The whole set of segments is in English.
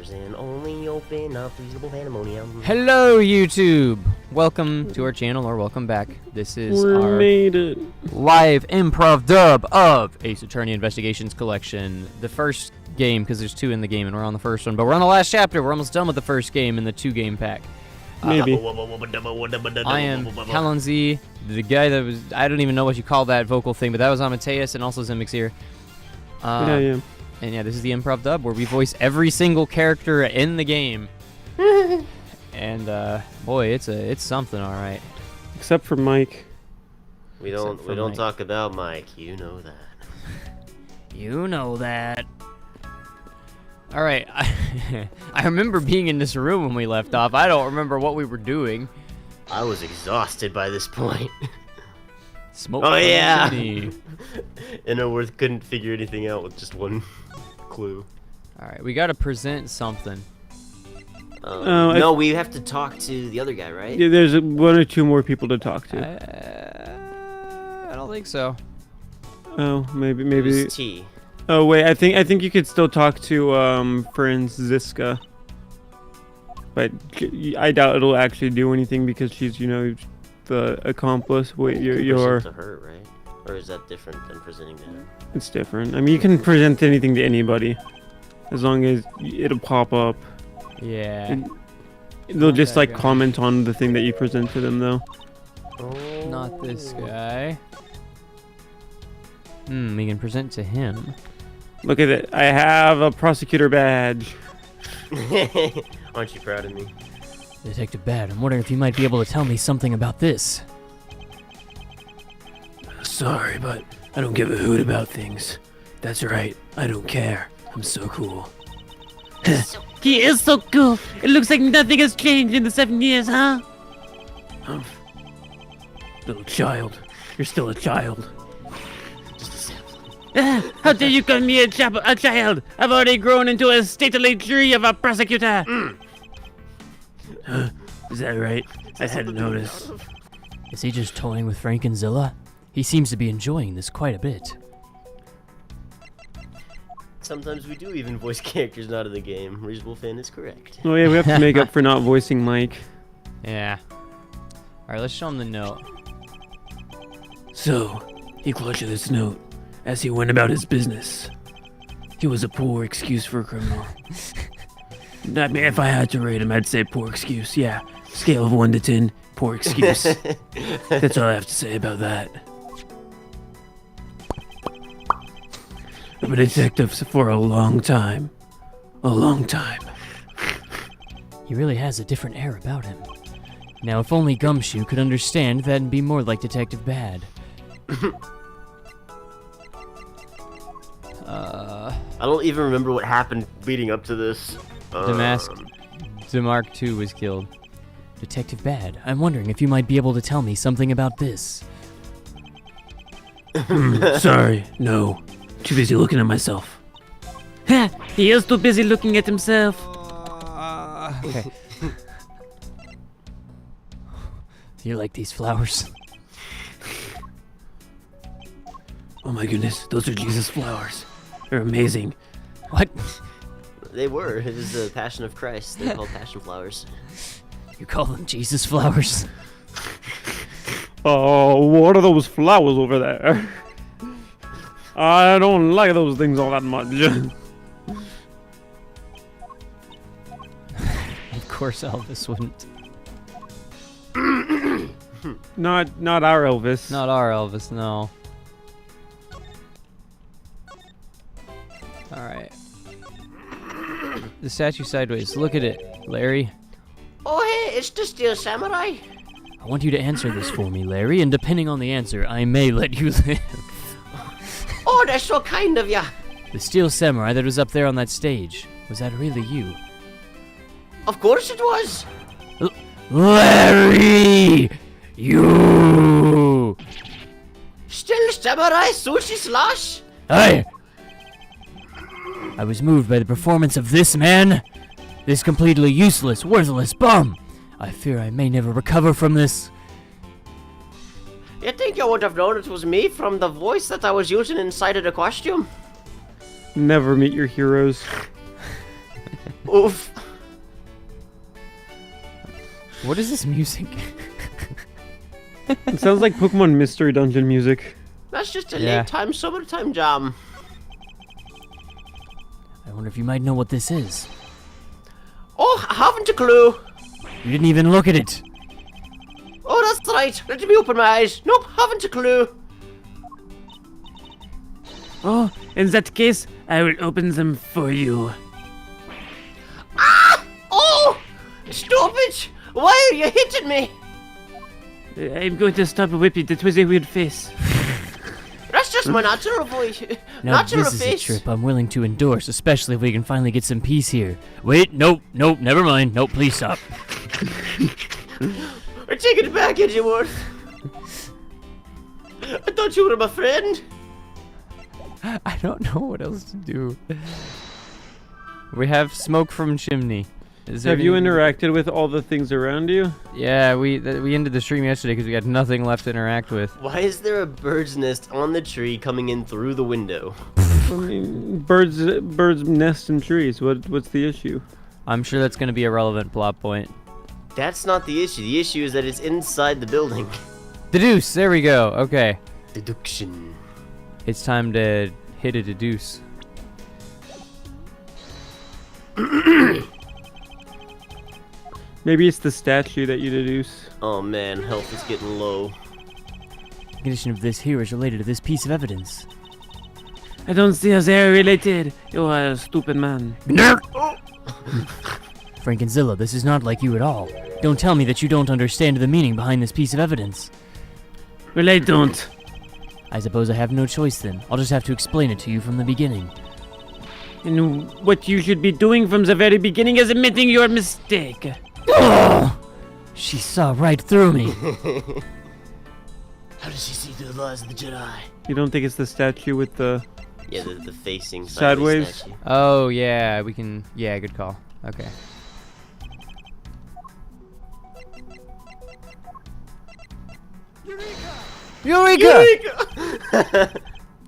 characters and only open up reasonable pandemonium. Hello, YouTube! Welcome to our channel, or welcome back. This is our live improv dub of Ace Attorney Investigations Collection. The first game, because there's two in the game, and we're on the first one. But we're on the last chapter. We're almost done with the first game in the two-game pack. Maybe. I am Kalonzi, the guy that was... I don't even know what you call that vocal thing, but that was Amadeus and also Zimix here. Yeah. And yeah, this is the improv dub where we voice every single character in the game. And boy, it's something, all right. Except for Mike. We don't talk about Mike. You know that. You know that. All right. I remember being in this room when we left off. I don't remember what we were doing. I was exhausted by this point. Smoke. Oh yeah. And Oworth couldn't figure anything out with just one clue. All right, we got to present something. No, we have to talk to the other guy, right? Yeah, there's one or two more people to talk to. I don't think so. Oh, maybe. Who's T? Oh wait, I think you could still talk to friends Ziska. But I doubt it'll actually do anything because she's, you know, the accomplice. Wait, you're to her, right? Or is that different than presenting to him? It's different. I mean, you can present anything to anybody, as long as it'll pop up. Yeah. They'll just like comment on the thing that you present to them, though. Oh. Not this guy. We can present to him. Look at it. I have a prosecutor badge. Aren't you proud of me? Detective Bad, I'm wondering if you might be able to tell me something about this. Sorry, but I don't give a hoot about things. That's right, I don't care. I'm so cool. He is so cool. It looks like nothing has changed in the 7 years, huh? Little child. You're still a child. Just a sample. How dare you call me a child? I've already grown into a stately tree of a prosecutor. Is that right? I hadn't noticed. Is he just toying with Frank and Zilla? He seems to be enjoying this quite a bit. Sometimes we do even voice characters not in the game. Reasonable fan is correct. Oh yeah, we have to make up for not voicing Mike. Yeah. Alright, let's show him the note. So, he clutched this note as he went about his business. He was a poor excuse for a criminal. I mean, if I had to rate him, I'd say poor excuse. Yeah, scale of 1 to 10, poor excuse. That's all I have to say about that. I'm a detective for a long time. A long time. He really has a different air about him. Now, if only Gumshoe could understand, that'd be more like Detective Bad. I don't even remember what happened leading up to this. Demark 2 was killed. Detective Bad, I'm wondering if you might be able to tell me something about this. Sorry, no. Too busy looking at myself. He is too busy looking at himself. Okay. You like these flowers? Oh my goodness, those are Jesus flowers. They're amazing. What? They were. It was the Passion of Christ. They're called passion flowers. You call them Jesus flowers? Oh, what are those flowers over there? I don't like those things all that much. Of course Elvis wouldn't. Not our Elvis. Not our Elvis, no. Alright. The statue sideways. Look at it, Larry. Oh hey, it's the Steel Samurai. I want you to answer this for me, Larry, and depending on the answer, I may let you live. Oh, that's so kind of ya. The Steel Samurai that was up there on that stage, was that really you? Of course it was. Larry! You! Still Samurai Sushi Slash? Hey! I was moved by the performance of this man. This completely useless, worthless bum. I fear I may never recover from this. You think you would have known it was me from the voice that I was using inside of the costume? Never meet your heroes. move. What is this music? It sounds like Pokemon Mystery Dungeon music. That's just a Yeah. late time summertime jam. I wonder if you might know what this is. Oh, I haven't a clue. You didn't even look at it. Oh, that's right. Let me open my eyes. Nope, haven't a clue. Oh, in that case, I will open them for you. Oh! Stop it! Why are you hitting me? I'm going to stop whipping. That was a weird face. That's just my natural voice. Now natural this is a face. trip I'm willing to endorse, especially if we can finally get some peace here. Wait, nope, never mind. Nope, please stop. We're taking it back, Edgeworth. I thought you were my friend. I don't know what else to do. We have smoke from chimney. Is there Have you any- interacted with all the things around you? Yeah, we ended the stream yesterday because we had nothing left to interact with. Why is there a bird's nest on the tree coming in through the window? I mean, birds nest in trees. What's the issue? I'm sure that's going to be a relevant plot point. That's not the issue. The issue is that it's inside the building. Deduce. There we go. Okay, Deduction. it's time to hit a deduce. Maybe it's the statue that you deduce. Oh man, health is getting low. The condition of this here is related to this piece of evidence. I don't see how they are related. You are a stupid man. Frankenzilla, this is not like you at all. Don't tell me that you don't understand the meaning behind this piece of evidence. Well, I don't. I suppose I have no choice then. I'll just have to explain it to you from the beginning. And what you should be doing from the very beginning is admitting your mistake. She saw right through me. How does she see through the lies of the Jedi? You don't think it's the statue with the... Yeah, the facing Sideways? statue. Oh, yeah, we can... Yeah, good call. Okay. Eureka!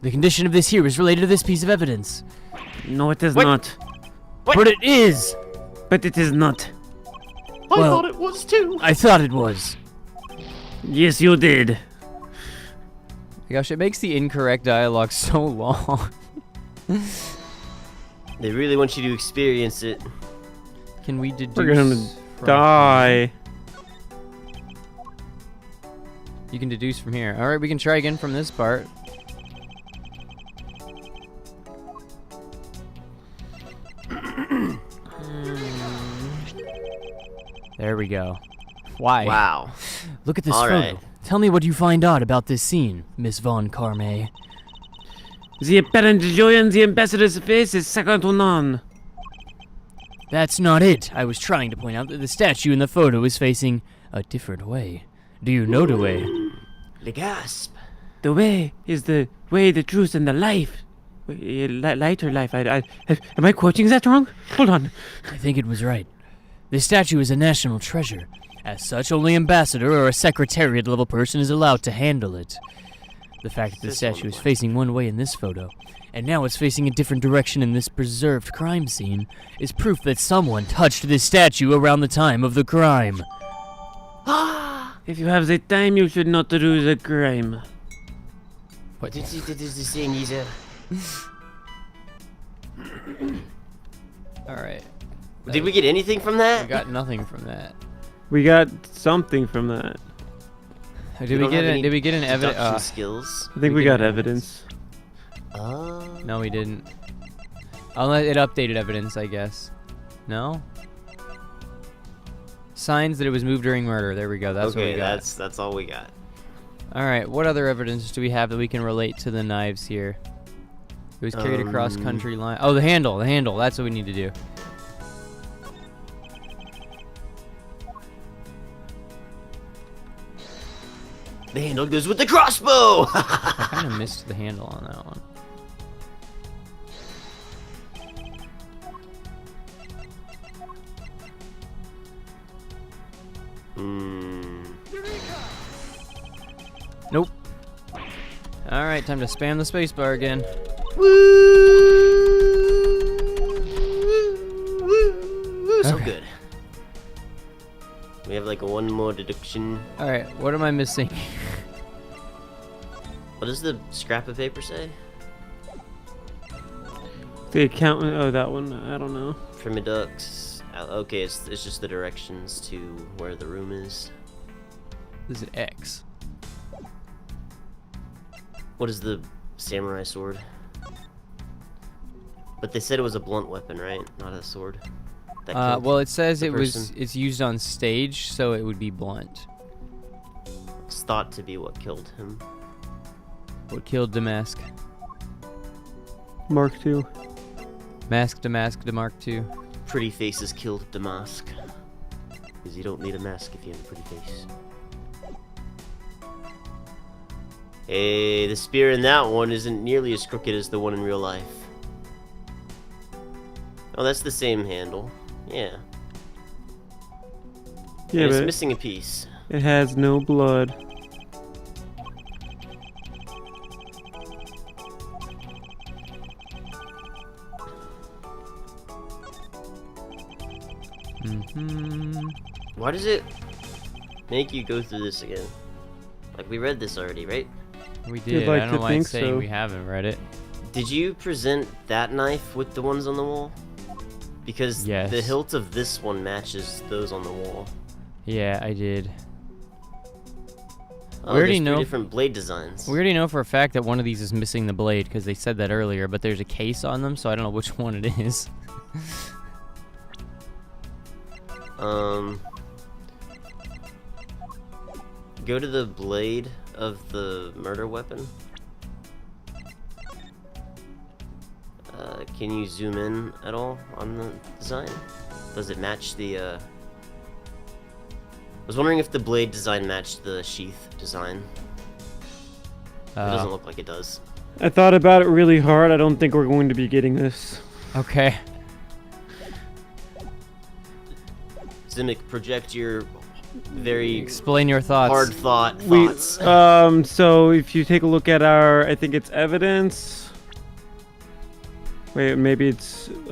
The condition of this here is related to this piece of evidence. No, it is Wait. not. What? But it is! But it is not. I Well- thought it was too. I thought it was. Yes, you did. Gosh, it makes the incorrect dialogue so long. They really want you to experience it. Can we deduce? We're gonna from- die. You can deduce from here. All right, we can try again from this part. There we go. Why? Wow. Look at this All photo. right. Tell me what you find odd about this scene, Miss Von Carme. The apparent joy on the ambassador's face is second to none. That's not it. I was trying to point out that the statue in the photo is facing a different way. Do you know the way? Le gasp. The way is the way, the truth, and the life. Light or life? Am I quoting that wrong? Hold on. I think it was right. This statue is a national treasure. As such, only ambassador or a secretariat level person is allowed to handle it. The fact that the This statue one is facing one way in this photo, and now it's facing a different direction in this preserved crime scene, is proof that someone touched this statue around the time of the crime. If you have the time, you should not do the crime. What is the saying, Isa? Alright. Did we get anything from We that? got nothing from that. We got something from that. Did we get an deduction evidence? skills? I think we got evidence. No, we didn't. Unless it updated evidence, I guess. No? Signs that it was moved during murder. There we go. That's what we okay, got. that's all we got. Alright, what other evidence do we have that we can relate to the knives here? It was carried across country line. Oh, the handle. That's what we need to do. The handle goes with the crossbow. I kind of missed the handle on that one. Nope. Alright, time to spam the spacebar again. Woo! So Okay. good. We have like one more deduction. All right, what am I missing? What does the scrap of paper say? The accountant. Oh, that one. I don't know. Primidux. Okay, it's just the directions to where the room is. This is X. What is the samurai sword? But they said it was a blunt weapon, right? Not a sword. That killed Well, it says the it was. person. It's used on stage, so it would be blunt. It's thought to be what killed him. What killed Damask? Mark II. Mask, Damask, Demark II. Pretty faces killed Damask. Because you don't need a mask if you have a pretty face. Hey, the spear in that one isn't nearly as crooked as the one in real life. Oh, that's the same handle. Yeah. Yeah, And it's but missing a piece. it has no blood. Why does it make you go through this again? Like, we read this already, right? We did. like I don't to know why it's think saying so. we haven't read it. Did you present that knife with the ones on the wall? Because Yes. the hilt of this one matches those on the wall. Yeah, I did. Oh, We already there's know- three different blade designs. We already know for a fact that one of these is missing the blade because they said that earlier, but there's a case on them, so I don't know which one it is. Go to the blade of the murder weapon. Can you zoom in at all on the design? Does it match the, I was wondering if the blade design matched the sheath design. It doesn't look like it does. I thought about it really hard. I don't think we're going to be getting this. Okay. Zimic, project your very Explain your thoughts. hard thoughts. So if you take a look at our, I think it's evidence. Wait, maybe it's, wait,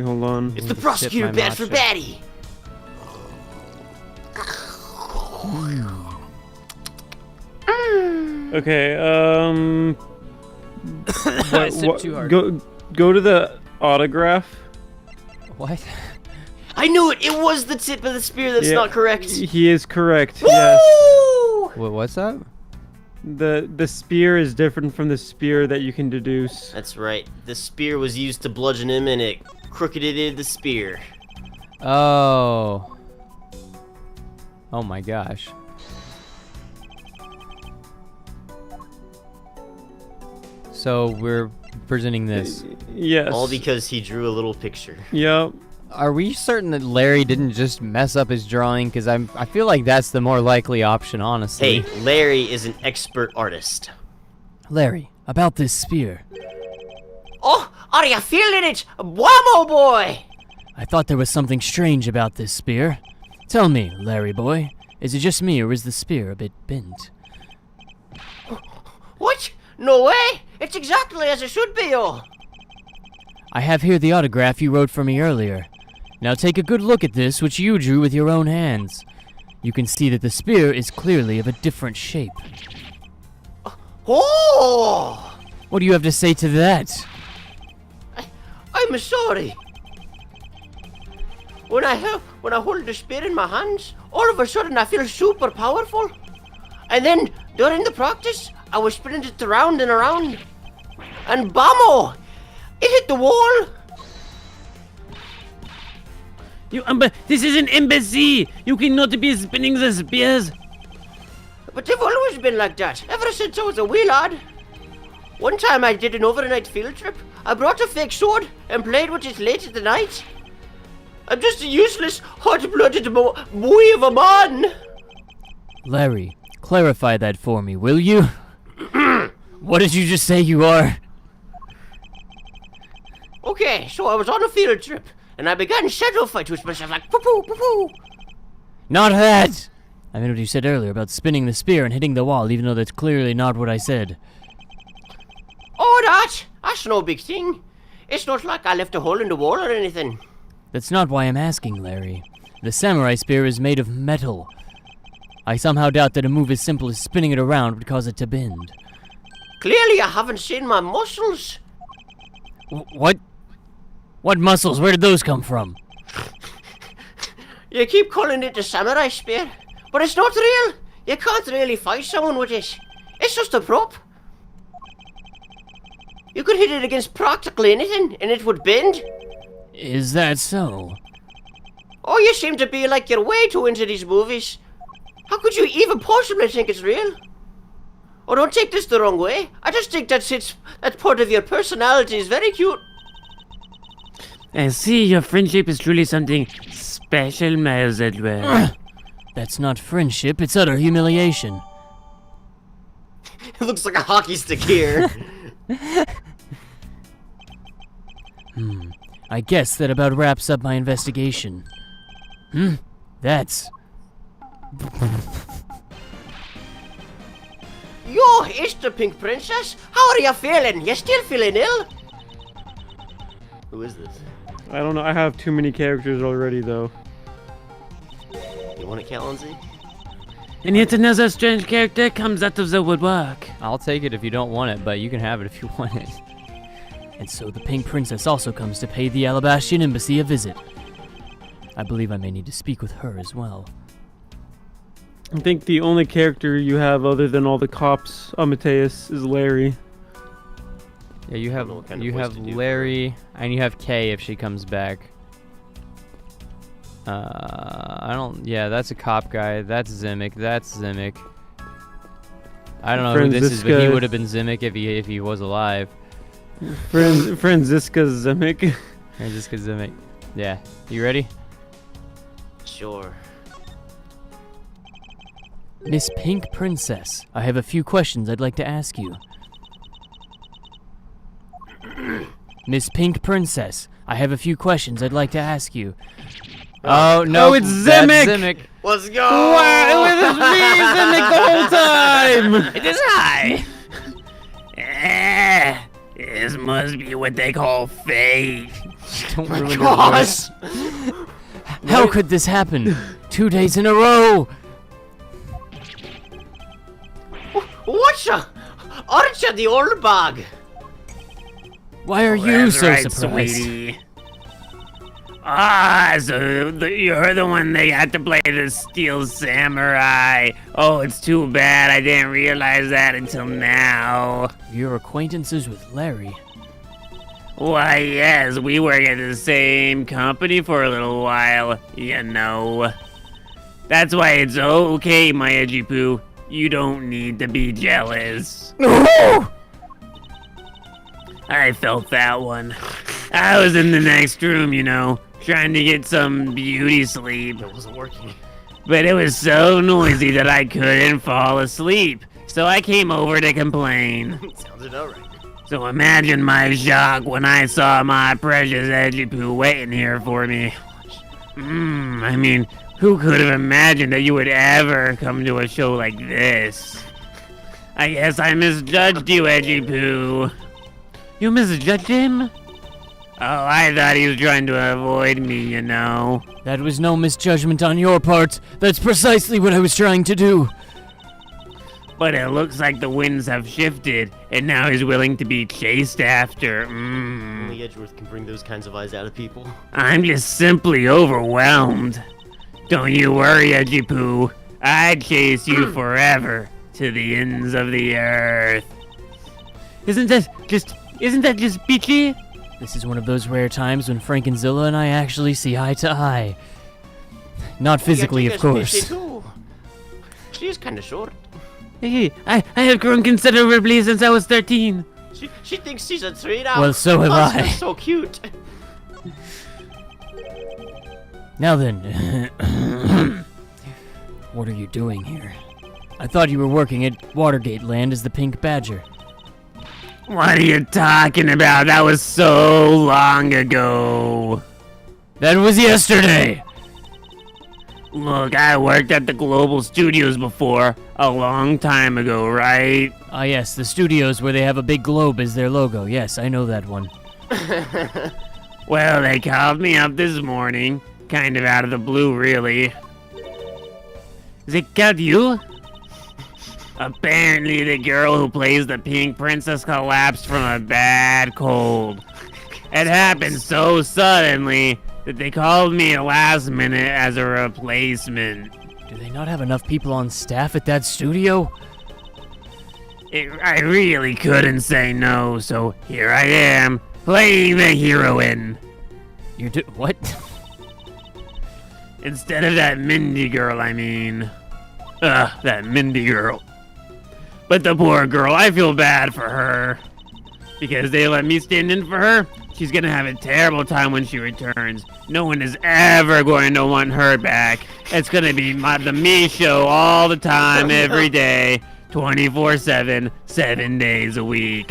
hold on. It's the Shit, prosecutor my bad for matcha. baddie! Okay, I sipped too hard. Go to the autograph. What? I knew it! It was the tip of the spear that's Yeah, not correct! He is correct, yes. Woo! What's that? The spear is different from the spear that you can deduce. That's right. The spear was used to bludgeon him and it crookeded the spear. Oh. Oh my gosh. So we're presenting this. Yes. All because he drew a little picture. Yep. Are we certain that Larry didn't just mess up his drawing? Because I feel like that's the more likely option, honestly. Hey, Larry is an expert artist. Larry, about this spear. Oh, are you feeling it? Whammo, boy! I thought there was something strange about this spear. Tell me, Larry boy, is it just me or is the spear a bit bent? What? No way! It's exactly as it should be, oh! I have here the autograph you wrote for me earlier. Now take a good look at this, which you drew with your own hands. You can see that the spear is clearly of a different shape. Oh! What do you have to say to that? I'm sorry. When I hold the spear in my hands, all of a sudden I feel super powerful. And then during the practice, I was spinning it around and around. And bammo! It hit the wall. You, but this is an embassy. You cannot be spinning the spears. But they've always been like that, ever since I was a wee lad. One time I did an overnight field trip. I brought a fake sword and played with it late at the night. I'm just a useless, hot-blooded boy of a man. Larry, clarify that for me, will you? What did you just say you are? Okay, so I was on a field trip, and I began shadow fight with myself like poo-poo, poo-poo. Not that! I meant what you said earlier about spinning the spear and hitting the wall, even though that's clearly not what I said. Oh, that's no big thing. It's not like I left a hole in the wall or anything. That's not why I'm asking, Larry. The samurai spear is made of metal. I somehow doubt that a move as simple as spinning it around would cause it to bend. Clearly, I haven't seen my muscles. What? What muscles? Where did those come from? You keep calling it the samurai spear, but it's not real. You can't really fight someone with it. It's just a prop. You could hit it against practically anything, and it would bend. Is that so? Oh, you seem to be like you're way too into these movies. How could you even possibly think it's real? Oh, don't take this the wrong way. I just think that part of your personality is very cute. I see your friendship is truly something special, Miles Edward. That's not friendship, it's utter humiliation. It looks like a hockey stick here. I guess that about wraps up my investigation. That's... Yo, it's the Pink Princess. How are you feeling? You still feeling ill? Who is this? I don't know. I have too many characters already, though. You want to count, Lindsay? And yet another strange character comes out of the woodwork. I'll take it if you don't want it, but you can have it if you want it. And so the Pink Princess also comes to pay the Alabastian Embassy a visit. I believe I may need to speak with her as well. I think the only character you have other than all the cops, Amadeus, is Larry. Yeah, you have know what kind of voice to do for Larry, and you have Kay if she comes back. I don't. Yeah, that's a cop guy. That's Zimic. That's Zimic. I don't know who this is, but he would have been Zimic if he was alive. Franziska Zimic. Franziska Zimic. Yeah. You ready? Sure. Miss Pink Princess, I have a few questions I'd like to ask you. Miss Pink Princess, I have a few questions I'd like to ask you. Oh, no, it's that's Zimic! Zimic. Let's go! Wow, it was me, Zimic, the whole time! It is I. This must be what they call fate. Don't ruin your Gosh! voice. How could this happen? 2 days in a row! Whatcha? Aren't you the old bag? Why are you That's so right, surprised? sweetie. So you're the one they had to play the Steel Samurai. Oh, it's too bad I didn't realize that until now. Your acquaintances with Larry. Why, yes, we work at the same company for a little while, you know. That's why it's okay, my edgy poo. You don't need to be jealous. I felt that one. I was in the next room, you know, trying to get some beauty sleep. It wasn't working. But it was so noisy that I couldn't fall asleep. So I came over to complain. Sounded alright. So imagine my shock when I saw my precious edgy poo waiting here for me. I mean, who could have imagined that you would ever come to a show like this? I guess I misjudged you, edgy poo. You misjudged him? Oh, I thought he was trying to avoid me, you know. That was no misjudgment on your part. That's precisely what I was trying to do. But it looks like the winds have shifted, and now he's willing to be chased after. Only Edgeworth can bring those kinds of eyes out of people. I'm just simply overwhelmed. Don't you worry, Edgy Poo. I'd chase you forever to the ends of the earth. Isn't that just peachy? This is one of those rare times when Frank and Zilla and I actually see eye to eye. Not physically, of course. She's kind of short. Hey, I have grown considerably since I was 13. She thinks she's a 3 now. Well, so have Oh, I. she's so cute. Now then, what are you doing here? I thought you were working at Watergate Land as the Pink Badger. What are you talking about? That was so long ago. That was yesterday! Look, I worked at the Global Studios before, a long time ago, right? Ah yes, the studios where they have a big globe as their logo. Yes, I know that one. Well, they called me up this morning, kind of out of the blue, really. They called you? Apparently, the girl who plays the Pink Princess collapsed from a bad cold. It happened so suddenly that they called me last minute as a replacement. Do they not have enough people on staff at that studio? I really couldn't say no, so here I am, playing the heroine. What? Instead of that Mindy girl, I mean. That Mindy girl. But the poor girl, I feel bad for her. Because they let me stand in for her, she's gonna have a terrible time when she returns. No one is ever going to want her back. It's gonna be the me show all the time, every day. 24/7, 7 days a week.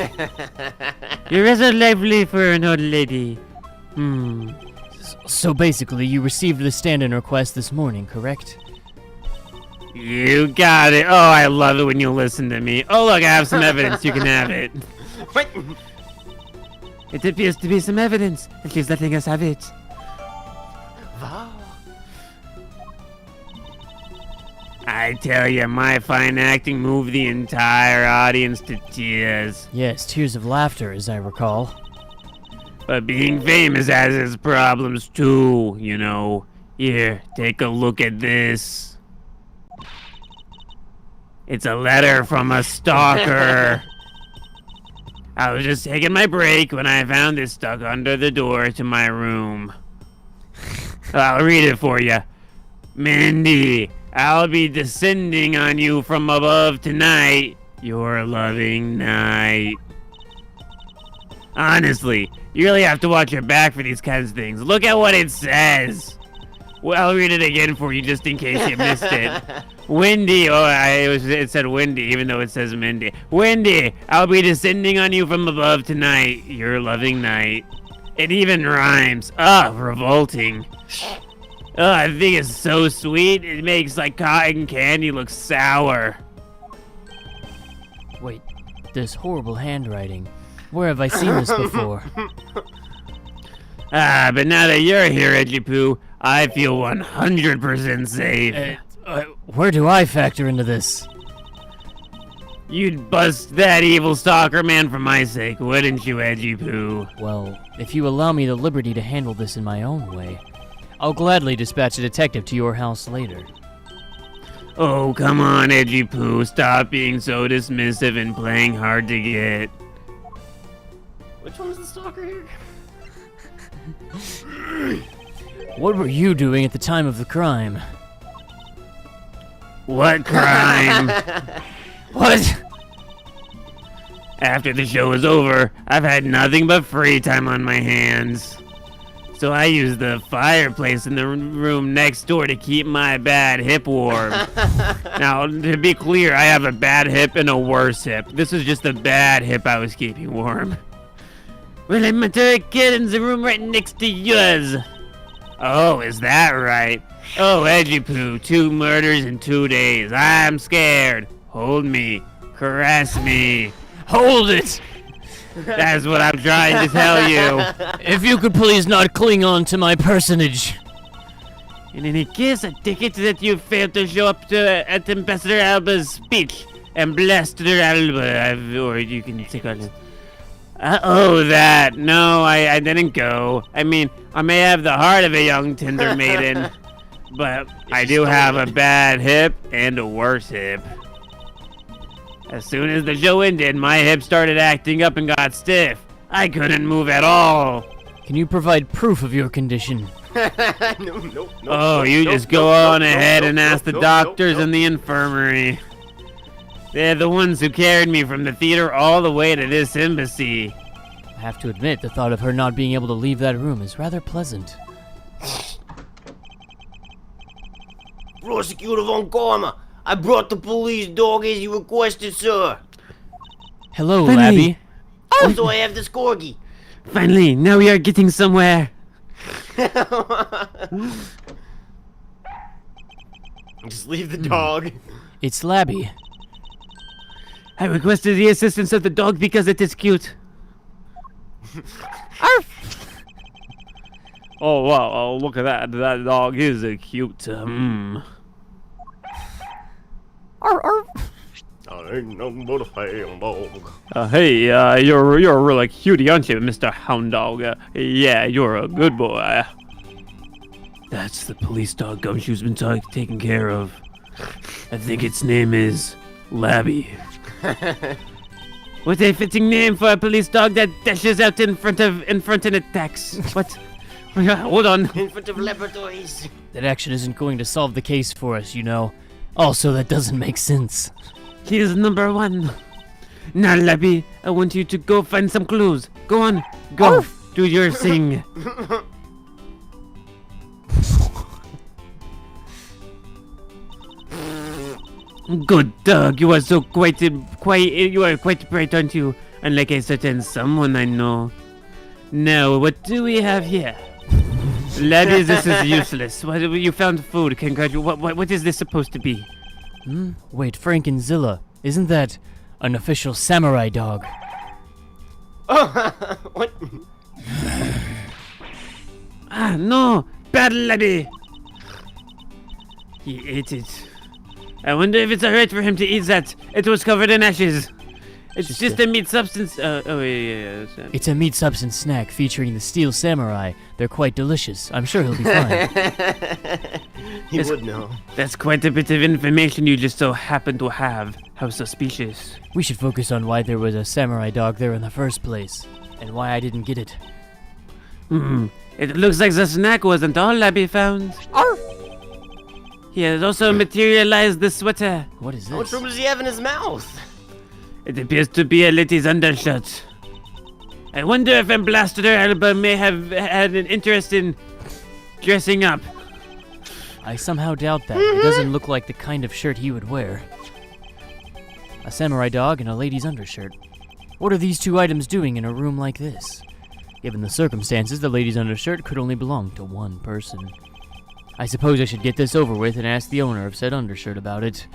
You're rather lively for an old lady. So basically, you received the stand-in request this morning, correct? You got it. Oh, I love it when you listen to me. Oh, look, I have some evidence. You can have it. What? It appears to be some evidence, and she's letting us have it. Wow. I tell you, my fine acting moved the entire audience to tears. Yes, tears of laughter, as I recall. But being famous has its problems too, you know. Here, take a look at this. It's a letter from a stalker. I was just taking my break when I found this stuck under the door to my room. I'll read it for you. Mindy, I'll be descending on you from above tonight. Your loving night. Honestly, you really have to watch your back for these kinds of things. Look at what it says. Well, I'll read it again for you just in case you missed it. Wendy, it said Wendy, even though it says Mindy. Wendy, I'll be descending on you from above tonight. Your loving night. It even rhymes. Revolting. I think it's so sweet. It makes like cotton candy look sour. Wait, this horrible handwriting. Where have I seen this before? But now that you're here, Edgy Poo, I feel 100% safe. Where do I factor into this? You'd bust that evil stalker man for my sake, wouldn't you, Edgy Poo? Well, if you allow me the liberty to handle this in my own way, I'll gladly dispatch a detective to your house later. Oh, come on, Edgy Poo. Stop being so dismissive and playing hard to get. Which one was the stalker here? What were you doing at the time of the crime? What crime? What? After the show was over, I've had nothing but free time on my hands. So I used the fireplace in the room next door to keep my bad hip warm. Now, to be clear, I have a bad hip and a worse hip. This was just the bad hip I was keeping warm. Well, I met a kid in the room right next to yours. Oh, is that right? Oh, Edgy Poo, 2 murders in 2 days. I'm scared. Hold me. Caress me. Hold it! That's what I'm trying to tell you. If you could please not cling on to my personage. In any case, I take it that you failed to show up at Ambassador Alba's speech. Ambassador Alba, or you can take on it. That. No, I didn't go. I mean, I may have the heart of a young tender maiden, but I do have a bad hip and a worse hip. As soon as the show ended, my hip started acting up and got stiff. I couldn't move at all. Can you provide proof of your condition? You just go on ahead and ask the doctors in the infirmary. They're the ones who carried me from the theater all the way to this embassy. I have to admit, the thought of her not being able to leave that room is rather pleasant. Prosecutor Von Karma, I brought the police dog as you requested, sir. Hello, Finally. Labby. Also, I have this corgi. Finally, now we are getting somewhere. Just leave the dog. It's Labby. I requested the assistance of the dog because it is cute. Oh wow! Oh, look at that! That dog is a cute. I ain't nothing but a hound dog. Hey, you're a really cutie, aren't you, Mr. Hound Dog? Yeah, you're a good boy. That's the police dog Gumshoe's been taking care of. I think its name is Labby. What a fitting name for a police dog that dashes out in front and attacks. What? Hold on. In front of laboratories. That action isn't going to solve the case for us, you know. Also, that doesn't make sense. He is number one. Now, Labby, I want you to go find some clues. Go on, go. Do your thing. Good dog. You are so quite. You are quite bright, aren't you? Unlike a certain someone I know. Now, what do we have here? Labby, this is useless. What, you found food. Congratulations. What is this supposed to be? Wait, Frank and Zilla, isn't that an official samurai dog? What? Ah, no! Bad Labby! He ate it. I wonder if it's alright for him to eat that. It was covered in ashes. It's just a meat substance. Yeah. It's a meat substance snack featuring the steel samurai. They're quite delicious. I'm sure he'll be fine. He would know. That's quite a bit of information you just so happen to have. How suspicious. We should focus on why there was a samurai dog there in the first place, and why I didn't get it. It looks like the snack wasn't all Labby found. He has also materialized the sweater. What is How much this? room does he have in his mouth? It appears to be a lady's undershirt. I wonder if Ambassador Alba may have had an interest in dressing up. I somehow doubt that. It doesn't look like the kind of shirt he would wear. A samurai dog and a lady's undershirt. What are these two items doing in a room like this? Given the circumstances, the lady's undershirt could only belong to one person. I suppose I should get this over with and ask the owner of said undershirt about it.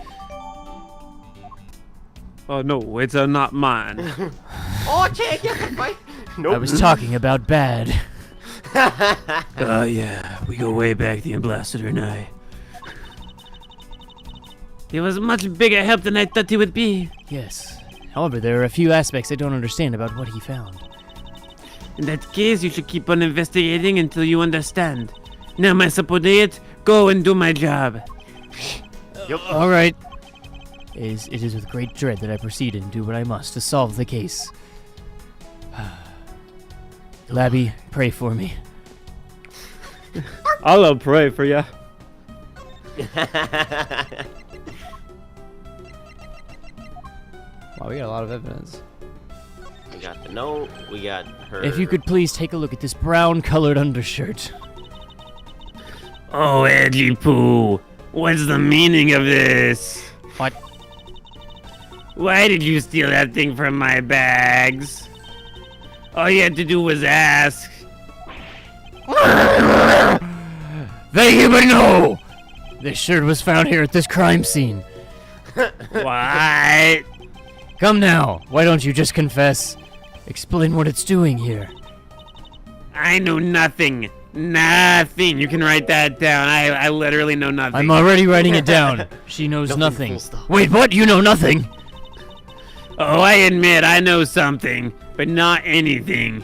Oh no, it's not mine. Oh, take it. Nope. I was talking about bad. Yeah, we go way back, the Ambassador and I. He was a much bigger help than I thought he would be. Yes. However, there are a few aspects I don't understand about what he found. In that case, you should keep on investigating until you understand. Now, my subordinate, go and do my job. All right. It is with great dread that I proceed and do what I must to solve the case. Labby, pray for me. I'll pray for ya. Wow, we got a lot of evidence. We got the note. We got her. If you could please take a look at this brown-colored undershirt. Oh, Edgy Poo, what's the meaning of this? What? Why did you steal that thing from my bags? All you had to do was ask. Thank you, but no! This shirt was found here at this crime scene. What? Come now, why don't you just confess? Explain what it's doing here. I know nothing. Nothing. You can write that down. I literally know nothing. I'm already writing it down. She knows nothing. Full stop. Wait, what? You know nothing? Oh, I admit I know something, but not anything.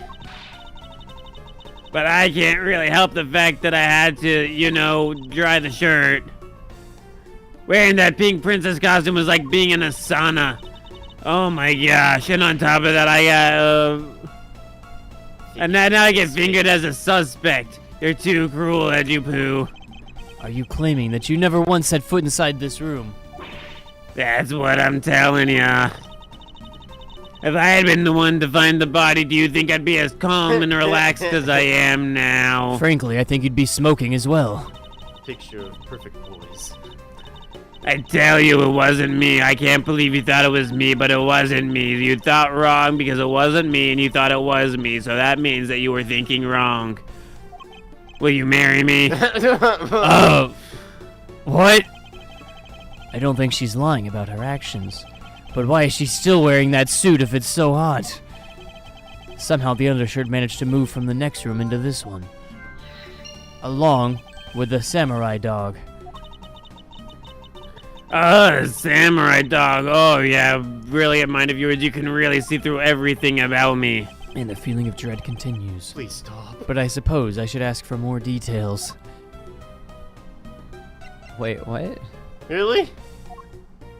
But I can't really help the fact that I had to, dry the shirt. Wearing that pink princess costume was like being in a sauna. Oh my gosh, and on top of that I got, and now I get fingered as a suspect. You're too cruel, Edgy Poo. Are you claiming that you never once set foot inside this room? That's what I'm telling ya. If I had been the one to find the body, do you think I'd be as calm and relaxed as I am now? Frankly, I think you'd be smoking as well. Picture of perfect boys. I tell you, it wasn't me. I can't believe you thought it was me, but it wasn't me. You thought wrong because it wasn't me, and you thought it was me, so that means that you were thinking wrong. Will you marry me? What? I don't think she's lying about her actions. But why is she still wearing that suit if it's so hot? Somehow the undershirt managed to move from the next room into this one, along with the samurai dog. Oh, samurai dog. Oh, yeah. Brilliant mind of yours. You can really see through everything about me. And the feeling of dread continues. Please stop. But I suppose I should ask for more details. Wait, what? Really?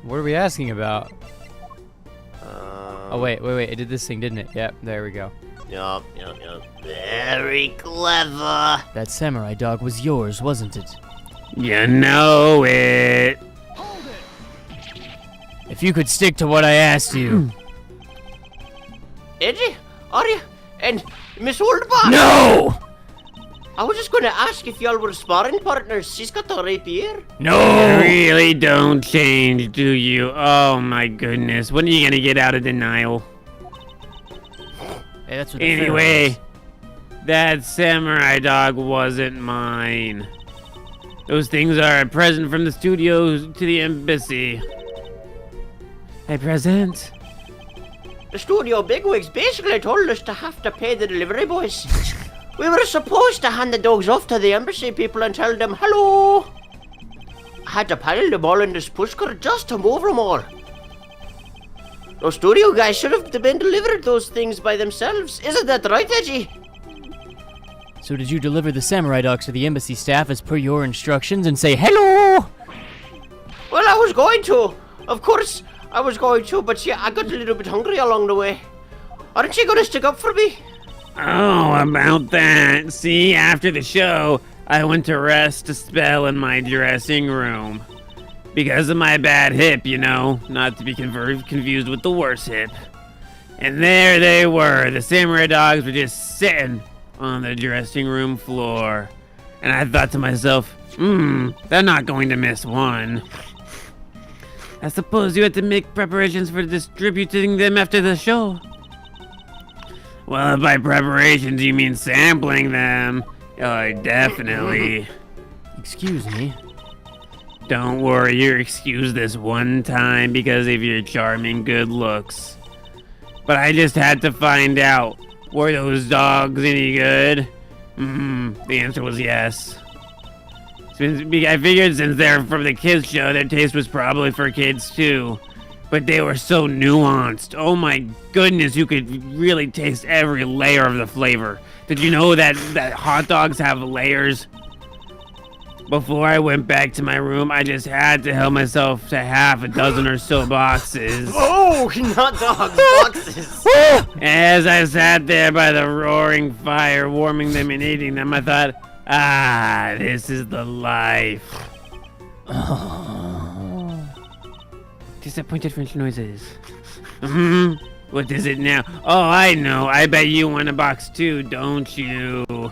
What are we asking about? Oh, wait, it did this thing, didn't it? Yep, there we go. Yup. Very clever. That samurai dog was yours, wasn't it? You know it. If you could stick to what I asked you. Edgy, Arya, and Miss Oldbach. No! I was just gonna ask if y'all were sparring partners. She's got the rapier. You really don't change, do you? Oh my goodness. When are you gonna get out of denial? Hey, that's what the Anyway, pharaoh that samurai dog wasn't mine. Those things are a present from the studios to the embassy. A present? The studio bigwigs basically told us to have to pay the delivery boys. We were supposed to hand the dogs off to the embassy people and tell them hello. I had to pile them all in this pushcart just to move them all. Those studio guys should have been delivered those things by themselves. Isn't that right, Edgy? So did you deliver the samurai dogs to the embassy staff as per your instructions and say hello? Well, I was going to. Of course, I was going to, but yeah, I got a little bit hungry along the way. Aren't you gonna stick up for me? Oh, about that. See, after the show, I went to rest a spell in my dressing room. Because of my bad hip, you know, not to be confused with the worst hip. And there they were, the samurai dogs were just sitting on the dressing room floor. And I thought to myself, they're not going to miss one. I suppose you had to make preparations for distributing them after the show. Well, if by preparations you mean sampling them, definitely. Excuse me. Don't worry, you're excused this one time because of your charming good looks. But I just had to find out, were those dogs any good? The answer was yes. I figured since they're from the kids show, their taste was probably for kids too. But they were so nuanced. Oh my goodness, you could really taste every layer of the flavor. Did you know that hot dogs have layers? Before I went back to my room, I just had to help myself to half a dozen or so boxes. Oh, not dogs, boxes. As I sat there by the roaring fire, warming them and eating them, I thought, this is the life. Disappointed French noises. What is it now? Oh, I know. I bet you want a box too, don't you?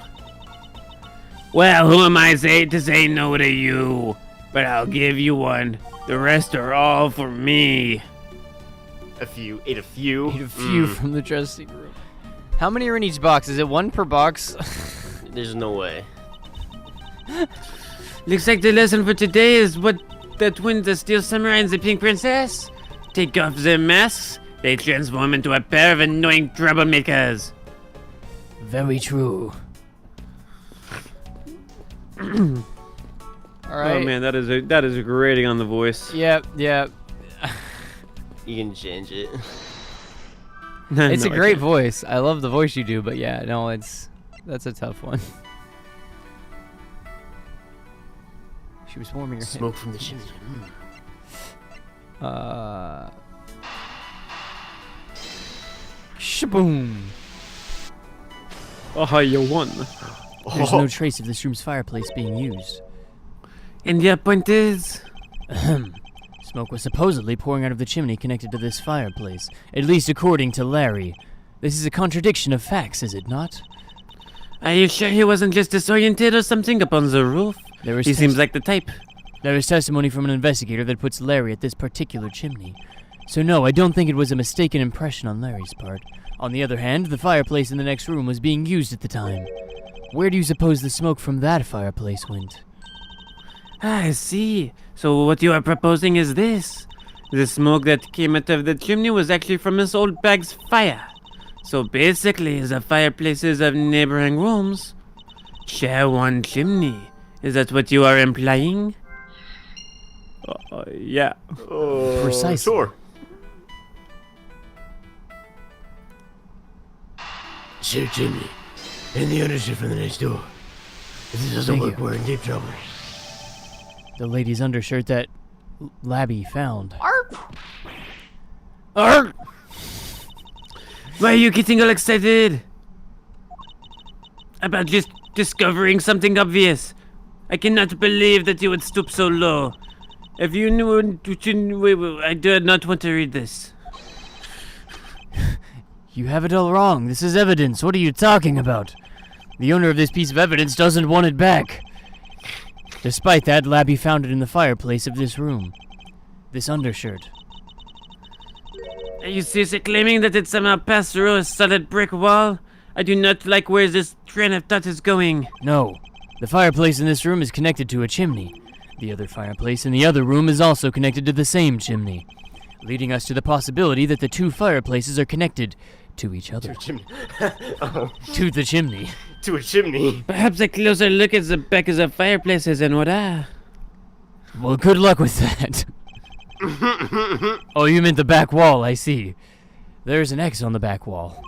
Well, who am I to say no to you? But I'll give you one. The rest are all for me. Ate a few. Ate a few from the dressing room. How many are in each box? Is it one per box? There's no way. Looks like the lesson for today is what that when the Steel Samurai and the Pink Princess take off their masks, they transform into a pair of annoying troublemakers. Very true. All right. Oh man, that is a grating on the voice. Yep. You can change it. It's No, a I great can't. voice. I love the voice you do, but yeah, no, that's a tough one. She was warming her Smoke from the chimney. Shaboom. Oh, you won. There's no trace of this room's fireplace being used. And your point is? Smoke was supposedly pouring out of the chimney connected to this fireplace, at least according to Larry. This is a contradiction of facts, is it not? Are you sure he wasn't just disoriented or something up on the roof? He seems like the type. There is testimony from an investigator that puts Larry at this particular chimney. So no, I don't think it was a mistaken impression on Larry's part. On the other hand, the fireplace in the next room was being used at the time. Where do you suppose the smoke from that fireplace went? I see. So what you are proposing is this. The smoke that came out of the chimney was actually from Miss Oldbag's fire. So basically, the fireplaces of neighboring rooms share one chimney. Is that what you are implying? Yeah. Precisely. Sure. Sir Chimney, and the undershirt from the next door. If this doesn't Thank work, you. we're in deep trouble. The lady's undershirt that Labby found. Arr! Why are you getting all excited? About just discovering something obvious. I cannot believe that you would stoop so low. If you knew, I do not want to read this. You have it all wrong. This is evidence. What are you talking about? The owner of this piece of evidence doesn't want it back. Despite that, Labby found it in the fireplace of this room. This undershirt. Are you seriously claiming that it somehow passed through a solid brick wall? I do not like where this train of thought is going. No. The fireplace in this room is connected to a chimney. The other fireplace in the other room is also connected to the same chimney, leading us to the possibility that the two fireplaces are connected to each other. Chimney. To the chimney. To a chimney. Perhaps a closer look at the back of the fireplaces and what Well, good luck with that. Oh, you meant the back wall, I see. There's an X on the back wall.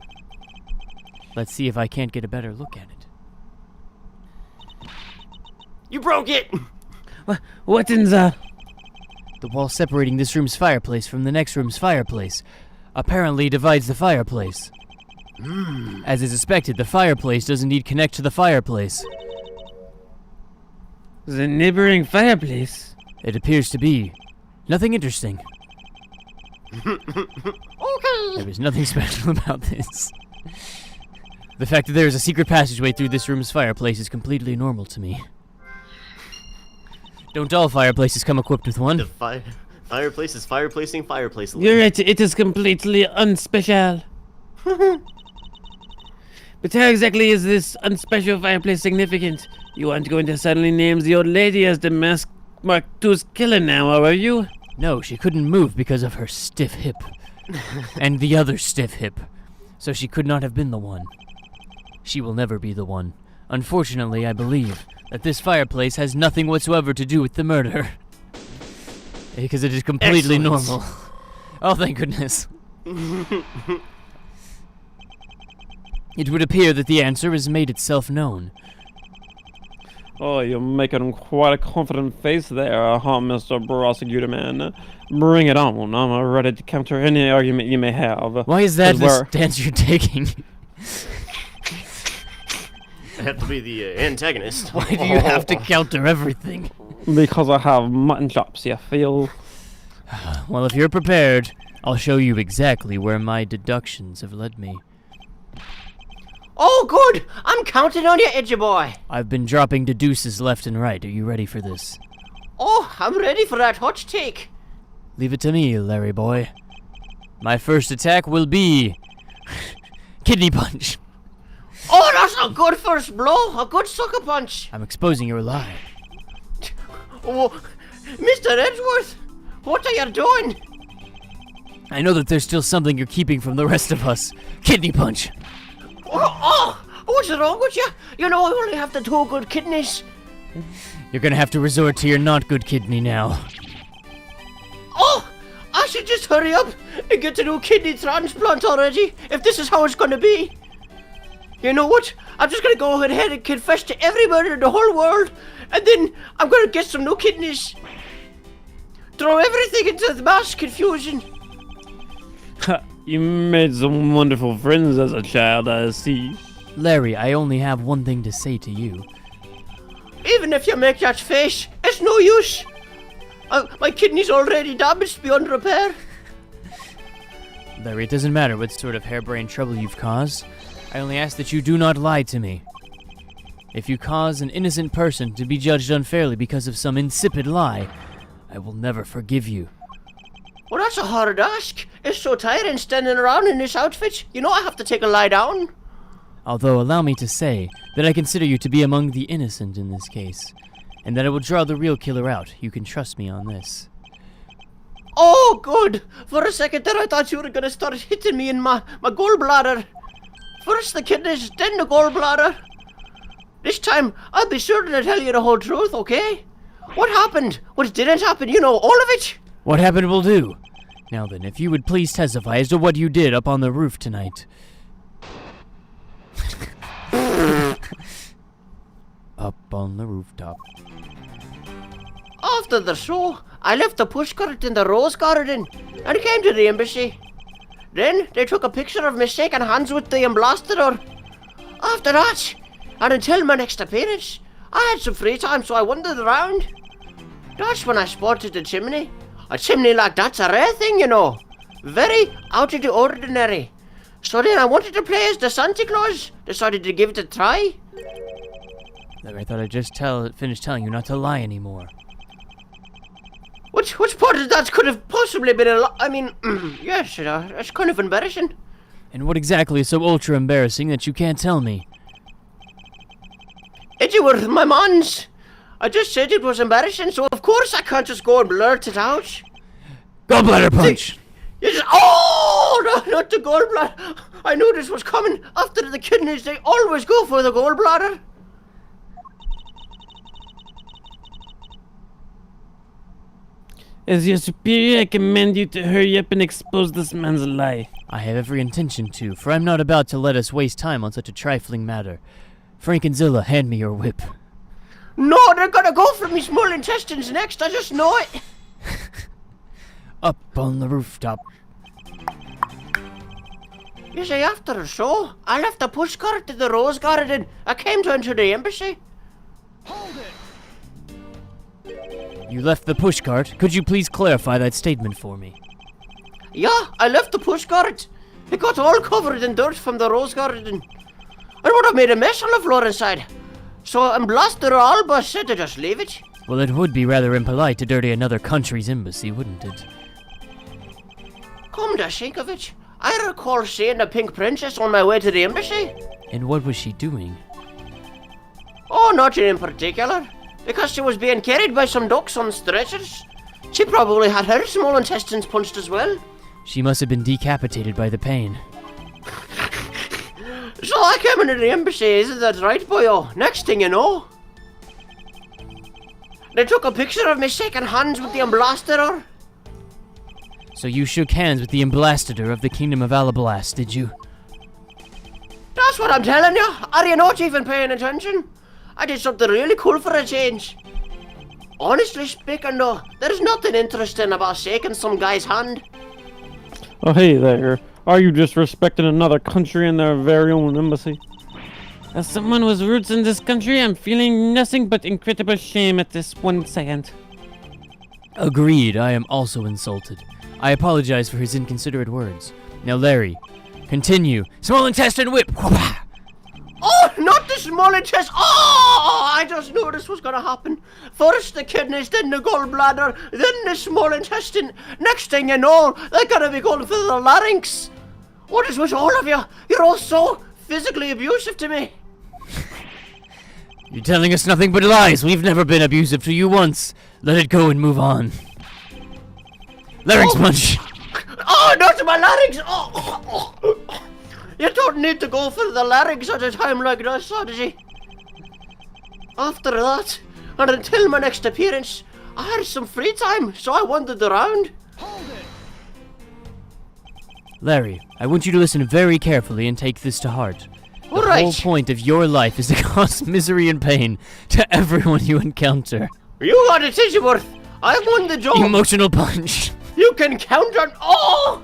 Let's see if I can't get a better look at it. You broke it! What in the... The wall separating this room's fireplace from the next room's fireplace apparently divides the fireplace. As is expected, the fireplace does indeed connect to the fireplace. The neighboring fireplace? It appears to be. Nothing interesting. Okay. There is nothing special about this. The fact that there is a secret passageway through this room's fireplace is completely normal to me. Don't all fireplaces come equipped with one? The fireplace is fireplacing fireplace. You're right, it is completely unspecial. But how exactly is this unspecial fireplace significant? You aren't going to suddenly name the old lady as the Mark II's killer now, are you? No, she couldn't move because of her stiff hip. And the other stiff hip. So she could not have been the one. She will never be the one. Unfortunately, I believe that this fireplace has nothing whatsoever to do with the murder. Because it is completely Excellent. normal. Oh, thank goodness. It would appear that the answer has made itself known. Oh, you're making quite a confident face there, huh, Mr. Prosecutor Man? Bring it on. I'm ready to counter any argument you may have. Why is that 'Cause the we're- stance you're taking? I have to be the antagonist. Why do you have to counter everything? Because I have mutton chops, you feel? Well, if you're prepared, I'll show you exactly where my deductions have led me. Oh, good! I'm counting on you, Edgy Boy. I've been dropping deduces left and right. Are you ready for this? Oh, I'm ready for that hot take. Leave it to me, Larry boy. My first attack will be... kidney punch. Oh, that's a good first blow. A good sucker punch. I'm exposing your lie. Oh, Mr. Edgeworth, what are you doing? I know that there's still something you're keeping from the rest of us. Kidney punch. Oh, what's wrong with you? You know I only have the 2 good kidneys. You're gonna have to resort to your not good kidney now. Oh, I should just hurry up and get a new kidney transplant already, if this is how it's gonna be. You know what? I'm just gonna go ahead and confess to every murder in the whole world, and then I'm gonna get some new kidneys. Throw everything into the mass confusion. You made some wonderful friends as a child, I see. Larry, I only have one thing to say to you. Even if you make that face, it's no use. My kidney's already damaged beyond repair. Larry, it doesn't matter what sort of harebrained trouble you've caused. I only ask that you do not lie to me. If you cause an innocent person to be judged unfairly because of some insipid lie, I will never forgive you. Well, that's a hard ask. It's so tiring standing around in this outfit. You know I have to take a lie down. Although, allow me to say that I consider you to be among the innocent in this case, and that I will draw the real killer out. You can trust me on this. Oh, good. For a second there, I thought you were gonna start hitting me in my gallbladder. First the kidneys, then the gallbladder. This time, I'll be certain to tell you the whole truth, okay? What happened? What didn't happen? You know, all of it? What happened will do. Now then, if you would please testify as to what you did up on the roof tonight. Up on the rooftop. After the show, I left the pushcart in the rose garden and came to the embassy. Then they took a picture of me shaking hands with the ambassador. After that, and until my next appearance, I had some free time, so I wandered around. That's when I spotted the chimney. A chimney like that's a rare thing, you know. Very out of the ordinary. So then I wanted to play as the Santa Claus. Decided to give it a try. I thought I'd just finish telling you not to lie anymore. Which part of that could have possibly been a lie? I mean, yes, it's kind of embarrassing. And what exactly is so ultra embarrassing that you can't tell me? It were my man's. I just said it was embarrassing, so of course I can't just go and blurt it out. Gallbladder punch! Yes, oh, no, not the gallbladder. I knew this was coming. After the kidneys, they always go for the gallbladder. As your superior, I command you to hurry up and expose this man's lie. I have every intention to, for I'm not about to let us waste time on such a trifling matter. Frank and Zilla, hand me your whip. No, they're gonna go for me small intestines next, I just know it. Up on the rooftop. You see, after the show, I left the pushcart to the rose garden. I came to enter the embassy. You left the pushcart. Could you please clarify that statement for me? Yeah, I left the pushcart. It got all covered in dirt from the rose garden. I would have made a mess on the floor inside. So Ambassador Alba said to just leave it. Well, it would be rather impolite to dirty another country's embassy, wouldn't it? Come to think of it, I recall seeing the Pink Princess on my way to the embassy. And what was she doing? Oh, nothing in particular. Because she was being carried by some ducks on stretchers. She probably had her small intestines punched as well. She must have been decapitated by the pain. So I came into the embassy, isn't that right, boyo? Next thing you know, they took a picture of me shaking hands with the ambassador. So you shook hands with the ambassador of the Kingdom of Alablast, did you? That's what I'm telling you. Are you not even paying attention? I did something really cool for a change. Honestly speaking though, there's nothing interesting about shaking some guy's hand. Oh, hey there. Are you just respecting another country and their very own embassy? As someone with roots in this country, I'm feeling nothing but incredible shame at this 1 second. Agreed, I am also insulted. I apologize for his inconsiderate words. Now, Larry, continue. Small intestine whip! Oh, not the small intestine! Oh, I just knew this was gonna happen. First the kidneys, then the gallbladder, then the small intestine. Next thing you know, they're gonna be going for the larynx. What is with all of you? You're all so physically abusive to me. You're telling us nothing but lies. We've never been abusive to you once. Let it go and move on. Larynx punch! Oh, not my larynx! Oh. You don't need to go for the larynx at a time like this, Odyssey. After that, and until my next appearance, I had some free time, so I wandered around. Larry, I want you to listen very carefully and take this to heart. The All whole right. point of your life is to cause misery and pain to everyone you encounter. You got it, Worth. I won the job. Emotional punch. You can count on. Oh!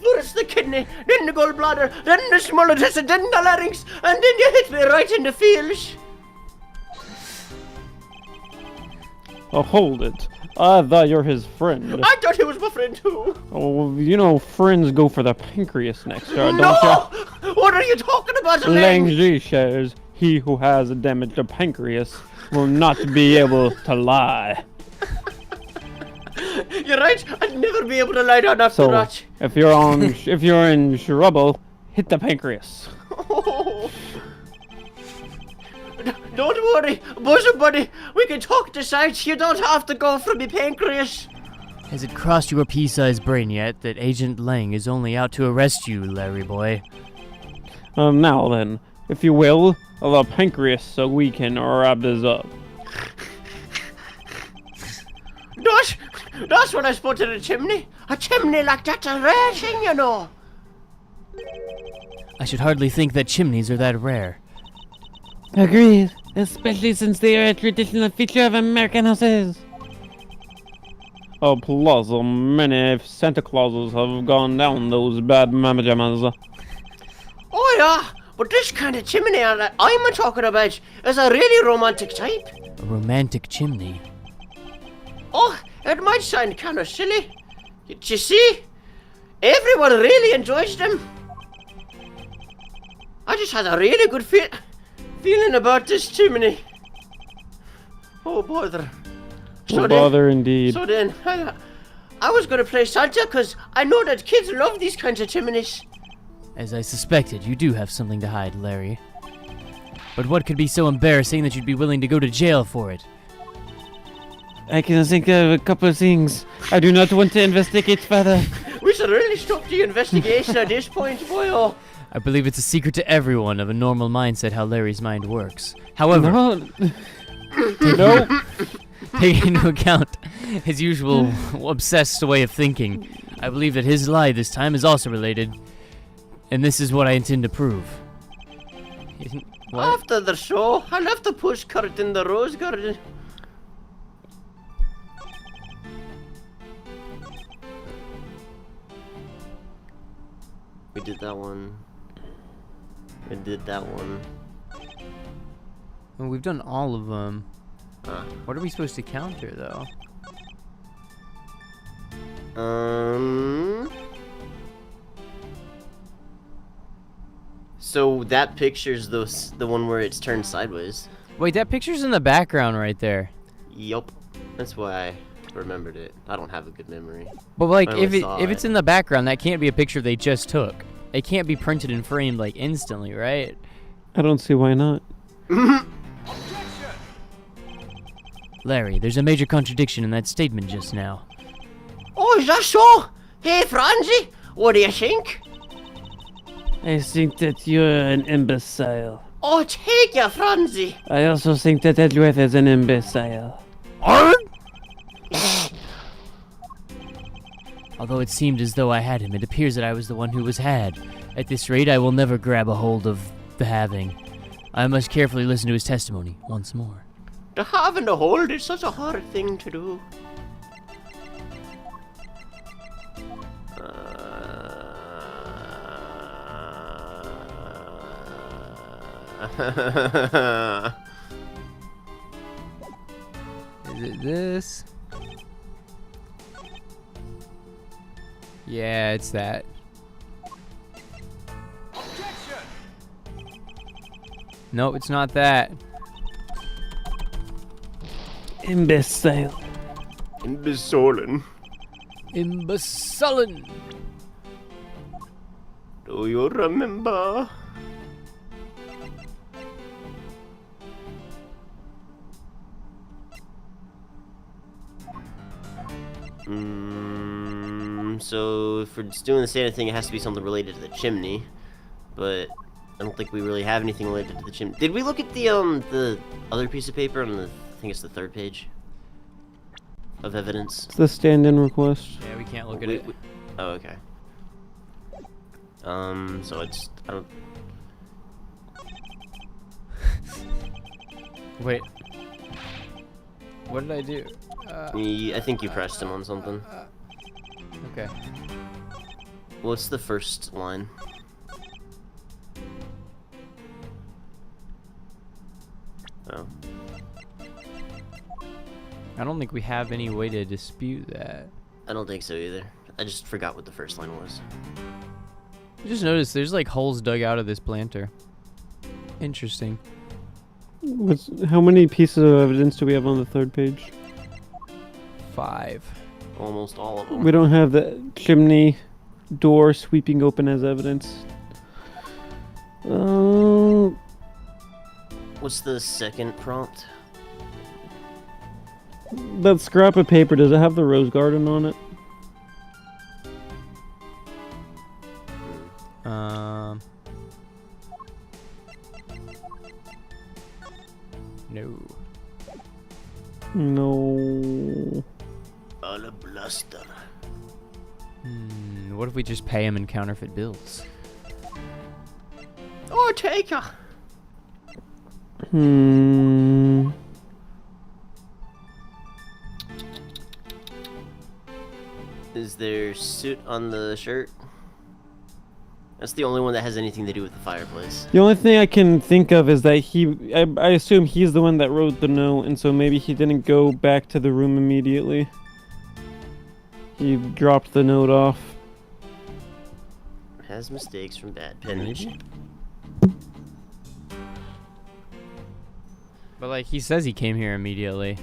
First the kidney, then the gallbladder, then the small intestine, then the larynx, and then you hit me right in the feels. Oh, hold it. I thought you're his friend. I thought he was my friend too. Oh, you know, friends go for the pancreas next, don't No! ya? What are you talking about, Lang Lang? Ji says he who has a damaged pancreas will not be able to lie. You're right. I'd never be able to lie down after So that. if you're in trouble, hit the pancreas. Oh. Don't worry, bosom buddy. We can talk to sides. You don't have to go for me pancreas. Has it crossed your pea-sized brain yet that Agent Lang is only out to arrest you, Larry boy? Now then, if you will, the pancreas so we can wrap this up. That's what I spotted a chimney. A chimney like that's a rare thing, you know. I should hardly think that chimneys are that rare. Agreed, especially since they are a traditional feature of American houses. Plus, many Santa Clauses have gone down those bad mama jammas. Oh yeah, but this kind of chimney that I'm talking about is a really romantic type. A romantic chimney. Oh, it might sound kind of silly. You see, everyone really enjoys them. I just had a really good feeling about this chimney. Oh bother. Bother indeed. So then, I was gonna play Santa because I know that kids love these kinds of chimneys. As I suspected, you do have something to hide, Larry. But what could be so embarrassing that you'd be willing to go to jail for it? I can think of a couple of things. I do not want to investigate further. We should really stop the investigation at this point, boy. Oh. I believe it's a secret to everyone of a normal mindset how Larry's mind works. However, Nope. taking into account his usual obsessed way of thinking, I believe that his lie this time is also related, and this is what I intend to prove. What? After the show, I left the pushcart in the rose garden. We did that one. We did that one. Well, we've done all of them. Uh. What are we supposed to counter, though? So that picture's the one where it's turned sideways. Wait, that picture's in the background right there. Yup. That's why I remembered it. I don't have a good memory. But like, I if only saw it's in the background, that can't be a picture they just took. It can't be printed and framed like instantly, right? I don't see why not. Larry, there's a major contradiction in that statement just now. Oh, is that so? Hey, Franzi, what do you think? I think that you're an imbecile. Oh, take ya, Franzi. I also think that Edgeworth is an imbecile. Although it seemed as though I had him, it appears that I was the one who was had. At this rate, I will never grab a hold of the having. I must carefully listen to his testimony once more. The have and the hold is such a hard thing to do. Is it this? Yeah, it's that. No, it's not that. Imbecile. Imbecile. Imbecile. Do you remember? So if we're just doing the Santa thing, it has to be something related to the chimney. But I don't think we really have anything related to the chimney. Did we look at the other piece of paper on the? I think it's the third page of evidence. It's the stand-in request. Yeah, we can't look at it. Oh, okay. So I don't. Wait. What did I do? I think you pressed him on something. Okay. What's the first line? Oh. I don't think we have any way to dispute that. I don't think so either. I just forgot what the first line was. I just noticed there's like holes dug out of this planter. Interesting. How many pieces of evidence do we have on the third page? 5. Almost all of them. We don't have the chimney door sweeping open as evidence. What's the second prompt? That scrap of paper, does it have the rose garden on it? No. All a bluster. What if we just pay him in counterfeit bills? Oh, take her. Is there soot on the shirt? That's the only one that has anything to do with the fireplace. The only thing I can think of is that I assume he's the one that wrote the note, and so maybe he didn't go back to the room immediately. He dropped the note off. Has mistakes from bad penmanship. But like he says he came here immediately.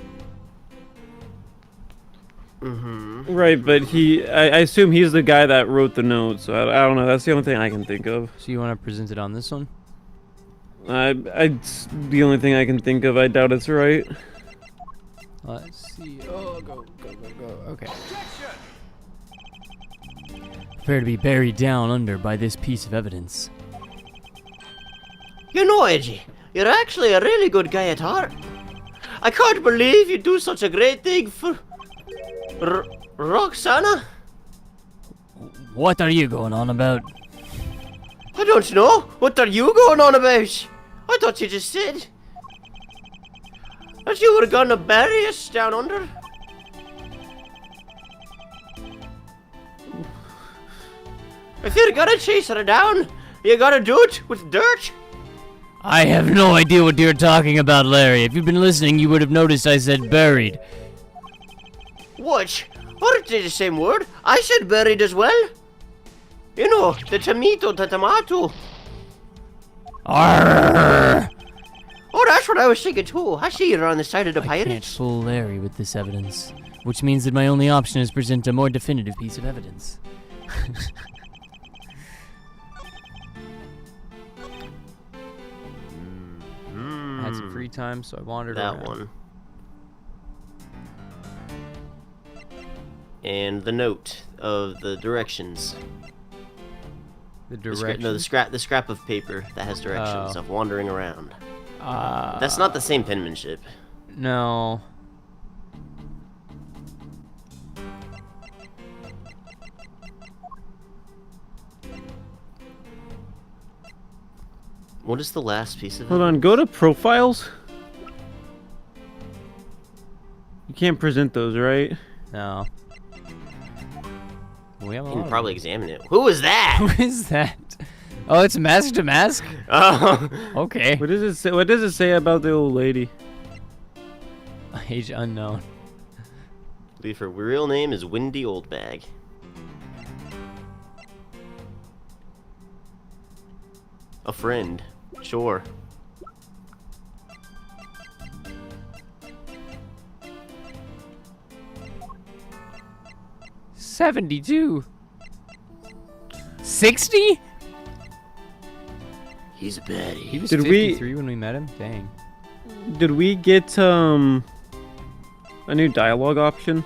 Right, but I assume he's the guy that wrote the note, so I don't know. That's the only thing I can think of. So you want to present it on this one? It's the only thing I can think of. I doubt it's right. Let's see. Oh, go. Okay. Prepare to be buried down under by this piece of evidence. You know, Edgy, you're actually a really good guy at heart. I can't believe you do such a great thing for Roxana. What are you going on about? I don't know. What are you going on about? I thought you just said that you were gonna bury us down under. If you're gonna chase her down, you gotta do it with dirt. I have no idea what you're talking about, Larry. If you've been listening, you would have noticed I said buried. What? Aren't they the same word? I said buried as well. You know, the tomato. Arrgh! Oh, that's what I was thinking too. I see you're on the side of the I can't pirates. fool Larry with this evidence, which means that my only option is present a more definitive piece of evidence. I had some free time, so I wandered That around. one. And the note of the directions. The The direction. the scrap of paper that has directions Oh. of wandering around. That's not the same penmanship. No. What is the last piece of it? Hold on, go to profiles. You can't present those, right? No. We have a You lot can of probably them. examine it. Who is that? Who is that? Oh, it's mask to mask? Oh. Okay. What does it say? What does it say about the old lady? Age unknown. I believe her real name is Wendy Oldbag. A friend. Sure. $72. 60? He's a baddie. He was Did we- 53 when we met him? Dang. Did we get a new dialogue option?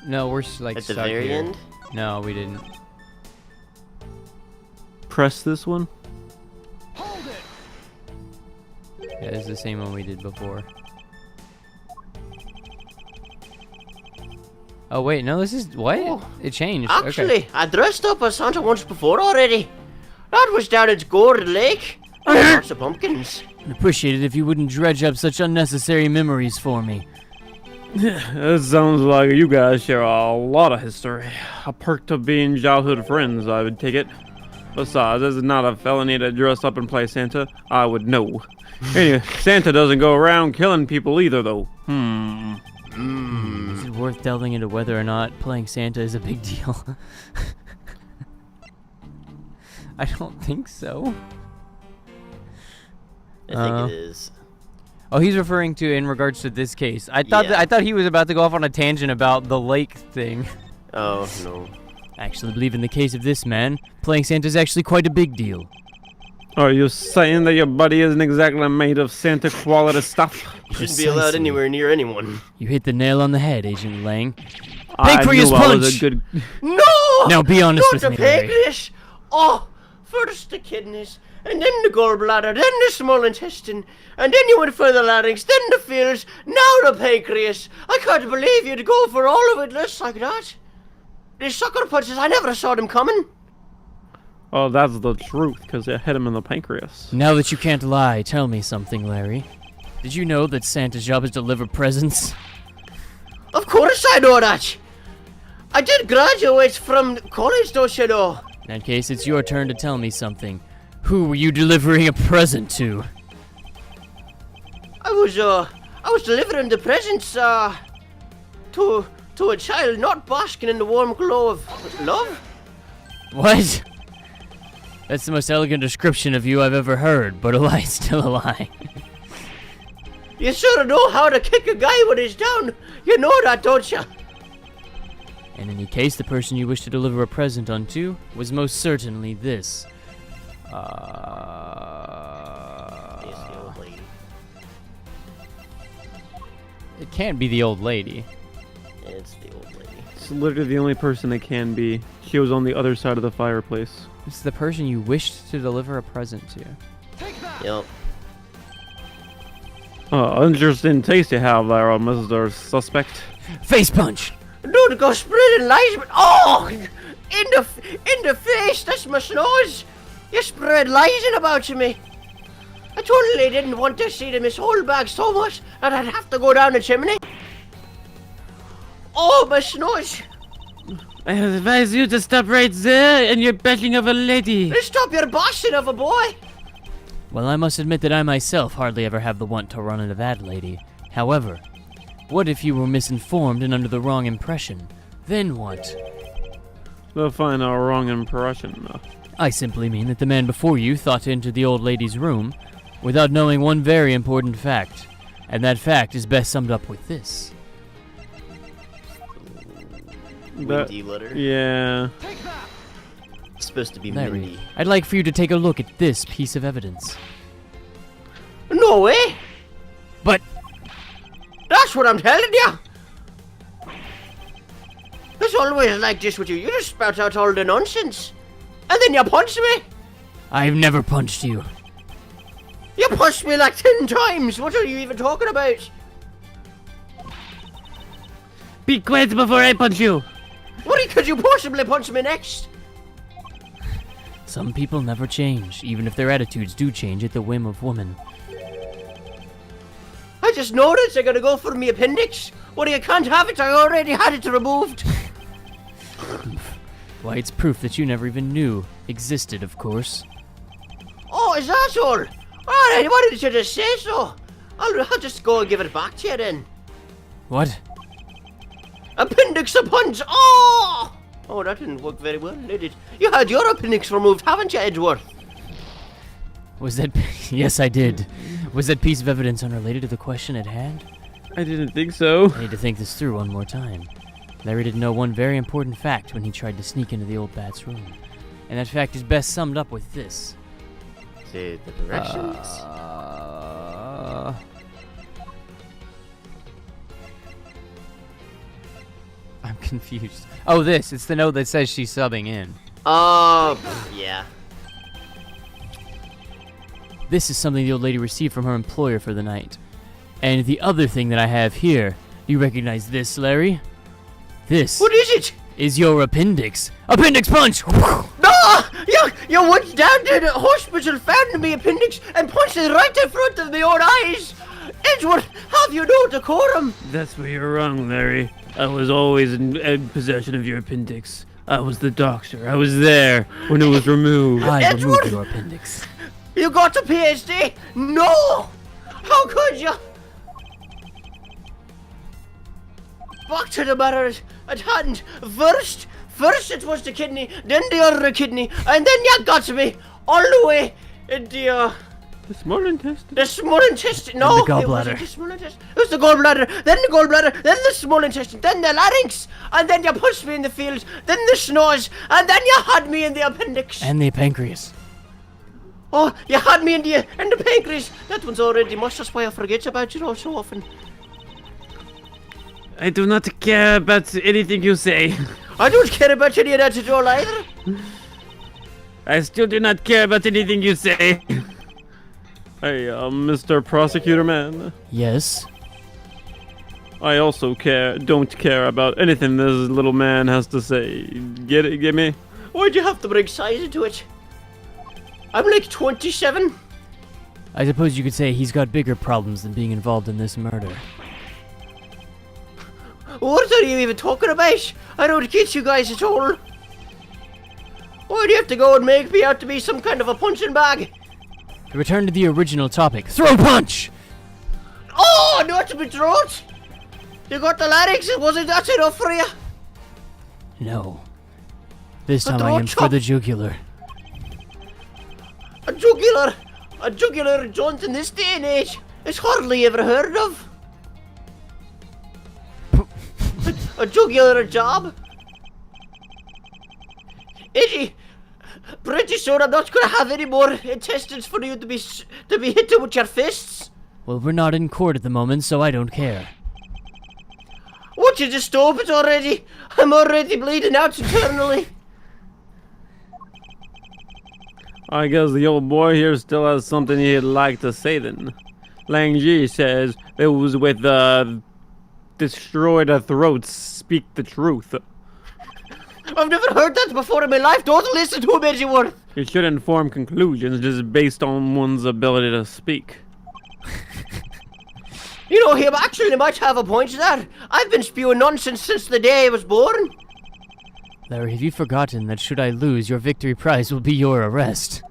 No, we're like At the stuck very here. end? No, we didn't. Press this one. Yeah, it's the same one we did before. Oh wait, no, this is what? Oh, It changed. Actually, Okay. I dressed up as Santa once before already. That was down at Gord Lake. Lots of pumpkins. I'd appreciate it if you wouldn't dredge up such unnecessary memories for me. It sounds like you guys share a lot of history. A perk to being childhood friends, I would take it. Besides, this is not a felony to dress up and play Santa. I would know. Anyway, Santa doesn't go around killing people either, though. Is it worth delving into whether or not playing Santa is a big deal? I don't think so. I think it is. Oh, he's referring to in regards to this case. I thought Yeah. I thought he was about to go off on a tangent about the lake thing. Oh, no. I actually believe in the case of this man, playing Santa is actually quite a big deal. Are you saying that your buddy isn't exactly made of Santa quality stuff? You shouldn't be allowed Precisely. anywhere near anyone. You hit the nail on the head, Agent Lang. I for his knew I was punch! a good. No! Now be honest Not with the me, Larry. pancreas! Oh, first the kidneys, and then the gallbladder, then the small intestine, and then you went for the larynx, then the feels, now the pancreas. I can't believe you'd go for all of it just like that. These sucker punches, I never saw them coming. Oh, that's the truth, because it hit him in the pancreas. Now that you can't lie, tell me something, Larry. Did you know that Santa's job is to deliver presents? Of course I know that. I did graduate from college, don't you know? In that case, it's your turn to tell me something. Who were you delivering a present to? I was delivering the presents, to a child not basking in the warm glow of love. What? That's the most elegant description of you I've ever heard, but a lie's still a lie. You sort of know how to kick a guy when he's down. You know that, don't you? In any case, the person you wish to deliver a present unto was most certainly this. It can't be the old lady. It's the old lady. It's literally the only person it can be. She was on the other side of the fireplace. It's the person you wished to deliver a present to. Yep. Oh, interesting taste you have there, Mr. Suspect. Face punch! Don't go spreading lies, but in the face. That's my nose. You spread lies about to me. I totally didn't want to see the Miss Whole bag so much that I'd have to go down the chimney. Oh, my nose. I advise you to stop right there and you're bashing of a lady. Stop your bossing of a boy. Well, I must admit that I myself hardly ever have the want to run into that lady. However, what if you were misinformed and under the wrong impression? Then what? They'll find our wrong impression. I simply mean that the man before you thought to enter the old lady's room without knowing one very important fact. And that fact is best summed up with this. Windy letter. Yeah. It's supposed to be Larry, Mindy. I'd like for you to take a look at this piece of evidence. No way. But That's what I'm telling you. It's always like this with you. You just spout out all the nonsense. And then you punch me. I've never punched you. You punched me like 10 times. What are you even talking about? Be quiet before I punch you. What could you possibly punch me next? Some people never change, even if their attitudes do change at the whim of woman. I just noticed they're gonna go for me appendix. Well, you can't have it. I already had it removed. Why, it's proof that you never even knew existed, of course. Oh, is that all? Alright, why didn't you just say so? I'll just go and give it back to you then. What? Appendix a punch. Oh! Oh, that didn't work very well, did it? You had your appendix removed, haven't you, Edgeworth? Was that... Yes, I did. Was that piece of evidence unrelated to the question at hand? I didn't think so. I need to think this through one more time. Larry didn't know one very important fact when he tried to sneak into the old bat's room. And that fact is best summed up with this. The directions. I'm confused. Oh, this. It's the note that says she's subbing in. Oh, yeah. This is something the old lady received from her employer for the night. And the other thing that I have here, do you recognize this, Larry? This What is it? is your appendix. Appendix punch! No! You went down to the hospital, found me appendix, and punched it right in front of my own eyes. Edgeworth, have you no decorum? That's where you're wrong, Larry. I was always in possession of your appendix. I was the doctor. I was there when it was removed. I Edward! removed your appendix. You got a PhD? No! How could you? Back to the matter at hand. First it was the kidney, then the other kidney, and then you got me all the way in The small intestine. the small intestine. No, And the it wasn't gallbladder. the small intestine. It was the gallbladder, then the gallbladder, then the small intestine, then the larynx, and then you punched me in the field, then the snores, and then you had me in the appendix. And the pancreas. Oh, you had me in the pancreas. That one's already much. That's why I forget about you all so often. I do not care about anything you say. I don't care about any of that at all either. I still do not care about anything you say. Hey, Mr. Prosecutor Man. Yes? I also don't care about anything this little man has to say. Get it? Get me? Why'd you have to bring size into it? I'm like 27. I suppose you could say he's got bigger problems than being involved in this murder. What are you even talking about? I don't get you guys at all. Why do you have to go and make me out to be some kind of a punching bag? To return to the original topic, throw punch! Oh, not to be throat! You got the larynx, wasn't that enough for you? No. This A time I throat am for chop. the jugular. A jugular! A jugular joint in this day and age is hardly ever heard of. A jugular job? Eddie, pretty sure I'm not gonna have any more intestines for you to be hitting with your fists. Well, we're not in court at the moment, so I don't care. Won't you just stop it already? I'm already bleeding out internally. I guess the old boy here still has something he'd like to say then. Lang Ji says it was with destroy the throats, speak the truth. I've never heard that before in my life. Don't listen to him, Edgeworth. You shouldn't form conclusions just based on one's ability to speak. You know, he actually might have a point there. I've been spewing nonsense since the day I was born. Larry, have you forgotten that should I lose, your victory prize will be your arrest?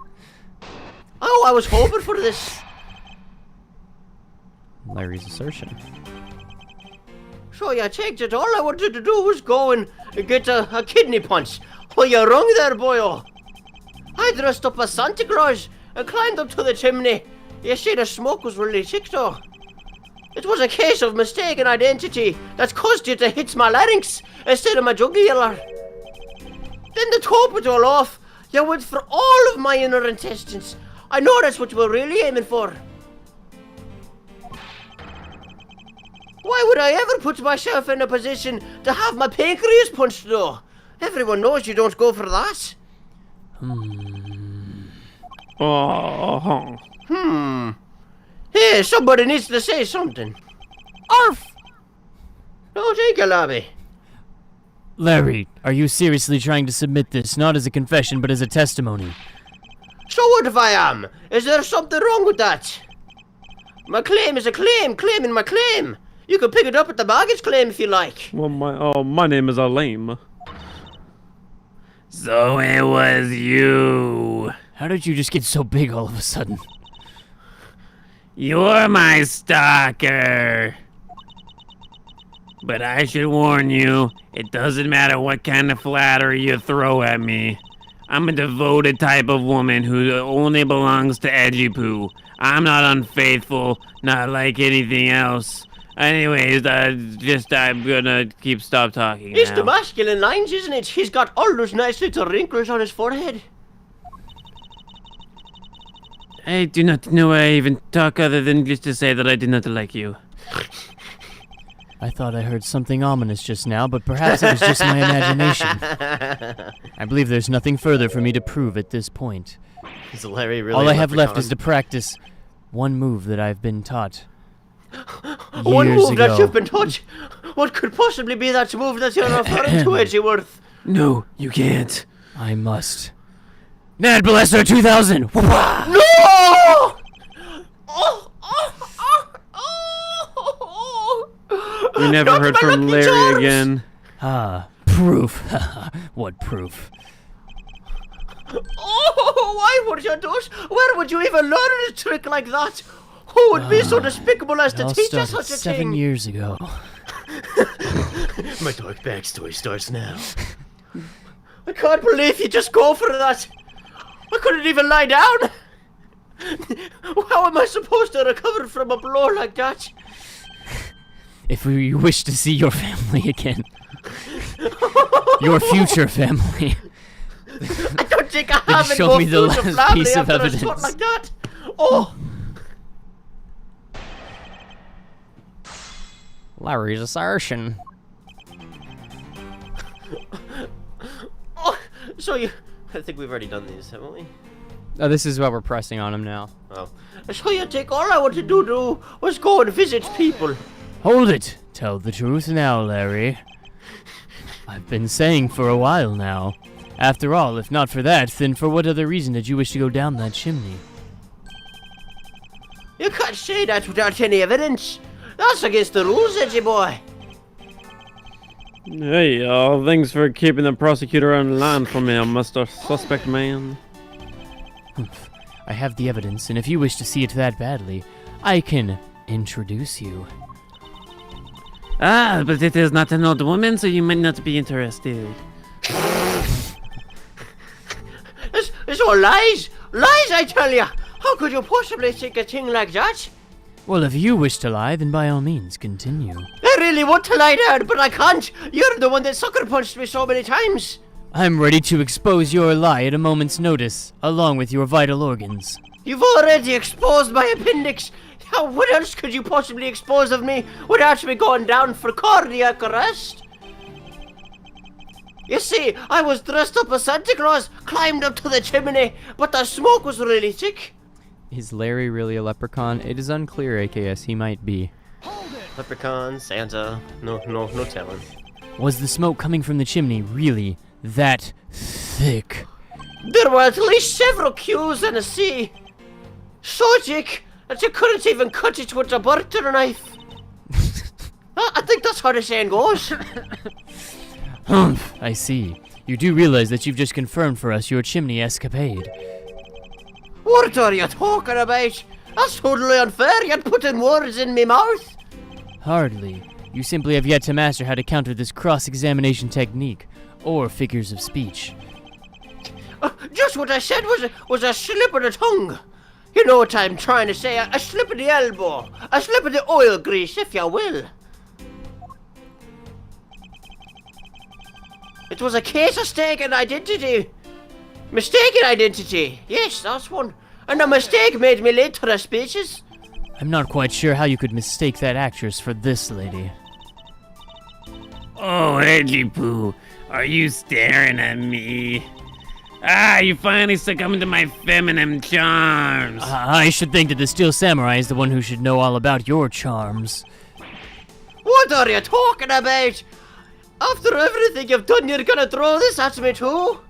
Oh, I was hoping for this. Larry's assertion. So you checked it. All I wanted to do was go and get a kidney punch. Oh, you're wrong there, boyo. I dressed up as Santa Claus and climbed up to the chimney. You see, the smoke was really thick, though. It was a case of mistaken identity that caused you to hit my larynx instead of my jugular. Then to top it all off, you went for all of my inner intestines. I know that's what you were really aiming for. Why would I ever put myself in a position to have my pancreas punched, though? Everyone knows you don't go for that. Oh, Hey, somebody needs to say something. Arf! No, take it, Lobby. Larry, are you seriously trying to submit this not as a confession but as a testimony? So what if I am? Is there something wrong with that? My claim is a claim, claiming my claim. You can pick it up at the baggage claim if you like. well, my name is Alaim. So it was you. How did you just get so big all of a sudden? You're my stalker. But I should warn you, it doesn't matter what kind of flattery you throw at me. I'm a devoted type of woman who only belongs to Edgy Poo. I'm not unfaithful, not like anything else. Anyways, I'm gonna stop talking It's now. the masculine lines, isn't it? He's got all those nice little wrinkles on his forehead. I do not know why I even talk other than just to say that I do not like you. I thought I heard something ominous just now, but perhaps it was just my imagination. I believe there's nothing further for me to prove at this point. Is Larry really All I have left is to practice one move that I've been taught. one years move that ago. you've been taught? What could possibly be that move that you're referring to, Edgeworth? No, you can't. I must. Mad Blaster 2000! Wah! No! Oh! Oh! Oh! Oh! We never Not heard my from lucky Larry charms! again. Ah, proof. What proof? Oh, why would you do it? Where would you even learn a trick like that? Who would be so despicable as It to all teach us started such a 7 thing? years ago. My dark backstory starts now. I can't believe you just go for that. I couldn't even lie down. How am I supposed to recover from a blow like that? If you wish to see your family again. Your future family. I don't think I Then have any show more me the future last family piece of after a stunt evidence. like that. Oh, Larry's assertion. oh, so you I think we've already done these, haven't we? Oh, this is what we're pressing on him now. Oh. So you think all I wanted to do was go and visit people? Hold it. Tell the truth now, Larry. I've been saying for a while now. After all, if not for that, then for what other reason did you wish to go down that chimney? You can't say that without any evidence. That's against the rules, edgy boy. Hey, thanks for keeping the prosecutor on line for me, Mr. Suspect Man. I have the evidence, and if you wish to see it that badly, I can introduce you. Ah, but it is not an old woman, so you might not be interested. It's all lies. Lies, I tell ya. How could you possibly think a thing like that? Well, if you wish to lie, then by all means, continue. I really want to lie down, but I can't. You're the one that sucker punched me so many times. I'm ready to expose your lie at a moment's notice, along with your vital organs. You've already exposed my appendix. Now, what else could you possibly expose of me without me going down for cardiac arrest? You see, I was dressed up as Santa Claus, climbed up to the chimney, but the smoke was really thick. Is Larry really a leprechaun? It is unclear, AKS. He might be. Leprechaun, Santa, no telling. Was the smoke coming from the chimney really that thick? There were at least several Q's and a C. So thick that you couldn't even cut it with a butter knife. I think that's how the saying goes. Humph, I see. You do realize that you've just confirmed for us your chimney escapade. What are you talking about? That's totally unfair. You're putting words in me mouth. Hardly. You simply have yet to master how to counter this cross-examination technique, or figures of speech. Just what I said was a slip of the tongue. You know what I'm trying to say, a slip of the elbow, a slip of the oil grease, if you will. It was a case of mistaken identity. Mistaken identity. Yes, that's one. And the mistake made me late to the speeches. I'm not quite sure how you could mistake that actress for this lady. Oh, Edgy Poo, are you staring at me? Ah, you finally succumbed to my feminine charms. I should think that the Steel Samurai is the one who should know all about your charms. What are you talking about? After everything you've done, you're gonna throw this at me too?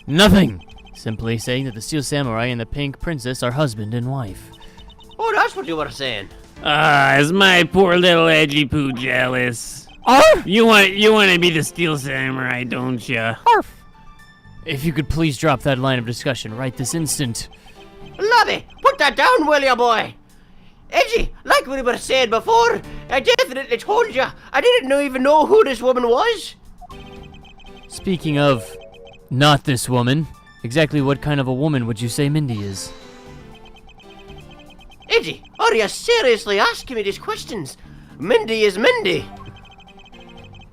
Nothing. Simply saying that the Steel Samurai and the Pink Princess are husband and wife. Oh, that's what you were saying. Ah, is my poor little Edgy Poo jealous? You want to be the Steel Samurai, don't ya? If you could please drop that line of discussion right this instant. Lobby, put that down, will ya, boy? Edgy, like we were saying before, I definitely told you, I didn't even know who this woman was. Speaking of not this woman, exactly what kind of a woman would you say Mindy is? Edgy, are you seriously asking me these questions? Mindy is Mindy.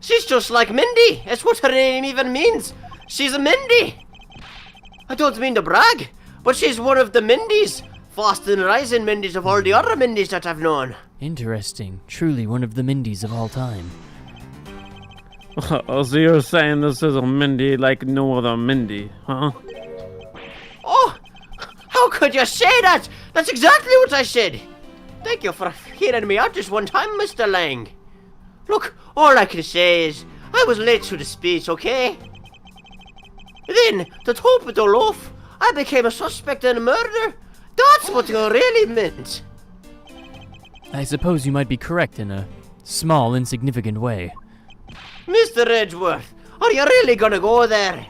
She's just like Mindy. That's what her name even means. She's a Mindy. I don't mean to brag, but she's one of the Mindys. Fast and rising Mindys of all the other Mindys that I've known. Interesting. Truly one of the Mindys of all time. Oh, so you're saying this is a Mindy like no other Mindy, huh? Oh, how could you say that? That's exactly what I said. Thank you for hearing me out just one time, Mr. Lang. Look, all I can say is, I was late to the speech, okay? Then, to top it all off, I became a suspect in a murder. That's what you really meant. I suppose you might be correct in a small, insignificant way. Mr. Edgeworth, are you really gonna go there?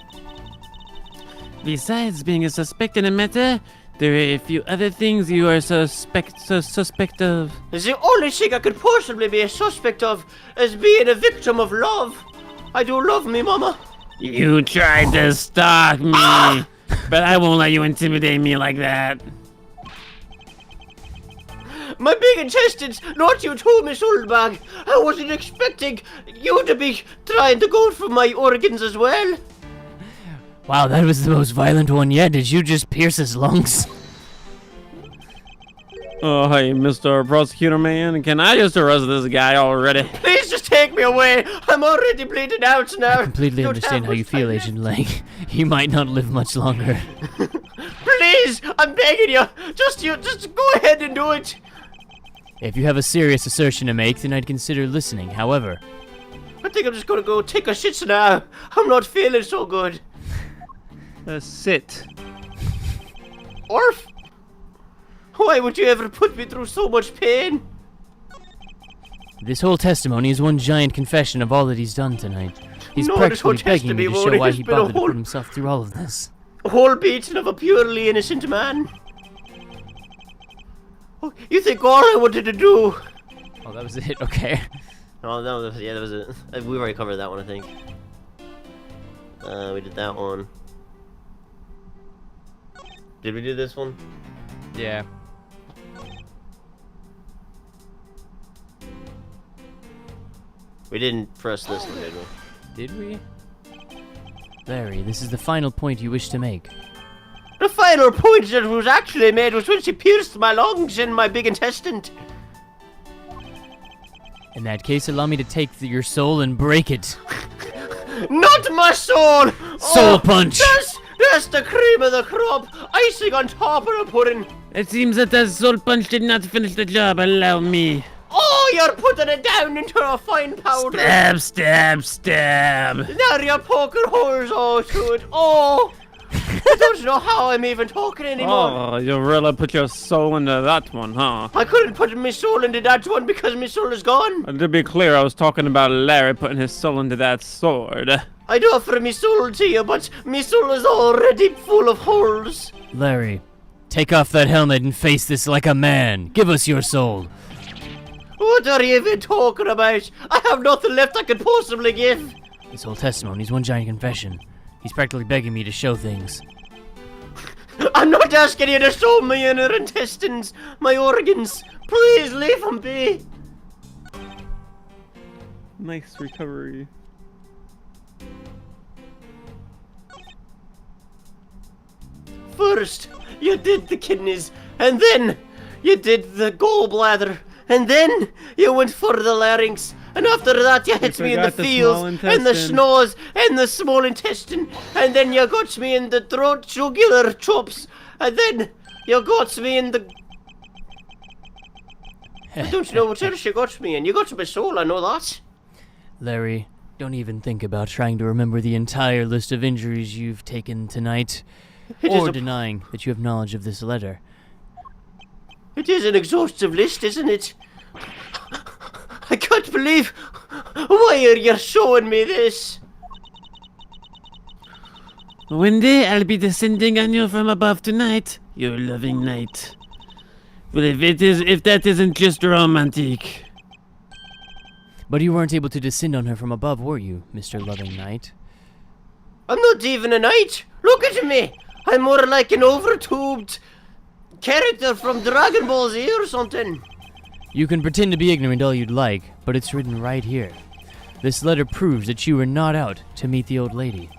Besides being a suspect in a matter, there are a few other things you are suspect of. The only thing I could possibly be a suspect of is being a victim of love. I do love me, Mama. You tried to stalk me, but I won't let you intimidate me like that. My big intestines, not you too, Miss Oldbag. I wasn't expecting you to be trying to go for my organs as well. Wow, that was the most violent one yet. Did you just pierce his lungs? Oh, hey, Mr. Prosecutor Man, can I just arrest this guy already? Please just take me away. I'm already bleeding out now. Completely Don't understand have how you much feel, time Agent Lang. You might not live much longer. left. Please, I'm begging you. Just go ahead and do it. If you have a serious assertion to make, then I'd consider listening. However, I think I'm just gonna go take a shit now. I'm not feeling so good. Sit. Orf. Why would you ever put me through so much pain? this whole testimony is one giant confession of all that he's done tonight. He's No, this whole practically begging me to testimony show why has he been a bothered to whole- put himself through all of this. A whole beating of a purely innocent man. Oh, you think all I wanted to do? Oh, that was it. Okay. Oh, that was it. We've already covered that one, I think. We did that one. Did we do this one? Yeah. We didn't press this one, did we? Did we? Larry, this is the final point you wish to make. The final point that was actually made was when she pierced my lungs and my big intestine. In that case, allow me to take your soul and break it. Not my soul! Soul punch! That's the cream of the crop! Icing on top of the pudding! It seems that the soul punch did not finish the job. Allow me. Oh, you're putting it down into a fine powder! Stab, stab, stab. Now you're poking holes all to it! Oh! I don't know how I'm even talking anymore! Oh, you really put your soul into that one, huh? I couldn't put my soul into that one because my soul is gone! And to be clear, I was talking about Larry putting his soul into that sword. I'd offer my soul to you, but my soul is already full of holes! Larry, take off that helmet and face this like a man. Give us your soul. What are you even talking about? I have nothing left I could possibly give! This whole testimony is one giant confession. He's practically begging me to show things. I'm not asking you to show me inner intestines, my organs. Please leave them be. Nice recovery. First, you did the kidneys, and then you did the gallbladder, and then you went for the larynx, and after that you hit me in the forgot the feels, small and the intestine. schnoz, and the small intestine, and then you got me in the throat jugular chops, and then you got me in the... I don't know what else you got me in. You got my soul, I know that. Larry, don't even think about trying to remember the entire list of injuries you've taken tonight, It is or a- denying that you have knowledge of this letter. It is an exhaustive list, isn't it? I can't believe... Why are you showing me this? One day I'll be descending on you from above tonight, your loving knight. Well, if that isn't just romantic. But you weren't able to descend on her from above, were you, Mr. Loving Knight? I'm not even a knight. Look at me. I'm more like an overtubed character from Dragon Ball Z or something. You can pretend to be ignorant all you'd like, but it's written right here. This letter proves that you were not out to meet the old lady,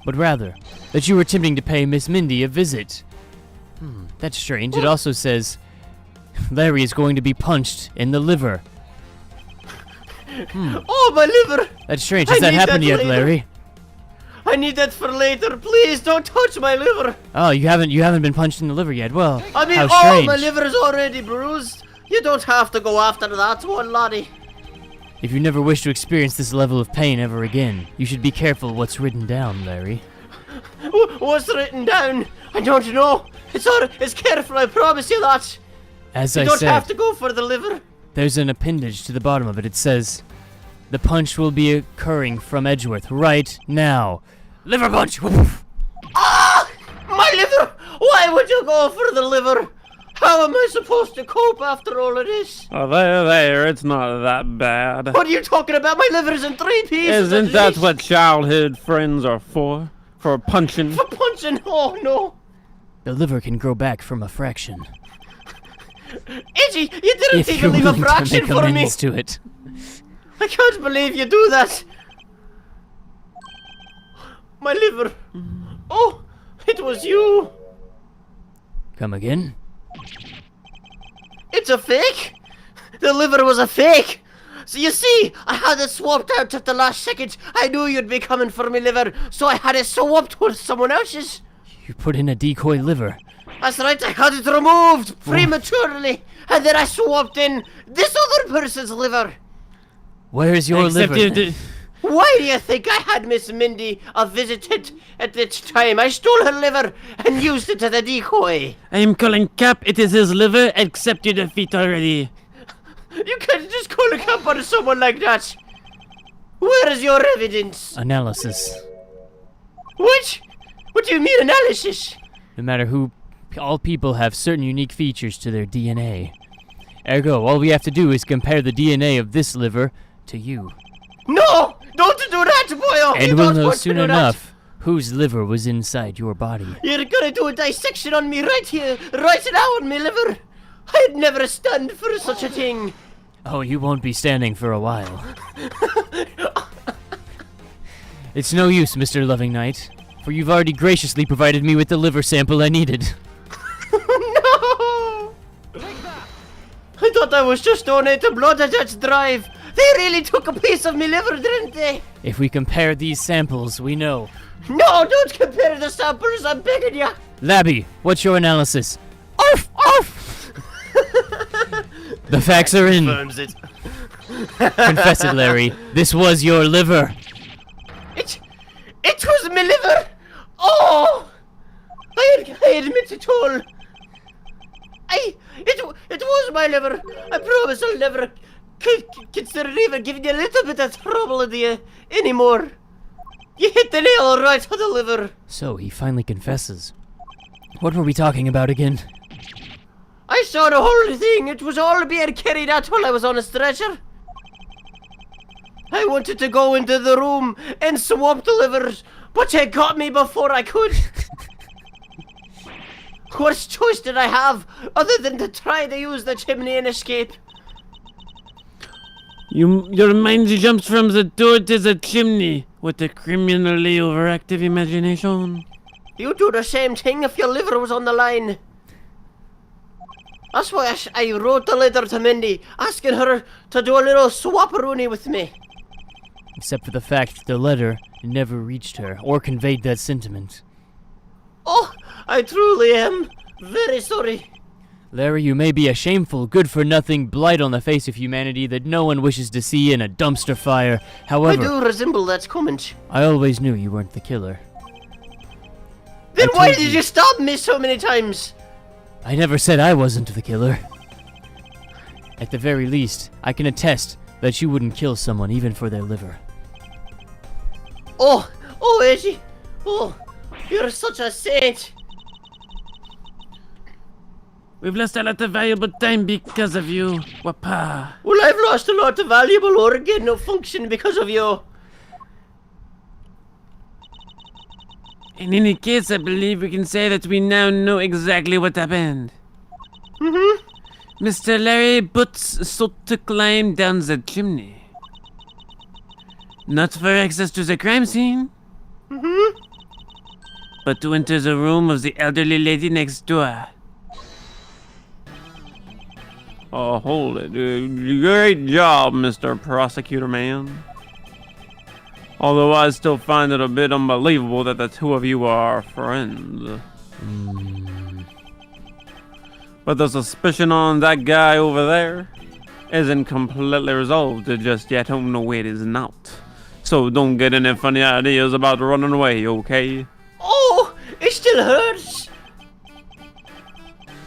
but rather that you were attempting to pay Miss Mindy a visit. That's strange. It also says Larry is going to be punched in the liver. Oh, my liver. That's strange. I Has that need happened that yet, later. Larry? I need that for later. Please don't touch my liver. Oh, you haven't been punched in the liver yet. Well, I mean, how oh, strange. my liver is already bruised. You don't have to go after that one, laddie. If you never wish to experience this level of pain ever again, you should be careful what's written down, Larry. What's written down? I don't know. It's careful, I promise you that. As You I don't said, have to go for the liver. there's an appendage to the bottom of it. It says, the punch will be occurring from Edgeworth right now. Liver punch! Woof. Ah! My liver! Why would you go for the liver? How am I supposed to cope after all of this? Oh, there, it's not that bad. What are you talking about? My liver is in 3 pieces. Isn't at that least. what childhood friends are for? For punching? For punching? Oh no. The liver can grow back from a fraction. Itchy, you didn't If even you're leave a willing to fraction make for me. amends to it. I can't believe you do that. My liver. Oh, it was you. Come again? It's a fake? The liver was a fake! So you see, I had it swapped out at the last second. I knew you'd be coming for me liver, so I had it swapped with someone else's. You put in a decoy liver. That's right, I had it removed prematurely, and then I swapped in this other person's liver. Where's your Except liver? if Why do you think I had Miss Mindy a visit at this time? I stole her liver and used it as a decoy. I am calling Cap. It is his liver. Accept your defeat already. You can't just call a cop on someone like that. Where is your evidence? Analysis. What? What do you mean analysis? No matter who, all people have certain unique features to their DNA. Ergo, all we have to do is compare the DNA of this liver to you. No! Don't do that, boyo! And You we'll don't know want to soon do enough whose liver was inside your body. That. You're gonna do a dissection on me right here, right now on me liver. I'd never stand for such a thing. Oh, you won't be standing for a while. It's no use, Mr. Loving Knight, for you've already graciously provided me with the liver sample I needed. No! I thought I was just donating blood at that drive. They really took a piece of me liver, didn't they? If we compare these samples, we know. No, don't compare the samples, I'm begging ya. Labby, what's your analysis? Arf! Arf! The facts are in. Confirms it. Confess it, Larry. This was your liver. It was my liver. Oh! I admit it all. It was my liver. I promise I'll never consider even giving you a little bit of trouble anymore. You hit the nail right on the liver. So, he finally confesses. What were we talking about again? I saw the whole thing. It was all being carried out while I was on a stretcher. I wanted to go into the room and swap the livers, but you got me before I could. What choice did I have other than to try to use the chimney and escape? Your mind jumps from the door to the chimney with a criminally overactive imagination. You do the same thing if your liver was on the line. That's why I wrote the letter to Mindy, asking her to do a little swapperoonie with me. Except for the fact that the letter never reached her or conveyed that sentiment. Oh, I truly am very sorry. Larry, you may be a shameful, good-for-nothing blight on the face of humanity that no one wishes to see in a dumpster fire. I However, do resemble that comment. I always knew you weren't the killer. Then I why told did you. you stop me so many times? I never said I wasn't the killer. At the very least, I can attest that you wouldn't kill someone even for their liver. Oh, Edgy. Oh, you're such a saint. We've lost a lot of valuable time because of you, Wapa. Well, I've lost a lot of valuable organ of function because of you. In any case, I believe we can say that we now know exactly what happened. Mr. Larry Butts sought to climb down the chimney. Not for access to the crime scene, but to enter the room of the elderly lady next door. Oh, hold it, dude. Great job, Mr. Prosecutor Man. Although I still find it a bit unbelievable that the two of you are friends. But the suspicion on that guy over there isn't completely resolved just yet. Oh no, it is not. So don't get any funny ideas about running away, okay? Oh, it still hurts.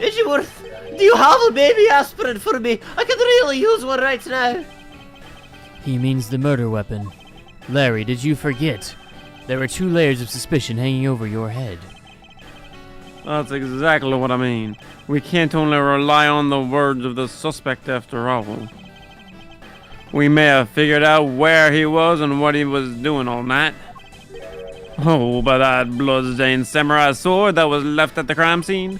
Edgeworth, do you have a baby aspirin for me? I could really use one right now. He means the murder weapon. Larry, did you forget? There are 2 layers of suspicion hanging over your head. That's exactly what I mean. We can't only rely on the words of the suspect after all. We may have figured out where he was and what he was doing all night. Oh, but that blood-stained samurai sword that was left at the crime scene?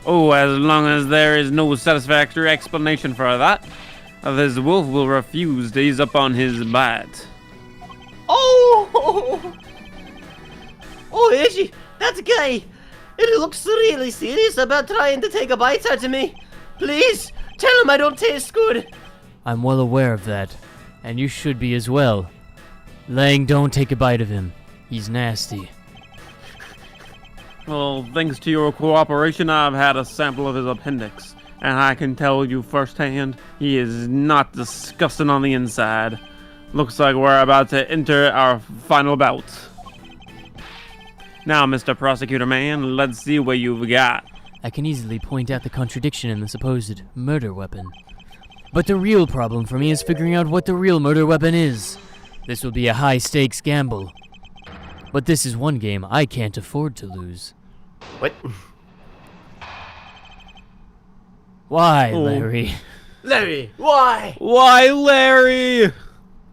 Oh, as long as there is no satisfactory explanation for that, this wolf will refuse to ease up on his bite. Oh, Edgy, that guy. It looks really serious about trying to take a bite out of me. Please, Tell him I don't taste good. I'm well aware of that, and you should be as well. Lang, don't take a bite of him. He's nasty. Well, thanks to your cooperation, I've had a sample of his appendix, and I can tell you firsthand, he is not disgusting on the inside. Looks like we're about to enter our final bout. Now, Mr. Prosecutor Man, let's see what you've got. I can easily point out the contradiction in the supposed murder weapon. But the real problem for me is figuring out what the real murder weapon is. This will be a high-stakes gamble. But this is one game I can't afford to lose. What? Why, Oh. Larry? Larry, why? Why, Larry?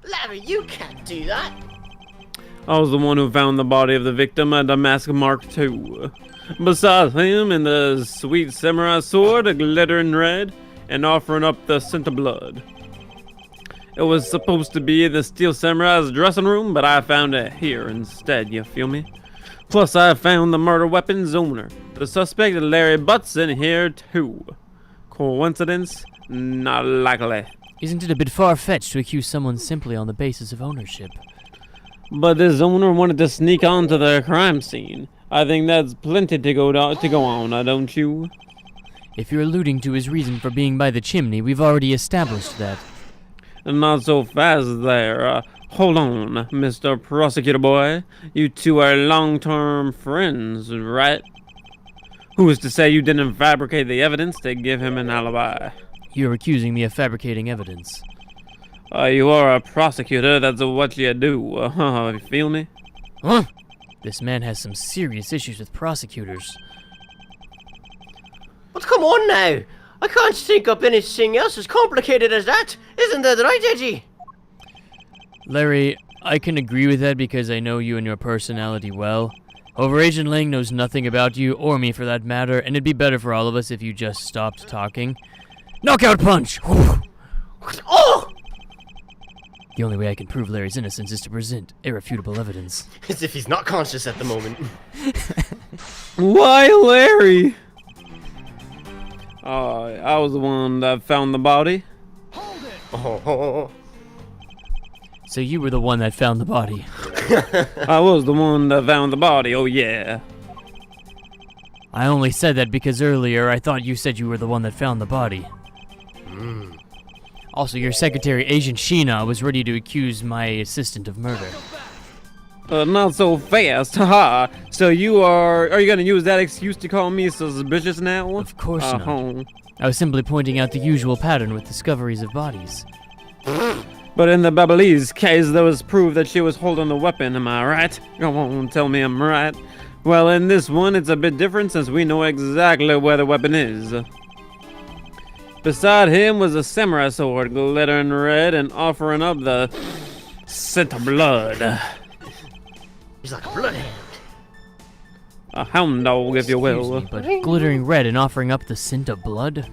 Larry, you can't do that. I was the one who found the body of the victim at the Mask Mark II. Beside him in the sweet samurai sword, glittering red, and offering up the scent of blood. It was supposed to be in the Steel Samurai's dressing room, but I found it here instead, you feel me? Plus, I found the murder weapon's owner. The suspect, Larry Butts, in here too. Coincidence? Not likely. Isn't it a bit far-fetched to accuse someone simply on the basis of ownership? But his owner wanted to sneak onto the crime scene. I think that's plenty to go on, don't you? If you're alluding to his reason for being by the chimney, we've already established that. Not so fast there. Hold on, Mr. Prosecutor Boy. You two are long-term friends, right? Who is to say you didn't fabricate the evidence to give him an alibi? You're accusing me of fabricating evidence. You are a prosecutor, that's what you do. You feel me? Huh? This man has some serious issues with prosecutors. But come on now. I can't think up anything else as complicated as that. Isn't that right, Edgy? Larry, I can agree with that because I know you and your personality well. However, Agent Lang knows nothing about you, or me for that matter, and it'd be better for all of us if you just stopped talking. Knockout punch! Oh! The only way I can prove Larry's innocence is to present irrefutable evidence. As if he's not conscious at the moment. Why, Larry? I was the one that found the body. Oh. So you were the one that found the body. I was the one that found the body, oh yeah. I only said that because earlier I thought you said you were the one that found the body. Also, your secretary, Agent Sheena, was ready to accuse my assistant of murder. Not so fast, haha. So are you gonna use that excuse to call me suspicious now? Of course not. Uh-huh. I was simply pointing out the usual pattern with discoveries of bodies. But in the Babyliss case, there was proof that she was holding the weapon, am I right? Come on, tell me I'm right. Well, in this one, it's a bit different since we know exactly where the weapon is. Beside him was a samurai sword, glittering red and offering up the scent of blood. He's like a bloodhound. A hound dog, if you Excuse will. me, but glittering red and offering up the scent of blood?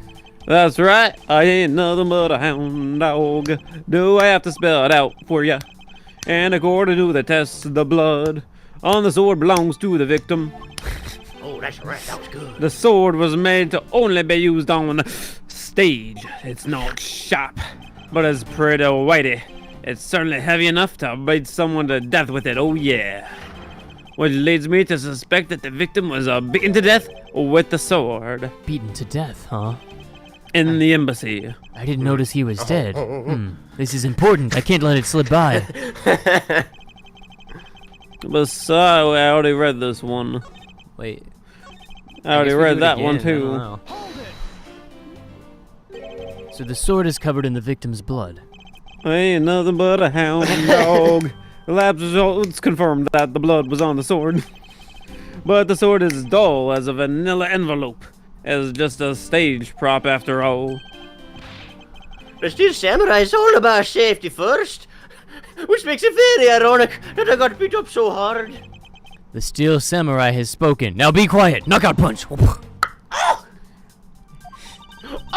That's right, I ain't nothing but a hound dog. Do I have to spell it out for ya? And according to the test, the blood on the sword belongs to the victim. Oh, that's right. That was good. The sword was made to only be used on stage. It's not sharp, but it's pretty weighty. It's certainly heavy enough to beat someone to death with it, oh yeah. Which leads me to suspect that the victim was beaten to death with the sword Beaten to death, huh? in the embassy. I didn't notice he was dead. This is important. I can't let it slip by. Besides, I already read this one. Wait. I already guess we do read it that one again, I too. don't know. So the sword is covered in the victim's blood. Ain't nothing but a hound dog. Lab results confirmed that the blood was on the sword. But the sword is dull as a vanilla envelope. As just a stage prop after all. The Steel Samurai is all about safety first. Which makes it very ironic that I got beat up so hard. The Steel Samurai has spoken. Now be quiet. Knockout punch.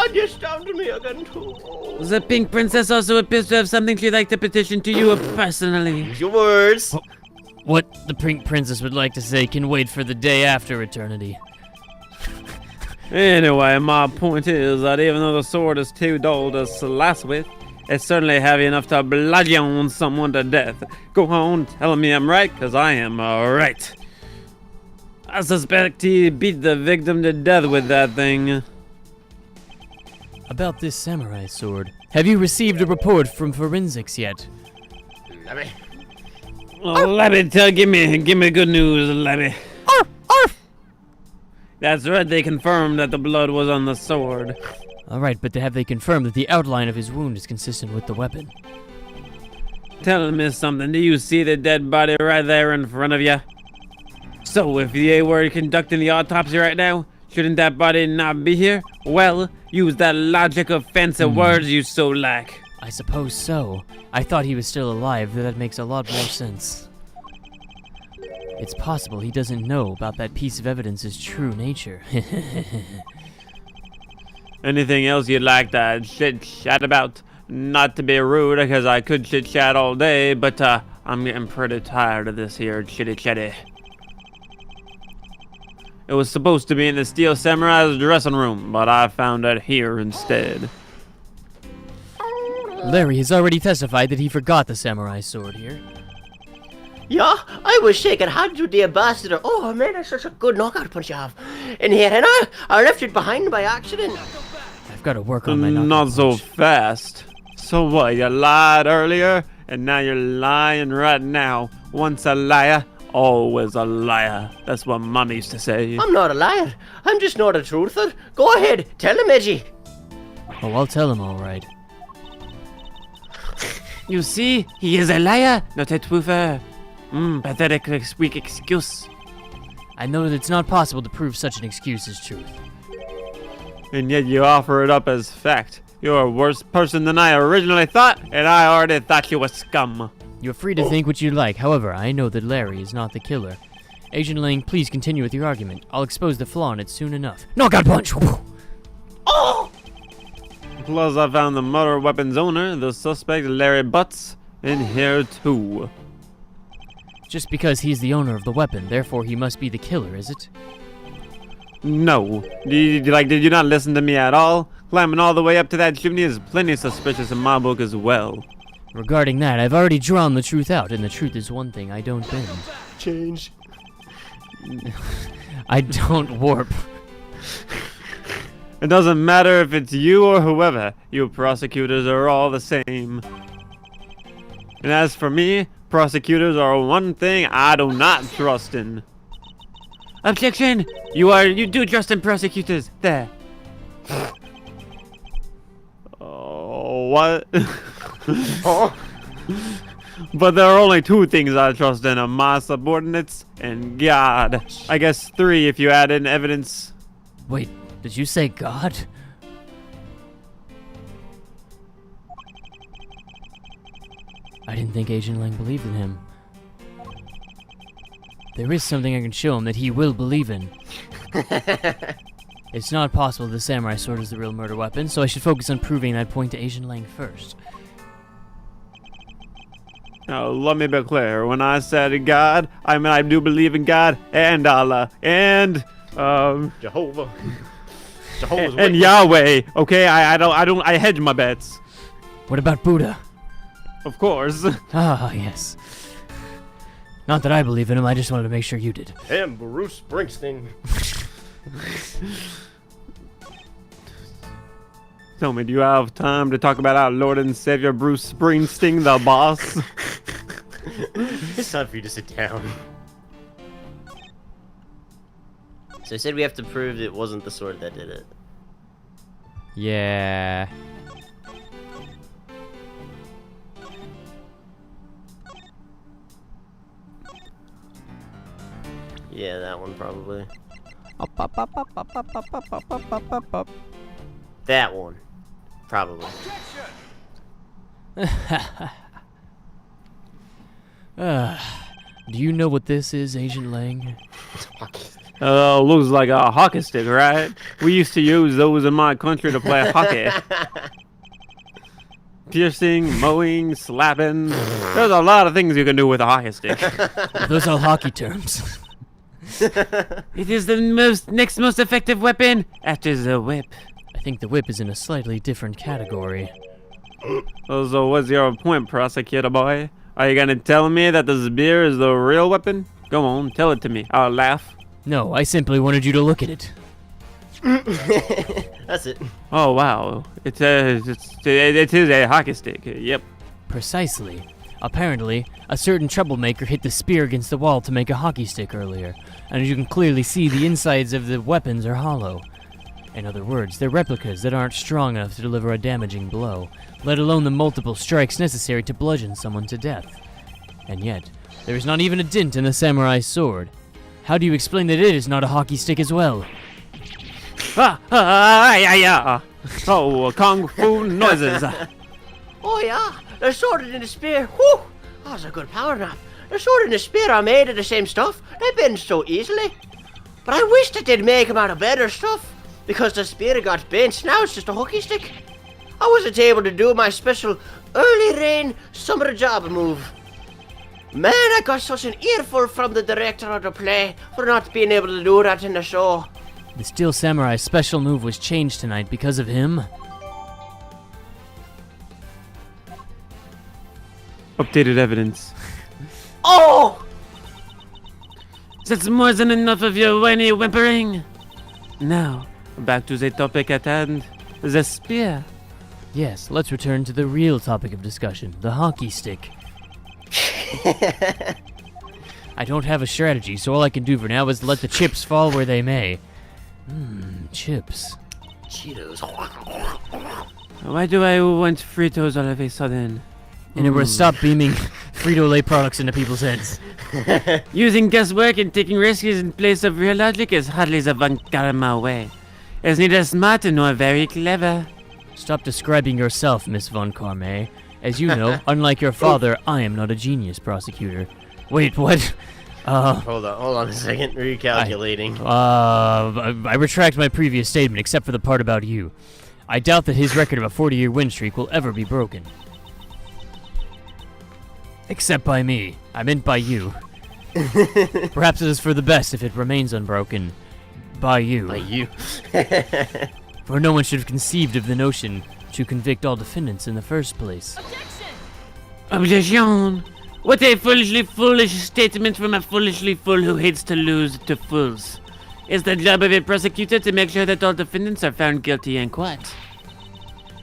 And you stabbed me again too. The Pink Princess also appears to have something she'd like to petition to you personally. Use your words. What the Pink Princess would like to say can wait for the day after eternity. Anyway, my point is that even though the sword is too dull to slice with, it's certainly heavy enough to bludgeon someone to death. Go on, tell me I'm right, because I am right. I suspect he beat the victim to death with that thing. About this samurai sword, have you received a report from forensics yet? Lemmy. Oh, Labby, give me good news, Labby. That's right, they confirmed that the blood was on the sword. Alright, but have they confirmed that the outline of his wound is consistent with the weapon? Tell me something, do you see the dead body right there in front of you? So, if they were conducting the autopsy right now, shouldn't that body not be here? Well, use that logic of fancy words you so like. I suppose so. I thought he was still alive, that makes a lot more sense. It's possible he doesn't know about that piece of evidence's true nature. Anything else you'd like to chit-chat about? Not to be rude, because I could chit-chat all day, but I'm getting pretty tired of this here chitty-chatty. It was supposed to be in the Steel Samurai's dressing room, but I found it here instead. Larry has already testified that he forgot the samurai sword here. Yeah, I was shaking hands with the ambassador. Oh man, that's such a good knockout punch you have in here, and I left it behind by accident. I've got to work on my knockout Not so punch. fast. So what, you lied earlier, and now you're lying right now. Once a liar, always a liar. That's what Mom used to say. I'm not a liar. I'm just not a truther. Go ahead, tell him, Edgy. Oh, I'll tell him all right. You see, he is a liar, not a truther. Pathetic weak excuse. I know that it's not possible to prove such an excuse as truth. And yet you offer it up as fact. You're a worse person than I originally thought, and I already thought you were scum. You're free to think what you like. However, I know that Larry is not the killer. Agent Lang, please continue with your argument. I'll expose the flaw in it soon enough. Knockout punch! Oh! Plus, I found the murder weapon's owner, the suspect Larry Butts, in here too. Just because he's the owner of the weapon, therefore he must be the killer, is it? No. Did you not listen to me at all? Climbing all the way up to that chimney is plenty suspicious in my book as well. Regarding that, I've already drawn the truth out, and the truth is one thing I don't bend. Change. I don't warp. It doesn't matter if it's you or whoever. You prosecutors are all the same. And as for me, prosecutors are one thing I do not trust in. Objection! You do trust in prosecutors. There. Oh, what? Oh. But there are only two things I trust in, my subordinates and God. I guess three if you add in evidence. Wait, did you say God? I didn't think Agent Lang believed in him. There is something I can show him that he will believe in. It's not possible the samurai sword is the real murder weapon, so I should focus on proving that point to Agent Lang first. Now, let me be clear. When I said God, I mean I do believe in God and Allah and Jehovah. and Yahweh. Okay, I hedge my bets. What about Buddha? Of course. Ah, yes. Not that I believe in him, I just wanted to make sure you did. Him, Bruce Springsteen. Tell me, do you have time to talk about our Lord and Savior Bruce Springsteen, the boss? It's time for you to sit down. So I said we have to prove it wasn't the sword that did it. Yeah. Yeah, that one probably. That one. Probably. Do you know what this is, Agent Lang? Looks like a hockey stick, right? We used to use those in my country to play hockey. Piercing, mowing, slapping. There's a lot of things you can do with a hockey stick. Those are hockey terms. It is the next most effective weapon after the whip. I think the whip is in a slightly different category. So what's your point, prosecutor boy? Are you gonna tell me that the spear is the real weapon? Go on, tell it to me. I'll laugh. No, I simply wanted you to look at it. That's it. Oh wow, it is a hockey stick. Yep. Precisely. Apparently, a certain troublemaker hit the spear against the wall to make a hockey stick earlier, and as you can clearly see, the insides of the weapons are hollow. In other words, they're replicas that aren't strong enough to deliver a damaging blow, let alone the multiple strikes necessary to bludgeon someone to death. And yet, there is not even a dent in the samurai's sword. How do you explain that it is not a hockey stick as well? Oh, kung fu noises. Oh yeah, the sword and the spear. Whew! That was a good power nap. The sword and the spear are made of the same stuff. They bend so easily. But I wish that they'd make them out of better stuff. Because the spear got bent, now it's just a hockey stick. I wasn't able to do my special early rain summer job move. Man, I got such an earful from the director of the play for not being able to do that in the show. The Steel Samurai's special move was changed tonight because of him. Updated evidence. Oh! That's more than enough of your whiny whimpering. Now, back to the topic at hand, the spear. Yes, let's return to the real topic of discussion, the hockey stick. I don't have a strategy, so all I can do for now is let the chips fall where they may. Chips. Cheetos. Why do I want Fritos all of a sudden? And it would stop beaming Frito-Lay products into people's heads. Using guesswork and taking risks in place of real logic is hardly the Von Karma way. It's neither smart nor very clever. Stop describing yourself, Miss Von Carme. As you know, unlike your father, I am not a genius prosecutor. Wait, what? Hold on a second. Recalculating. I retract my previous statement, except for the part about you. I doubt that his record of a 40-year win streak will ever be broken. Except by me. I meant by you. Perhaps it is for the best if it remains unbroken. By you. By you. For no one should have conceived of the notion to convict all defendants in the first place. Objection! What a foolishly foolish statement from a foolishly fool who hates to lose to fools. It's the job of a prosecutor to make sure that all defendants are found guilty and caught.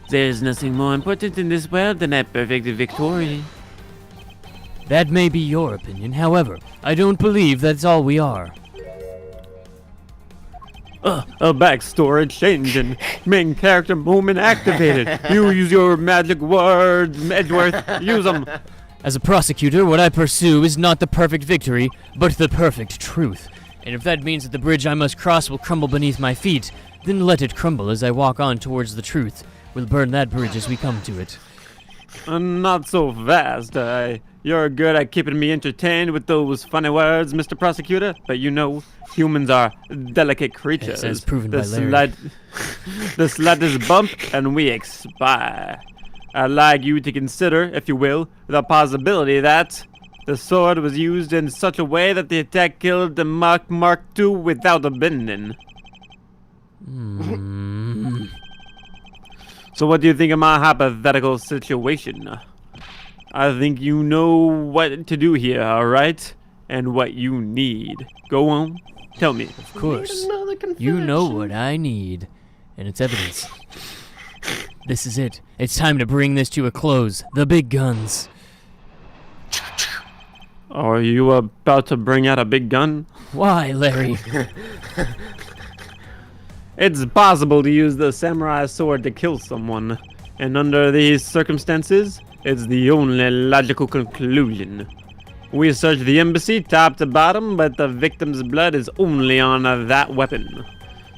There is nothing more important in this world than a perfect victory. That may be your opinion, however, I don't believe that's all we are. A backstory changing. Main character moment activated. You use your magic words, Edgeworth. Use them. As a prosecutor, what I pursue is not the perfect victory, but the perfect truth. And if that means that the bridge I must cross will crumble beneath my feet, then let it crumble as I walk on towards the truth. We'll burn that bridge as we come to it. Not so fast. You're good at keeping me entertained with those funny words, Mr. Prosecutor, but you know, humans are delicate creatures. As proven by Larry. The slightest bump and we expire. I'd like you to consider, if you will, the possibility that the sword was used in such a way that the attack killed the Mark II without a bending. So what do you think of my hypothetical situation? I think you know what to do here, alright? And what you need. Go on, tell me. Of course. You know what I need. And it's evidence. This is it. It's time to bring this to a close. The big guns. Are you about to bring out a big gun? Why, Larry? It's possible to use the samurai sword to kill someone. And under these circumstances, it's the only logical conclusion. We searched the embassy top to bottom, but the victim's blood is only on that weapon.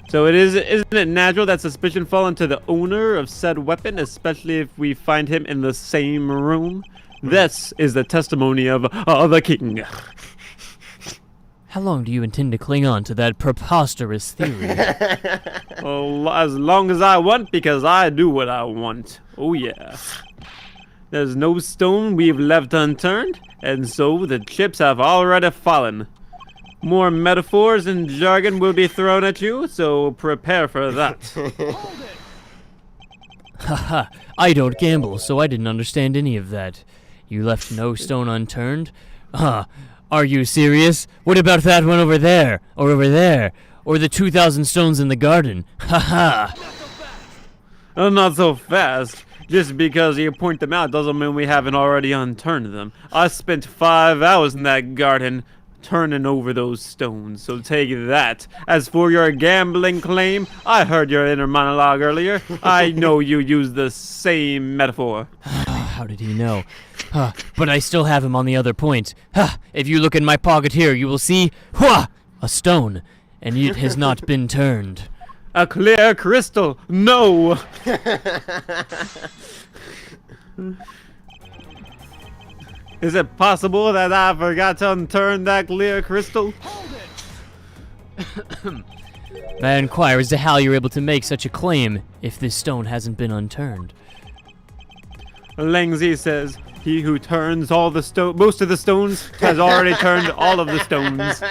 So isn't it natural that suspicion fall into the owner of said weapon, especially if we find him in the same room? This is the testimony of the king. How long do you intend to cling on to that preposterous theory? Well, as long as I want, because I do what I want. Oh yeah. There's no stone we've left unturned, and so the chips have already fallen. More metaphors and jargon will be thrown at you, so prepare for that. Haha, I don't gamble, so I didn't understand any of that. You left no stone unturned? Are you serious? What about that one over there? Or over there? Or the 2,000 stones in the garden? Haha! Not so fast. Just because you point them out doesn't mean we haven't already unturned them. I spent 5 hours in that garden turning over those stones, so take that. As for your gambling claim, I heard your inner monologue earlier. I know you used the same metaphor. How did he know? But I still have him on the other point. If you look in my pocket here, you will see a stone, and it has not been turned. A clear crystal. No. Is it possible that I forgot to unturn that clear crystal? I inquire as to how you're able to make such a claim if this stone hasn't been unturned. Langzi says, he who turns all the most of the stones has already turned all of the stones.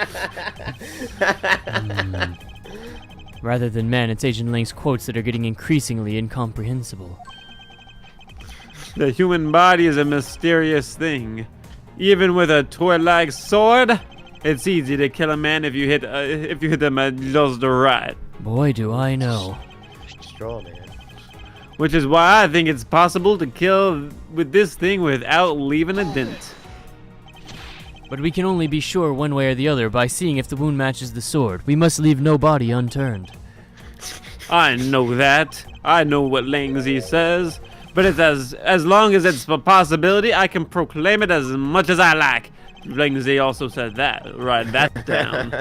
Rather than man, it's Agent Link's quotes that are getting increasingly incomprehensible. The human body is a mysterious thing. Even with a toy-like sword, it's easy to kill a man if you hit them at just right. Boy, do I know. Straw man. Which is why I think it's possible to kill with this thing without leaving a dent. But we can only be sure one way or the other by seeing if the wound matches the sword. We must leave no body unturned. I know that. I know what Langzi says. But it's as long as it's a possibility, I can proclaim it as much as I like. Langzi also said that. Write that down.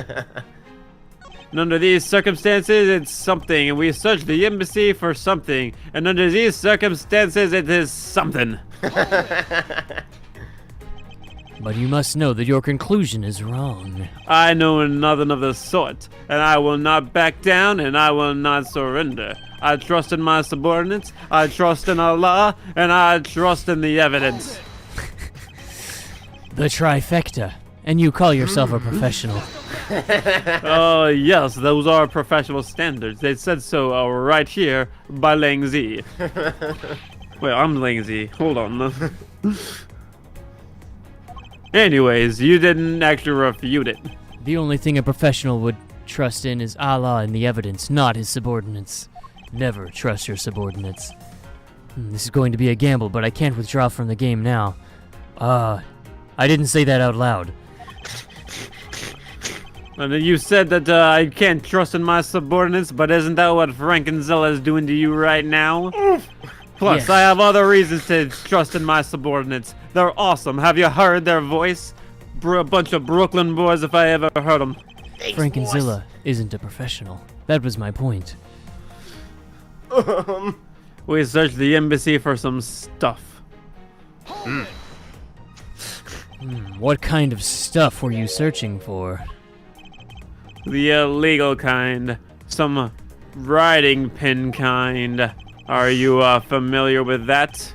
And under these circumstances, it's something, and we search the embassy for something. And under these circumstances, it is something. But you must know that your conclusion is wrong. I know nothing of the sort, and I will not back down, and I will not surrender. I trust in my subordinates, I trust in Allah, and I trust in the evidence. The trifecta. And you call yourself a professional. Oh, yes, those are professional standards. They said so right here by Langzi. Wait, I'm Langzi. Hold on. Anyways, you didn't actually refute it. The only thing a professional would trust in is Allah and the evidence, not his subordinates. Never trust your subordinates. This is going to be a gamble, but I can't withdraw from the game now. I didn't say that out loud. And you said that I can't trust in my subordinates, but isn't that what Frankenzilla is doing to you right now? Plus, Yes. I have other reasons to trust in my subordinates. They're awesome. Have you heard their voice? A bunch of Brooklyn boys if I ever heard them. Frankenzilla isn't a professional. That was my point. We searched the embassy for some stuff. What kind of stuff were you searching for? The illegal kind. Some writing pen kind. Are you familiar with that?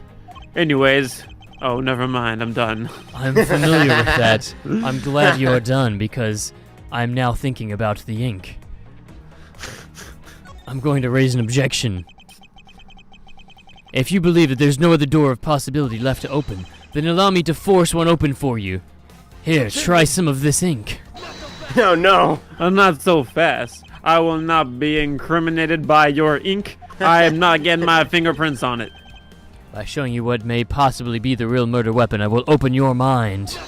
Anyways, oh, never mind, I'm done. I'm familiar with that. I'm glad you're done because I'm now thinking about the ink. I'm going to raise an objection. If you believe that there's no other door of possibility left to open, then allow me to force one open for you. Here, try some of this ink. Oh no. Not so fast. I will not be incriminated by your ink. I am not getting my fingerprints on it. By showing you what may possibly be the real murder weapon, I will open your mind.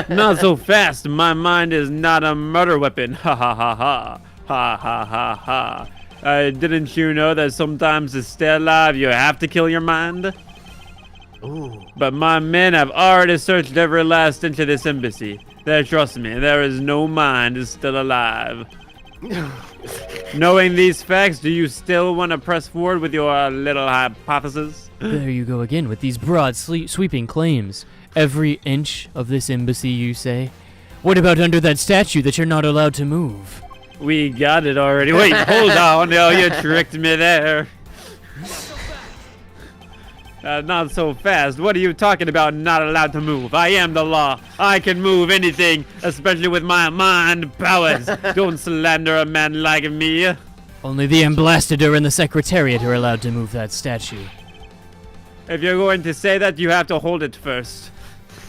Not so fast. My mind is not a murder weapon. Ha ha ha ha. Ha ha ha ha. Didn't you know that sometimes to stay alive you have to kill your mind? Ooh. But my men have already searched every last inch of this embassy. Trust me, there is no mind is still alive. Knowing these facts, do you still want to press forward with your little hypothesis? There you go again with these broad, sweeping claims. Every inch of this embassy, you say? What about under that statue that you're not allowed to move? We got it already. Wait, hold on. No, you tricked me there. Not so fast. What are you talking about? Not allowed to move. I am the law. I can move anything, especially with my mind powers. Don't slander a man like me. Only the ambassador and the secretariat are allowed to move that statue. If you're going to say that, you have to hold it first.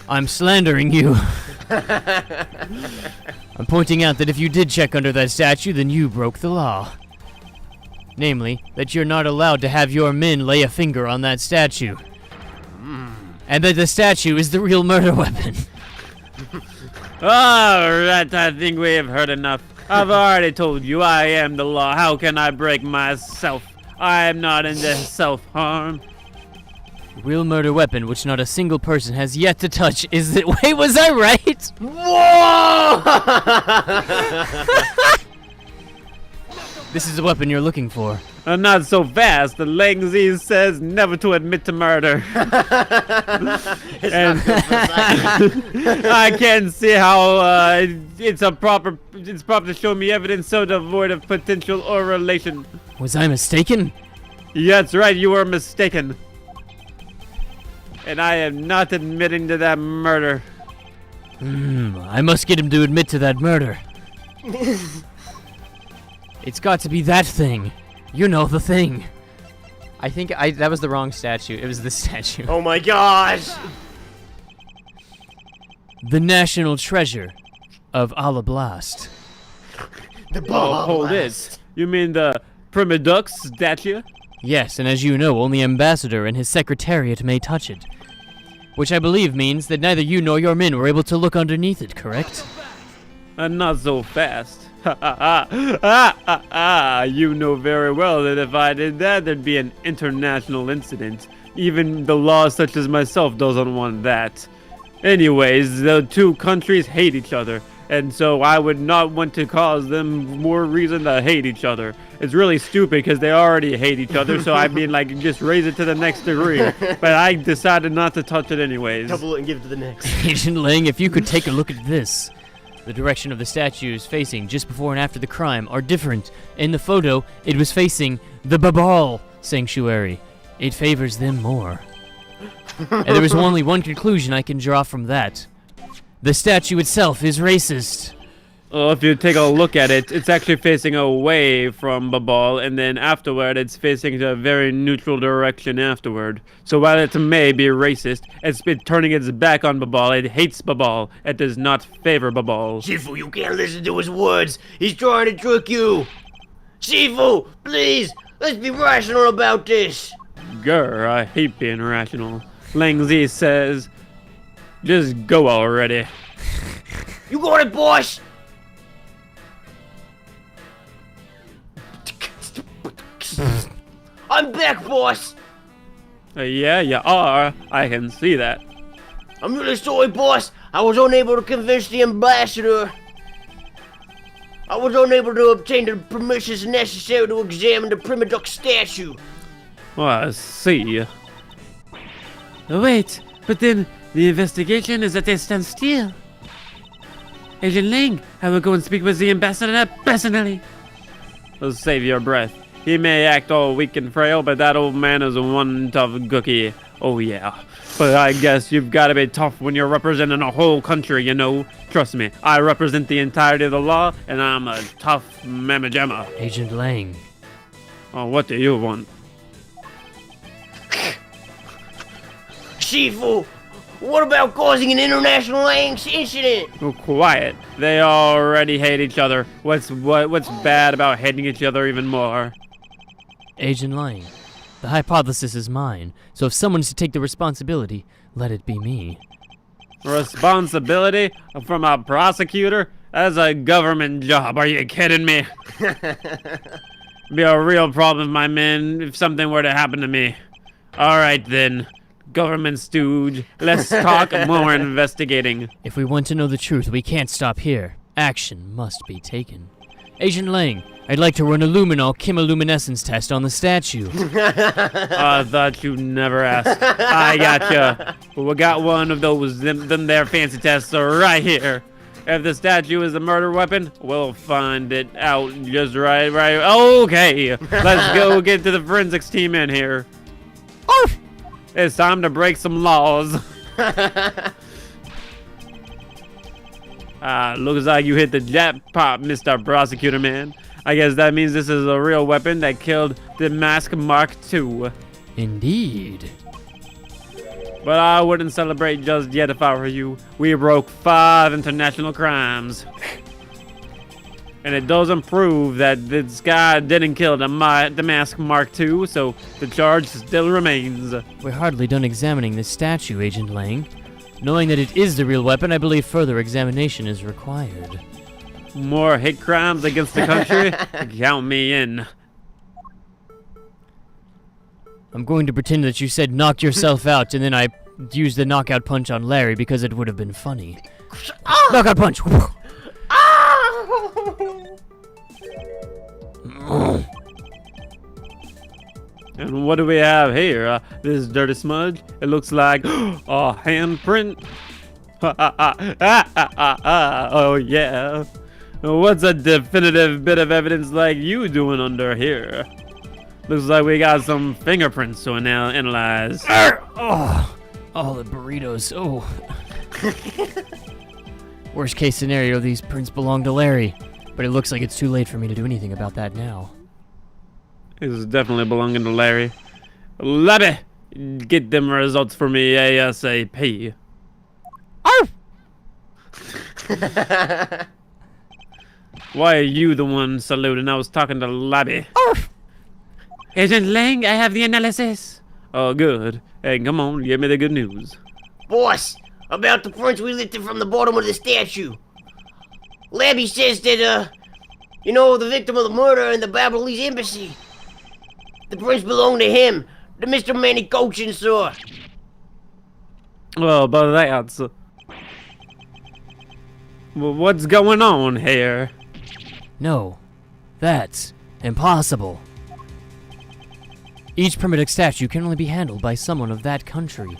I'm slandering you. I'm pointing out that if you did check under that statue, then you broke the law. Namely, that you're not allowed to have your men lay a finger on that statue. And that the statue is the real murder weapon. Alright, I think we have heard enough. I've already told you I am the law. How can I break myself? I am not into self-harm. The real murder weapon, which not a single person has yet to touch, is that... Wait, was I right? Whoa! This is the weapon you're looking for. Not so fast. The Langzy says never to admit to murder. And I can't see how it's proper to show me evidence so devoid of potential or relation. Was I mistaken? Yeah, that's right. You were mistaken. And I am not admitting to that murder. I must get him to admit to that murder. It's got to be that thing. You know the thing. I think that was the wrong statue. It was this statue. Oh my gosh! The national treasure of Alablast. The Oh, ball. hold it. You mean the Primadux statue? Yes, and as you know, only Ambassador and his secretariat may touch it. Which I believe means that neither you nor your men were able to look underneath it, correct? Not so fast. You know very well that if I did that, there'd be an international incident. Even the law such as myself doesn't want that. Anyways, the two countries hate each other, and so I would not want to cause them more reason to hate each other. It's really stupid because they already hate each other, so I mean, like, just raise it to the next degree. But I decided not to touch it anyways. Double it and give it to the next. Agent Lang, if you could take a look at this. The direction of the statues facing just before and after the crime are different. In the photo, it was facing the Babal sanctuary. It favors them more. And there is only one conclusion I can draw from that. The statue itself is racist. Well, if you take a look at it, it's actually facing away from Babal, and then afterward, it's facing a very neutral direction afterward. So while it may be racist, it's been turning its back on Babal. It hates Babal. It does not favor Babal. Shifu, you can't listen to his words. He's trying to trick you. Shifu, please, let's be rational about this. Grr, I hate being rational. Langzy says, just go already. You got it, boss. I'm back, boss. Yeah, you are. I can see that. I'm really sorry, boss. I was unable to convince the ambassador. I was unable to obtain the permissions necessary to examine the Primadux statue. Oh, I see. Wait, but then the investigation is at a standstill. Agent Ling, I will go and speak with the ambassador personally. Save your breath. He may act all weak and frail, but that old man is one tough cookie. Oh yeah. But I guess you've got to be tough when you're representing a whole country, you know. Trust me, I represent the entirety of the law, and I'm a tough mamma jamma. Agent Lang. Oh, what do you want? Shifu, what about causing an international incident? Oh, quiet. They already hate each other. What's bad about hating each other even more? Agent Lang. The hypothesis is mine, so if someone's to take the responsibility, let it be me. Responsibility from a prosecutor? That's a government job. Are you kidding me? Be a real problem, my men, if something were to happen to me. All right, then. Government stooge. Let's talk more investigating. If we want to know the truth, we can't stop here. Action must be taken. Agent Lang, I'd like to run a luminol chemiluminescence test on the statue. I thought you'd never ask. I gotcha. We got one of those, them there fancy tests right here. If the statue is a murder weapon, we'll find it out just right. Okay, let's go get to the forensics team in here. Arf! It's time to break some laws. Looks like you hit the jackpot, Mr. Prosecutor Man. I guess that means this is a real weapon that killed the Mask Mark II. Indeed. But I wouldn't celebrate just yet if I were you. We broke 5 international crimes. And it doesn't prove that this guy didn't kill the Mask Mark II, so the charge still remains. We're hardly done examining this statue, Agent Lang. Knowing that it is the real weapon, I believe further examination is required. More hate crimes against the country? Count me in. I'm going to pretend that you said knock yourself out, and then I used the knockout punch on Larry because it would have been funny. Knockout punch! And what do we have here? This dirty smudge? It looks like a handprint. Oh yeah. What's a definitive bit of evidence like you doing under here? Looks like we got some fingerprints to now analyze. Oh, the burritos. Oh. Worst case scenario, these prints belong to Larry. But it looks like it's too late for me to do anything about that now. This is definitely belonging to Larry. Labby, get them results for me ASAP. Why are you the one saluting? I was talking to Labby. Agent Lang, I have the analysis. Oh, good. Hey, come on, give me the good news. Boss, about the prints we lifted from the bottom of the statue. Labby says that, you know, the victim of the murder in the Babylese embassy. The prints belong to him, the Mr. Manny Coachin, sir. Well, but that's... Well, what's going on here? No, that's impossible. Each primitive statue can only be handled by someone of that country.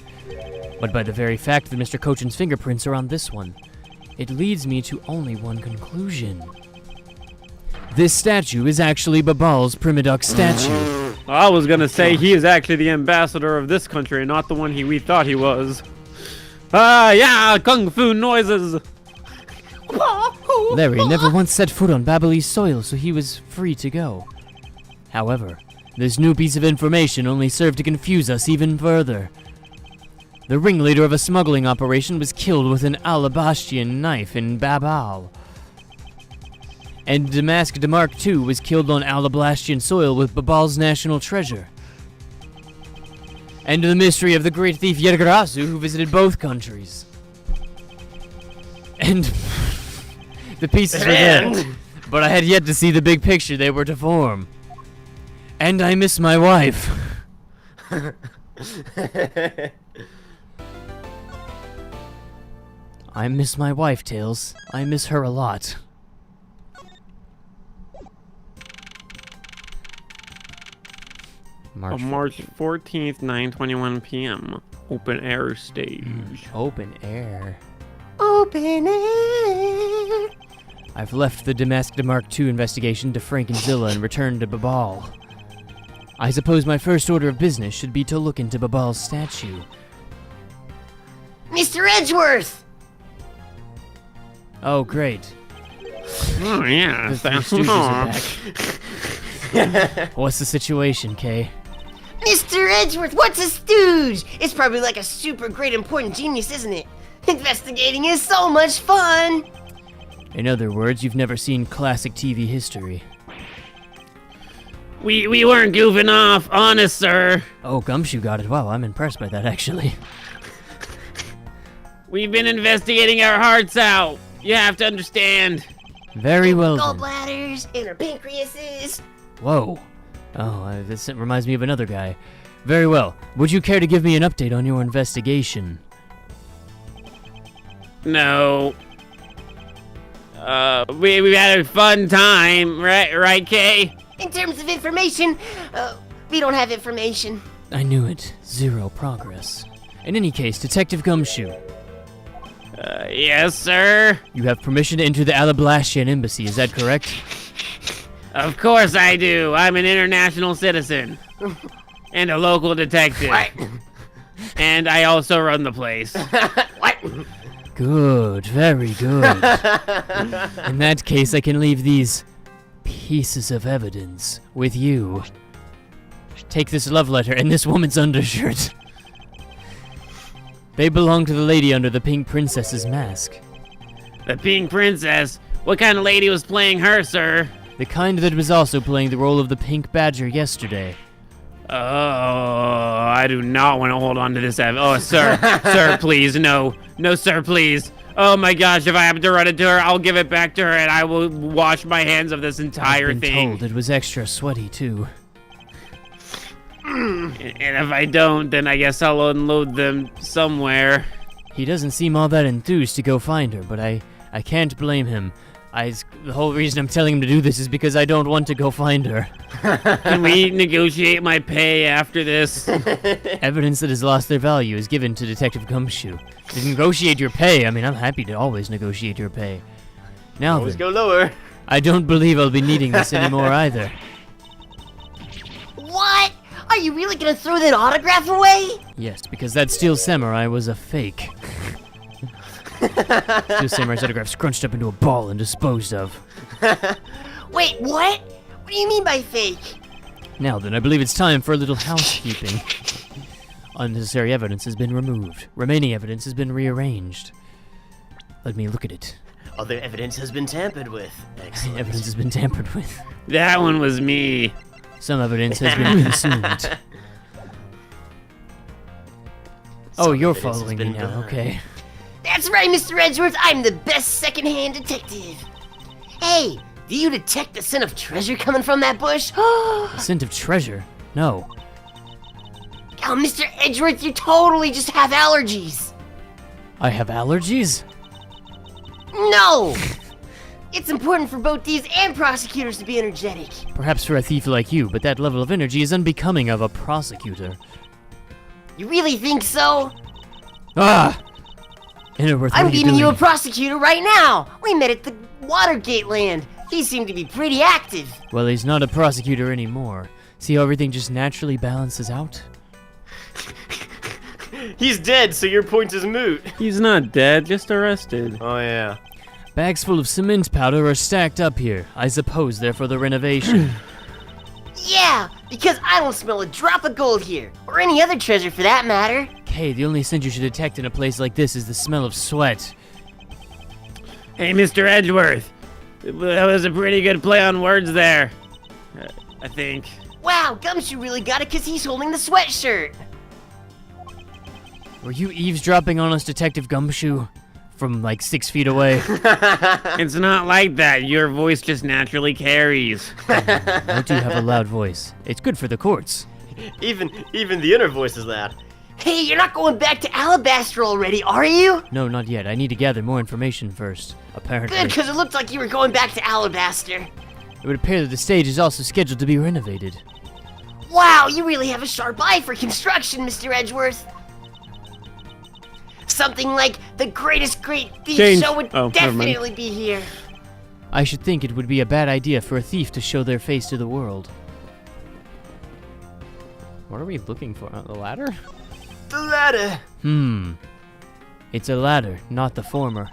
But by the very fact that Mr. Cochin's fingerprints are on this one, it leads me to only one conclusion. This statue is actually Babal's Primiduck statue. I was gonna say he is actually the ambassador of this country, not the one we thought he was. Yeah, kung fu noises. Larry never once set foot on Babylese soil, so he was free to go. However, this new piece of information only served to confuse us even further. The ringleader of a smuggling operation was killed with an Alabastian knife in Babal. And Damask Mark II was killed on Alablastian soil with Babal's national treasure. And the mystery of the great thief Yergarasu, who visited both countries. And the pieces were there, but I had yet to see the big picture they were to form. And I miss my wife. I miss my wife, Tails. I miss her a lot. March 14th, 9:21 p.m. Open air stage. Open air. Open air. I've left the Damask Mark II investigation to Frank and Zilla and returned to Babal. I suppose my first order of business should be to look into Babal's statue. Mr. Edgeworth! Oh, great. Oh, yeah. The Three Stooges are back. What's the situation, Kay? Mr. Edgeworth, what's a stooge? It's probably like a super great important genius, isn't it? Investigating is so much fun! In other words, you've never seen classic TV history. We weren't goofing off, honest, sir. Oh, Gumshoe got it. Wow, I'm impressed by that, actually. We've been investigating our hearts out. You have to understand. Very well then. Gallbladders, inner pancreases. Whoa. Oh, this reminds me of another guy. Very well. Would you care to give me an update on your investigation? No. We had a fun time, right, Kay? In terms of information, we don't have information. I knew it. Zero progress. In any case, Detective Gumshoe, Yes, sir. you have permission to enter the Alablastian embassy, is that correct? Of course I do. I'm an international citizen. And a local detective. What? And I also run the place. What? Good, very good. In that case, I can leave these pieces of evidence with you. Take this love letter and this woman's undershirt. They belong to the lady under the pink princess's mask. The Pink Princess? What kind of lady was playing her, sir? The kind that was also playing the role of the pink badger yesterday. Oh, I do not want to hold on to this. Oh, sir. Sir, please, no. No, sir, please. Oh my gosh, if I happen to run into her, I'll give it back to her and I will wash my hands of this entire I've been thing. told it was extra sweaty, too. And if I don't, then I guess I'll unload them somewhere. He doesn't seem all that enthused to go find her, but I can't blame him. The whole reason I'm telling him to do this is because I don't want to go find her. Can we negotiate my pay after this? Evidence that has lost their value is given to Detective Gumshoe. To negotiate your pay, I mean, I'm happy to always negotiate your pay. Now Always then, go lower. I don't believe I'll be needing this anymore either. What? Are you really gonna throw that autograph away? Yes, because that Steel Samurai was a fake. Steel Samurai's autograph scrunched up into a ball and disposed of. Wait, what? What do you mean by fake? Now then, I believe it's time for a little housekeeping. Unnecessary evidence has been removed. Remaining evidence has been rearranged. Let me look at it. Other evidence has been tampered with. Excellent. Evidence has been tampered with. That one was me. Some evidence has been consumed. Oh, Some you're evidence has following me been now, burned. okay. That's right, Mr. Edgeworth. I'm the best secondhand detective. Hey, do you detect the scent of treasure coming from that bush? Oh, Scent of treasure? No. Mr. Edgeworth, you totally just have allergies. I have allergies? No! It's important for both these and prosecutors to be energetic. Perhaps for a thief like you, but that level of energy is unbecoming of a prosecutor. You really think so? Ah! Interworth, what I'm are you beating you a doing? prosecutor right now. We met at the Watergate land. He seemed to be pretty active. Well, he's not a prosecutor anymore. See how everything just naturally balances out? He's dead, so your point is moot. He's not dead, just arrested. Oh yeah. Bags full of cement powder are stacked up here. I suppose they're for the renovation. Yeah, because I don't smell a drop of gold here, or any other treasure for that matter. Okay, the only scent you should detect in a place like this is the smell of sweat. Hey, Mr. Edgeworth. That was a pretty good play on words there. I think. Wow, Gumshoe really got it because he's holding the sweatshirt. Were you eavesdropping on us, Detective Gumshoe? From like 6 feet away? It's not like that. Your voice just naturally carries. I do have a loud voice. It's good for the courts. Even the inner voice is loud. Hey, you're not going back to Alabaster already, are you? No, not yet. I need to gather more information first. Apparently, Good, because it looked like you were going back to Alabaster. it would appear that the stage is also scheduled to be renovated. Wow, you really have a sharp eye for construction, Mr. Edgeworth. Something like the greatest great thief Change. show would Oh, never mind. definitely be here. I should think it would be a bad idea for a thief to show their face to the world. What are we looking for? The ladder? The ladder. It's a ladder, not the former.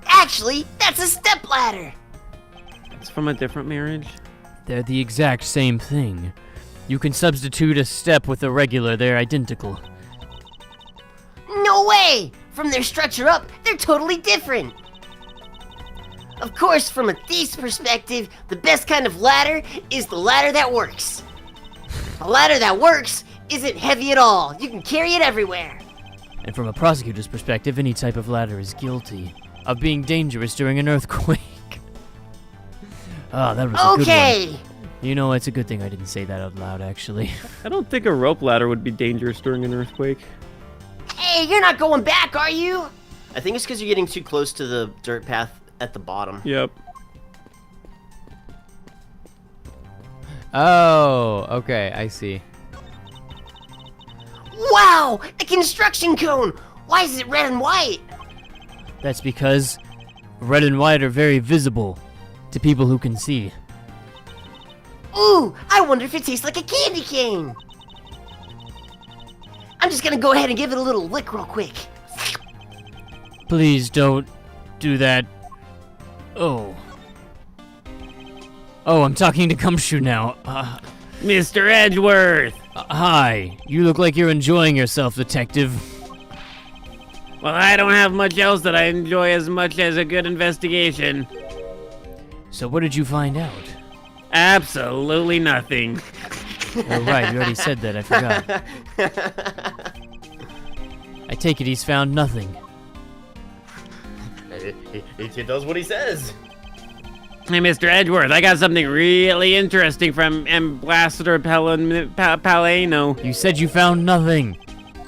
Actually, that's a stepladder. It's from a different marriage. They're the exact same thing. You can substitute a step with a regular, they're identical. No way! From their structure up, they're totally different. Of course, from a thief's perspective, the best kind of ladder is the ladder that works. A ladder that works isn't heavy at all. You can carry it everywhere. And from a prosecutor's perspective, any type of ladder is guilty of being dangerous during an earthquake. Ah, that was a good one. Okay. You know, it's a good thing I didn't say that out loud, actually. I don't think a rope ladder would be dangerous during an earthquake. Hey, you're not going back, are you? I think it's because you're getting too close to the dirt path at the bottom. Yep. Oh, okay, I see. Wow, a construction cone. Why is it red and white? That's because red and white are very visible to people who can see. Ooh, I wonder if it tastes like a candy cane. I'm just gonna go ahead and give it a little lick real quick. Please don't do that. Oh. Oh, I'm talking to Gumshoe now. Mr. Edgeworth! Hi. You look like you're enjoying yourself, detective. Well, I don't have much else that I enjoy as much as a good investigation. So what did you find out? Absolutely nothing. Oh, right, you already said that, I forgot. I take it he's found nothing. He does what he says. Hey, Mr. Edgeworth, I got something really interesting from Ambassador Paleno. You said you found nothing.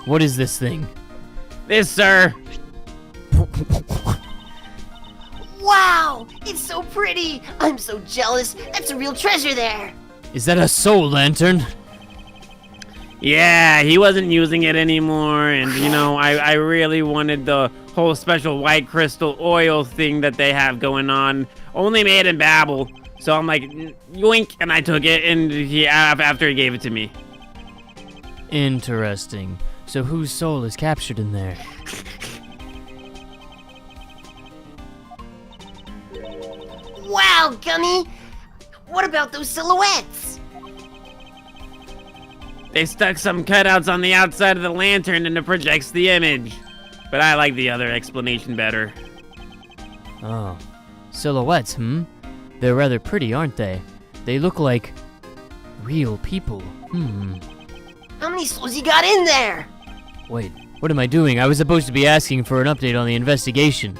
What is this thing? This, sir. Wow, it's so pretty. I'm so jealous. That's a real treasure there. Is that a soul lantern? Yeah, he wasn't using it anymore, and you know, I really wanted the whole special white crystal oil thing that they have going on, only made in Babel. So I'm like, yoink, and I took it, and after he gave it to me. Interesting. So whose soul is captured in there? Wow, Gummy. What about those silhouettes? They stuck some cutouts on the outside of the lantern and it projects the image. But I like the other explanation better. Oh. Silhouettes, They're rather pretty, aren't they? They look like real people. How many souls you got in there? Wait, what am I doing? I was supposed to be asking for an update on the investigation.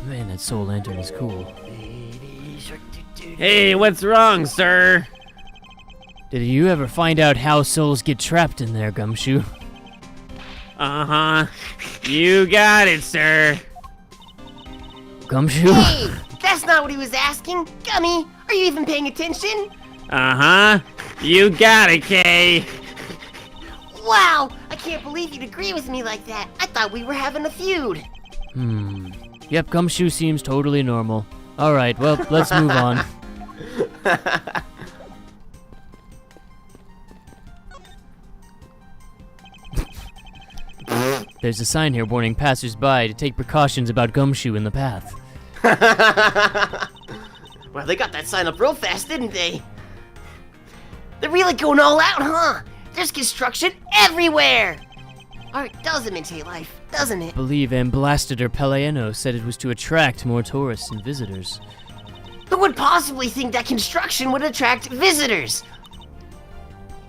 Man, that soul lantern is cool. Hey, what's wrong, sir? Did you ever find out how souls get trapped in there, Gumshoe? Uh-huh. You got it, sir. Gumshoe? Hey, that's not what he was asking. Gummy, are you even paying attention? Uh-huh. You got it, Kay. Wow, I can't believe you'd agree with me like that. I thought we were having a feud. Yep, Gumshoe seems totally normal. Alright, well, let's move on. There's a sign here warning passers-by to take precautions about Gumshoe in the path. Well, they got that sign up real fast, didn't they? They're really going all out, huh? There's construction everywhere! Art does imitate life, doesn't it? I believe Ambassador Paleno said it was to attract more tourists and visitors. Who would possibly think that construction would attract visitors?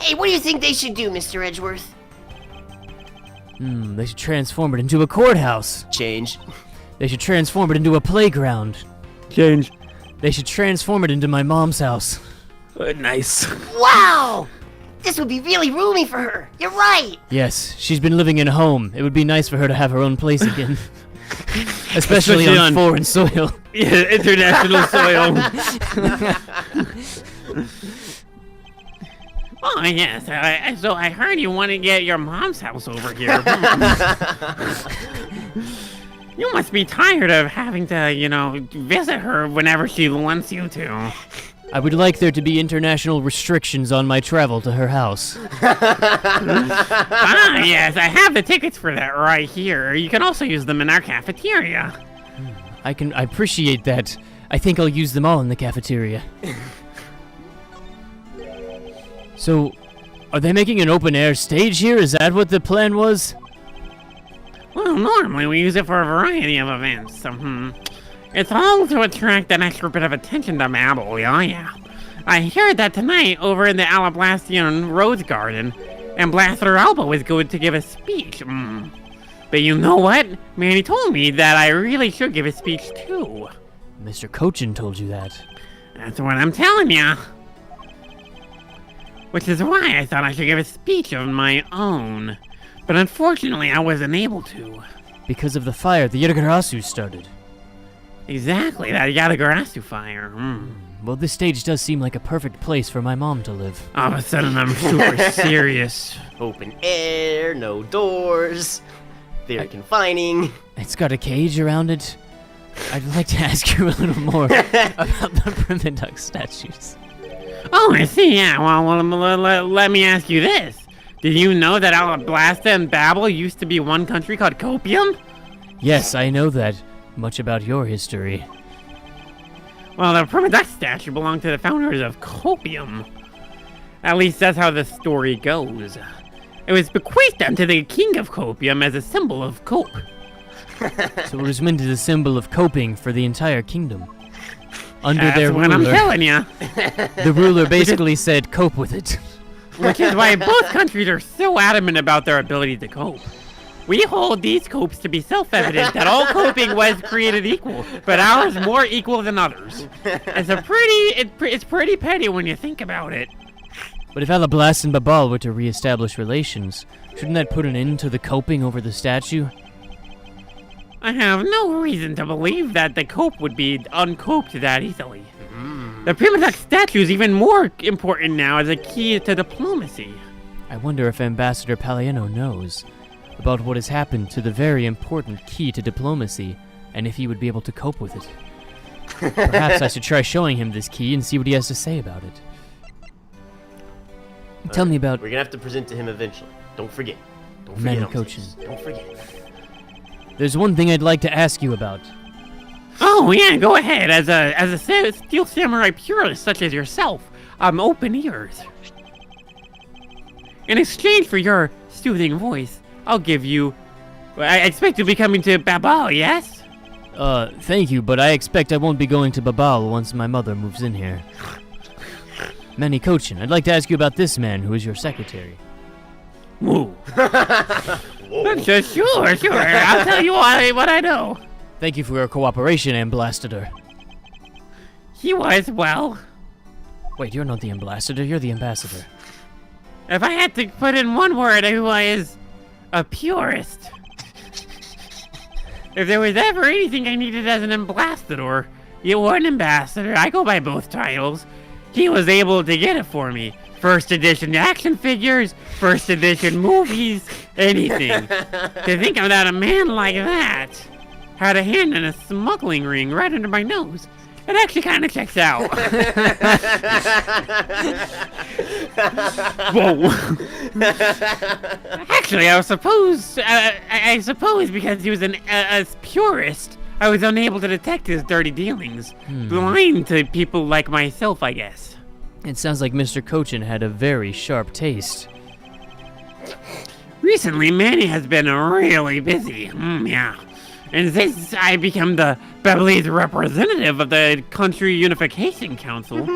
Hey, what do you think they should do, Mr. Edgeworth? They should transform it into a courthouse. Change. They should transform it into a playground. Change. They should transform it into my mom's house. Nice. Wow! This would be really roomy for her. You're right. Yes, she's been living in a home. It would be nice for her to have her own place again. Especially on foreign soil. Yeah, international soil. Oh, yes. So I heard you want to get your mom's house over here. You must be tired of having to, visit her whenever she wants you to. I would like there to be international restrictions on my travel to her house. Yes, I have the tickets for that right here. You can also use them in our cafeteria. I appreciate that. I think I'll use them all in the cafeteria. So, are they making an open-air stage here? Is that what the plan was? Well, normally we use it for a variety of events. It's all to attract an extra bit of attention to Mabel, yeah. I heard that tonight over in the Alablastian Rose Garden, Ambassador Alba was going to give a speech. But you know what? Manny told me that I really should give a speech too. Mr. Cochin told you that. That's what I'm telling ya. Which is why I thought I should give a speech of my own. But unfortunately, I wasn't able to. Because of the fire the Yurigarasu started. Exactly, that Yatagarasu fire. Well, this stage does seem like a perfect place for my mom to live. All of a sudden, I'm super serious. Open air, no doors. Very confining. It's got a cage around it. I'd like to ask you a little more about the prima duck statues. Oh, I see, yeah. Well, let me ask you this. Did you know that Alablasta and Babel used to be one country called Copium? Yes, I know that. Much about your history. Well, the Prima Duck statue belonged to the founders of Copium. At least that's how the story goes. It was bequeathed unto the king of Copium as a symbol of cope. So it was meant as a symbol of coping for the entire kingdom. Under That's their what I'm ruler, telling ya. the ruler basically said, cope with it. Which is why both countries are so adamant about their ability to cope. We hold these copes to be self-evident that all coping was created equal, but ours more equal than others. It's pretty petty when you think about it. But if Alablast and Babal were to re-establish relations, shouldn't that put an end to the coping over the statue? I have no reason to believe that the cope would be uncoped that easily. The Prima Duck statue is even more important now as a key to diplomacy. I wonder if Ambassador Palaiano knows about what has happened to the very important key to diplomacy, and if he would be able to cope with it. Perhaps I should try showing him this key and see what he has to say about it. Tell me about We're gonna have to present to him eventually. Don't forget. Don't forget. Manny Alphys. Coaching. Don't forget. There's one thing I'd like to ask you about. Oh yeah, go ahead. As a steel samurai purist such as yourself, I'm open ears. In exchange for your soothing voice, I'll give you. I expect you'll be coming to Babal, yes? Thank you, but I expect I won't be going to Babal once my mother moves in here. Manny Cochin, I'd like to ask you about this man who is your secretary. Woo. Sure. I'll tell you what I know. Thank you for your cooperation, Ambassador. He was, well, Wait, you're not the ambassador, you're the ambassador. if I had to put in one word, I was a purist. If there was ever anything I needed as an ambassador, you were an ambassador. I go by both titles. He was able to get it for me. First edition action figures, first edition movies, anything. To think about a man like that had a hand in a smuggling ring right under my nose. It actually kind of checks out. Whoa. Actually, I suppose because he was a purist, I was unable to detect his dirty dealings. Blind to people like myself, I guess. It sounds like Mr. Cochin had a very sharp taste. Recently, Manny has been really busy. Yeah. And since I become the Beverly's representative of the Country Unification Council,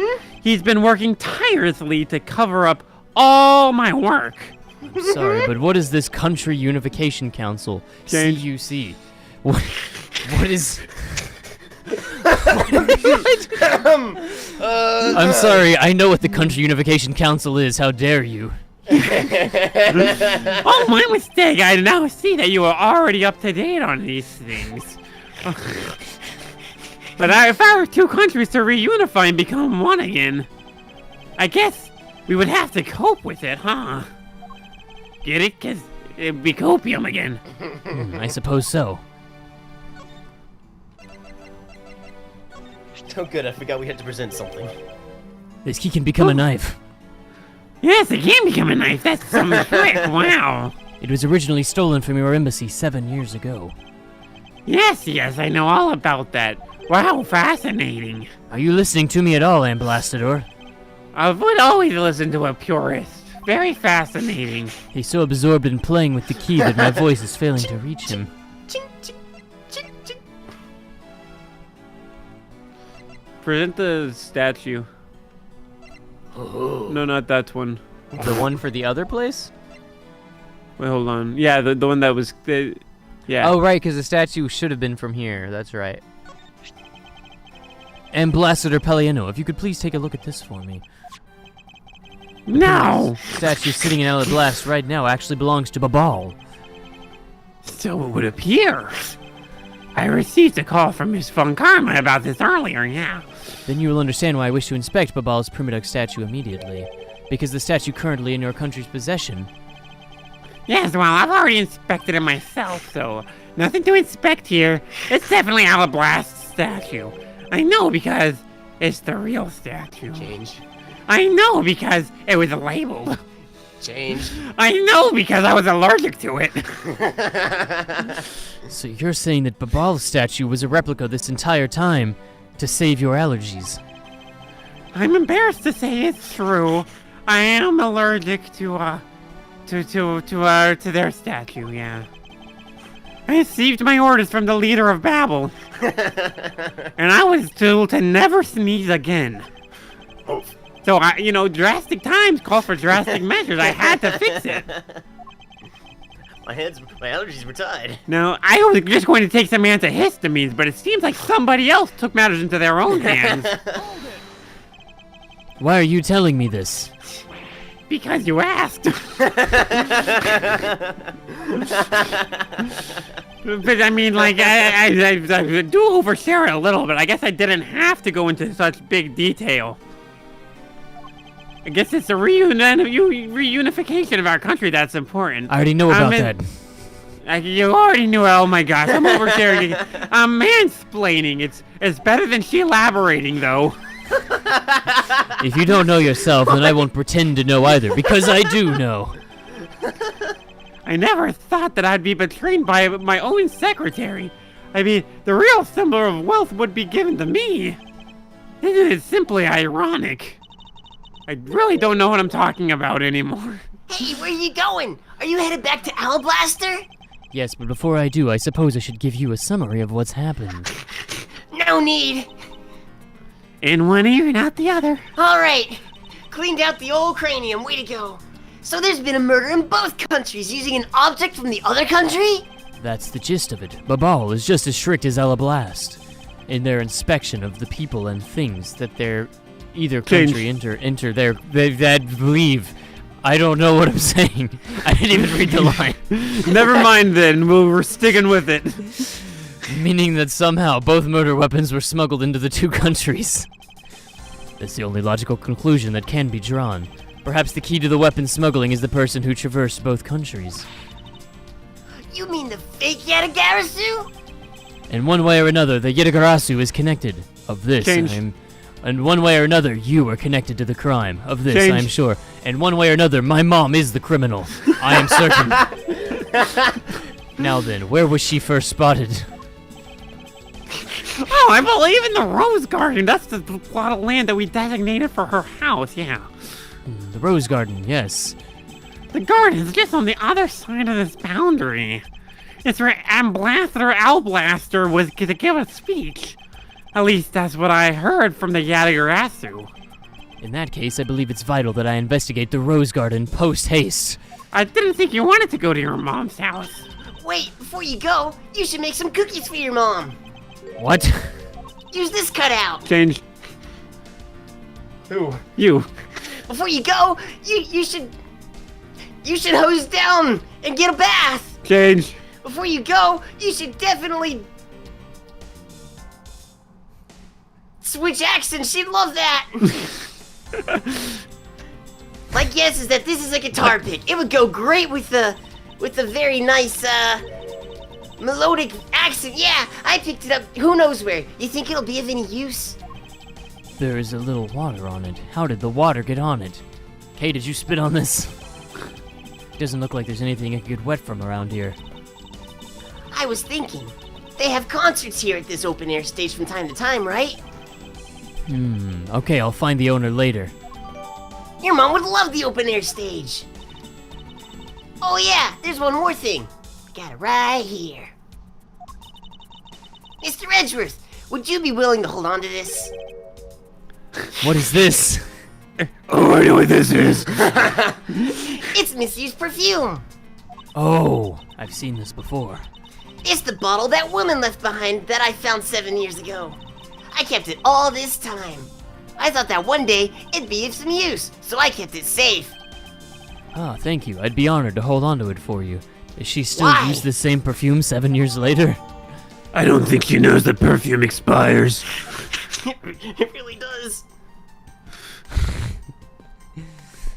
he's been working tirelessly to cover up all my work. I'm sorry, but what is this Country Unification Council? Change. CUC. What is... I'm sorry, I know what the Country Unification Council is. How dare you? Oh, my mistake. I now see that you are already up to date on these things. But if our two countries to reunify and become one again, I guess we would have to cope with it, huh? Get it? 'Cause it'd be copium again. I suppose so. Oh, good. I forgot we had to present something. This key can become a knife. Yes, it can become a knife. That's some trick. Wow. It was originally stolen from your embassy 7 years ago. Yes, I know all about that. Wow, fascinating. Are you listening to me at all, Ambassador? I would always listen to a purist. Very fascinating. He's so absorbed in playing with the key that my voice is failing to reach him. Present the statue. No, not that one. The one for the other place? Wait, hold on. Yeah, the one that was... yeah. Oh, right, because the statue should have been from here. That's right. Ambassador Palaiano, if you could please take a look at this for me. No! The statue sitting in El Blast right now actually belongs to Babal. So it would appear. I received a call from Miss Von Karma about this earlier, yeah. Then you will understand why I wish to inspect Babal's Primadux statue immediately. Because the statue currently in your country's possession. Yes, well, I've already inspected it myself, so nothing to inspect here. It's definitely Alablast's statue. I know because it's the real statue. Change. I know because it was labeled. Change. I know because I was allergic to it. So you're saying that Babal's statue was a replica this entire time to save your allergies? I'm embarrassed to say it's true. I am allergic to their statue, yeah. I received my orders from the leader of Babel. And I was told to never sneeze again. So, drastic times call for drastic measures. I had to fix it. My allergies were tied. Now, I was just going to take some antihistamines, but it seems like somebody else took matters into their own hands. Why are you telling me this? Because you asked. But I mean, like, I do overshare it a little bit. I guess I didn't have to go into such big detail. I guess it's the reunification of our country that's important. I already know about that. You already knew it. Oh my gosh, I'm oversharing. I'm mansplaining. It's better than she elaborating, though. If you don't know yourself, then I won't pretend to know either, because I do know. I never thought that I'd be betrayed by my own secretary. I mean, the real symbol of wealth would be given to me. Isn't it simply ironic? I really don't know what I'm talking about anymore. Hey, where are you going? Are you headed back to Alablaster? Yes, but before I do, I suppose I should give you a summary of what's happened. No need. In one ear and out the other. All right. Cleaned out the old cranium. Way to go. So there's been a murder in both countries using an object from the other country? That's the gist of it. Babal is just as strict as Alablast in their inspection of the people and things that their either country enter their they believe. I don't know what I'm saying. I didn't even read the line. Never mind then. We're sticking with it. Meaning that somehow both murder weapons were smuggled into the two countries. That's the only logical conclusion that can be drawn. Perhaps the key to the weapon smuggling is the person who traversed both countries. You mean the fake Yatagarasu? In one way or another, the Yatagarasu is connected. Of this, and one way or another, you are connected to the crime. Of this, I am sure. And one way or another, my mom is the criminal. I am certain. Now then, where was she first spotted? Oh, I believe in the Rose Garden. That's the plot of land that we designated for her house, yeah. The Rose Garden, yes. The garden's just on the other side of this boundary. It's where Alblaster was to give a speech. At least that's what I heard from the Yatagarasu. In that case, I believe it's vital that I investigate the Rose Garden post-haste. I didn't think you wanted to go to your mom's house. Wait, before you go, you should make some cookies for your mom. What? Use this cutout. Change. Who? You. Before you go, you should hose down and get a bath. Change. Before you go, you should definitely switch accents. She'd love that. My guess is that this is a guitar pick. It would go great with the very nice melodic accent. Yeah, I picked it up. Who knows where? You think it'll be of any use? There is a little water on it. How did the water get on it? Kay, did you spit on this? It doesn't look like there's anything I could get wet from around here. I was thinking, they have concerts here at this open air stage from time to time, right? Okay, I'll find the owner later. Your mom would love the open air stage. Oh yeah, there's one more thing. Got it right here. Mr. Edgeworth, would you be willing to hold on to this? What is this? Oh, I know what this is. It's misused perfume. Oh, I've seen this before. It's the bottle that woman left behind that I found 7 years ago. I kept it all this time. I thought that one day it'd be of some use, so I kept it safe. Ah, thank you. I'd be honored to hold on to it for you. Does she still Why? use the same perfume 7 years later? I don't think she knows the perfume expires. It really does.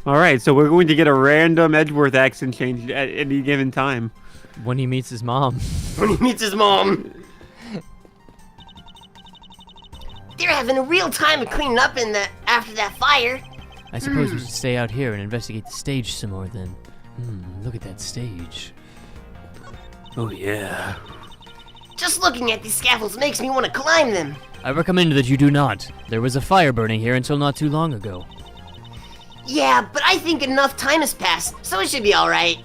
Alright, so we're going to get a random Edgeworth accent change at any given time. When he meets his mom. When he meets his mom. They're having a real time of cleaning up after that fire. I suppose we should stay out here and investigate the stage some more then. Look at that stage. Oh, yeah. Just looking at these scaffolds makes me want to climb them. I recommend that you do not. There was a fire burning here until not too long ago. Yeah, but I think enough time has passed, so it should be alright.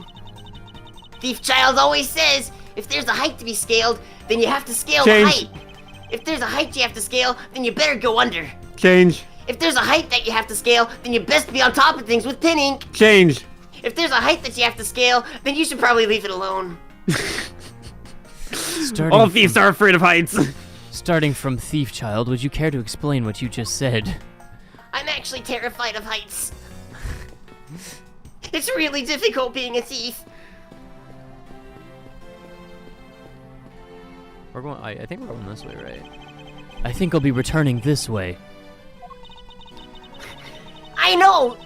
Thief Child always says, if there's a height to be scaled, then you have to scale the height. If there's a height you have to scale, then you better go under. Change. If there's a height that you have to scale, then you best be on top of things with pin ink. Change. If there's a height that you have to scale, then you should probably leave it alone. All thieves are afraid of heights. Starting from Thief Child, would you care to explain what you just said? I'm actually terrified of heights. It's really difficult being a thief. We're going. I think we're going this way, right? I think I'll be returning this way. I know.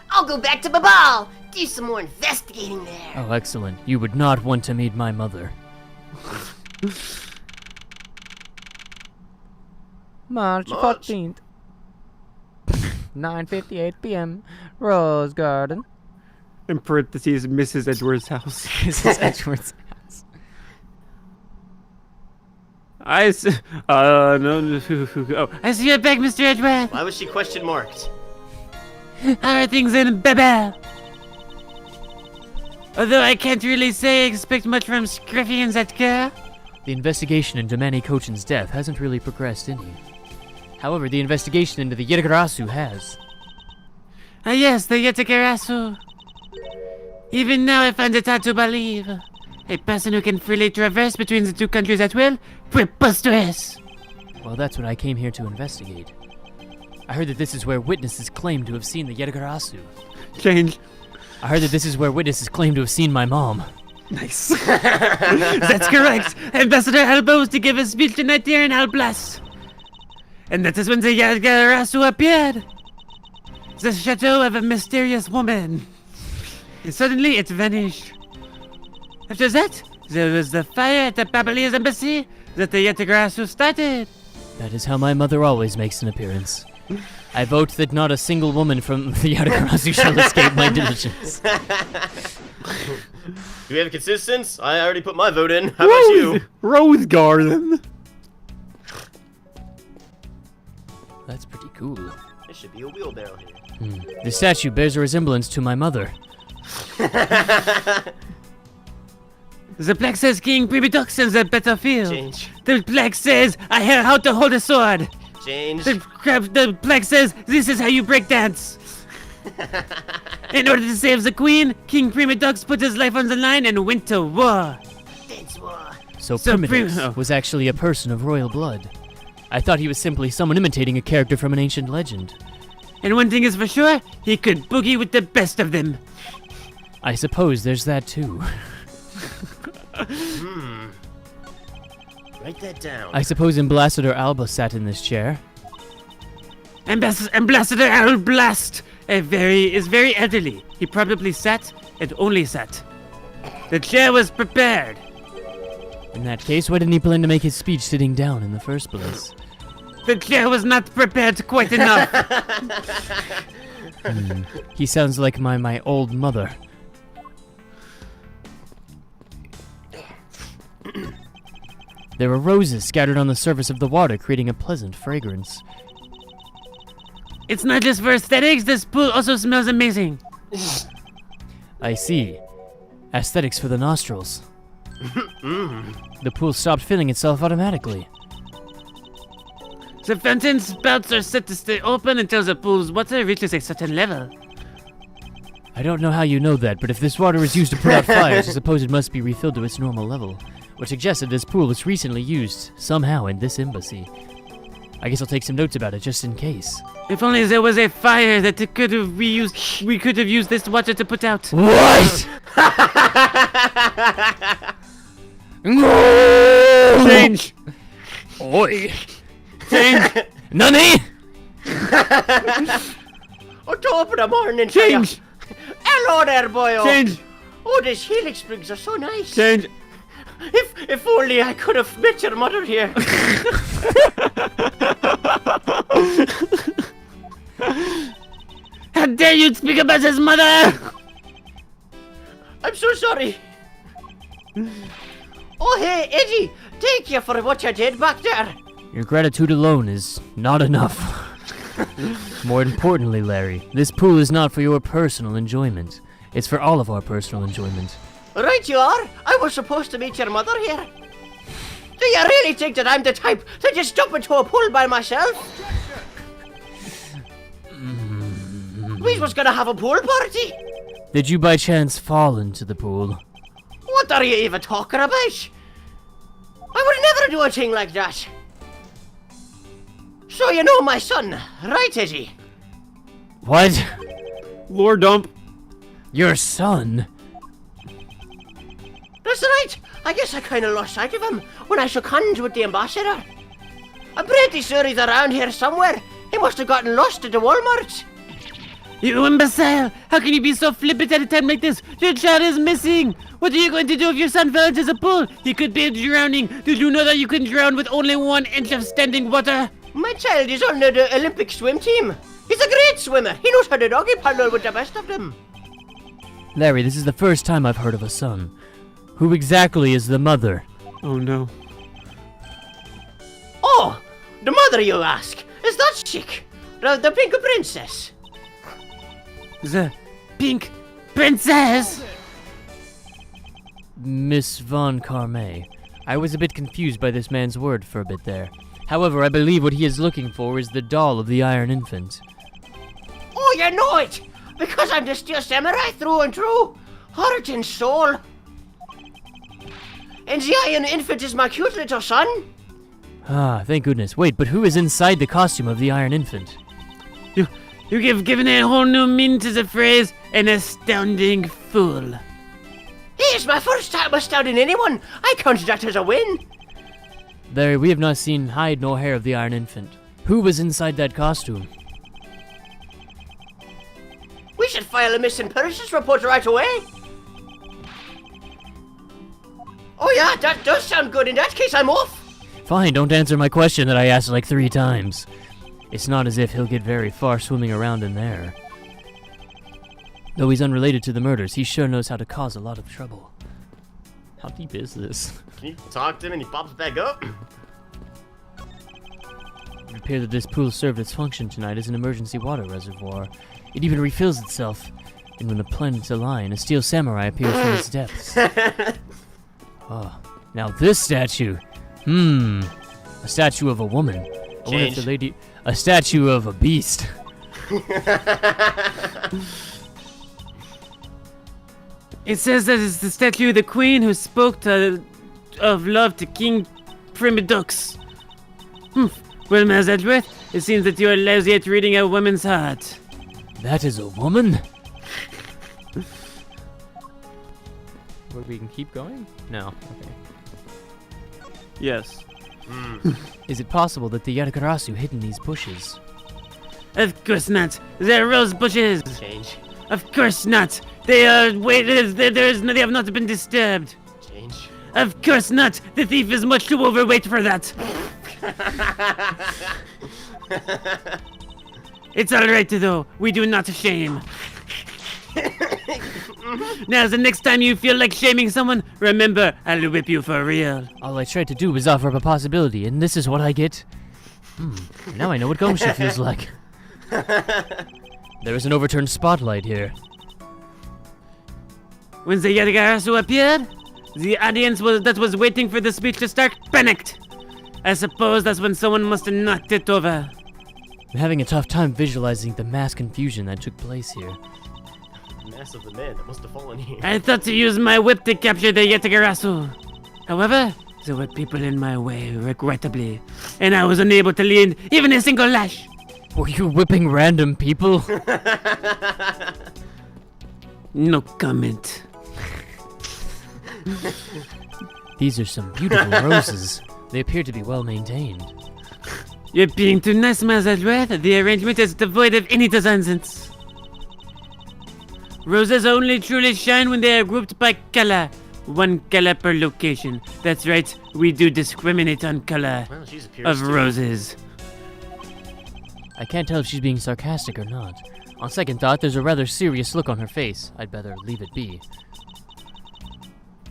I'll go back to Babal. Do some more investigating there. Oh, excellent. You would not want to meet my mother. March 14th. 9:58 p.m. Rose Garden. In parentheses, Mrs. Edwards' house. Mrs. Edwards' house. Oh, I see you're back, Mr. Edgeworth. Why was she question marked? How are things in Babel? Although I can't really say I expect much from Scruffians that girl. The investigation into Manny Cochin's death hasn't really progressed any. However, the investigation into the Yirigarasu has. Ah yes, the Yatakarasu. Even now I find it hard to believe. A person who can freely traverse between the two countries at will? Preposterous! Well, that's what I came here to investigate. I heard that this is where witnesses claim to have seen the Yirigarasu. change. I heard that this is where witnesses claim to have seen my mom. Nice. That's correct. Ambassador Alba was to give a speech tonight here in Alblas. And that is when the Yirigarasu appeared. The chateau of a mysterious woman. And suddenly it vanished. After that, there was the fire at the Babylese embassy that the Yirigarasu started. That is how my mother always makes an appearance. I vote that not a single woman from the Yirigarasu shall escape my diligence. Do we have consistency? I already put my vote in. How about you? Rose Garden. That's pretty cool. There should be a wheelbarrow here. The statue bears a resemblance to my mother. The plaque says King Primitox in the battlefield. Change. The plaque says, I hear how to hold a sword. Change. The plaque says, this is how you break dance. In order to save the queen, King Primitox put his life on the line and went to war. Dance war. So So Primitix was actually a person of royal blood. I thought he was simply someone imitating a character from an ancient legend. And one thing is for sure, he could boogie with the best of them. I suppose there's that too. Write that down. I suppose Ambassador Alba sat in this chair. Ambassador Alblast is very elderly. He probably sat and only sat. The chair was prepared. In that case, why didn't he plan to make his speech sitting down in the first place? The chair was not prepared quite enough. He sounds like my old mother. There were roses scattered on the surface of the water, creating a pleasant fragrance. It's not just for aesthetics, this pool also smells amazing. I see. Aesthetics for the nostrils. The pool stopped filling itself automatically. The fountain spouts are set to stay open until the pool's water reaches a certain level. I don't know how you know that, but if this water is used to put out fires, I suppose it must be refilled to its normal level, which suggests that this pool was recently used, somehow, in this embassy. I guess I'll take some notes about it, just in case. If only there was a fire that we could have used this water to put out. What? Change. Oi! Change. Nani? On top of the morning. Change. Hello there, boyo. Change. Oh, these helix sprigs are so nice. Change. If only I could have met your mother here. How dare you speak about his mother? I'm so sorry. Oh, hey, Eddie, thank you for what you did back there. Your gratitude alone is not enough. More importantly, Larry, this pool is not for your personal enjoyment. It's for all of our personal enjoyment. Right you are. I was supposed to meet your mother here. Do you really think that I'm the type to just jump into a pool by myself? We was gonna have a pool party. Did you by chance fall into the pool? What are you even talking about? I would never do a thing like that. So you know my son, right, Eddie? What? Lore dump. Your son? That's right. I guess I kind of lost sight of him when I shook hands with the ambassador. I'm pretty sure he's around here somewhere. He must have gotten lost at the Walmart. You imbecile! How can you be so flippant at a time like this? Your child is missing! What are you going to do if your son fell into the pool? He could be drowning. Did you know that you can drown with only 1 inch of standing water? My child is on the Olympic swim team. He's a great swimmer. He knows how to doggy paddle with the best of them. Larry, this is the first time I've heard of a son. Who exactly is the mother? Oh no. Oh, the mother, you ask? Is that chick? The pink princess? The pink princess! Miss Von Carme. I was a bit confused by this man's word for a bit there. However, I believe what he is looking for is the doll of the Iron Infant. Oh, you know it! Because I'm the steel samurai through and through. Heart and soul. And the Iron Infant is my cute little son. Ah, thank goodness. Wait, but who is inside the costume of the Iron Infant? You've given a whole new meaning to the phrase, an astounding fool. Hey, it's my first time astounding anyone. I count that as a win. Larry, we have not seen hide nor hair of the Iron Infant. Who was inside that costume? We should file a missing persons report right away. Oh yeah, that does sound good. In that case, I'm off. Fine, don't answer my question that I asked like 3 times. It's not as if he'll get very far swimming around in there. Though he's unrelated to the murders, he sure knows how to cause a lot of trouble. How deep is this? Can you talk to him and he pops back up? It appears that this pool served its function tonight as an emergency water reservoir. It even refills itself, and when the planets align, a steel samurai appears from its depths. Oh, now this statue. A statue of a woman. I wonder if the lady... A statue of a beast. It says that it's the statue of the queen who spoke of love to King Primadux. Well, Ms. Edgeworth, it seems that you are lousy at reading a woman's heart. That is a woman? We can keep going? No. Okay. Yes. Is it possible that the Yatagarasu hid in these bushes? Of course not. They're rose bushes. Change. Of course not. They are they have not been disturbed. Change. Of course not. The thief is much too overweight for that. It's alright though. We do not shame. Now, the next time you feel like shaming someone, remember, I'll whip you for real. All I tried to do was offer up a possibility, and this is what I get? Now I know what Gumshoe feels like. There is an overturned spotlight here. When the Yatagarasu appeared, the audience that was waiting for the speech to start panicked. I suppose that's when someone must have knocked it over. I'm having a tough time visualizing the mass confusion that took place here. Mass of the man that must have fallen here. I thought to use my whip to capture the Yatagarasu. However, there were people in my way, regrettably, and I was unable to lead even a single lash. Were you whipping random people? No comment. These are some beautiful roses. They appear to be well maintained. You're being too nice, Ms. Edgeworth. The arrangement is devoid of any nonsense. Roses only truly shine when they are grouped by color. 1 color per location. That's right, we do discriminate on color Well, she's a of purist too. roses. I can't tell if she's being sarcastic or not. On second thought, there's a rather serious look on her face. I'd better leave it be.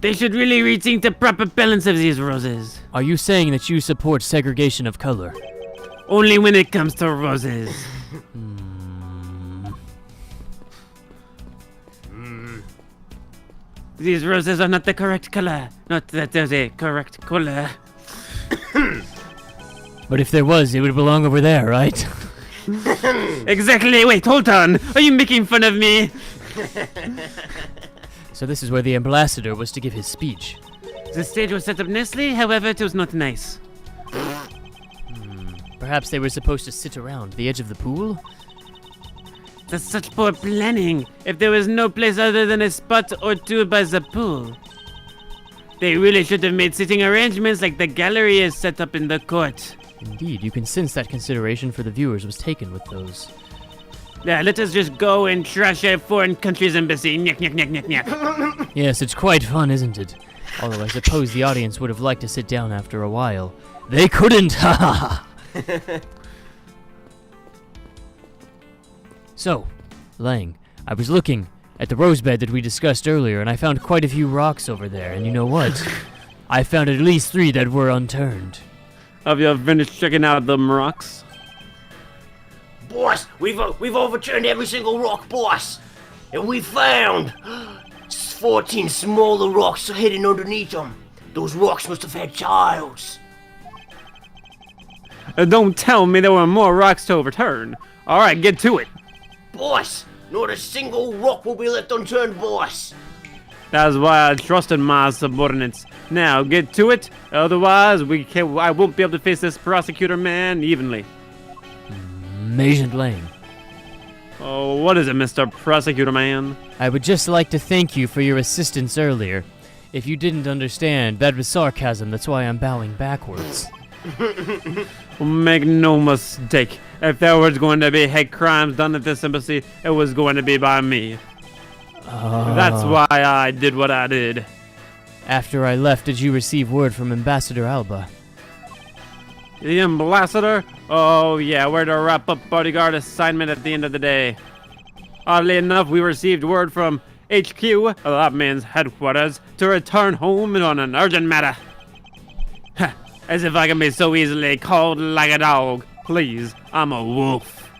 They should really rethink the proper balance of these roses. Are you saying that you support segregation of color? Only when it comes to roses. These roses are not the correct color. Not that there's a correct color. But if there was, it would belong over there, right? Exactly. Wait, hold on. Are you making fun of me? So this is where the ambassador was to give his speech. The stage was set up nicely, however, it was not nice. Perhaps they were supposed to sit around the edge of the pool? That's such poor planning. If there was no place other than a spot or two by the pool. They really should have made sitting arrangements like the gallery is set up in the court. Indeed, you can sense that consideration for the viewers was taken with those. Yeah, let us just go and trash a foreign country's embassy. Nyek, nyek, nyek, nyek, nyek. Yes, it's quite fun, isn't it? Although I suppose the audience would have liked to sit down after a while. They couldn't! Ha ha ha! So, Lang, I was looking at the rose bed that we discussed earlier, and I found quite a few rocks over there, and you know what? I found at least 3 that were unturned. Have you finished checking out them rocks? Boss, we've overturned every single rock, boss. And we found 14 smaller rocks hidden underneath them. Those rocks must have had childs. Don't tell me there were more rocks to overturn. Alright, get to it. Boss, not a single rock will be left unturned, boss. That's why I trusted my subordinates. Now, get to it. Otherwise, I won't be able to face this prosecutor man evenly. Agent Lang, Oh, what is it, Mr. Prosecutor Man? I would just like to thank you for your assistance earlier. If you didn't understand, that was sarcasm, that's why I'm bowing backwards. Make no mistake. If there was going to be hate crimes done at this embassy, it was going to be by me. That's why I did what I did. After I left, did you receive word from Ambassador Alba? The ambassador? Oh yeah, we're to wrap up bodyguard assignment at the end of the day. Oddly enough, we received word from HQ, that means headquarters, to return home on an urgent matter. As if I can be so easily called like a dog. Please, I'm a wolf.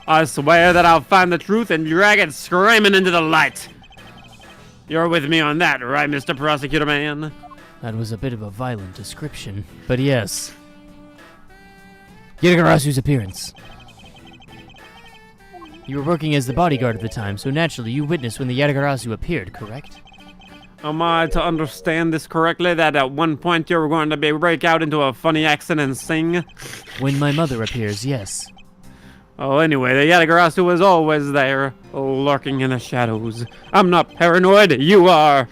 I swear that I'll find the truth and drag it screaming into the light. You're with me on that, right, Mr. Prosecutor Man? That was a bit of a violent description, but yes. Yatagarasu's appearance. You were working as the bodyguard at the time, so naturally you witnessed when the Yatagarasu appeared, correct? Am I to understand this correctly, that at one point you were going to break out into a funny accent and sing? When my mother appears, yes. Oh, anyway, the Yatagarasu was always there, lurking in the shadows. I'm not paranoid, you are!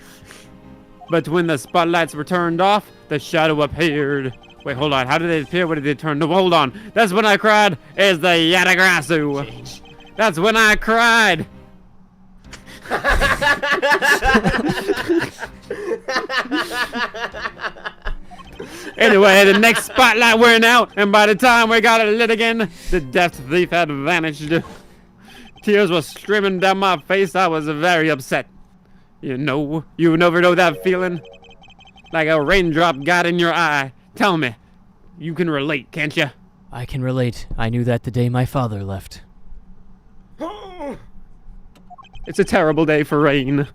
But when the spotlights were turned off, the shadow appeared. Wait, hold on, how did it appear? What did it turn? No, hold on. That's when I cried, is the Yatagarasu. That's when I cried. Anyway, the next spotlight went out, and by the time we got it lit again, the death thief had vanished. Tears were streaming down my face. I was very upset. You never know that feeling? Like a raindrop got in your eye. Tell me, you can relate, can't you? I can relate. I knew that the day my father left. It's a terrible day for rain.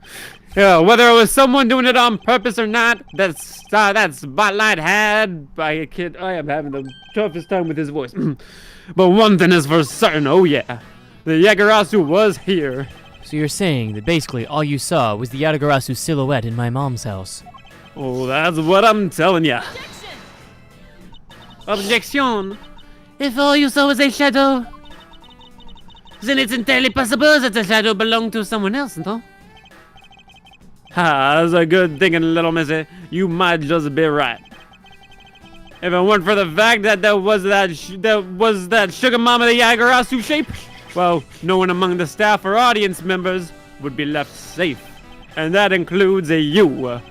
Yeah, whether it was someone doing it on purpose or not, that spotlight had. I am having the toughest time with his voice. But one thing is for certain, oh yeah. The Yagarasu was here. So you're saying that basically all you saw was the Yatagarasu silhouette in my mom's house. Oh, that's what I'm telling ya. Objection! If all you saw was a shadow, then it's entirely possible that the shadow belonged to someone else, no? Ha, that's a good thinking, little missy. You might just be right. If it weren't for the fact that there was that sugar mama the Yagarasu shape, well, no one among the staff or audience members would be left safe. And that includes you.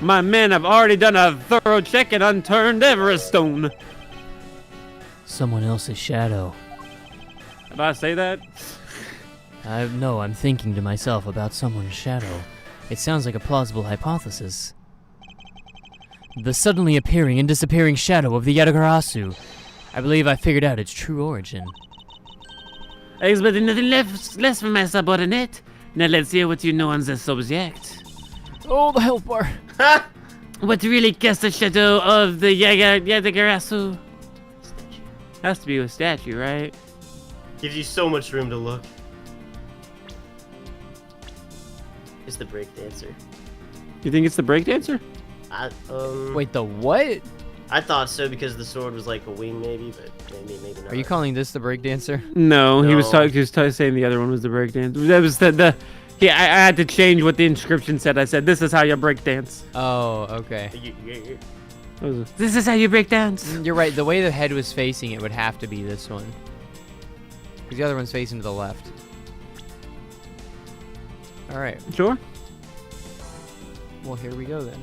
My men have already done a thorough check and unturned every stone. Someone else's shadow. Did I say that? No, I'm thinking to myself about someone's shadow. It sounds like a plausible hypothesis. The suddenly appearing and disappearing shadow of the Yatagarasu. I believe I figured out its true origin. I expected nothing less from my subordinate. Now let's hear what you know on the subject. Oh, the health bar. What really casts the shadow of the Yatagarasu? Has to be a statue, right? Gives you so much room to look. It's the breakdancer. You think it's the breakdancer? Wait, the what? I thought so because the sword was like a wing, maybe, but maybe not. Are you calling this the breakdancer? No, he was No. saying the other one was the breakdancer. That was the yeah. I had to change what the inscription said. I said, "This is how you breakdance." Oh, okay. That was This is how you break dance. You're right, the way the head was facing, it would have to be this one. Because the other one's facing to the left. Alright, sure. well here we go then.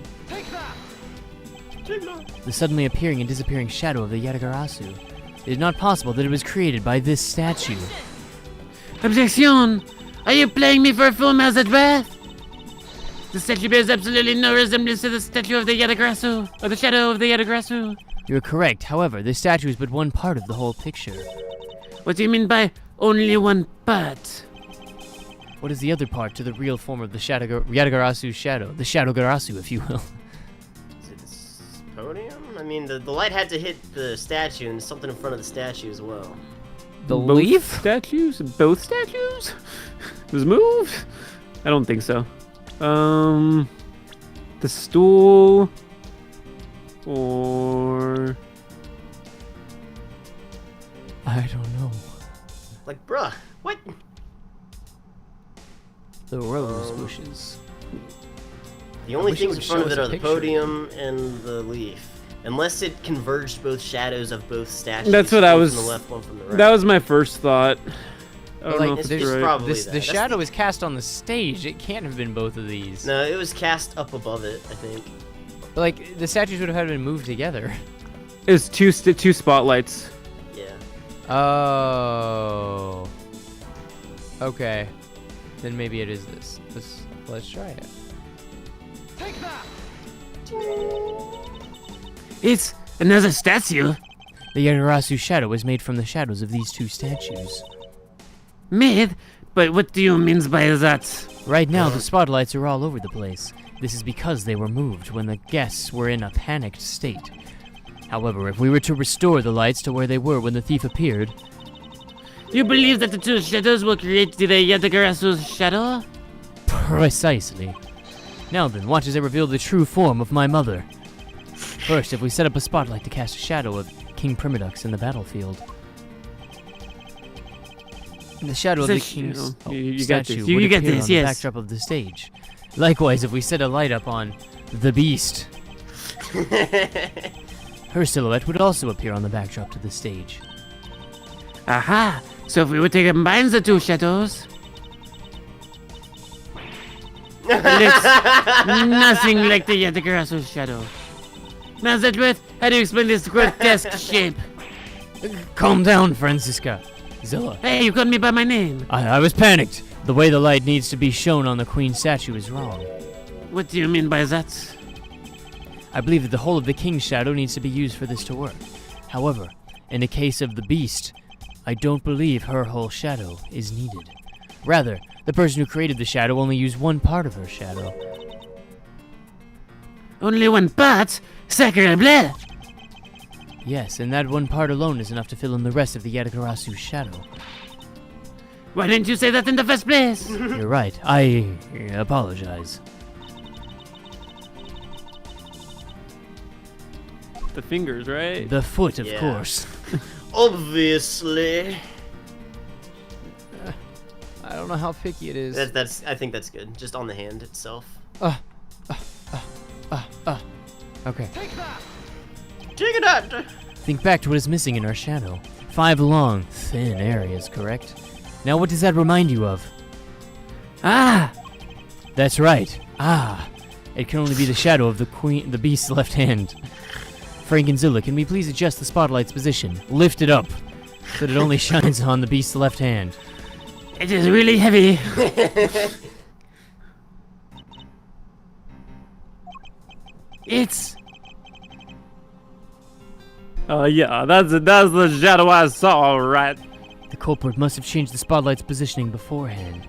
The suddenly appearing and disappearing shadow of the Yatagarasu. It is not possible that it was created by this statue. Objection! Are you playing me for a fool, mouse at birth? The statue bears absolutely no resemblance to the statue of the Yatagarasu, or the shadow of the Yatagarasu. You're correct, however, this statue is but one part of the whole picture. What do you mean by only one part? What is the other part to the real form of the Yatagarasu's shadow? The Shadowgarasu, if you will. Is it this podium? I mean, the light had to hit the statue, and there's something in front of the statue as well. The Both leaf? statues? Both statues? It was moved? I don't think so. The stool, or I don't know. Like, bruh, what? The rose bushes. The only wish it things would in front show of us it a are the picture. podium and the leaf. Unless it converged both shadows of both statues. That's what I one was- From the left, one from the right. that was my first thought. I don't Like, know if it's it's just right. probably The that. That's shadow is cast on the stage. It can't have been both of these. No, it was cast up above it, I think. But, like, the statues would have had to been moved together. It's two spotlights. Yeah. Oh. Okay. Then maybe it is this. Let's try it. It's another statue. The Yatagarasu shadow was made from the shadows of these two statues. Made? But what do you mean by that? Right now, the spotlights are all over the place. This is because they were moved when the guests were in a panicked state. However, if we were to restore the lights to where they were when the thief appeared, You believe that the two shadows will create the Yatagarasu's shadow? precisely. Now then, watch as I reveal the true form of my mother. First, if we set up a spotlight to cast a shadow of King Primadux in the battlefield. The shadow of the So, king's you got statue this. would You get appear this, on the yes. backdrop of the stage. Likewise, if we set a light up on the beast, her silhouette would also appear on the backdrop to the stage. Aha! So if we were to combine the two shadows... Looks nothing like the Yatagarasu's shadow. Now, Zedworth, how do you explain this grotesque shape? Calm down, Francisca. Zilla. Hey, you called me by my name. I was panicked. The way the light needs to be shown on the queen statue is wrong. What do you mean by that? I believe that the whole of the king's shadow needs to be used for this to work. However, in the case of the beast, I don't believe her whole shadow is needed. Rather, the person who created the shadow only used one part of her shadow. Only one part? Sacre bleu! Yes, and that one part alone is enough to fill in the rest of the Yatagarasu's shadow. Why didn't you say that in the first place? You're right. I apologize. The fingers, right? The foot, of Yeah. course. Obviously. I don't know how picky it is. I think that's good. Just on the hand itself. Okay. Take it out. Think back to what is missing in our shadow. 5 long, thin areas, correct? Now what does that remind you of? Ah! That's right. Ah. It can only be the shadow of the beast's left hand. Frank and Zilla, can we please adjust the spotlight's position? Lift it up, so that it only shines on the beast's left hand. It is really heavy. It's Yeah, that's the shadow I saw, all right. The culprit must have changed the spotlight's positioning beforehand,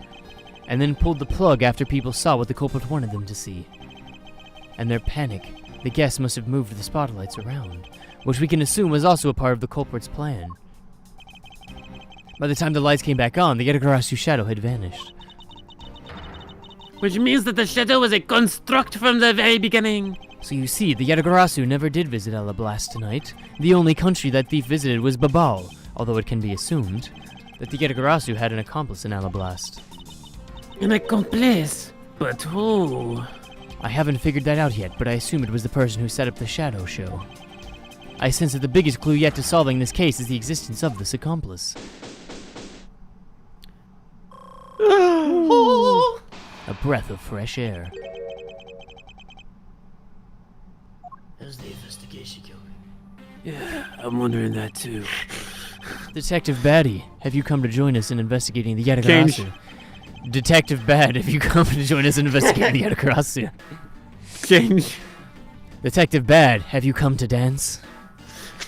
and then pulled the plug after people saw what the culprit wanted them to see. In their panic, the guests must have moved the spotlights around, which we can assume was also a part of the culprit's plan. By the time the lights came back on, the Yatagarasu shadow had vanished. which means that the shadow was a construct from the very beginning. So you see, the Yatagarasu never did visit Alablast tonight. The only country that thief visited was Babal, although it can be assumed that the Yatagarasu had an accomplice in Alablast. An accomplice? But who? I haven't figured that out yet, but I assume it was the person who set up the shadow show. I sense that the biggest clue yet to solving this case is the existence of this accomplice. A breath of fresh air. How's the investigation going? Yeah, I'm wondering that too. Detective Batty, have you come to join us in investigating the Yatagarasu? Detective Bad, have you come to join us in investigating the Yatagarasu? Change. Detective Bad, have you come to dance?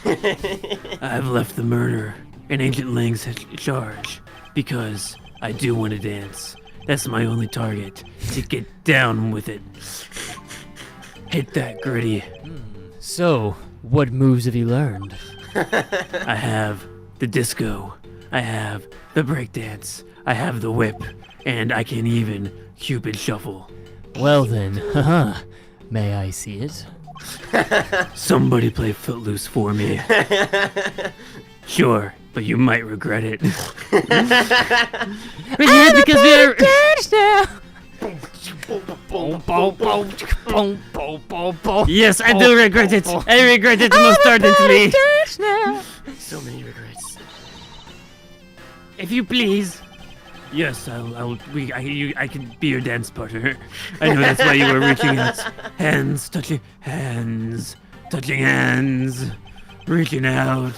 I've left the murder in Ancient Lang's charge because I do want to dance. That's my only target, to get down with it. Hit that gritty. So, what moves have you learned? I have the disco, I have the breakdance, I have the whip, and I can even Cupid shuffle. Well then, haha, may I see it? Somebody play Footloose for me. Sure, but you might regret it. We're here because we're. Yes, I do regret it. I regret it most ardently. So many regrets. If you please. Yes, I can be your dance partner. I know that's why you were reaching out. Hands, touching hands, reaching out,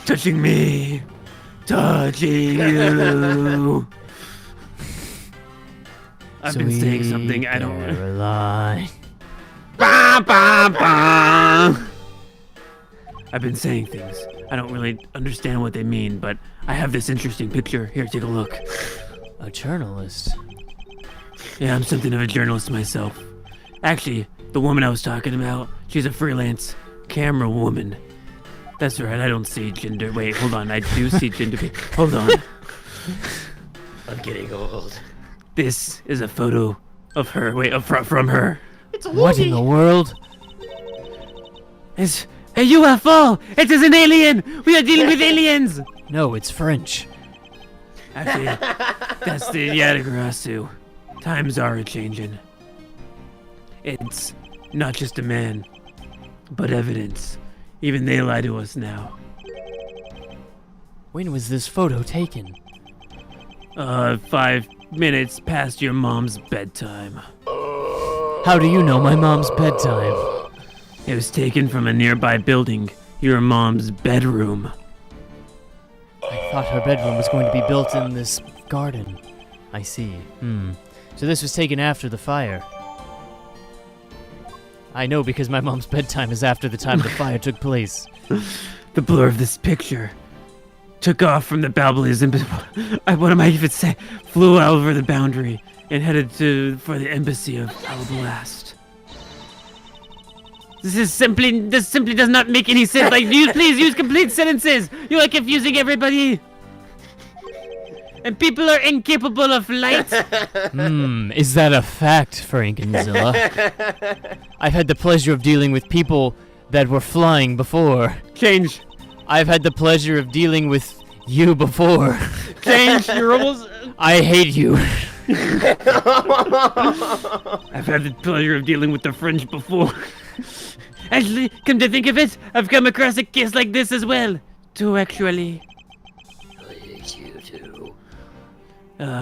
touching me, touching you. I've been saying something I don't. Caroline. Ba, ba, ba. I've been saying things. I don't really understand what they mean, but I have this interesting picture. Here, take a look. A journalist. Yeah, I'm something of a journalist myself. Actually, the woman I was talking about, she's a freelance camera woman. That's right, I don't see gender. Wait, hold on, I do see gender. Hold on. I'm getting old. This is a photo of her. Wait, from her. It's a What in the world? It's a UFO. It is an alien. We are dealing with aliens. No, it's French. Actually, that's the Yatagarasu. Times are a-changing. It's not just a man, but evidence. Even they lie to us now. When was this photo taken? 5 minutes past your mom's bedtime. How do you know my mom's bedtime? It was taken from a nearby building, your mom's bedroom. I thought her bedroom was going to be built in this garden. I see. So this was taken after the fire. I know because my mom's bedtime is after the time the fire took place. The blur of this picture took off from the Balbalies and what am I even saying? Flew out over the boundary and headed for the embassy of Alablast. This simply does not make any sense. Like, please use complete sentences. You are confusing everybody. And people are incapable of light. Is that a fact, Frankenzilla? I've had the pleasure of dealing with people that were flying before. Change. I've had the pleasure of dealing with you before. Change. You're almost. I hate you. I've had the pleasure of dealing with the French before. Actually, come to think of it, I've come across a case like this as well. Two, actually. I hate you too.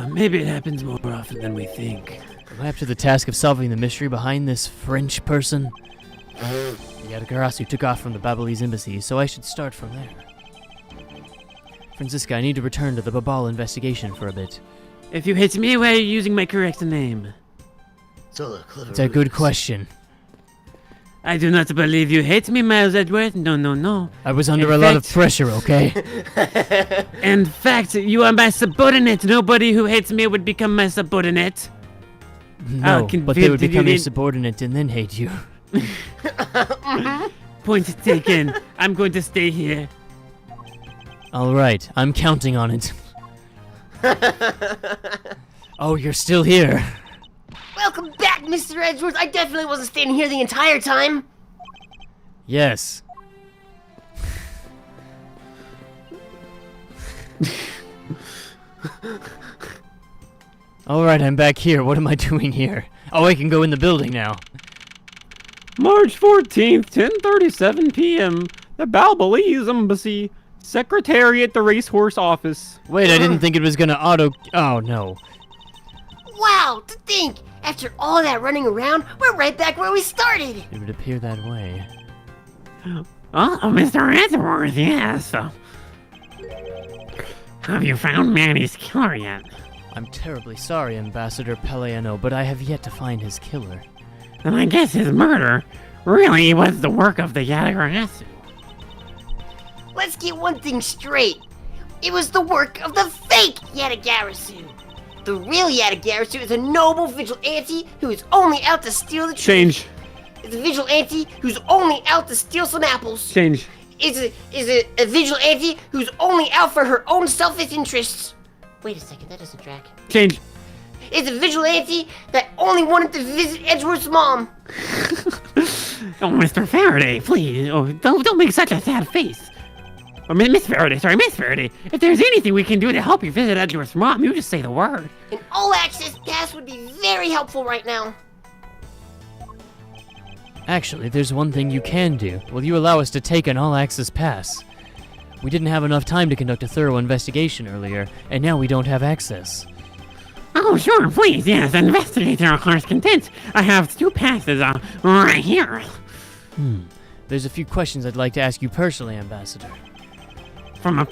Maybe it happens more often than we think. Am I up to the task of solving the mystery behind this French person? The Yatagarasu took off from the Babalese embassy, so I should start from there. Francisca, I need to return to the Babal investigation for a bit. If you hit me, why are you using my correct name? It's a good question. I do not believe you hate me, Miles Edgeworth. No, no, no. I was under In a lot of fact- pressure, okay? In fact, you are my subordinate. Nobody who hates me would become my subordinate. No, can- but they would did you become your need- subordinate and then hate you. Point taken. I'm going to stay here. Alright, I'm counting on it. Oh, you're still here. Welcome back, Mr. Edgeworth. I definitely wasn't standing here the entire time. Yes. Alright, I'm back here. What am I doing here? Oh, I can go in the building now. March 14th, 10:37 p.m. The Balbalese Embassy, Secretariat, the Racehorse Office. Wait, I didn't think it was gonna auto... Oh, no. Wow, to think, after all that running around, we're right back where we started. It would appear that way. Oh, Mr. Edgeworth, yes. Have you found Manny's killer yet? I'm terribly sorry, Ambassador Peleano, but I have yet to find his killer. Then I guess his murder really was the work of the Yagarasu. Let's get one thing straight. It was the work of the fake Yatagarasu. The real Yatagarasu is a noble vigilante who is only out to steal the truth. Change. It's a vigilante who's only out to steal some apples. Change. Is a vigilante who's only out for her own selfish interests. Wait a second, that doesn't track. Change. It's a vigilante that only wanted to visit Edgeworth's mom. Oh, Mr. Faraday, please, don't make such a sad face. Oh, Miss Faraday, Miss Faraday. If there's anything we can do to help you visit Edgeworth's mom, you just say the word. An all-access pass would be very helpful right now. Actually, there's one thing you can do. Will you allow us to take an all-access pass? We didn't have enough time to conduct a thorough investigation earlier, and now we don't have access. Oh, sure, please, yes, investigate our heart's content. I have 2 passes, right here. There's a few questions I'd like to ask you personally, Ambassador. From a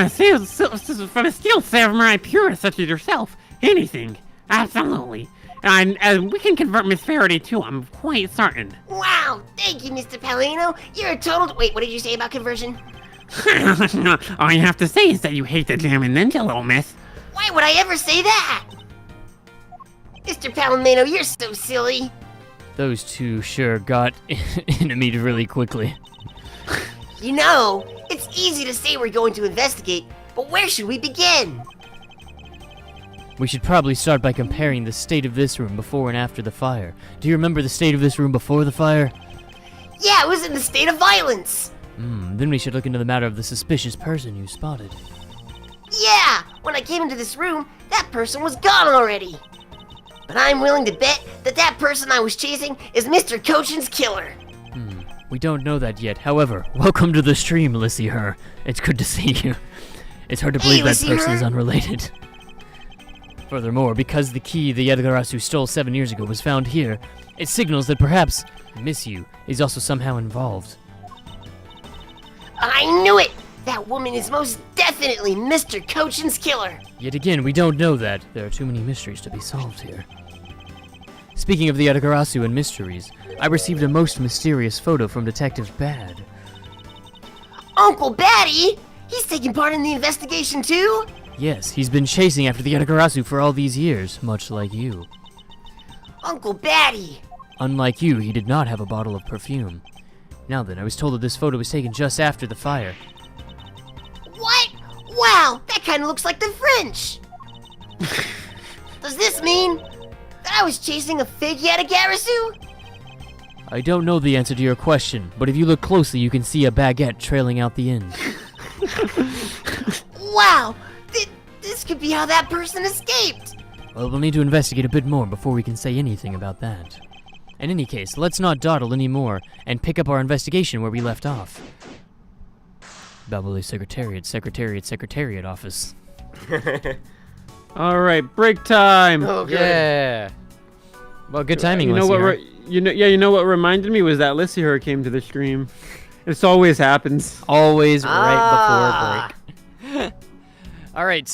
steel samurai purist such as yourself, anything, absolutely. And we can convert Miss Faraday too, I'm quite certain. Wow, thank you, Mr. Palino. You're a total... Wait, what did you say about conversion? All you have to say is that you hate the German ninja, little miss. Why would I ever say that? Mr. Palomino, you're so silly. Those two sure got into me really quickly. You know, it's easy to say we're going to investigate, but where should we begin? We should probably start by comparing the state of this room before and after the fire. Do you remember the state of this room before the fire? Yeah, it was in the state of violence. Then we should look into the matter of the suspicious person you spotted. Yeah, when I came into this room, that person was gone already. But I'm willing to bet that that person I was chasing is Mr. Cochin's killer. We don't know that yet. However, welcome to the stream, Lissy Her. It's good to see you. It's hard to Hey, believe that Lissy person Her. is unrelated. Furthermore, because the key the Yadagarasu stole 7 years ago was found here, it signals that perhaps Miss You is also somehow involved. I knew it! That woman is most definitely Mr. Cochin's killer. Yet again, we don't know that. There are too many mysteries to be solved here. Speaking of the Yadagarasu and mysteries, I received a most mysterious photo from Detective Bad. Uncle Batty? He's taking part in the investigation too? Yes, he's been chasing after the Yadagarasu for all these years, much like you. Uncle Batty! Unlike you, he did not have a bottle of perfume. Now then, I was told that this photo was taken just after the fire. What? Wow, that kinda looks like the French! Does this mean that I was chasing a fake Yatagarasu? I don't know the answer to your question, but if you look closely, you can see a baguette trailing out the end. Wow! This could be how that person escaped! Well, we'll need to investigate a bit more before we can say anything about that. In any case, let's not dawdle anymore and pick up our investigation where we left off. Babylon Secretariat office. All right, break time. Oh, good. Yeah. Well, good timing, You know what? Lissy. You know what reminded me was that Lissy Her came to the stream. This always happens. Always Ah. right before break. All right.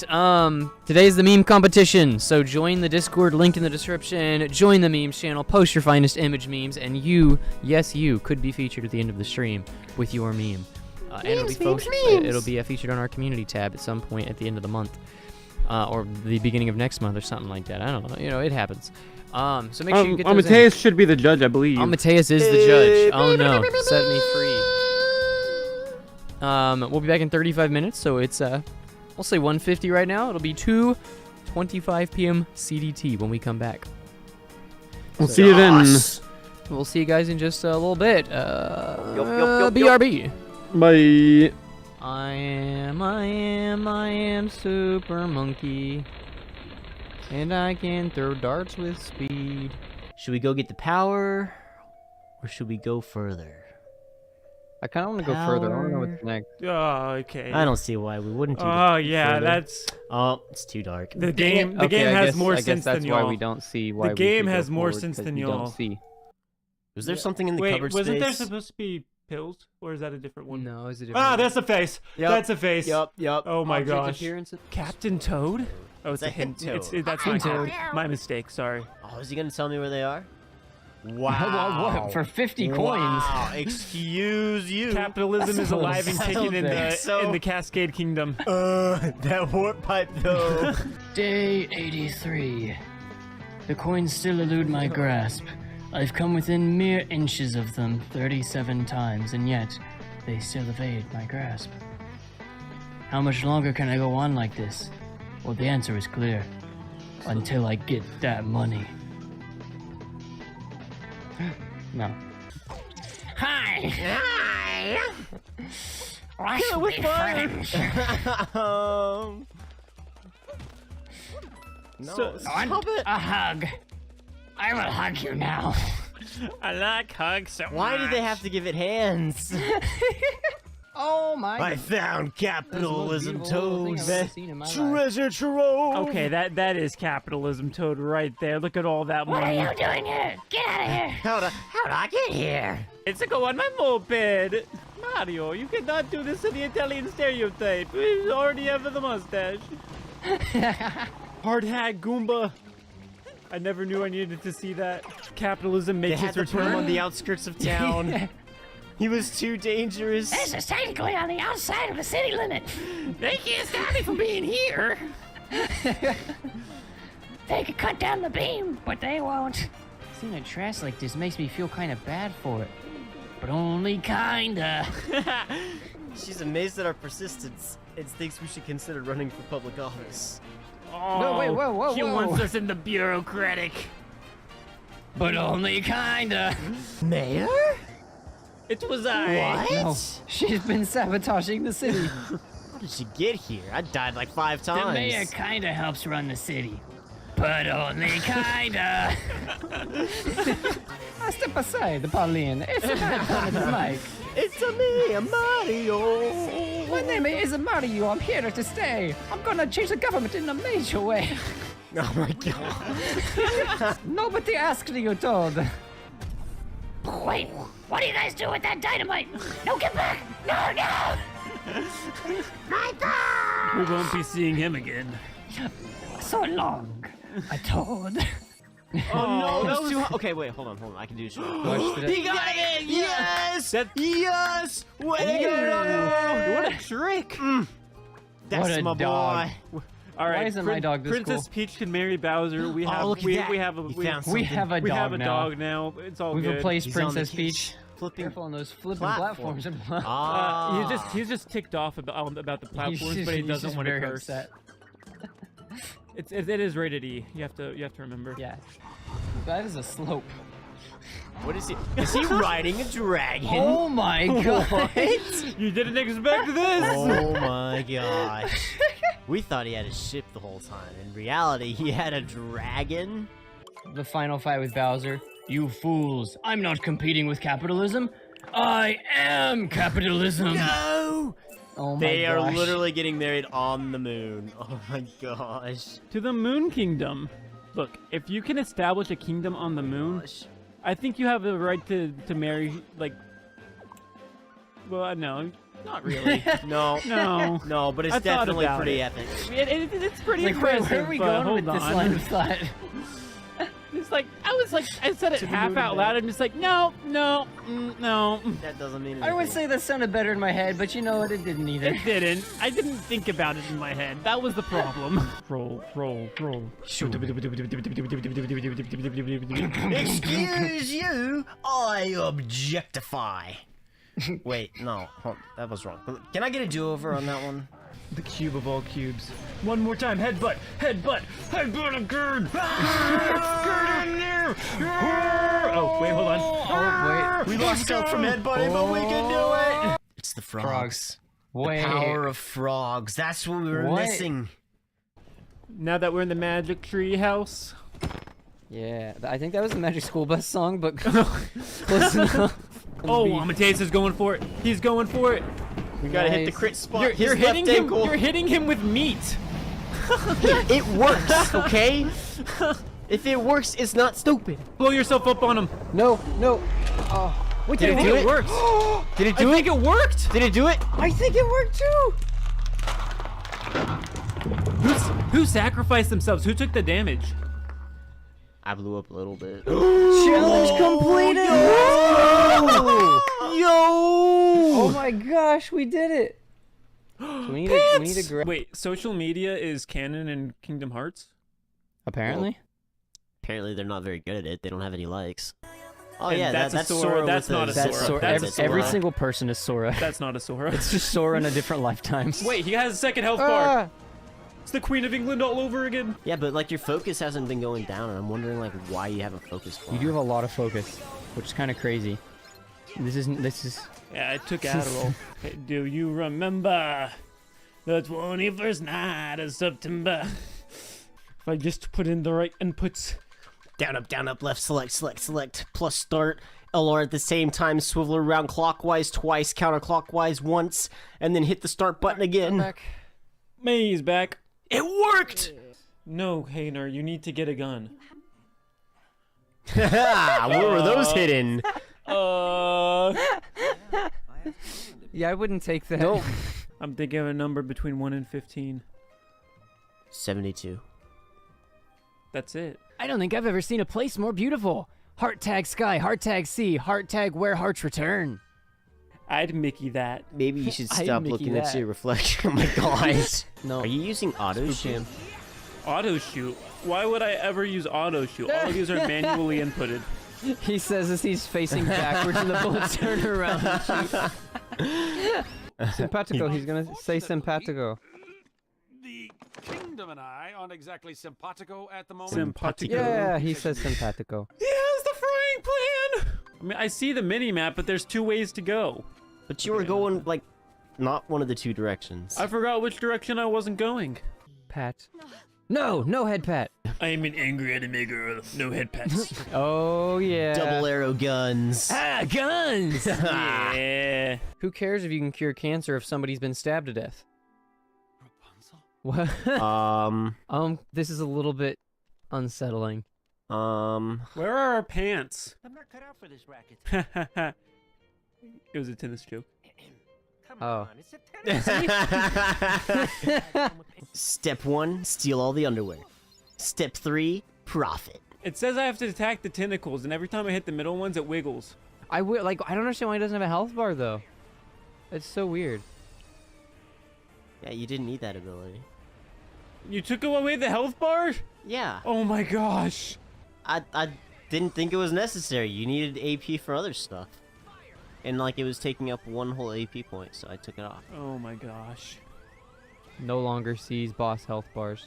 Today's the meme competition. So join the Discord link in the description. Join the memes channel. Post your finest image memes, and you, yes, you could be featured at the end of the stream with your meme. And it'll be featured on our community tab at some point at the end of the month, or the beginning of next month, or something like that. I don't know. You know, it happens. So make sure you get those in. Mateus should be the judge, I believe. Mateus is the judge. Oh no, set me free. We'll be back in 35 minutes, so it's we'll say 1:50 right now. It'll be 2:25 p.m. CDT when we come back. We'll see you then. We'll see you guys in just a little bit. yup. BRB. Bye. I am Super Monkey, and I can throw darts with speed. Should we go get the power, or should we go further? I kind of want to go further. I want to know what's next. Oh, okay. I don't see why we wouldn't do Oh, yeah, further. that's... Oh, it's too dark. The game Okay, has more sense that's than y'all. why we don't see why The we game should go has more forward, sense 'cause than we y'all. don't see. Was there something in the Wait, cupboard wasn't there space? supposed to be pills? Or is that a different one? No, is it different? Ah, that's a face. Yep. That's a face. Yup. Oh my Object gosh. appearance? Captain Toad? Oh, it's It's a a hint. hint toad. That's Hint my toad. My mistake, sorry. Oh, is he gonna tell me where they are? What? For 50 coins? Wow, excuse you. Capitalism is alive and I kicking don't in think so. the Cascade Kingdom. That warp pipe though. Day 83. The coins still elude my grasp. I've come within mere inches of them 37 times, and yet they still evade my grasp. How much longer can I go on like this? Well, the answer is clear. Until I get that money. No. Hi! Let's be friends. No, Want a hug? I will hug you now. I like hugs so why do they have to give it hands? Oh my! I found capitalism, That's the most beautiful Toad. thing I've ever seen in my life. Treasure trove. Okay, that is capitalism, Toad, right there. Look at all that What money. are you doing here? Get out of here! How'd I get here? It's a go on my moped. Mario, you cannot do this to the Italian stereotype. We already have the mustache. Hard hat Goomba. I never knew I needed to see that. Capitalism They makes had its to put him on return. the outskirts of town. He was too dangerous. This is technically on the outside of the city limit. They can't stop me from being here. They could cut down the beam, but they won't. Seeing a trash like this makes me feel kind of bad for it. But only kinda. She's amazed at our persistence and thinks we should consider running for public office. Oh, whoa, He wants us in the bureaucratic. But only kinda. Mayor? It was I. What? No, she's been sabotaging the city. How did she get here? I died like 5 times. The mayor kinda helps run the city. But only kinda. Step aside, Pauline. It's a bad one, Mike. It's a me, Mario. My name is Mario. I'm here to stay. I'm gonna change the government in a major way. Oh my god. Nobody asked you, Toad. Wait, what do you guys do with that dynamite? No, get back! No! My dog! We won't be seeing him again. So long, a toad. Oh no, that was too hot. Okay, wait, hold on. I can do this. He got it! Yes! Yes! Way to go! what a trick! That's What a my dog. boy. All right, Why isn't my dog this Princess cool? Peach can marry Bowser. We have look at we, that. we have a You we, found We something. have a we dog have a now. dog now. It's all We've good. replaced He's on the Princess cage, Peach. flipping. Careful on those flipping Platform. platforms. Ah. He's just ticked off about the platforms, but he doesn't want to very curse. upset. It is rated E. You have to remember. Yeah. That is a slope. What is he? Is he riding a dragon? Oh my god. You didn't expect this. Oh my gosh. We thought he had a ship the whole time. In reality, he had a dragon. The final fight with Bowser. You fools, I'm not competing with capitalism. I am capitalism. No! Oh my They are gosh. literally getting married on the moon. Oh my gosh. To the Moon Kingdom. Look, if you can establish a kingdom on the moon, I think you have the right to marry, like... Well, no. Not really. No, No. no, but it's I thought definitely about pretty it. epic. It's pretty Like, where impressive. are we but going hold with this on. line of thought? It's like I said it half out loud. I'm just like, no. That doesn't mean anything. I would say that sounded better in my head, but you know what? It didn't either. It didn't. I didn't think about it in my head. That was the problem. Roll. Excuse you, I objectify. Wait, no, that was wrong. Can I get a do-over on that one? The cube of all cubes. One more time. Headbutt again. Oh, wait, hold on. Oh, wait. We lost out from headbutting, but we can do it. It's the frogs. Wait. The power of frogs. That's what we were What? missing. Now that we're in the magic tree house. Yeah, I think that was the Magic School Bus song, but close enough. Oh, Amadeus is going for it. He's going for it. We gotta hit the Nice. crit spot. You're His hitting left him. ankle. You're hitting him with meat. It works, okay? If it works, it's not stupid. Blow yourself up on him. No. Wait, Did it I think do it it? worked. Did it do I it? think it worked. Did it do it? I think it worked too. Who sacrificed themselves? Who took the damage? I blew up a little bit. Challenge completed. Oh my gosh, we did it. So we need to grab. Wait, social media is canon in Kingdom Hearts? Apparently. Apparently they're not very good at it. They don't have any likes. Oh And yeah, that's a that's Sora. Sora. That's with not a the- That's Sora. Sora. That's Every Sora. single person is Sora. That's not a Sora. It's just Sora in a different lifetime. Wait, he has a second health bar. It's the Queen of England all over again. Yeah, but like your focus hasn't been going down, and I'm wondering like why you haven't focused. You do have a lot of focus, which is kind of crazy. This is. Yeah, I took Adderall. Hey, do you remember the 21st night of September? If I just put in the right inputs. Down, up, left, select, plus start. LR at the same time, swivel around clockwise twice, counterclockwise once, and then hit the start button again. May's back. It worked! No, Hayner, you need to get a gun. Where were those hidden? Yeah, I wouldn't take that. Nope. I'm thinking of a number between 1 and 15. 72. That's it. I don't think I've ever seen a place more beautiful. Heart tag sky, heart tag sea, heart tag where hearts return. I'd Mickey that. Maybe you should I stop Mickey looking at that. your reflection. Oh my god. No. Are you using auto shoot? Auto shoot. Why would I ever use auto shoot? All of these are manually inputted. He says as he's facing backwards and the bullets turn around and shoot. Simpatico, he's gonna say simpatico. The kingdom and I aren't exactly simpatico at the moment. Simpatico. Yeah, he says simpatico. He has the frying pan! I mean, I see the mini-map, but there's 2 ways to go. But you were going like not one of the 2 directions. I forgot which direction I wasn't going. Pat. No head pat. I am an angry anime girl. No head pats. Oh yeah. Double arrow guns. Ah, guns! Yeah. Who cares if you can cure cancer if somebody's been stabbed to death? Rapunzel? What? This is a little bit unsettling. Where are our pants? I'm not cut out for this racket. It was a tennis joke. Come Oh. on, it's a tennis. Step 1, steal all the underwear. Step 3, profit. It says I have to attack the tentacles, and every time I hit the middle ones, it wiggles. I don't understand why he doesn't have a health bar though. It's so weird. Yeah, you didn't need that ability. You took away the health bar? Yeah, Oh my gosh. I didn't think it was necessary. You needed AP for other stuff. And like it was taking up 1 whole AP point, so I took it off. Oh my gosh. No longer sees boss health bars.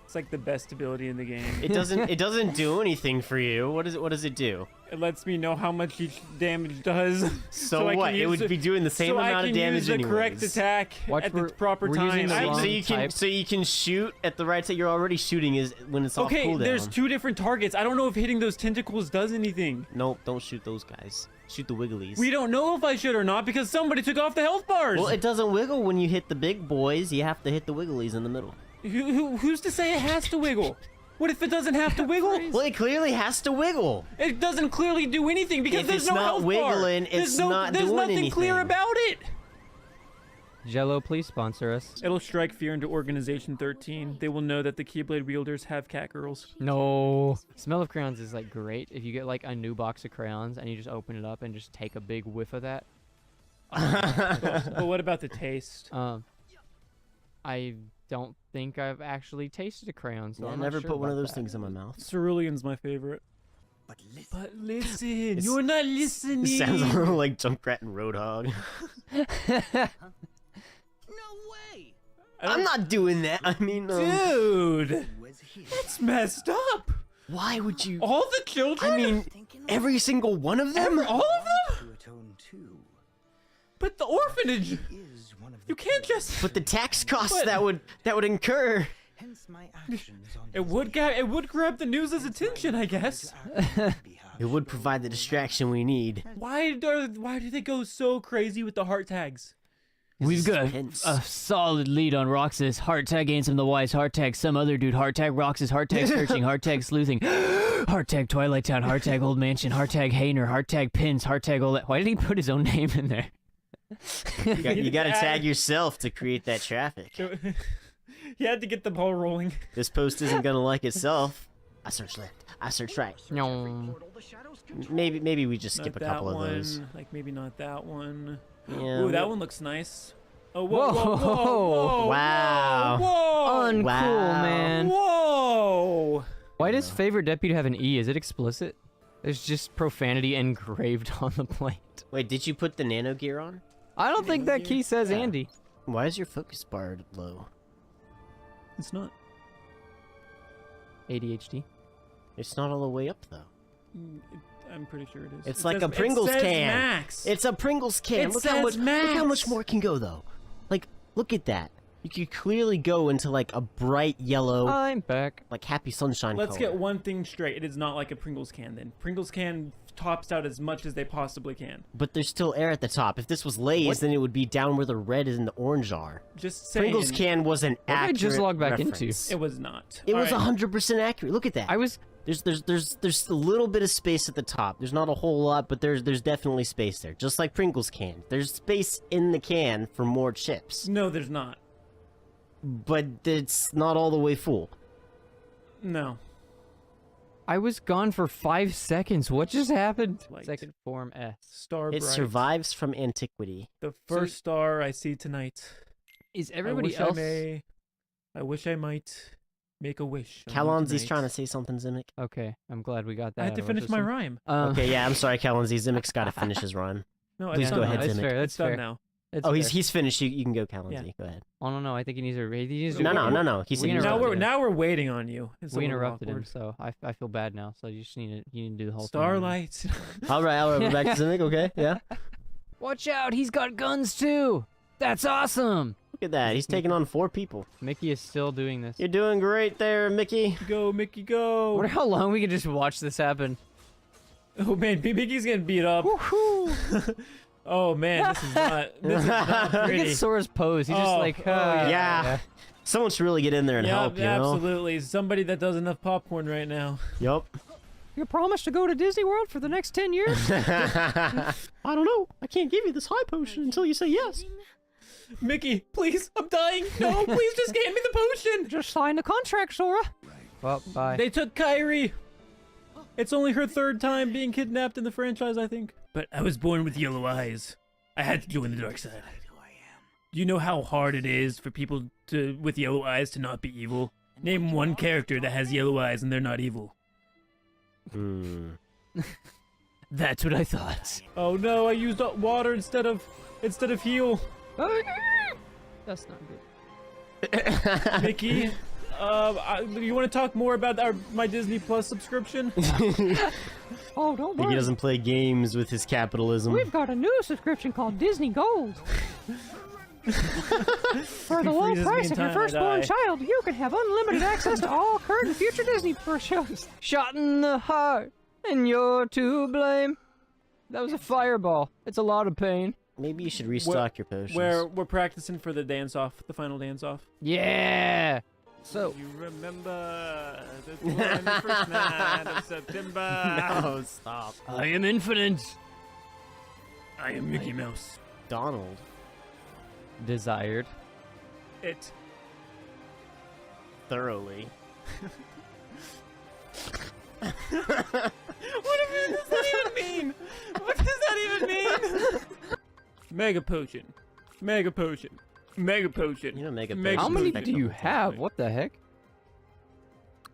It's like the best ability in the game. It doesn't do anything for you. What does it do? It lets me know how much each damage does. So, I can what? It use would be doing the same so amount I of can damage use the anyways. correct attack Watch, at the we're- proper we're time. using the wrong type. So you can shoot at the right time. You're already shooting is when it's off Okay, cooldown. there's 2 different targets. I don't know if hitting those tentacles does anything. Nope, don't shoot those guys. Shoot the wigglies. We don't know if I should or not because somebody took off the health bars. Well, it doesn't wiggle when you hit the big boys. You have to hit the wigglies in the middle. Who's to say it has to wiggle? What if it doesn't have to wiggle? Well, it clearly has to wiggle. It doesn't clearly do anything because If there's it's no not health bar. wiggling, There's it's no, not There's doing nothing clear anything. about it. Jello, please sponsor us. It'll strike fear into Organization 13. They will know that the Keyblade wielders have cat girls. No. Smell of crayons is like great. If you get like a new box of crayons and you just open it up and just take a big whiff of that. But what about the taste? I don't think I've actually tasted a crayon, so I I'm not never sure put one of about those that. things in my mouth. Cerulean's my favorite. But listen, you're not listening. It sounds a little like Junkrat and Roadhog. No way! I'm not doing that. I mean, Dude, that's messed up. why would you? All the children? I mean, every single one of them. all of them? To atone too But the orphanage. is one of the You can't just. But the tax costs But- that would incur. hence my actions on It would grab the news's attention, I guess. It would provide the distraction we need. Why do they go so crazy with the heart tags? We've got Hence. a solid lead on Roxas. Heart tag Ansem the Wise. Heart tag some other dude. Heart tag Roxas. Heart tag Searching. Heart tag Sleuthing. Heart tag Twilight Town. Heart tag Old Mansion. Heart tag Hayner. Heart tag Pins. Heart tag Old. Why did he put his own name in there? You got to tag yourself to create that traffic. He had to get the ball rolling. This post isn't gonna like itself. I search left. I search right. No. Maybe we just skip Not a couple that of those. one. Like maybe not that one. Yeah. Ooh, that one looks nice. Oh, whoa, whoa, whoa, Whoa. whoa, Wow. whoa, Uncool, Wow. man. whoa. Why does favorite deputy have an E? Is it explicit? There's just profanity engraved on the plate. Wait, did you put the nano gear on? I don't think that key says Andy. Why is your focus bar low? It's not. ADHD. It's not all the way up though. I'm pretty sure it is. It's It like says- a Pringles it says can. Max. It's a Pringles can. It Look how much. says Look how Max. much more can go though. Like, look at that. You could clearly go into like a bright yellow, I'm back. like happy sunshine Let's color. get one thing straight. It is not like a Pringles can then. Pringles can tops out as much as they possibly can. But there's still air at the top. If this was Lay's, What? then it would be down where the red is and the orange are. Just saying. Pringles can was an did I accurate just log back into? reference. It was not. It was Alright. 100% accurate. Look at that. I was. There's a little bit of space at the top. There's not a whole lot, but there's definitely space there. Just like Pringles can. There's space in the can for more chips, No, there's not. but it's not all the way full. No. I was gone for 5 seconds. What just happened? Light. Second form S. Star It bright. survives from antiquity. The first star I see tonight. Is everybody else? I wish I might make a wish. on Kalonzi's tonight. trying to say something, Zimic. Okay, I'm glad we got that. I had to out of our finish my system. rhyme. Okay, yeah, I'm sorry, Kalonzi. Zimic's got to finish his rhyme. No, Please it's go done ahead, now. That's Zimic. fair. That's It's done fair. now. It's Oh, fair. he's finished. You can go, Kalonzi. Yeah. Go ahead. Oh no, I think he needs to. No. He said we he was Now interrupted we're him. now we're waiting on you. It's a We little interrupted him, awkward. so I feel bad now. So you just need to do the whole thing. Starlight. All right, we're back to Zimic. Okay, yeah. Watch out! He's got guns too. That's awesome. Look at that. He's taking on 4 people. Mickey is still doing this. You're doing great there, Mickey. Go, Mickey, go. I wonder how long we can just watch this happen. Oh man, Mickey's getting beat up. Oh man, this is not Look at pretty. Sora's pose. He's just Oh, like, oh, Yeah. Someone should really get in there and Yeah, help, you know? absolutely. Somebody that does enough popcorn right now. Yup. You promised to go to Disney World for the next 10 years? I don't know. I can't give you this high potion until you say yes. Mickey, please, I'm dying. No, please just hand me the potion. Just sign the contract, Sora. Well, bye. They took Kyrie. It's only her 3rd time being kidnapped in the franchise, I think. But I was born with yellow eyes. I had to join the dark side. Do you know how hard it is for people with yellow eyes to not be evil? Name one character that has yellow eyes and they're not evil. That's what I thought. Oh no, I used up water instead of heal. That's not good. Mickey, you want to talk more about my Disney Plus subscription? Oh, don't He doesn't play games with his capitalism. Got a new subscription called Disney Gold. For the low freezes me price in of your time I firstborn die. child, you can have unlimited access to all current and future Disney shows. Shot in the heart, and you're to blame. That was a fireball. It's a lot of pain. Maybe you should restock your potions. Where we're practicing for the dance-off, the final dance-off. Yeah. So, You remember the 21st night of September. No, stop. I am infinite. I am Mickey Mouse. Donald. desired. It. Thoroughly. What does that even mean? What does that even mean? Mega potion. Mega potion. Mega potion. You know, Mega Mega How Potion's many like do you the whole have? thing. What the heck?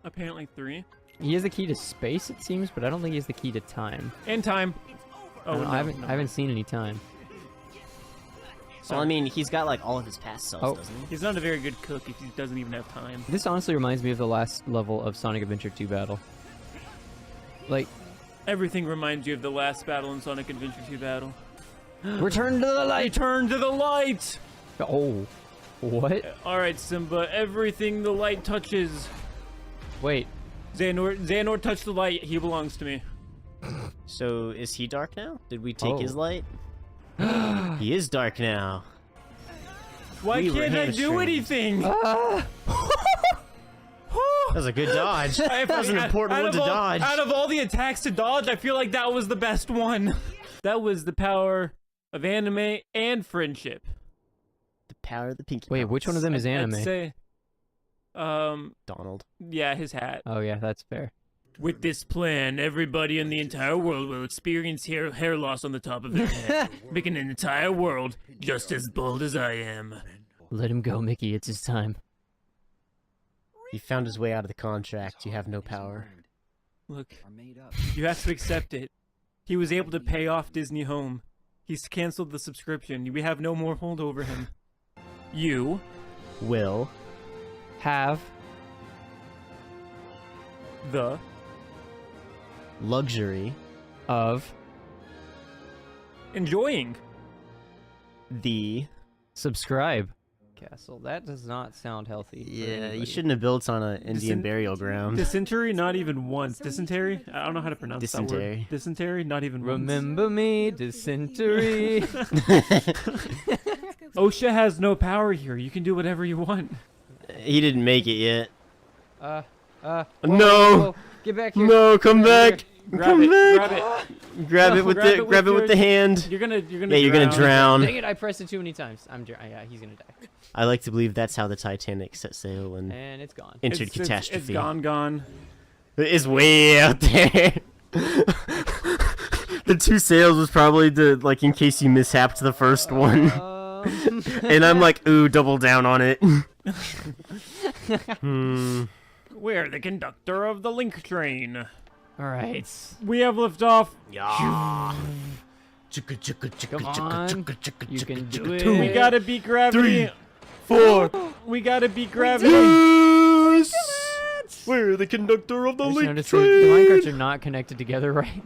Apparently 3. He has the key to space, it seems, but I don't think he has the key to time. And time. I, Oh, don't know, no, I haven't seen any time. So I mean, he's got like all of his past selves, Oh. doesn't he? He's not a very good cook if he doesn't even have time. This honestly reminds me of the last level of Sonic Adventure 2 battle. Like, Everything reminds you of the last battle in Sonic Adventure 2 battle. return to the light! Return to the light! Oh, what? Alright, Simba, everything the light touches. Wait, Xehanort touched the light, he belongs to me. So is he dark now? Did we take his Oh. light? He is dark now. Why We were can't I do hamstrung. anything? That was a good dodge. That was an important one to dodge. Out of all the attacks to dodge, I feel like that was the best one. That was the power of anime and friendship. The power of the pinky. wait, which one of them is I'd anime? say, Donald. yeah, his hat. Oh yeah, that's fair. With this plan, everybody in the entire world will experience hair loss on the top of their head, making an entire world just as bold as I am. Let him go, Mickey. It's his time. He found his way out of the contract. You have no power. Look, you have to accept it. He was able to pay off Disney Home. He's canceled the subscription. We have no more hold over him. You Will. Have the Luxury. of enjoying. The. subscribe. Castle. That does not sound healthy. for Yeah, anybody. you shouldn't have built on an Indian Dysen- burial ground. Dysentery, not even once. Dysentery? I don't know how to pronounce that Dysentery. word. Dysentery, not even once. Remember me, dysentery. OSHA has no power here. You can do whatever you want. He didn't make it yet. whoa, No! whoa, get back here. No, come Get back! Grab Come it. back! Grab it. Grab it with Grab the it with grab it with your- the hand. You're gonna Yeah, you're gonna drown. Dang it! I pressed it too many times. Yeah, he's gonna die. I like to believe that's how the Titanic set sail and And it's gone. entered It's catastrophe. gone. It's way out there. The 2 sails was probably to like in case you mishapped the first one. And I'm like, ooh, double down on it. We're the conductor of the link train. All right. We have liftoff. Yeah. Come on. You can do it. We gotta beat gravity. 4. We gotta beat gravity. Yes! We're the conductor of the I just link noticed the train. minecarts are not connected together right.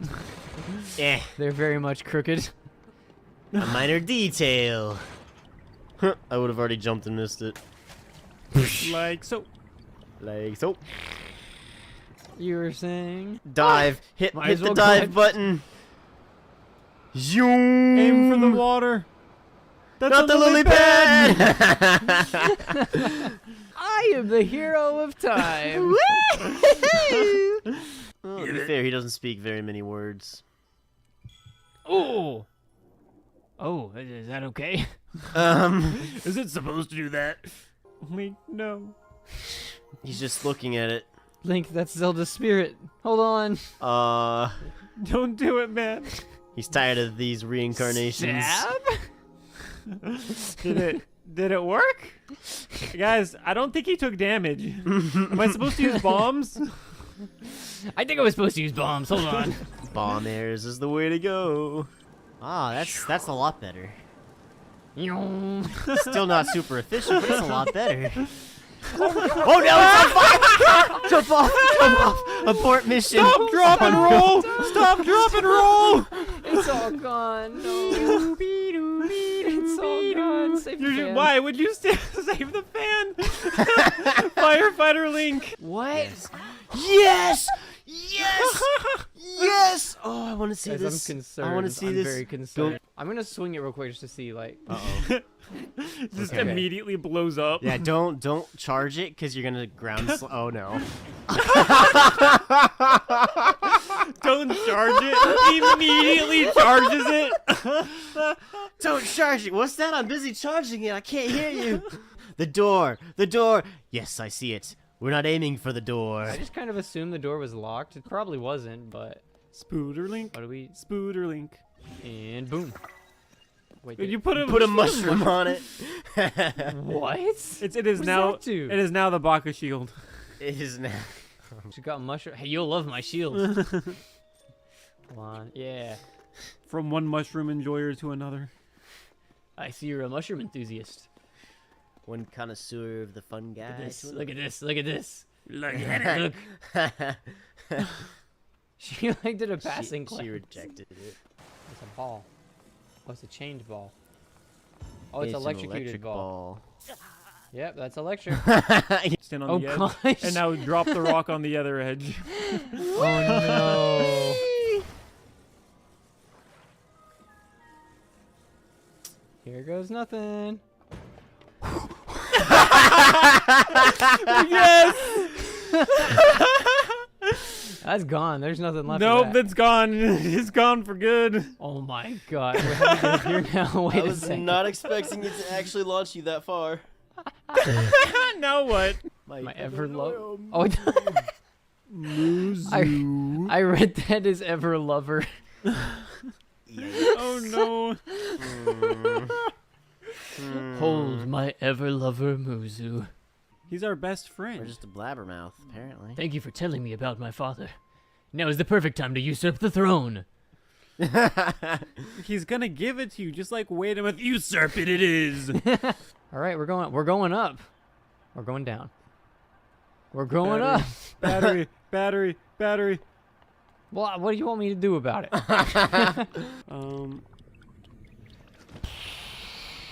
Eh, They're very much crooked. a minor detail. Huh, I would have already jumped and missed it. Like so. Like so. You were saying? Dive. Hit Might as the well go dive ahead. button. Zoom. Aim for the water. That's Not a the lily pad. pad. I am the hero of time. Well, to be fair, he doesn't speak very many words. Oh! Oh, is that okay? Is it supposed to do that? Link, no. He's just looking at it. Link, that's Zelda's spirit. Hold on. Don't do it, man. He's tired of these reincarnations. Did it work? Guys, I don't think he took damage. Am I supposed to use bombs? I think I was supposed to use bombs. Hold on. Bomb airs is the way to go. Ah, that's a lot better. Still not super efficient, but it's a lot better. Oh no, it's on fire! Jump off! Jump off! Abort mission! Stop, drop, and roll! Stop, drop, and roll! It's all gone. No. It's all gone. Save the fan. Why would you save the fan? Firefighter Link. What? Yes! Yes! Yes! Oh, I want to see Guys, this. I'm concerned. I want to see I'm this. very concerned. I'm gonna swing it real quick just to see, like. Just Okay. immediately blows up. Yeah, don't charge it because you're gonna ground. Oh no! Don't charge it. Immediately charges it. Don't charge it. What's that? I'm busy charging it. I can't hear you. The door. The door. Yes, I see it. We're not aiming for the door. I just kind of assumed the door was locked. It probably wasn't, but Spooderlink. what do we? Spooderlink. And boom. Wait, Did you put a Put a mushroom on it. what? It is does now. that do? It is now the Baka shield. It is now. She got mushroom. Hey, you'll love my shield. Come on, yeah. From one mushroom enjoyer to another. I see you're a mushroom enthusiast. One connoisseur of the fun guy. Look at this. Look at this. Look at this. Look at it. Look. She like did a passing She glance. rejected it. It's a ball. Oh, it's a chained ball. Oh, it's an electrocuted electric ball. Yep, that's electric. Stand on Oh the edge. gosh. And now drop the rock on the other edge. Oh no. Here goes nothing. Yes! That's gone. There's nothing left. Nope, of that. that's gone. It's gone for good. Oh my god. We're having to here now. Wait a second. expecting it to actually launch you that far. Now what? My ever low. Oh. I read that as ever lover. Oh no. Hold my ever lover Muzu. He's our best We're friend. just a blabbermouth, apparently. Thank you for telling me about my father. Now is the perfect time to usurp the throne. He's gonna give it to you, just like wait a minute. Usurp it is. All right, we're going up. We're going down. We're going up. Battery, battery, battery. Well, what do you want me to do about it?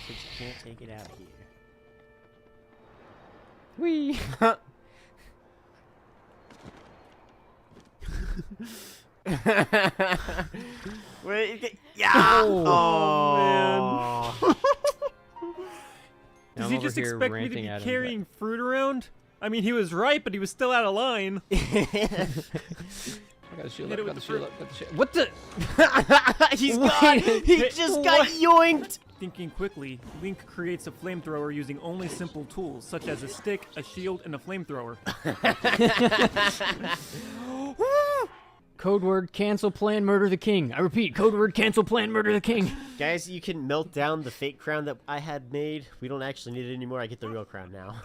Since you can't take it out here. Wee. Wait, yeah. Oh, man. Now Does I'm he over just here expect me to ranting be at him, carrying fruit around? I mean, he was right, but he was still out of line. I got the shield Hit up, it got with the the shield up, got the shield. What the? He's Wait. gone. He just got yoinked. Thinking quickly, Link creates a flamethrower using only simple tools, such as a stick, a shield, and a flamethrower. Code word cancel plan murder the king. I repeat, code word cancel plan murder the king. Guys, you can melt down the fake crown that I had made. We don't actually need it anymore. I get the real crown now.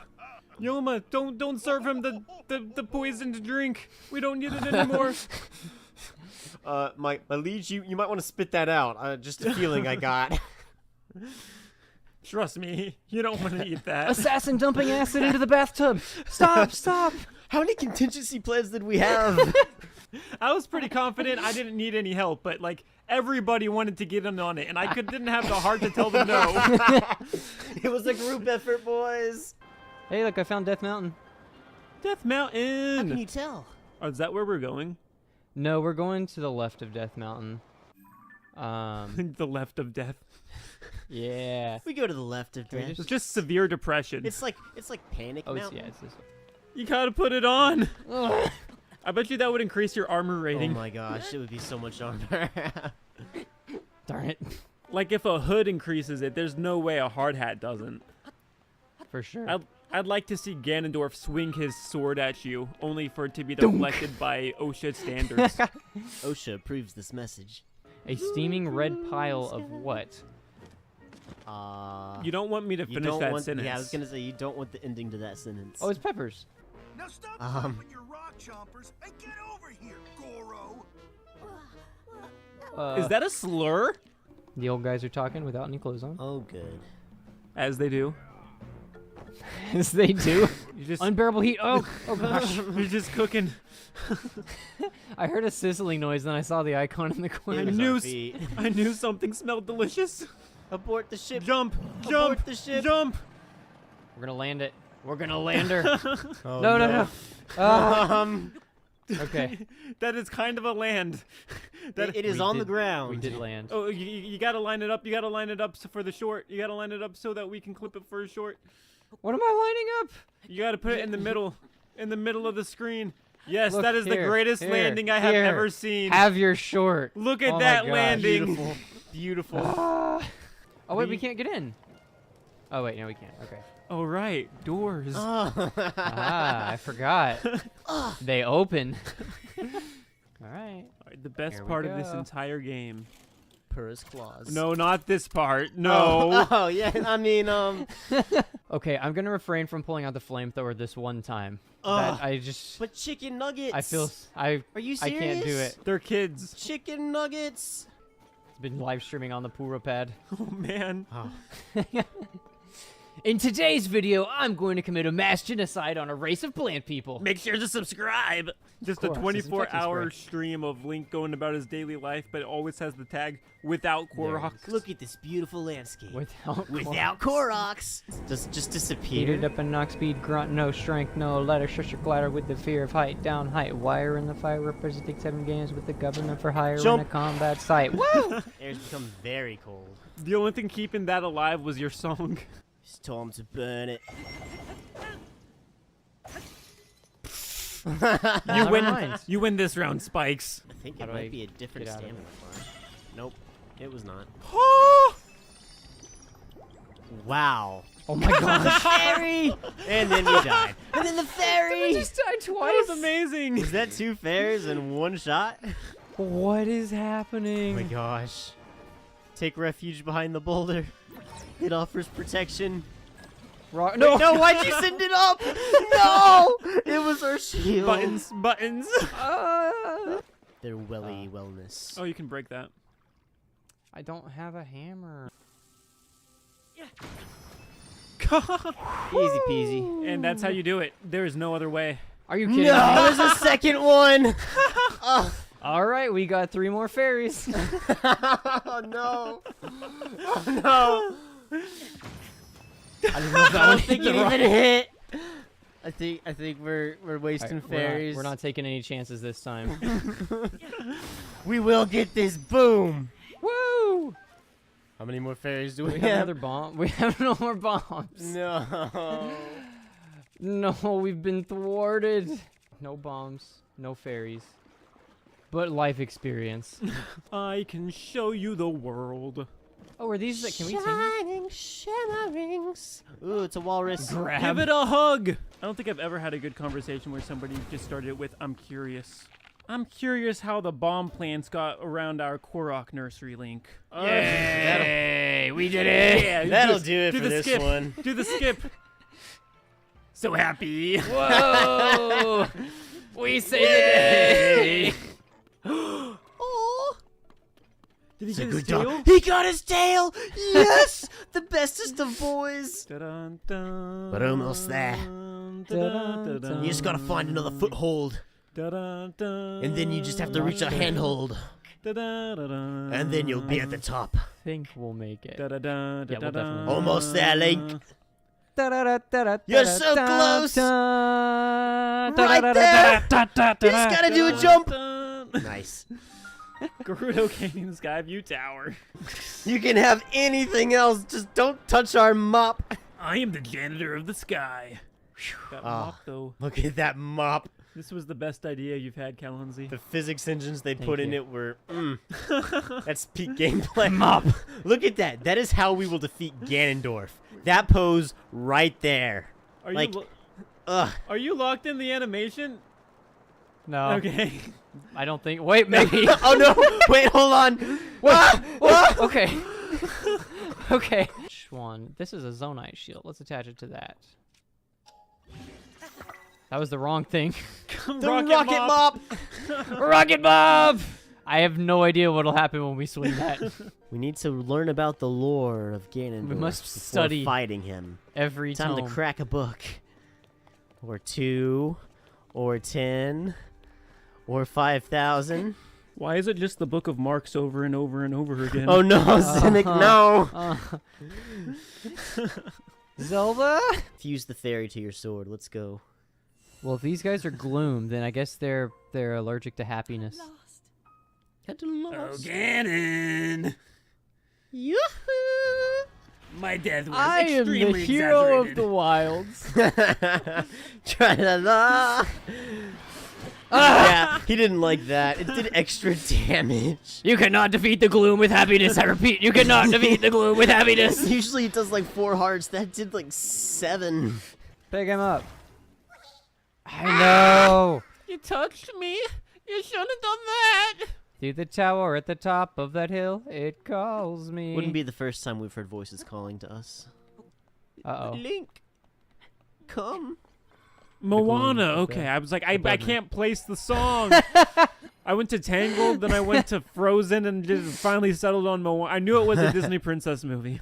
Yoma, don't serve him the poisoned drink. We don't need it anymore. My liege, you might want to spit that out. Just a feeling I got. Trust me, you don't want to eat that. Assassin dumping acid into the bathtub. Stop, stop. How many contingency plans did we have? I was pretty confident I didn't need any help, but like everybody wanted to get in on it, and I didn't have the heart to tell them no. It was a group effort, boys. Hey, look, I found Death Mountain. Death How can Mountain. you tell? Oh, is that where we're going? No, we're going to the left of Death Mountain. The left of death. Yeah. We go to the left of we death. It's just severe depression. It's like Panic Oh, Mountain. yeah, it's this way. You gotta put it on. I bet you that would increase your armor Oh rating. my gosh, it would be so much armor. Darn it. Like if a hood increases it, there's no way a hard hat doesn't. For sure. I'd like to see Ganondorf swing his sword at you, only for it to be deflected by OSHA standards. OSHA approves this message. A steaming red pile of what? You don't want me to You finish don't that want, sentence. Yeah, I was gonna say you don't want the ending to that sentence. Oh, it's peppers. Now stop with your rock chompers and get over here, Goro. Is that a slur? The old guys are talking without any clothes on. Oh, good. As they do. As they do. You just, Unbearable heat. Oh gosh. you're just cooking. I heard a sizzling noise, then I saw the icon in the It corner. was knew our s- feet. I knew something smelled delicious. Abort the ship. Jump! Abort Jump! the ship. Jump! We're gonna land it. We're gonna land her. Oh, no. Okay. That is kind of a land. That It is We on the did- ground. We did land. Oh, you gotta line it up. You gotta line it up for the short. You gotta line it up so that we can clip it for a short. What am I lining up? You gotta put it in the middle of the screen. Yes, Look, that is the here, greatest here, landing I have here. ever seen. Have your short. Look at Oh my that gosh. landing. Beautiful. beautiful. Oh wait, we can't get in. Oh wait, no, we can't. Okay. Oh right, doors. I forgot. They open. All right. Alright, the best Here we part of this go. entire game. Purr's claws. No, not this part. No. Oh, yeah. I mean, Okay, I'm gonna refrain from pulling out the flamethrower this one time. Ugh. That I just. but chicken nuggets. I feel. I. Are you I serious? can't do it. They're kids. Chicken nuggets. It's been live streaming on the Pura pad. Oh man. In today's video, I'm going to commit a mass genocide on a race of plant people. Make sure to subscribe. Just a Koroks, 24-hour disinfectant stream of Link going about his daily life, but it always has the tag without Koroks. Look at this beautiful landscape. Without Koroks. Just Heated disappeared. up and knock speed, grunt, no strength, no letter, shush your clatter with the fear of height, down height, wire in the fire, representing 7 games with the government for hire Jump. in a combat site. Woo! Air's become very cold. The only thing keeping that alive was your song. Just told him to burn it. You win. mind. You win this round, Spikes. I think How it do might I be a different get out of stamina bar. Nope, it was not. Wow. Oh my gosh. Fairy! And then we died. And then the fairy! died That twice. was amazing. Is that 2 fairies in 1 shot? What is Oh happening? my gosh. Take refuge behind the boulder. It offers protection. No, No, why'd you send it up? No! It was our shield. Buttons. Their welly wellness. Oh, you can break that. I don't have a hammer. Easy peasy. And that's how you do it. There is no other way. Are you kidding me? No, there's a second one. All right, we got 3 more fairies. Oh no. Oh no. I don't know if that I one don't think hit it the even rock. hit. I think we're wasting Alright, fairies. We're not taking any chances this time. We will get this. Boom. Woo! How many more fairies do We we have have? another bomb. We have no more bombs. No. No, we've been thwarted. No bombs, no fairies, but life experience. I can show you the world. Oh, are these? Can we take? Shining shimmerings. Ooh, it's a walrus. Give it a hug. I don't think I've ever had a good conversation where somebody just started with, I'm curious. I'm curious how the bomb plants got around our Korok nursery, Link. Yay! We did it. Yeah, That'll do it for the this skip. one. Do the skip. So happy. Whoa! We saved the day. Oh, Did he it's a get his good tail? dog. He got his tail. Yes, the bestest of boys. Dun, dun, But almost there. dun, dun, You just gotta find another foothold, dun, dun, and then you just have to reach a handhold, dun, dun, dun, and then you'll be at the top. Think we'll make it. dun, dun, dun, Yeah, we'll dun, definitely- Almost there, Link. You're You're so close. Right there. You just gotta do a jump. dun. Nice. Gerudo Canyon Sky View Tower. You can have anything else, just don't touch our mop. I am the janitor of the sky. That Ah. mop, though. Look at that mop. This was the best idea you've had, Calonzi. The physics engines they Thank put in you. it were, that's peak gameplay. Mop. Look at that. That is how we will defeat Ganondorf. That pose right there. Are Like, you ugh. are you locked in the animation? No, Okay. I don't think. Wait, maybe. Oh no! Wait, hold on. Ah! Ah! Okay. Okay. Which one? This is a Zonite shield. Let's attach it to that. That was the wrong thing. The rocket mop. Rocket Bob! I have no idea what'll happen when we swing that. We need to learn about the lore of Ganondorf. We must before study fighting him. Every Time tome. to crack a book, or 2, or 10, or 5,000. Why is it just the Book of Marks over and over and over again? Oh no, Cynic, no! Zelda? Fuse the fairy to your sword. Let's go. Well, if these guys are gloom, then I guess they're allergic to happiness. Got Oh, lost. Ganon. Yoo-hoo! My death was I am the extremely hero of exaggerated. the wilds. Tra-la-la. Yeah, he didn't like that. It did extra damage. You cannot defeat the gloom with happiness. I repeat, you cannot defeat the gloom with happiness. Usually it does like 4 hearts. That did like 7. Pick him up. I know. You touched me. You shouldn't have done that. Through the tower at the top of that hill, it calls me. Wouldn't be the first time we've heard voices calling to us. Uh-oh. Link, come. Moana. Okay, I was like, I can't place the song. I went to Tangled, then I went to Frozen, and just finally settled on Moana. I knew it was a Disney princess movie.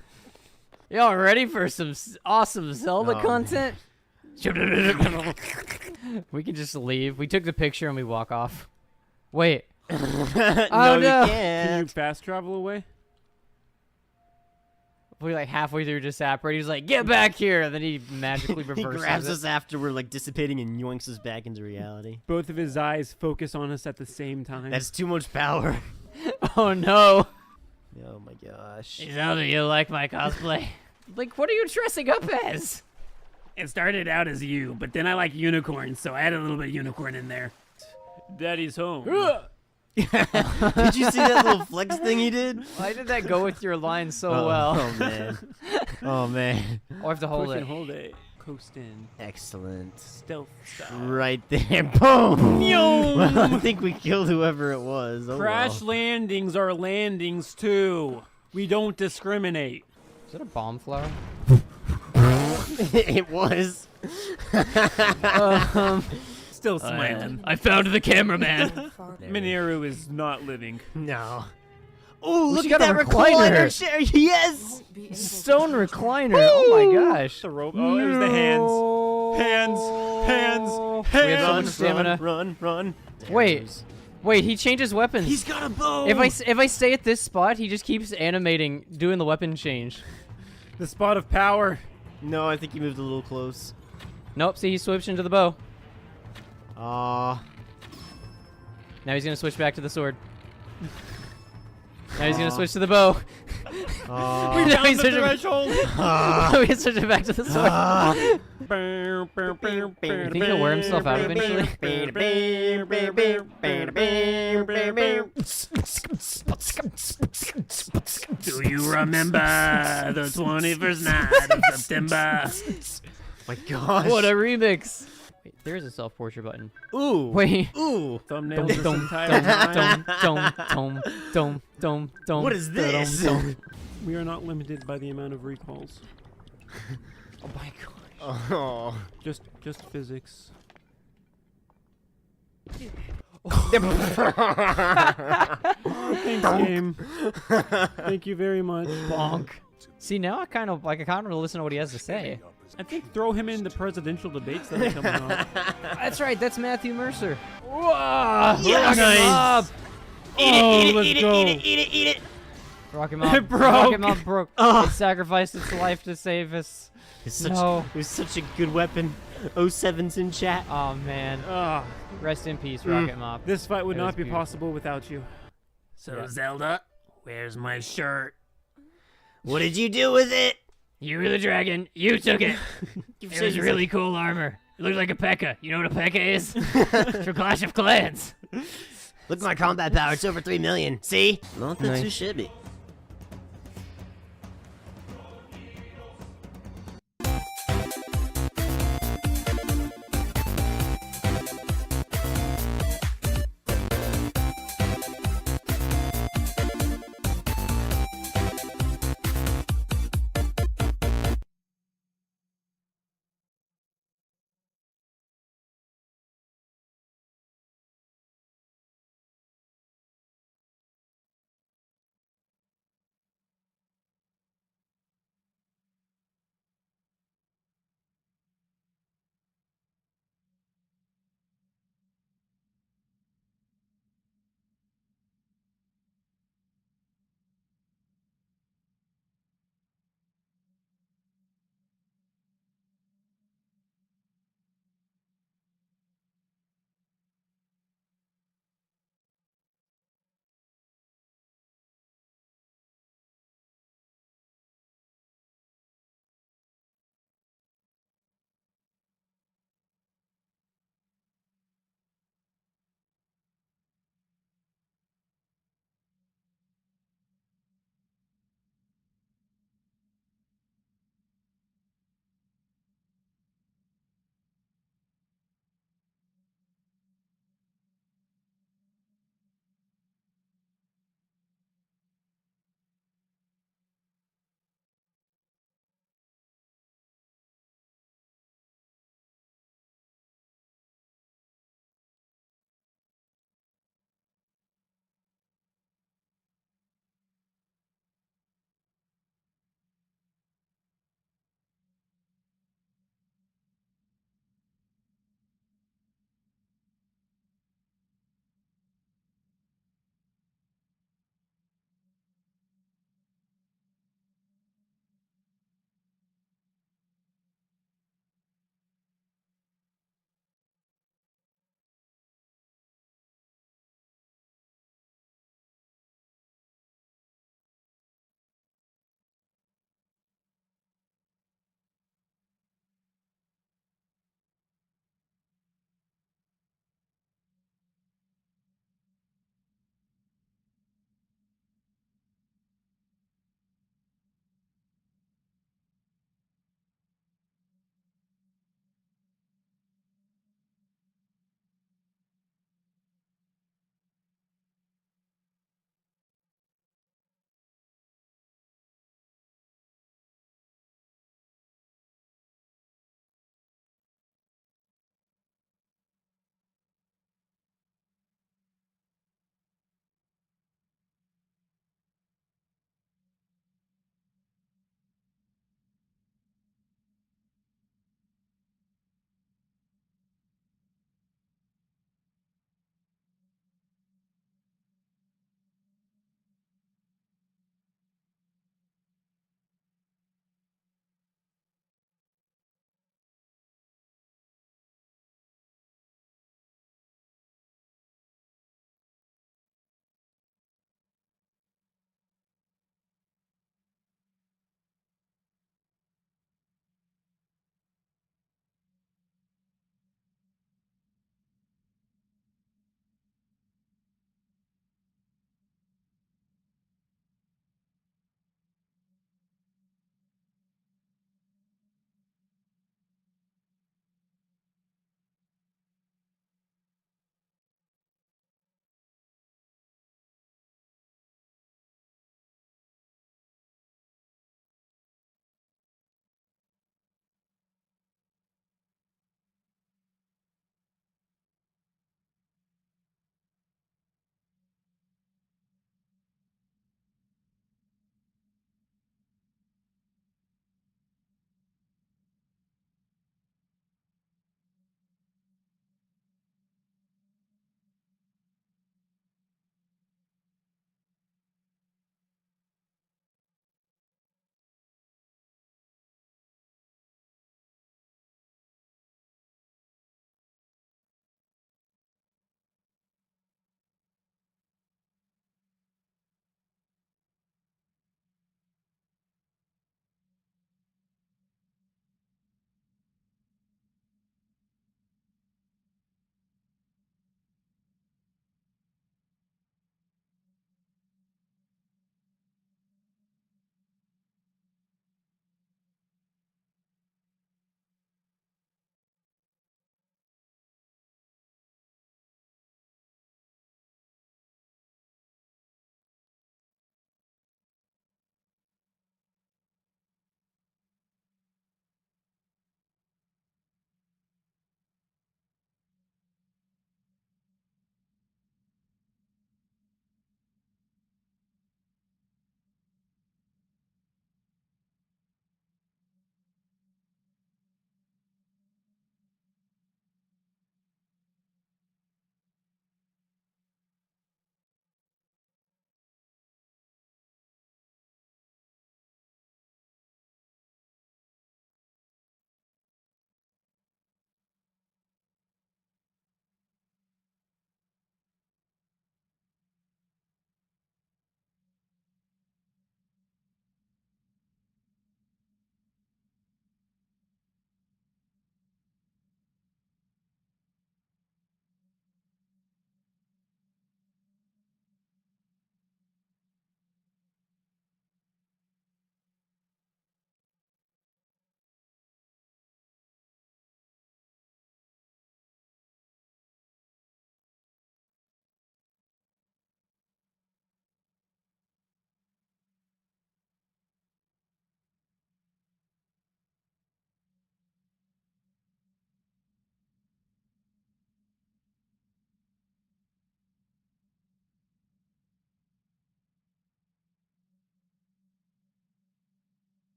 Y'all ready for some awesome Zelda content? We can just leave. We took the picture and we walk off. Wait. No, Oh, no. you Can can't. you fast travel away? We like halfway through just separated. He's like, "Get back here!" And then he magically He reverses grabs it. us after we're like dissipating and yoinks us back into reality. Both of his eyes focus on us at the same time. That's too much power. Oh no! Oh my gosh. Zelda, you like my cosplay? Like, what are you dressing up as? It started out as you, but then I like unicorns, so I added a little bit of unicorn in there. Daddy's home. Did you see that little flex thing he did? Why did that go with your line so well? Oh man. Oh man. I have to hold Push it. and hold it. Coast in. Excellent. Stealth style. Right there. Boom. Well, I think we killed whoever it was. Oh, Crash well. landings are landings too. We don't discriminate. Is that a bomb flower? It was. Still smiling. I found the cameraman. Mineru is not living. No. Oh, look she at got that a recliner. recliner chair. Yes. Stone recliner. Oh my gosh. The rope. Oh, it was the hands. Hands. We have so Hands. much stamina. Run. There Wait. it is. Wait, he changes weapons. He's got a bow. If I stay at this spot, he just keeps animating, doing the weapon change. The spot of power. No, I think he moved a little close. Nope. See, he switched into the bow. Aw. Now he's gonna switch back to the sword. Now he's gonna switch to the bow. Aw. Now he's the switching- threshold. Now he's switching back to the sword. You think he'll wear himself out eventually? Do you remember the 21st night of September? My gosh. What a remix! Wait, there is a self-portrait button. Ooh. Wait. Ooh. Thumbnail this entire time. What is this? We are not limited by the amount of recalls. Oh my gosh. Oh. Just physics. Thanks, game. Thank you very much. Bonk. See, now I kind of want to listen to what he has to say. I think throw him in the presidential debates that are coming up. That's right. That's Matthew Mercer. Whoa! Yes. Rock him up. Eat it. Rock him up. It broke. Rock him up broke. It sacrificed its life to save us. No. It was such a good weapon. 07's in chat. Oh man. Ah, Rest in peace, Rocket Mop. this fight would That was not be beautiful. possible without you. So, Zelda, where's my shirt? What did you do with it? You were the dragon. You took it. It was really cool armor. It looked like a P.E.K.K.A. You know what a P.E.K.K.A. is? It's for Clash of Clans. Look at my combat power. It's over 3 million. See? Not that too shabby.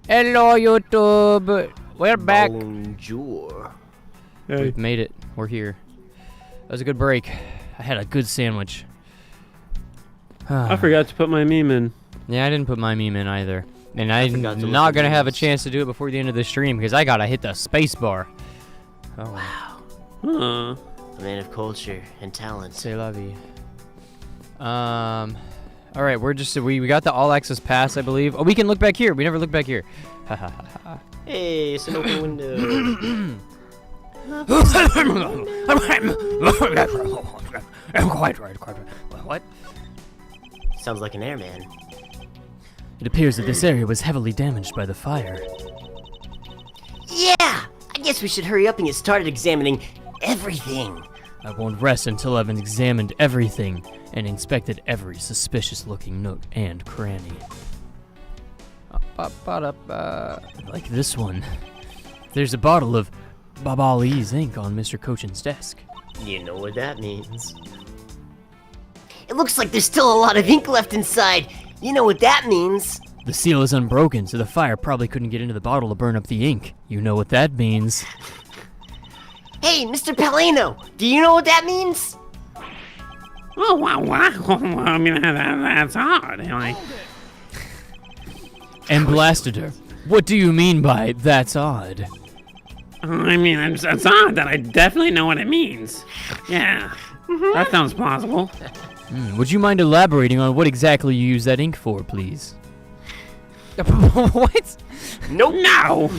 Hello, YouTube. We're back. Bonjour. Hey. We've made it. We're here. That was a good break. I had a good sandwich. I forgot to put my meme in. Yeah, I didn't put my meme in either. And I'm forgot to look not at going to have a memes. chance to do it before the end of the stream because I got to hit the space bar. Oh, wow. Huh. A man of culture and talent. C'est la vie. All right, we got the all access pass, I believe. Oh, we can look back here. We never look back here. Ha ha ha ha. Hey, it's an open window. Quite right. What? Sounds like an airman. It appears that this area was heavily damaged by the fire. Yeah! I guess we should hurry up and get started examining everything. I won't rest until I've examined everything and inspected every suspicious-looking nook and cranny. Like this one. There's a bottle of Bob Ali's ink on Mr. Cochin's desk. You know what that means. It looks like there's still a lot of ink left inside. You know what that means. The seal is unbroken, so the fire probably couldn't get into the bottle to burn up the ink. You know what that means. Hey, Mr. Palino, do you know what that means? Oh, wow. I mean, that's odd. Like, And blasted her. What do you mean by that's odd? I mean, it's odd that I definitely know what it means. Yeah, that sounds plausible. Would you mind elaborating on what exactly you use that ink for, please? What? Nope. No!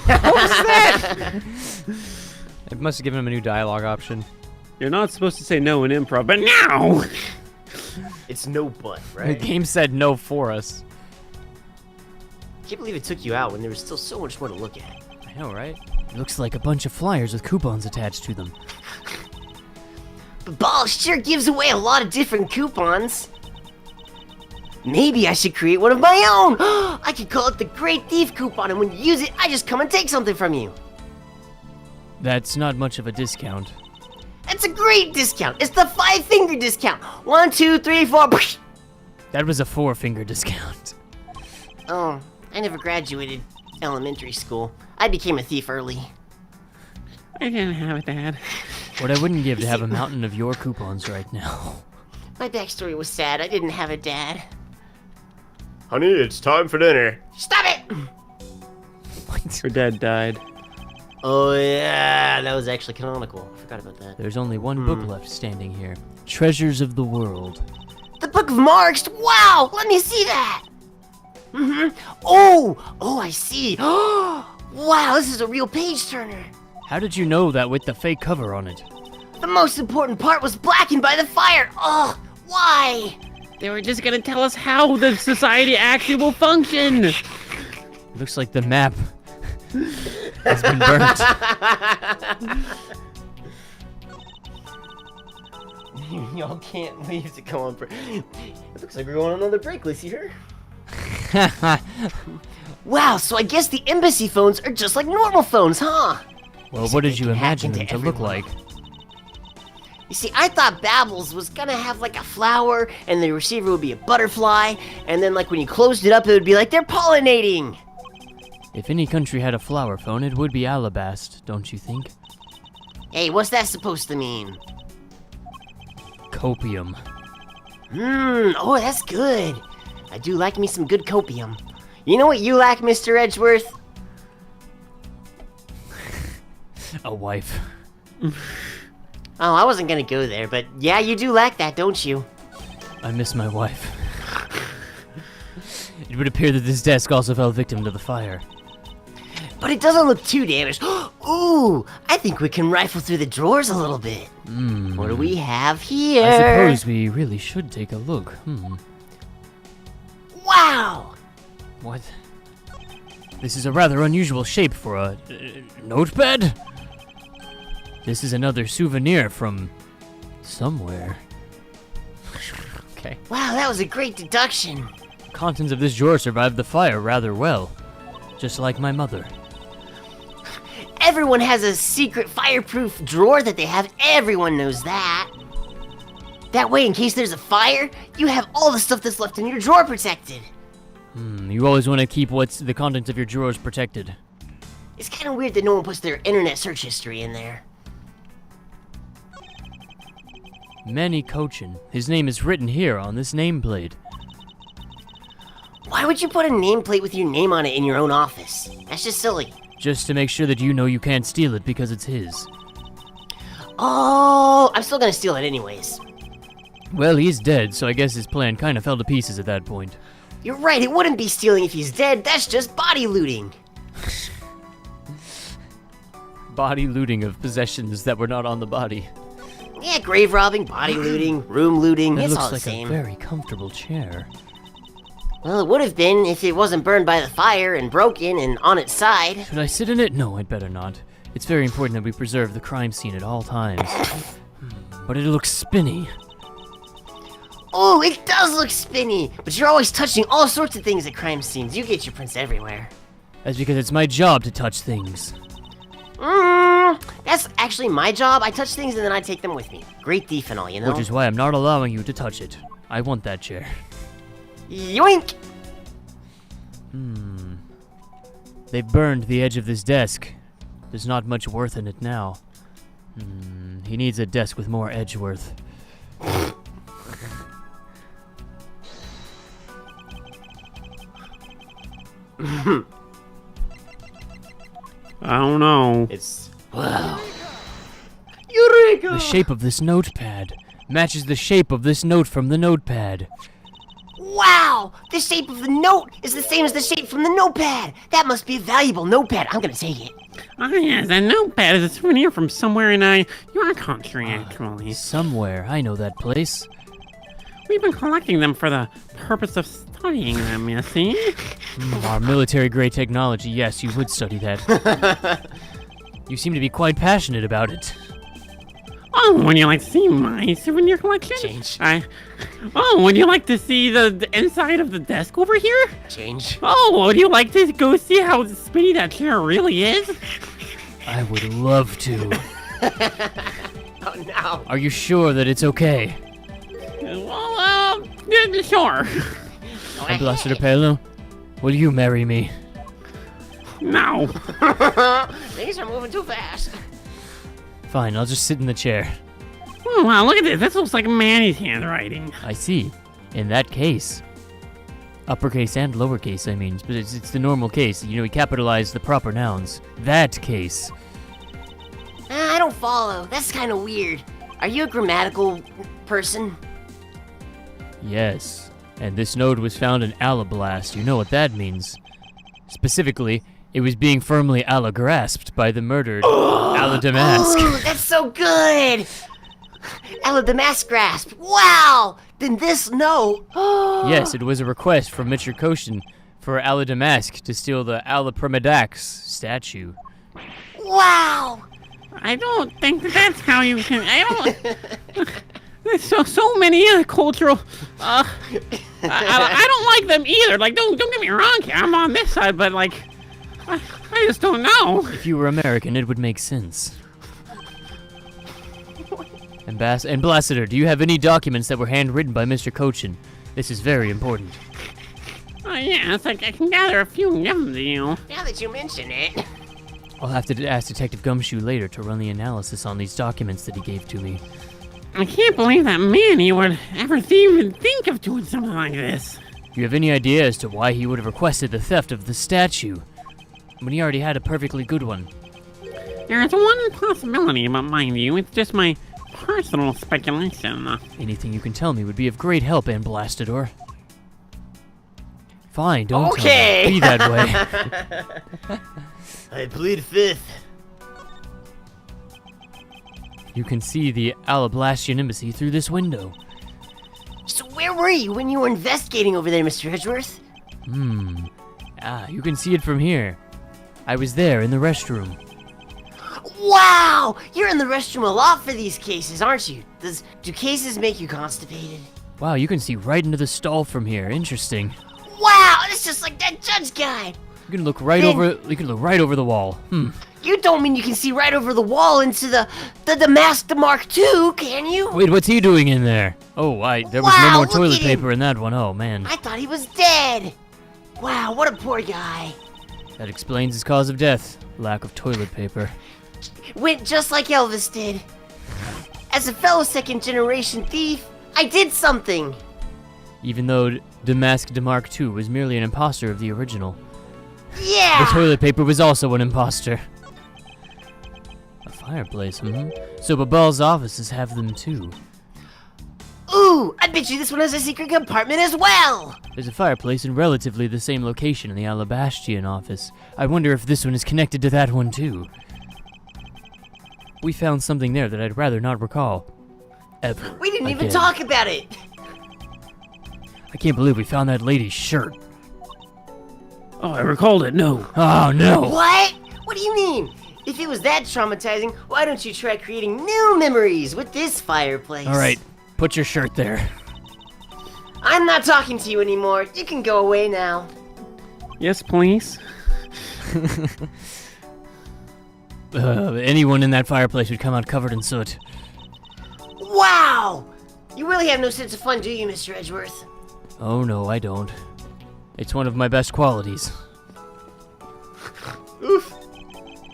It must have given him a new dialogue option. You're not supposed to say no in improv, but No! It's no but, The right? game said no for us. Can't believe it took you out when there was still so much more to look at. I know, right? It looks like a bunch of flyers with coupons attached to them. But Ball sure gives away a lot of different coupons. Maybe I should create one of my own. I could call it the Great Thief Coupon, and when you use it, I just come and take something from you. That's not much of a discount. That's a great discount. It's the 5-finger discount. 1, 2, 3, 4. That was a 4-finger discount. Oh, I never graduated elementary school. I became a thief early. I didn't have it, Dad. What I wouldn't give to have a mountain of your coupons right now. My backstory was sad. I didn't have a dad. Honey, it's time for dinner. Stop it! her dad died. Oh yeah, that was actually canonical. I forgot about that. There's only one book left standing here. Treasures of the World. The Book of Marks. Wow, let me see that. Oh, I see. Wow, this is a real page turner. How did you know that with the fake cover on it? The most important part was blackened by the fire. Oh, why? They were just gonna tell us how the society actually will function. Looks like the map has been burnt. Y'all can't leave to go on break. It looks like we're going on another break, Lacey here. Wow, so I guess the embassy phones are just like normal phones, huh? Well, what did you can hack imagine them into to look everyone. like? You see, I thought Babbles was gonna have like a flower, and the receiver would be a butterfly, and then like when you closed it up, it would be like they're pollinating. If any country had a flower phone, it would be Alabast, don't you think? Hey, what's that supposed to mean? Copium. Oh, that's good. I do like me some good copium. You know what you lack, Mr. Edgeworth? A wife. Oh, I wasn't gonna go there, but yeah, you do lack that, don't you? I miss my wife. It would appear that this desk also fell victim to the fire. But it doesn't look too damaged. Ooh, I think we can rifle through the drawers a little bit. What do we have here? I suppose we really should take a look. Wow! What? This is a rather unusual shape for a notepad? This is another souvenir from somewhere. Okay. Wow, that was a great deduction. Contents of this drawer survived the fire rather well. Just like my mother. Everyone has a secret fireproof drawer that they have. Everyone knows that. That way, in case there's a fire, you have all the stuff that's left in your drawer protected. You always want to keep what's the contents of your drawers protected. It's kind of weird that no one puts their internet search history in there. Manny Cochin. His name is written here on this nameplate. Why would you put a nameplate with your name on it in your own office? That's just silly. Just to make sure that you know you can't steal it because it's his. Oh, I'm still gonna steal it anyways. Well, he's dead, so I guess his plan kind of fell to pieces at that point. You're right, it wouldn't be stealing if he's dead. That's just body looting. Body looting of possessions that were not on the body. Yeah, grave robbing, body looting, room looting, That it's looks all the like same. a very comfortable chair. Well, it would have been if it wasn't burned by the fire and broken and on its side. Should I sit in it? No, I'd better not. It's very important that we preserve the crime scene at all times. But it looks spinny. Oh, it does look spinny, but you're always touching all sorts of things at crime scenes. You get your prints everywhere. That's because it's my job to touch things. That's actually my job. I touch things and then I take them with me. Great thief and all, you know? Which is why I'm not allowing you to touch it. I want that chair. Yoink! They burned the edge of this desk. There's not much worth in it now. He needs a desk with more edge worth. I don't know. It's Wow. Eureka! The shape of this notepad matches the shape of this note from the notepad. Wow! The shape of the note is the same as the shape from the notepad. That must be a valuable notepad. I'm gonna take it. Oh, yes, a notepad is a souvenir from somewhere in your country, actually. Somewhere, I know that place. We've been collecting them for the purpose of studying them, you see? Our military-grade technology, yes, you would study that. You seem to be quite passionate about it. Oh, would you like to see my souvenir collection? Change. Oh, would you like to see the inside of the desk over here? change. Oh, would you like to go see how spinny that chair really is? I would love to. Oh no. Are you sure that it's okay? Well, yeah, sure. Ambassador Pelo, will you marry me? No. Things are moving too fast. Fine, I'll just sit in the chair. Oh, wow, look at this. This looks like Manny's handwriting. I see. In that case. Uppercase and lowercase, I mean. But it's the normal case. You know, we capitalize the proper nouns. That case. I don't follow. That's kind of weird. Are you a grammatical person? Yes. And this node was found in Alablast. You know what that means. Specifically, it was being firmly grasped by the murdered Aladamask. Ooh, that's so good! Aladamask grasp. Wow! Then this note. Yes, it was a request from Mr. Koshin for Aladamask to steal the Alaprimidax statue. Wow! I don't think that's how you can. I don't. There's so many cultural. I don't like them either. Like, don't get me wrong here. I'm on this side, but like, I just don't know. If you were American, it would make sense. Ambassador, do you have any documents that were handwritten by Mr. Kochin? This is very important. Oh yeah, it's like I can gather a few of them to you. Now that you mention it. I'll have to ask Detective Gumshoe later to run the analysis on these documents that he gave to me. I can't believe that Manny would ever even think of doing something like this. Do you have any idea as to why he would have requested the theft of the statue when he already had a perfectly good one? There's one possibility, but mind you, it's just my personal speculation. Anything you can tell me would be of great help, Ambassador. Fine, don't Okay. tell me. Be that way. I plead fifth. You can see the Alablastian embassy through this window. So where were you when you were investigating over there, Mr. Edgeworth? You can see it from here. I was there in the restroom. Wow! You're in the restroom a lot for these cases, aren't you? Do cases make you constipated? Wow, you can see right into the stall from here. Interesting. Wow! It's just like that judge guy! You can look right over. You can look right over the wall. You don't mean you can see right over the wall into the Mask Mark II, can you? Wait, what's he doing in there? Oh, there was no Wow, more look toilet at him. paper in that one. Oh man. I thought he was dead. Wow, what a poor guy. That explains his cause of death. Lack of toilet paper. Went just like Elvis did. As a fellow second-generation thief, I did something. Even though Damask DeMark II was merely an imposter of the original. Yeah! The toilet paper was also an imposter. A fireplace, So Babal's offices have them too. Ooh, I bet you this one has a secret compartment as well! There's a fireplace in relatively the same location in the Alabastian office. I wonder if this one is connected to that one too. We found something there that I'd rather not recall. Ever. We didn't even again. talk about it! I can't believe we found that lady's shirt. Oh, I recalled it. No. Oh no! What? What do you mean? If it was that traumatizing, why don't you try creating new memories with this fireplace? Alright, put your shirt there. I'm not talking to you anymore. You can go away now. Yes, please. Anyone in that fireplace would come out covered in soot. Wow! You really have no sense of fun, do you, Mr. Edgeworth? Oh no, I don't. It's one of my best qualities. Oof.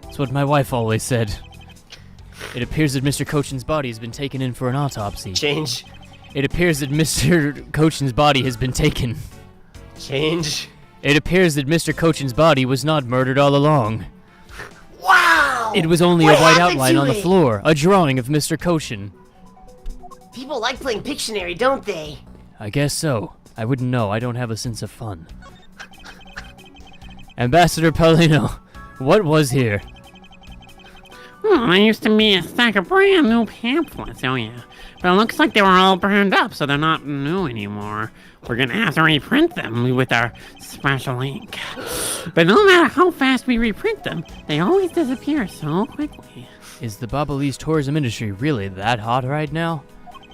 It's what my wife always said. It appears that Mr. Cochin's body has been taken in for an autopsy. Change. It appears that Mr. Cochin's body has been taken. Change. It appears that Mr. Cochin's body was not murdered all along. Wow! It was only What a white happened outline to on the it? floor, a drawing of Mr. Cochin. People like playing Pictionary, don't they? I guess so. I wouldn't know. I don't have a sense of fun. Ambassador Paulino, what was here? Oh, there used to be a stack of brand new pamphlets, oh yeah. But it looks like they were all burned up, so they're not new anymore. We're gonna have to reprint them with our special ink. But no matter how fast we reprint them, they always disappear so quickly. Is the Babalese tourism industry really that hot right now?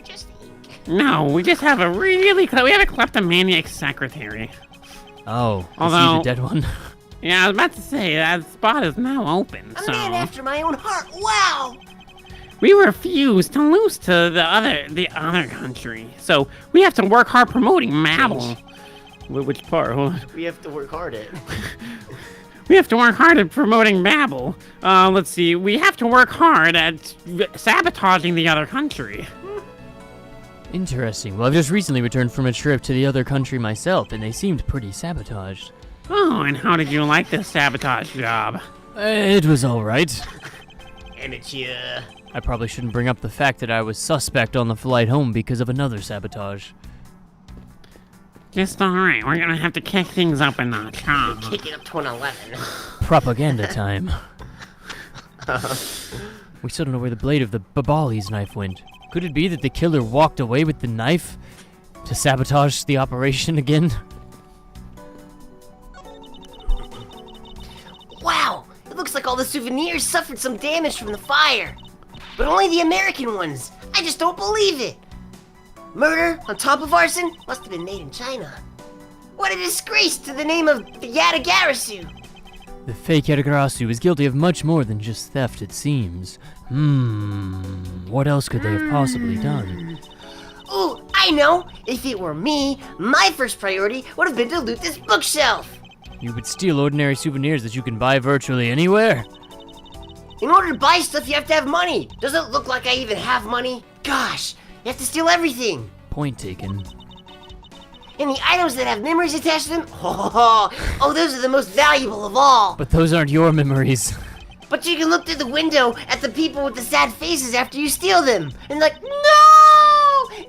Just ink. No, we just have we have a kleptomaniac secretary. Oh, Although- is he the dead one? Yeah, I was about to say, that spot is now open, A so... man after my own heart, wow! We refuse to lose to the other country, so we have to work hard promoting Mabel. Which part? Hold on. We have to work hard at. We have to work hard at promoting Babel. Let's see. We have to work hard at sabotaging the other country. Interesting. Well, I've just recently returned from a trip to the other country myself, and they seemed pretty sabotaged. Oh, and how did you like this sabotage job? It was alright. Amateur. I probably shouldn't bring up the fact that I was suspect on the flight home because of another sabotage. Just alright. We're gonna have to kick things up a notch, huh? Kick it up to an 11. Propaganda time. We still don't know where the blade of the Babali's knife went. Could it be that the killer walked away with the knife to sabotage the operation again? Wow! It looks like all the souvenirs suffered some damage from the fire. But only the American ones. I just don't believe it. Murder on top of arson must have been made in China. What a disgrace to the name of Yatagarasu. The fake Yatagarasu is guilty of much more than just theft, it seems. What else could they have possibly done? Ooh, I know! If it were me, my first priority would have been to loot this bookshelf. You would steal ordinary souvenirs that you can buy virtually anywhere? In order to buy stuff, you have to have money. Doesn't look like I even have money. Gosh, you have to steal everything. Point taken. And the items that have memories attached to them, oh, those are the most valuable of all. But those aren't your memories. But you can look through the window at the people with the sad faces after you steal them. And like, no!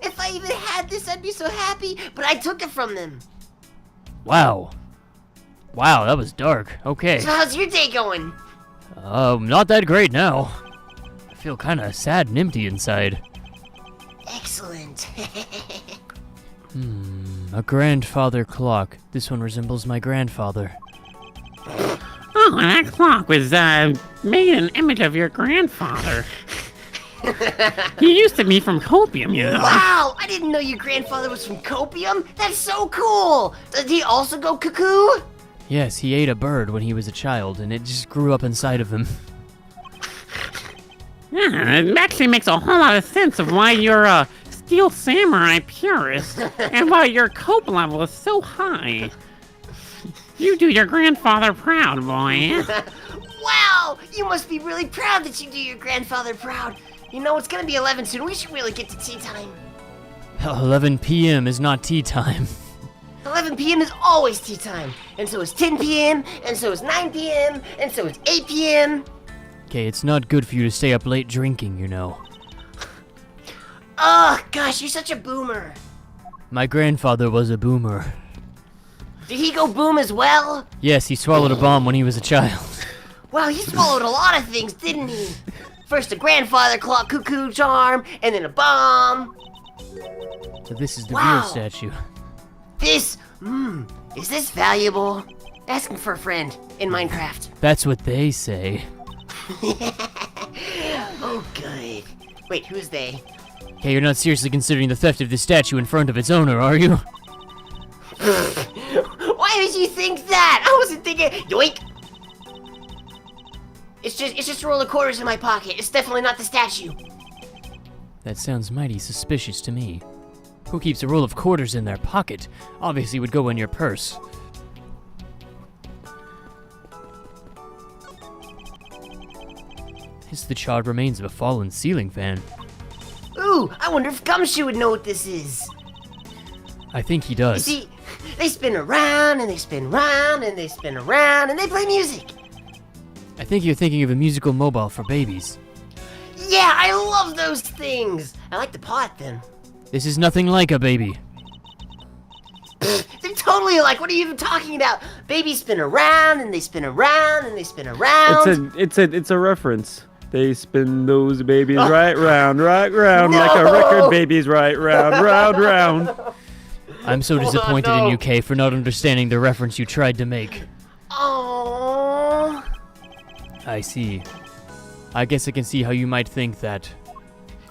If I even had this, I'd be so happy. But I took it from them. Wow. Wow, that was dark. Okay. So how's your day going? Not that great now. I feel kinda sad and empty inside. Excellent. A grandfather clock. This one resembles my grandfather. Oh, and that clock was made in an image of your grandfather. He used to be from Copium, you know. Wow, I didn't know your grandfather was from Copium. That's so cool. Did he also go cuckoo? Yes, he ate a bird when he was a child, and it just grew up inside of him. Yeah, it actually makes a whole lot of sense of why you're a Steel Samurai purist and why your cope level is so high. You do your grandfather proud, boy. Wow! You must be really proud that you do your grandfather proud. You know, it's gonna be 11 soon. We should really get to tea time. 11 p.m. is not tea time. 11 p.m. is always tea time. And so is 10 p.m., and so is 9 p.m., and so is 8 p.m. Okay, it's not good for you to stay up late drinking, you know. Oh, gosh, you're such a boomer. My grandfather was a boomer. Did he go boom as well? Yes, he swallowed a bomb when he was a child. Well, he swallowed a lot of things, didn't he? First a grandfather clock cuckoo charm, and then a bomb. So this is the Wow. real statue. This, is this valuable? Asking for a friend in Minecraft. That's what they say. Oh, good. Wait, who's they? Okay, you're not seriously considering the theft of this statue in front of its owner, are you? Why did you think that? I wasn't thinking. Yoink! It's just a roll of quarters in my pocket. It's definitely not the statue. That sounds mighty suspicious to me. Who keeps a roll of quarters in their pocket? Obviously would go in your purse. It's the charred remains of a fallen ceiling fan. Ooh, I wonder if Gumshoe would know what this is. I think he You does. see, they spin around and they spin around and they spin around and they play music. I think you're thinking of a musical mobile for babies. Yeah, I love those things. I like to paw at them. This is nothing like a baby. They're totally alike. What are you even talking about? Babies spin around and they spin around and they spin around. It's a reference. They spin those babies right round, like a record babies right round, round. I'm so disappointed in you, Kay, for not understanding the reference you tried to make. Aww. I see. I guess I can see how you might think that.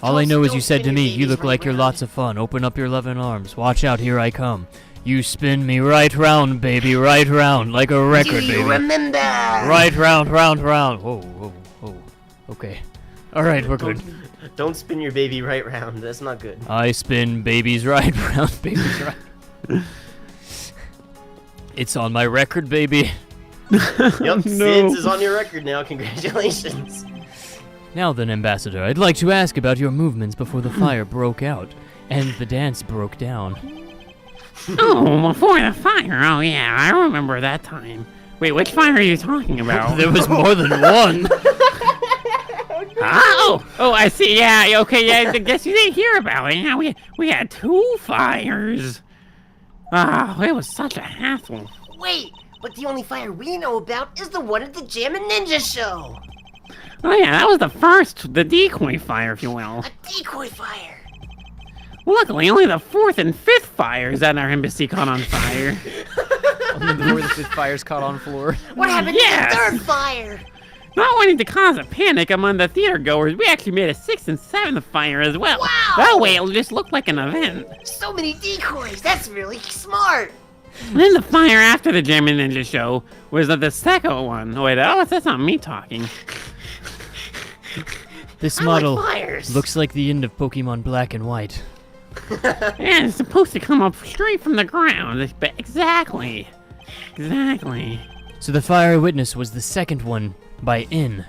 All I know is you said to me, you look like you're lots of fun. Open up your loving arms. Watch out, here I come. You spin me right round, baby, right round, like a record, Do baby. you remember? Right round, round, round. Whoa, whoa, whoa. Okay. Alright, we're good. Don't spin your baby right round. That's not good. I spin babies right round, babies right. It's on my record, baby. Yup, Sid's is on your record now. Congratulations. Now then, Ambassador, I'd like to ask about your movements before the fire broke out and the dance broke down. Oh, before the fire. Oh, yeah, I remember that time. Wait, which fire are you talking about? There was more than one. Oh, I see. Yeah, okay, yeah. I guess you didn't hear about it. Yeah, we had 2 fires. Oh, it was such a hassle. Wait, but the only fire we know about is the one at the Jammin' Ninja show. Oh yeah, that was the decoy fire, if you will. A decoy fire. Luckily, only the 4th and 5th fires at our embassy caught on fire. Only before the 5th fire's caught on floor. What happened Yes. to the 3rd fire? Not wanting to cause a panic among the theater goers, we actually made a 6th and 7th fire as well. Wow! That way it'll just look like an event. So many decoys. That's really smart. And then the fire after the Jammin' Ninja show was the second one. Oh, wait, that's not me talking. This I model like fires. looks like the end of Pokemon Black and White. Yeah, it's supposed to come up straight from the ground. Exactly. So the fire I witnessed was the second one by N.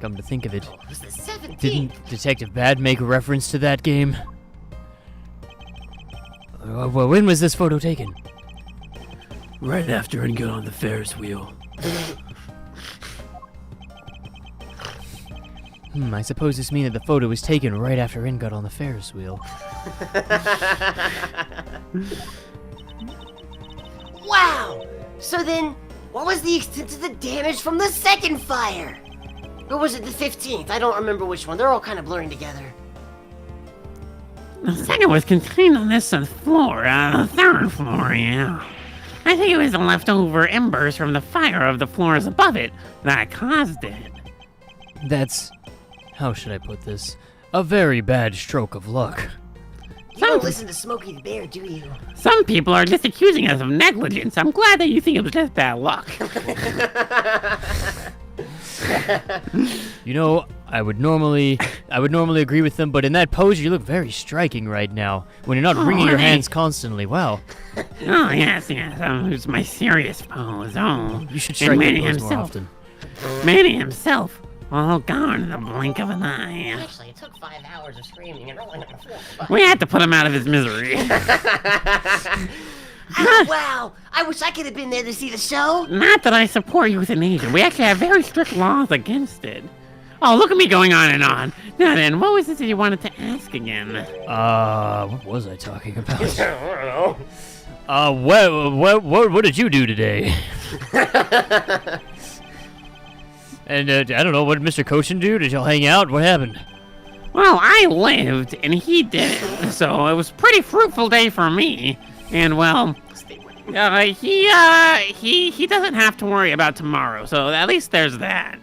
Come to think of it, It was the 17th. didn't Detective Bad make reference to that game? Well, when was this photo taken? Right after I got on the Ferris wheel. I suppose this means that the photo was taken right after N got on the Ferris wheel. Wow. So then, what was the extent of the damage from the second fire? Or was it the 15th? I don't remember which one. They're all kind of blurring together. The second was contained on this floor, the 3rd floor, yeah. I think it was the leftover embers from the fire of the floors above it that caused it. That's, how should I put this, a very bad stroke of luck. You don't listen to Smokey the Bear, do you? Some people are just accusing us of negligence. I'm glad that you think it was just bad luck. You know, I would normally agree with them, but in that pose, you look very striking right now. When you're not wringing your hands constantly. Wow. Oh, yes. It's my serious pose. Oh, You should strike that Manny pose more himself. often. Manny himself. All gone in the blink of an eye. Actually, it took 5 hours of screaming and rolling on the floor. We had to put him out of his misery. Oh, wow! I wish I could have been there to see the show. Not that I support euthanasia. We actually have very strict laws against it. Oh, look at me going on and on. Now then, what was it that you wanted to ask again? What was I talking about? I don't know. What did you do today? And I don't know, what did Mr. Cochin do? Did y'all hang out? What happened? Well, I lived and he didn't, so it was a pretty fruitful day for me. And well, he doesn't have to worry about tomorrow, so at least there's that.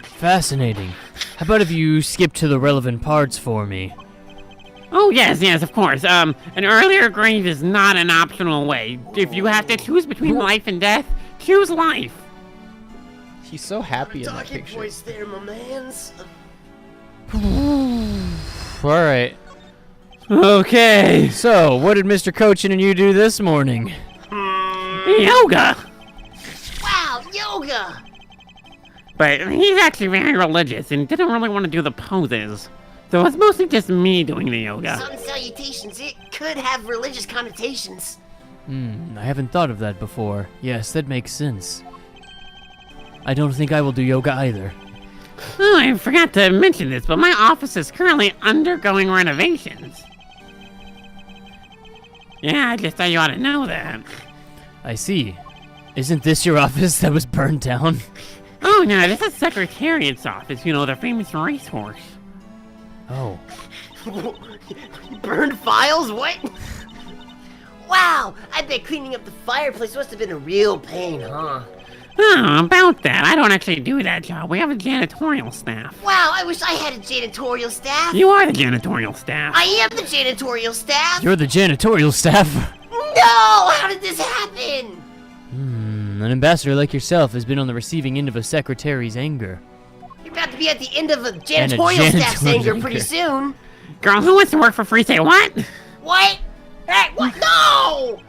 Fascinating. How about if you skip to the relevant parts for me? Oh yes, of course. An earlier grave is not an optional way. If you have to choose between life and death, choose life. He's so happy in that Talking picture. voice there, my mans. Alright. Okay. So, what did Mr. Cochin and you do this morning? Yoga. Wow, yoga! But he's actually very religious and didn't really want to do the poses. So it's mostly just me doing the yoga. Sun salutations, it could have religious connotations. I haven't thought of that before. Yes, that makes sense. I don't think I will do yoga either. Oh, I forgot to mention this, but my office is currently undergoing renovations. Yeah, I just thought you ought to know that. I see. Isn't this your office that was burned down? Oh, no, this is Secretariat's office, you know, the famous racehorse. Oh. Burned files? What? Wow, I bet cleaning up the fireplace must have been a real pain, huh? Oh, about that, I don't actually do that job. We have a janitorial staff. Wow, I wish I had a janitorial staff. You are the janitorial staff. I am the janitorial staff. You're the janitorial staff? No, how did this happen? An ambassador like yourself has been on the receiving end of a secretary's anger. You're about to be at the end of a janitorial staff's janitorial anger pretty anger. soon. Girl, who wants to work for free? Say what? What? Hey, what? No!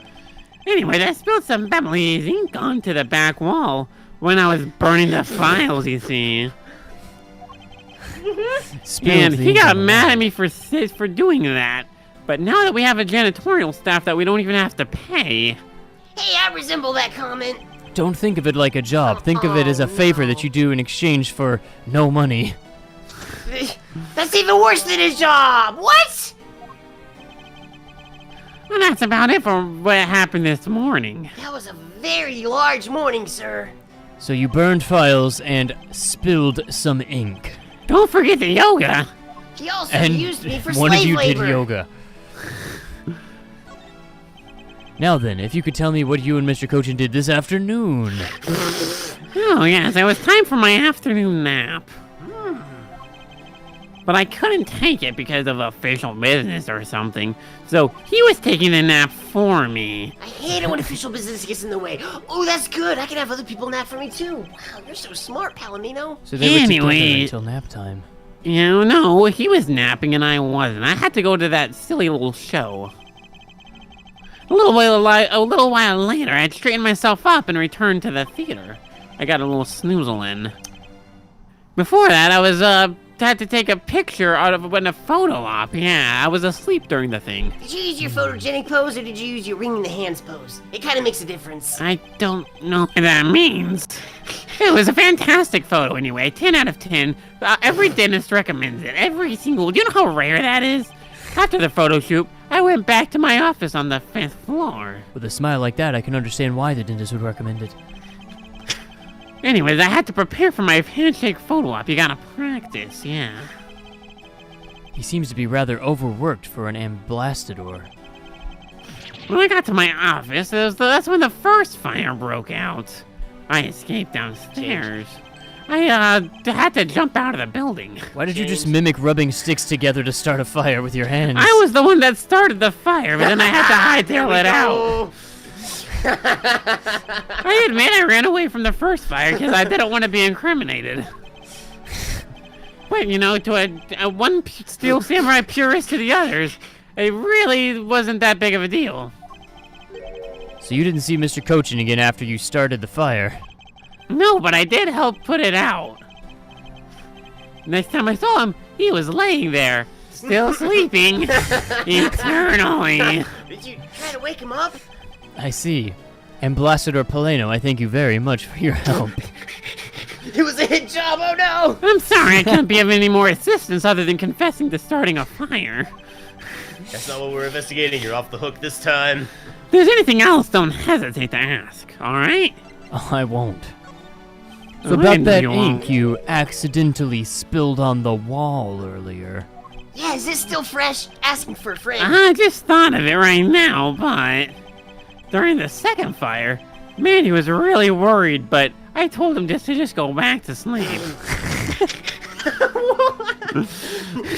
Anyway, I spilled some Beverly's ink onto the back wall when I was burning the files, you see. And he got mad at me for doing that. But now that we have a janitorial staff that we don't even have to pay. Hey, I resemble that comment. Don't think of it like a job. Think of it as a favor that you do in exchange for no money. That's even worse than a job. What? Well, that's about it for what happened this morning. That was a very large morning, sir. So you burned files and spilled some ink. Don't forget the yoga. He also And used me for one slave of you labor. did yoga. Now then, if you could tell me what you and Mr. Cochin did this afternoon. Oh, yes, it was time for my afternoon nap. But I couldn't take it because of official business or something, so he was taking the nap for me. I hate it when official business gets in the way. Oh, that's good. I can have other people nap for me too. Wow, you're so smart, Palomino. So they were together Anyway. until nap time. You know, he was napping and I wasn't. I had to go to that silly little show. A little while later, I straightened myself up and returned to the theater. I got a little snoozle in. Before that, I was, had to take a picture out of a photo op. Yeah, I was asleep during the thing. Did you use your photogenic pose or did you use your wringing the hands pose? It kind of makes a difference. I don't know what that means. It was a fantastic photo anyway, 10 out of 10. Every dentist recommends it. Every single, do you know how rare that is? After the photo shoot, I went back to my office on the 5th floor. With a smile like that, I can understand why the dentist would recommend it. Anyways, I had to prepare for my handshake photo op. You gotta practice, yeah. He seems to be rather overworked for an ambassador. When I got to my office, that's when the first fire broke out. I escaped downstairs. I had to jump out of the building. Why did you just mimic rubbing sticks together to start a fire with your hands? I was the one that started the fire, but then I had to hightail it out. I admit I ran away from the first fire because I didn't want to be incriminated. quit, to a one Steel Samurai purist to the others. It really wasn't that big of a deal. So you didn't see Mr. Cochin again after you started the fire? No, but I did help put it out. Next time I saw him, he was laying there, still sleeping, eternally. Did you try to wake him up? I see. Ambassador Paleno, I thank you very much for your help. It was a hit job, oh no! I'm sorry I couldn't be of any more assistance other than confessing to starting a fire. That's not what we're investigating. You're off the hook this time. If there's anything else, don't hesitate to ask, alright? Oh, I won't. So Oh, I about know that you won't. ink you accidentally spilled on the wall earlier. Yeah, is this still fresh? Asking for a friend. I just thought of it right now, but during the second fire, Mandy was really worried, but I told him to go back to sleep.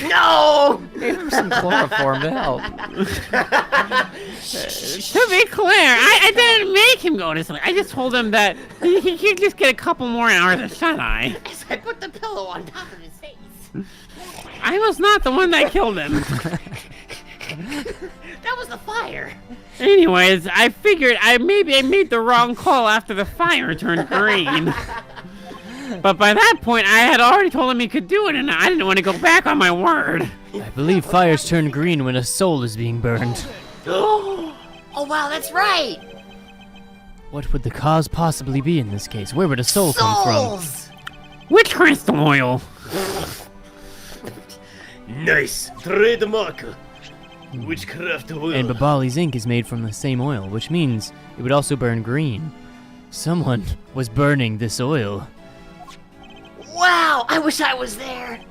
No! Some chloroform to help. To be clear, I didn't make him go to sleep. I just told him that he could just get a couple more hours of shut-eye. As I put the pillow on top of his face. I was not the one that killed him. That was the fire. Anyways, I figured I made the wrong call after the fire turned green. But by that point, I had already told him he could do it, and I didn't want to go back on my word. I believe fires turn green when a soul is being burned. Oh wow, that's right. What would the cause possibly be in this case? Where would a soul come from? Souls! Which crystal oil? Nice. Trademark. Witchcraft oil. And Babali's ink is made from the same oil, which means it would also burn green. Someone was burning this oil. Wow, I wish I was there.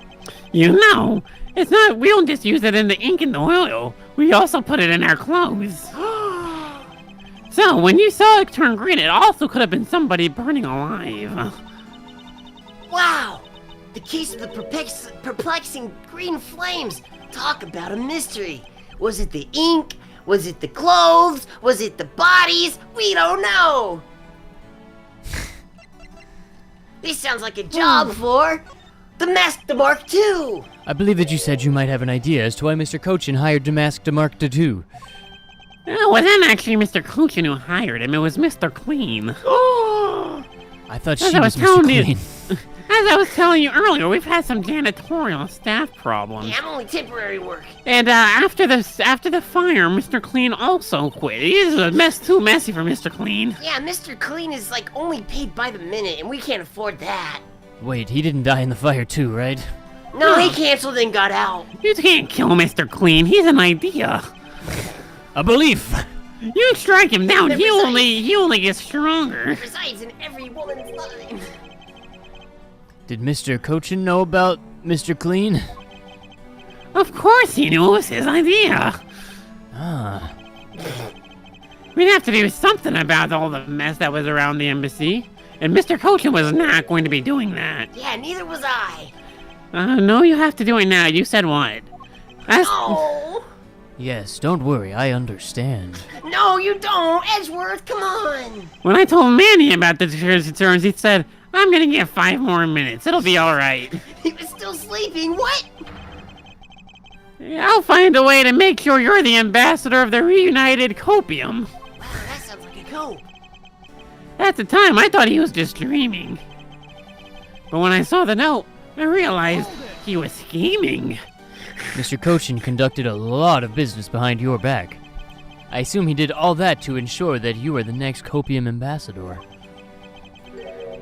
It's not. We don't just use it in the ink and the oil. We also put it in our clothes. So when you saw it turn green, it also could have been somebody burning alive. Wow, the case of the perplexing green flames. Talk about a mystery. Was it the ink? Was it the clothes? Was it the bodies? We don't know. This sounds like a job for the Mask the Mark II. I believe that you said you might have an idea as to why Mr. Cochin hired Damask Demark II. It wasn't actually Mr. Cochin who hired him. It was Mr. Clean. I thought As she I was was Mr. telling you- Clean. As I was telling you earlier, we've had some janitorial staff problems. Yeah, I'm only temporary work. And after the fire, Mr. Clean also quit. It is a mess too messy for Mr. Clean. Yeah, Mr. Clean is like only paid by the minute, and we can't afford that. Wait, he didn't die in the fire too, right? No, he canceled and got out. You can't kill Mr. Clean. He's an idea. A belief! You strike him down. He only gets stronger. It resides in every woman's mind. Did Mr. Cochin know about Mr. Clean? Of course he knew it was his idea. Ah. We'd have to do something about all the mess that was around the embassy. And Mr. Cochin was not going to be doing that. Yeah, neither was I. No, you have to do it now. You said what? Oh. Yes, don't worry, I understand. No, you don't. Edgeworth, come on. When I told Manny about the concerns, he said, I'm gonna get 5 more minutes. It'll be alright. He was still sleeping. What? I'll find a way to make sure you're the ambassador of the reunited copium. Wow, that sounds like a cope. At the time, I thought he was just dreaming. But when I saw the note, I realized he was scheming. Mr. Cochin conducted a lot of business behind your back. I assume he did all that to ensure that you are the next copium ambassador.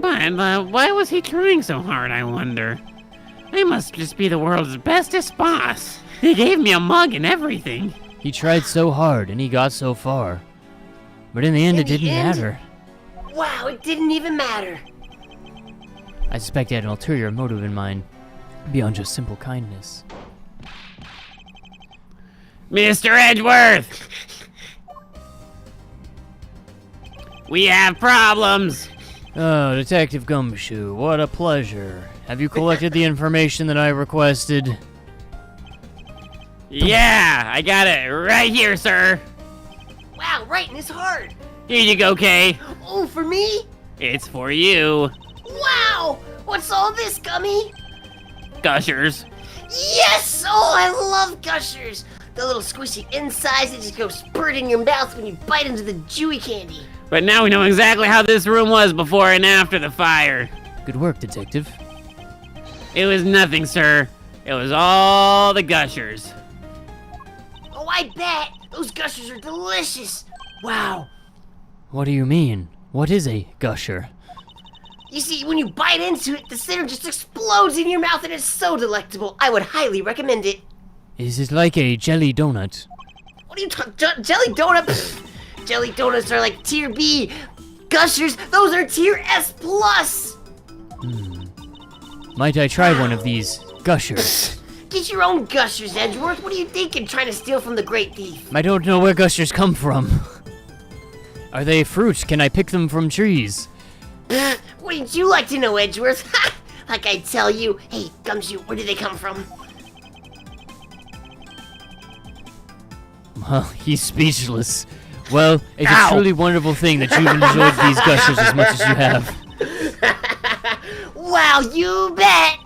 But why was he trying so hard, I wonder? I must just be the world's bestest boss. He gave me a mug and everything. He tried so hard and he got so far. But in the end, it didn't matter. Wow, it didn't even matter. I suspect he had an ulterior motive in mind, beyond just simple kindness. Mr. Edgeworth! We have problems! Oh, Detective Gumshoe, what a pleasure. Have you collected the information that I requested? Yeah, I got it right here, sir. Wow, right in his heart. Here you go, Kay. Oh, for me? It's for you. Wow! What's all this, Gummy? gushers. Yes! Oh, I love gushers! The little squishy insides that just go spurting in your mouth when you bite into the chewy candy. But now we know exactly how this room was before and after the fire. Good work, detective. It was nothing, sir. It was all the gushers. Oh, I bet! Those gushers are delicious! Wow. What do you mean? What is a gusher? You see, when you bite into it, the center just explodes in your mouth and it's so delectable. I would highly recommend it. Is it like a jelly donut? What are you talking? Jelly donut? Pfft. Jelly donuts are like tier B. Gushers, those are tier S plus. Might I try one of these gushers? Get your own gushers, Edgeworth. What are you thinking, trying to steal from the Great Thief? I don't know where gushers come from. Are they fruit? Can I pick them from trees? Wouldn't you like to know, Edgeworth? Ha! Like I tell you. Hey, Gumshoe, where do they come from? Well, he's speechless. Well, it's a truly wonderful thing that you've enjoyed these gushers as much as you have. Wow, you bet!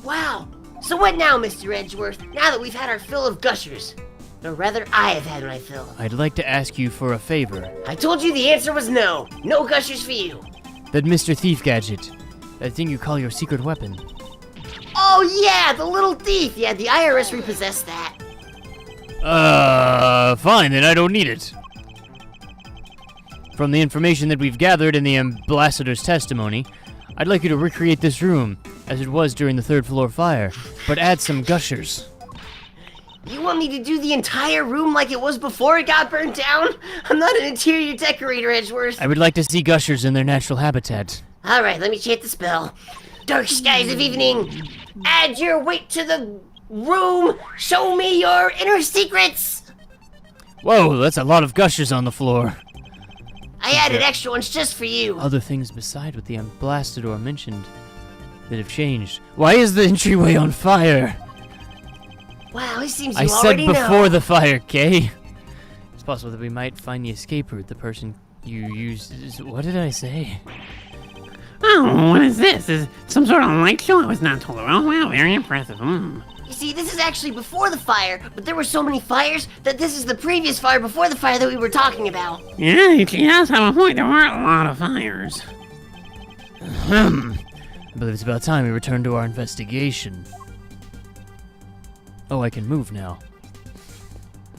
Wow. So what now, Mr. Edgeworth? Now that we've had our fill of gushers. Or rather, I have had my fill. I'd like to ask you for a favor. I told you the answer was no. No gushers for you. That Mr. Thief gadget. That thing you call your secret weapon. Oh yeah, the little thief. Yeah, the IRS repossessed that. Fine, then I don't need it. From the information that we've gathered in the ambassador's testimony, I'd like you to recreate this room as it was during the third floor fire, but add some gushers. You want me to do the entire room like it was before it got burned down? I'm not an interior decorator, Edgeworth. I would like to see gushers in their natural habitat. Alright, let me chant the spell. Dark skies of evening, add your weight to the room, show me your inner secrets. Whoa, that's a lot of gushers on the floor. I added extra ones just for you. Other things beside what the ambassador mentioned that have changed. Why is the entryway on fire? Wow, it seems I you said already before know. the fire, Kay. It's possible that we might find the escape route the person you used. What did I say? Oh, what is this? Is it some sort of light show I was not told about? Oh, wow, very impressive. You see, this is actually before the fire, but there were so many fires that this is the previous fire before the fire that we were talking about. Yeah, he does have a point. There were a lot of fires. I believe it's about time we return to our investigation. Oh, I can move now.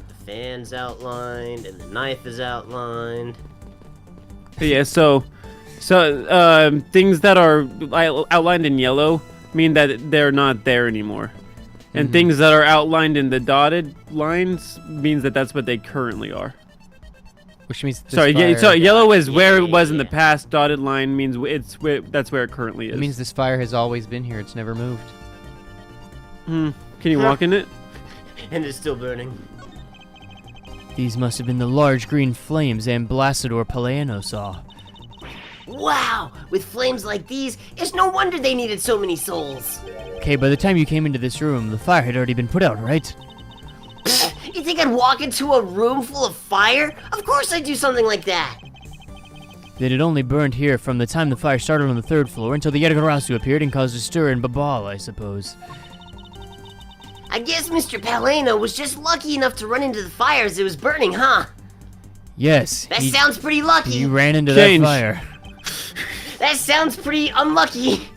The fan's outlined and the knife is outlined. Yeah, so things that are outlined in yellow mean that they're not there anymore. And things that are outlined in the dotted lines means that that's what they currently are. Which means this Sorry, fire, so yellow is where it was in the past. Dotted line means that's where it currently is. it means this fire has always been here. It's never moved. Can you walk in it? And it's still burning. These must have been the large green flames Ambassador Palaeno saw. Wow, with flames like these, it's no wonder they needed so many souls. Okay, by the time you came into this room, the fire had already been put out, right? You think I'd walk into a room full of fire? Of course I'd do something like that. Then it only burned here from the time the fire started on the third floor until the Yatagarasu appeared and caused a stir in Babal, I suppose. I guess Mr. Paleno was just lucky enough to run into the fire as it was burning, huh? Yes. That sounds pretty lucky. He ran into Change. that fire. That sounds pretty unlucky.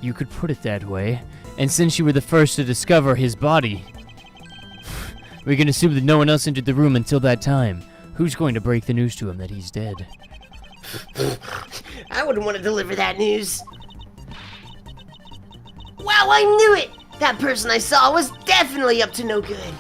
You could put it that way. And since you were the first to discover his body, we can assume that no one else entered the room until that time. Who's going to break the news to him that he's dead? I wouldn't want to deliver that news. Wow, I knew it! That person I saw was definitely up to no good.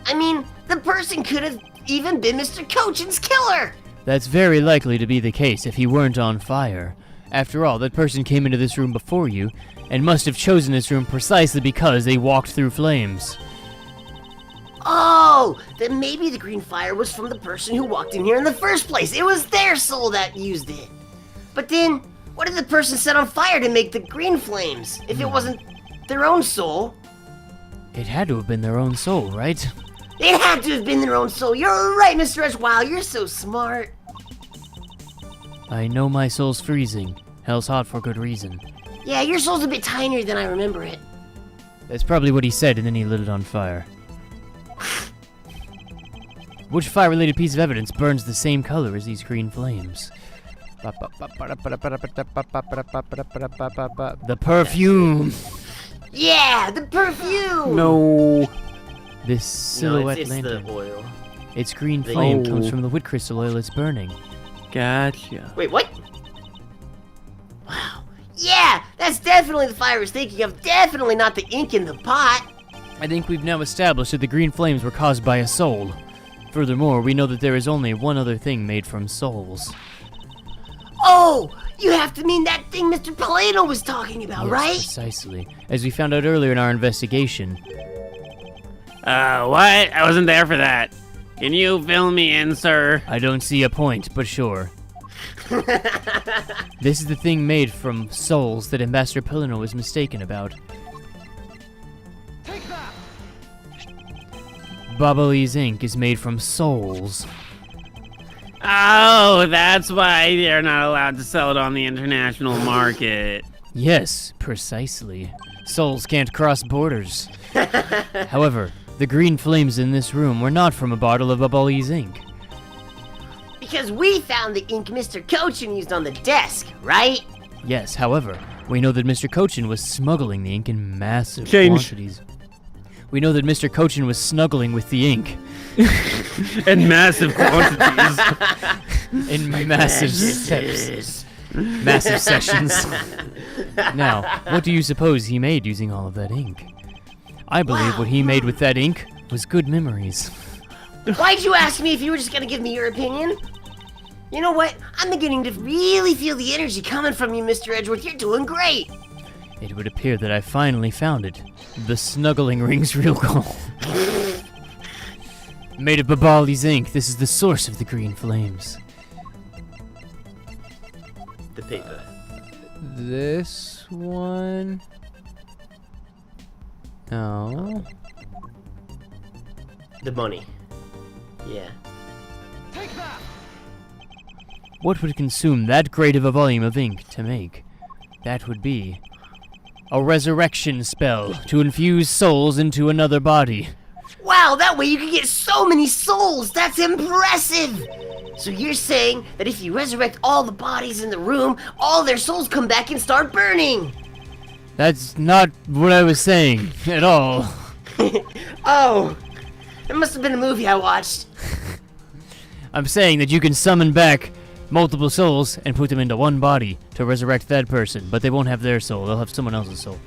I mean, the person could have even been Mr. Cochin's killer! That's very likely to be the case if he weren't on fire. After all, that person came into this room before you, and must have chosen this room precisely because they walked through flames. Oh, then maybe the green fire was from the person who walked in here in the first place. It was their soul that used it. But then, what did the person set on fire to make the green flames, if it wasn't their own soul? It had to have been their own soul, right? It had to have been their own soul. You're right, Mr. S. Wow, you're so smart. I know my soul's freezing. Hell's hot for good reason. Yeah, your soul's a bit tinier than I remember it. That's probably what he said, and then he lit it on fire. Which fire-related piece of evidence burns the same color as these green flames? The perfume! Yeah, the perfume! No. This silhouette it's lantern. the oil. Its green flame Oh. comes from the wood crystal oil it's burning. Gotcha. Wait, what? Wow. Yeah, that's definitely the fire I was thinking of. Definitely not the ink in the pot. I think we've now established that the green flames were caused by a soul. Furthermore, we know that there is only one other thing made from souls. Oh, you have to mean that thing Mr. Polino was talking about, Yes, right? precisely. As we found out earlier in our investigation. What? I wasn't there for that. Can you fill me in, sir? I don't see a point, but sure. This is the thing made from souls that Ambassador Polino was mistaken about. Take that! Boboli's ink is made from souls. Oh, that's why they're not allowed to sell it on the international market. Yes, precisely. Souls can't cross borders. However, the green flames in this room were not from a bottle of Boboli's ink. Because we found the ink Mr. Cochin used on the desk, right? Yes, however, we know that Mr. Cochin was smuggling the ink in massive Change. quantities. We know that Mr. Cochin was snuggling with the ink In massive quantities. in massive steps. Massive sessions. Now, what do you suppose he made using all of that ink? I believe what he made with that ink was good memories. Why'd you ask me if you were just gonna give me your opinion? You know what? I'm beginning to really feel the energy coming from you, Mr. Edgeworth. You're doing great. It would appear that I finally found it. The snuggling ring's real goal. Made of Boboli's ink, this is the source of the green flames. The paper. This one... No. The money. Yeah. Take that! What would consume that great of a volume of ink to make? That would be a resurrection spell to infuse souls into another body. Wow, that way you can get so many souls. That's impressive. So you're saying that if you resurrect all the bodies in the room, all their souls come back and start burning? That's not what I was saying at all. Oh, it must have been a movie I watched. I'm saying that you can summon back multiple souls and put them into one body to resurrect that person, but they won't have their soul. They'll have someone else's soul.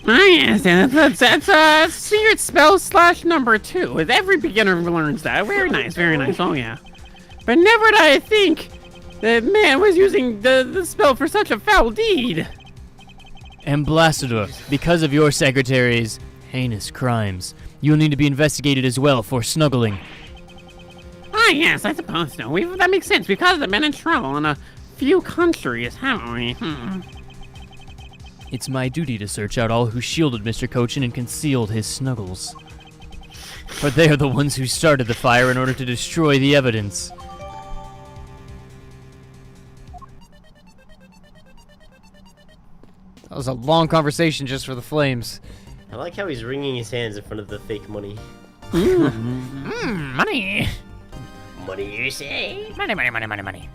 Oh, yes, that's secret spell / number 2. Every beginner learns that. Very nice, very nice. Oh, yeah. But never did I think that man was using the spell for such a foul deed. Ambassador, because of your secretary's heinous crimes, you'll need to be investigated as well for snuggling. Ah, yes, I suppose so. That makes sense. We've caused them in trouble in a few countries, haven't we? It's my duty to search out all who shielded Mr. Cochin and concealed his snuggles. For they are the ones who started the fire in order to destroy the evidence. That was a long conversation just for the flames. I like how he's wringing his hands in front of the fake money. Money! Money, you say? Money.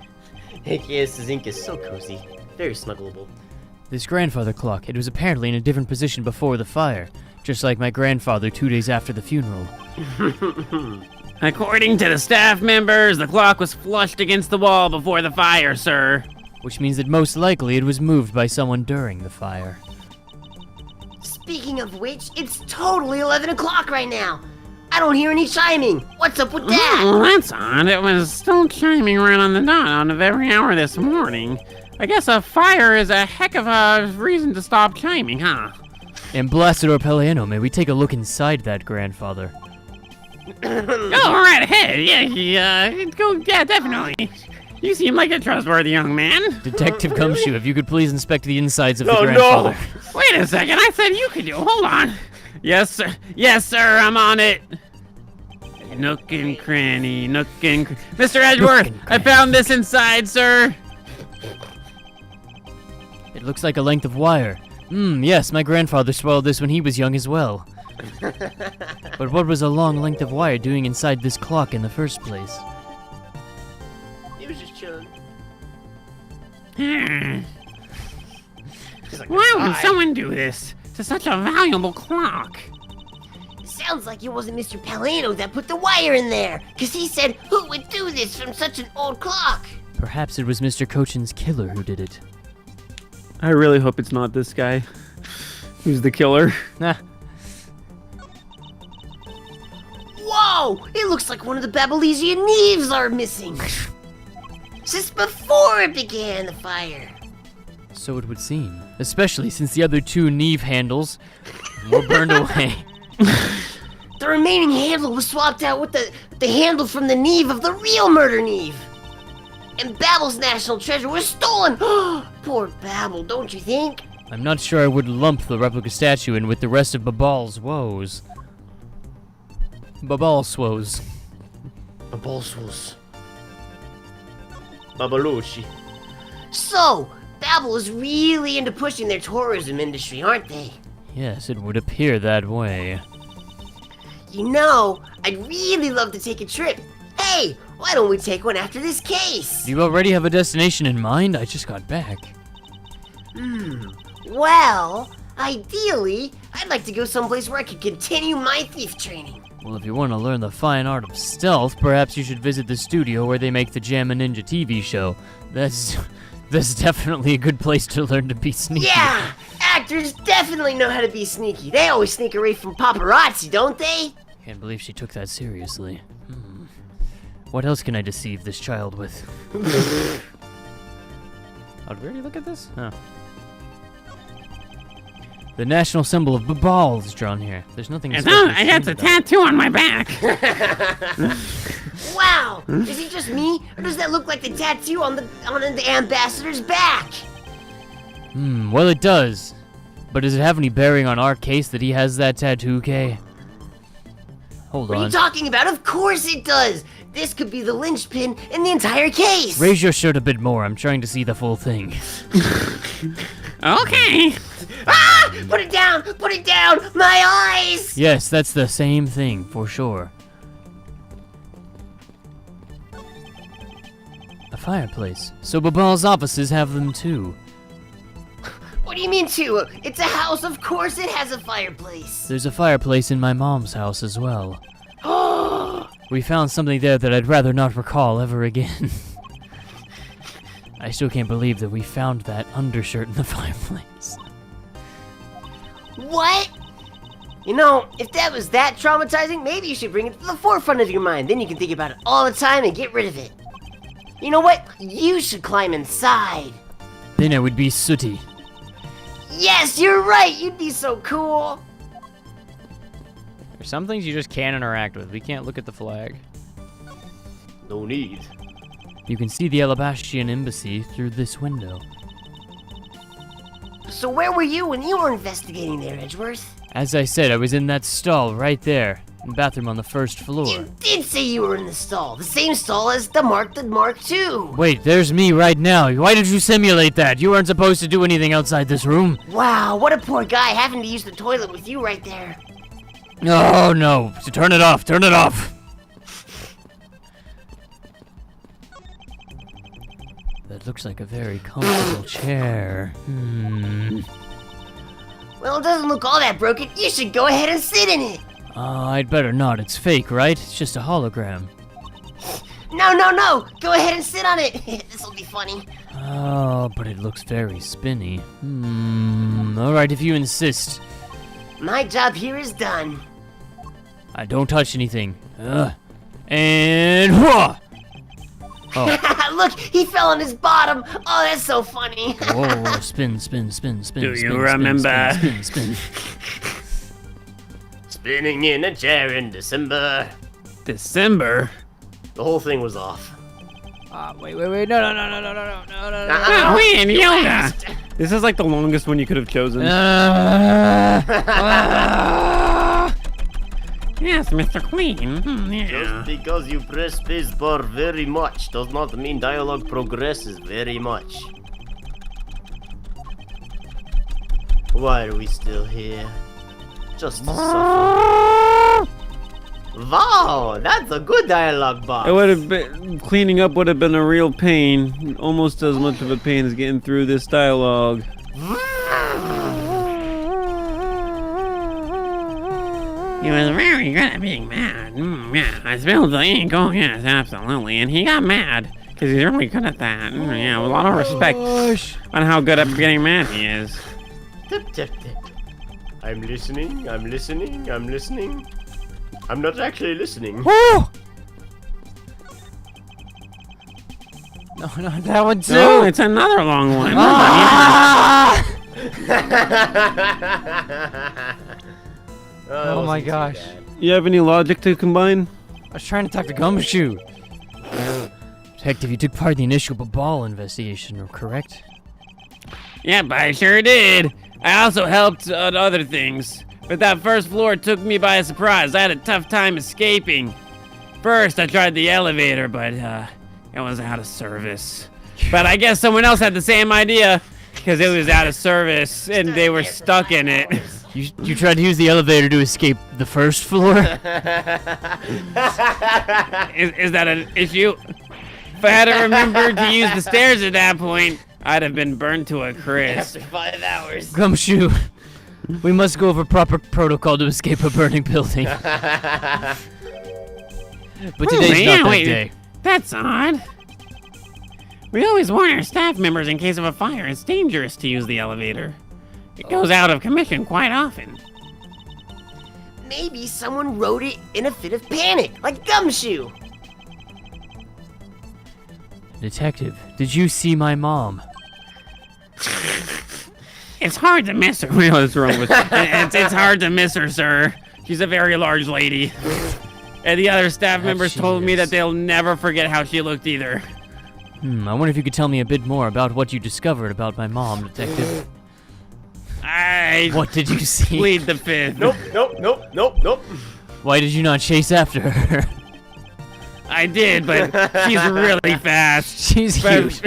Heck yes, his ink is so cozy. Very snuggleable. This grandfather clock, it was apparently in a different position before the fire, just like my grandfather 2 days after the funeral. According to the staff members, the clock was flushed against the wall before the fire, sir. Which means that most likely it was moved by someone during the fire. Speaking of which, it's totally 11 o'clock right now. I don't hear any chiming. What's up with that? Oh, that's odd. It was still chiming right on the dot of every hour this morning. I guess a fire is a heck of a reason to stop chiming, huh? Ambassador Pelleano, may we take a look inside that grandfather? Go right ahead. Yeah, definitely. You seem like a trustworthy young man. Detective Gumshoe, if you could please inspect the insides of the Oh, no. grandfather. Wait a second, I said you could do. Hold on. Yes, sir. Yes, sir, I'm on it. Nook and cranny, Mr. Edgeworth, I found this inside, sir. It looks like a length of wire. Yes, my grandfather swallowed this when he was young as well. But what was a long length of wire doing inside this clock in the first place? He was just chilling. Why would someone do this to such a valuable clock? Sounds like it wasn't Mr. Palano that put the wire in there, because he said, who would do this from such an old clock? Perhaps it was Mr. Cochin's killer who did it. I really hope it's not this guy. Who's the killer? Nah. Whoa! It looks like one of the Babylesian Neves are missing. Since before it began the fire. So it would seem. Especially since the other two Neve handles were burned away. The remaining handle was swapped out with the handle from the Neve of the real murder Neve. And Babel's national treasure was stolen! Poor Babel, don't you think? I'm not sure I would lump the replica statue in with the rest of Babal's woes. Babal's woes. Babalsos. Babalushi. So, Babel is really into pushing their tourism industry, aren't they? Yes, it would appear that way. You know, I'd really love to take a trip. Hey, why don't we take one after this case? Do you already have a destination in mind? I just got back. Well, ideally, I'd like to go someplace where I could continue my thief training. Well, if you want to learn the fine art of stealth, perhaps you should visit the studio where they make the Jamma Ninja TV show. That's definitely a good place to learn to be sneaky. Yeah, actors definitely know how to be sneaky. They always sneak away from paparazzi, don't they? Can't believe she took that seriously. What else can I deceive this child with? Oh, did we already look at this? Oh. The national symbol of Babal is drawn here. There's nothing And especially I got the strange about it. tattoo on my back. Wow, is it just me, or does that look like the tattoo on the ambassador's back? Well it does. But does it have any bearing on our case that he has that tattoo, Kay? Hold What are on. you talking about? Of course it does! This could be the linchpin in the entire case! Raise your shirt a bit more. I'm trying to see the full thing. Okay. Ah! Put it down! Put it down! My eyes! Yes, that's the same thing, for sure. A fireplace. So Babal's offices have them too. What do you mean too? It's a house, of course it has a fireplace! There's a fireplace in my mom's house as well. We found something there that I'd rather not recall ever again. I still can't believe that we found that undershirt in the fireplace. What? You know, if that was that traumatizing, maybe you should bring it to the forefront of your mind. Then you can think about it all the time and get rid of it. You know what? You should climb inside. Then I would be sooty. Yes, you're right. You'd be so cool. There's some things you just can't interact with. We can't look at the flag. No need. You can see the Alabastian embassy through this window. So where were you when you were investigating there, Edgeworth? As I said, I was in that stall right there. In the bathroom on the first floor. You did say you were in the stall. The same stall as the Mark II. Wait, there's me right now. Why did you simulate that? You weren't supposed to do anything outside this room. Wow, what a poor guy having to use the toilet with you right there. Oh no, turn it off, turn it off. That looks like a very comfortable chair. Well, it doesn't look all that broken. You should go ahead and sit in it. I'd better not. It's fake, right? It's just a hologram. No. Go ahead and sit on it. This'll be funny. Oh, but it looks very spinny. Alright, if you insist. My job here is done. I don't touch anything. And whoa! Oh. Look, he fell on his bottom. Oh, that's so funny. Whoa, spin. Do you remember? Spin. Spinning in a chair in December. December? The whole thing was off. Wait. No. Oh, we in yoga. This is like the longest one you could have chosen. Yes, Mr. Queen. Yeah. Just because you press spacebar very much does not mean dialogue progresses very much. Why are we still here? Just to suffer. Wow, that's a good dialogue box. It would have been cleaning up would have been a real pain, almost as much of a pain as getting through this dialogue. He was very good at being mad. Yeah, I spilled the ink. Oh, yes, absolutely. And he got mad because he's really good at that. Yeah, with a lot of respect on how good at getting mad he is. Tip, tip, tip. I'm listening, I'm listening, I'm listening. I'm not actually listening. Woo! No, not that one too. No, it's another long one. Oh my gosh. You have any logic to combine? I was trying to talk to Gumshoe. Detective, you took part in the initial ball investigation, correct? Yep, I sure did. I also helped on other things. But that first floor took me by surprise. I had a tough time escaping. First, I tried the elevator, but it was out of service. But I guess someone else had the same idea, because it was out of service, and they were stuck in it. You tried to use the elevator to escape the first floor? Is that an issue? If I had remembered to use the stairs at that point, I'd have been burned to a crisp. After 5 hours. Gumshoe, we must go over proper protocol to escape a burning building. But today's not that day. That's odd. We always warn our staff members in case of a fire. It's dangerous to use the elevator. It goes out of commission quite often. Maybe someone wrote it in a fit of panic, like Gumshoe. Detective, did you see my mom? It's hard to miss her. What's wrong with it's hard to miss her, sir. She's a very large lady. And the other staff members told me that they'll never forget how she looked either. I wonder if you could tell me a bit more about what you discovered about my mom, Detective. What did you see? Plead the fifth. Nope. Why did you not chase after her? I did, but she's really fast. She's huge.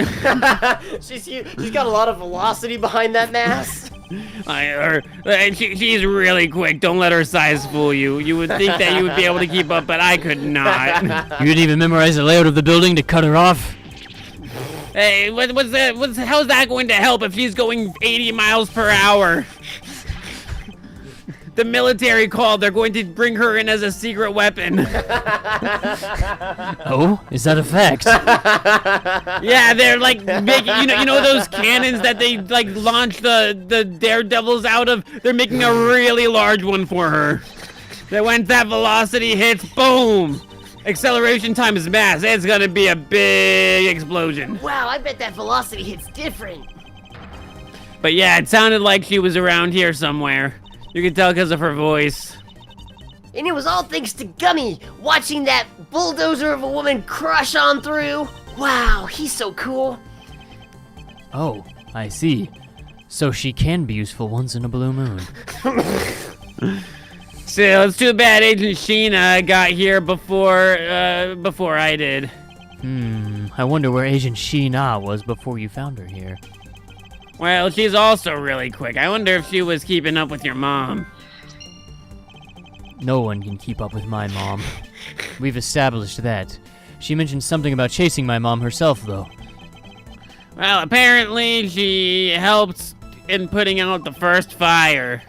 She's huge. She's got a lot of velocity behind that mass. She's really quick. Don't let her size fool you. You would think that you would be able to keep up, but I could not. You didn't even memorize the layout of the building to cut her off? Hey, how's that going to help if she's going 80 miles per hour? The military called. They're going to bring her in as a secret weapon. Oh, is that a fact? Yeah, they're like making, you know those cannons that they like launch the daredevils out of? They're making a really large one for her. That once that velocity hits, boom! Acceleration time is mass. It's gonna be a big explosion. Wow, I bet that velocity hits different. But yeah, it sounded like she was around here somewhere. You can tell because of her voice. And it was all thanks to Gummy, watching that bulldozer of a woman crush on through. Wow, he's so cool. Oh, I see. So she can be useful once in a blue moon. Still, it's too bad Agent Sheena got here before I did. I wonder where Agent Sheena was before you found her here. Well, she's also really quick. I wonder if she was keeping up with your mom. No one can keep up with my mom. We've established that. She mentioned something about chasing my mom herself, though. Well, apparently she helped in putting out the first fire.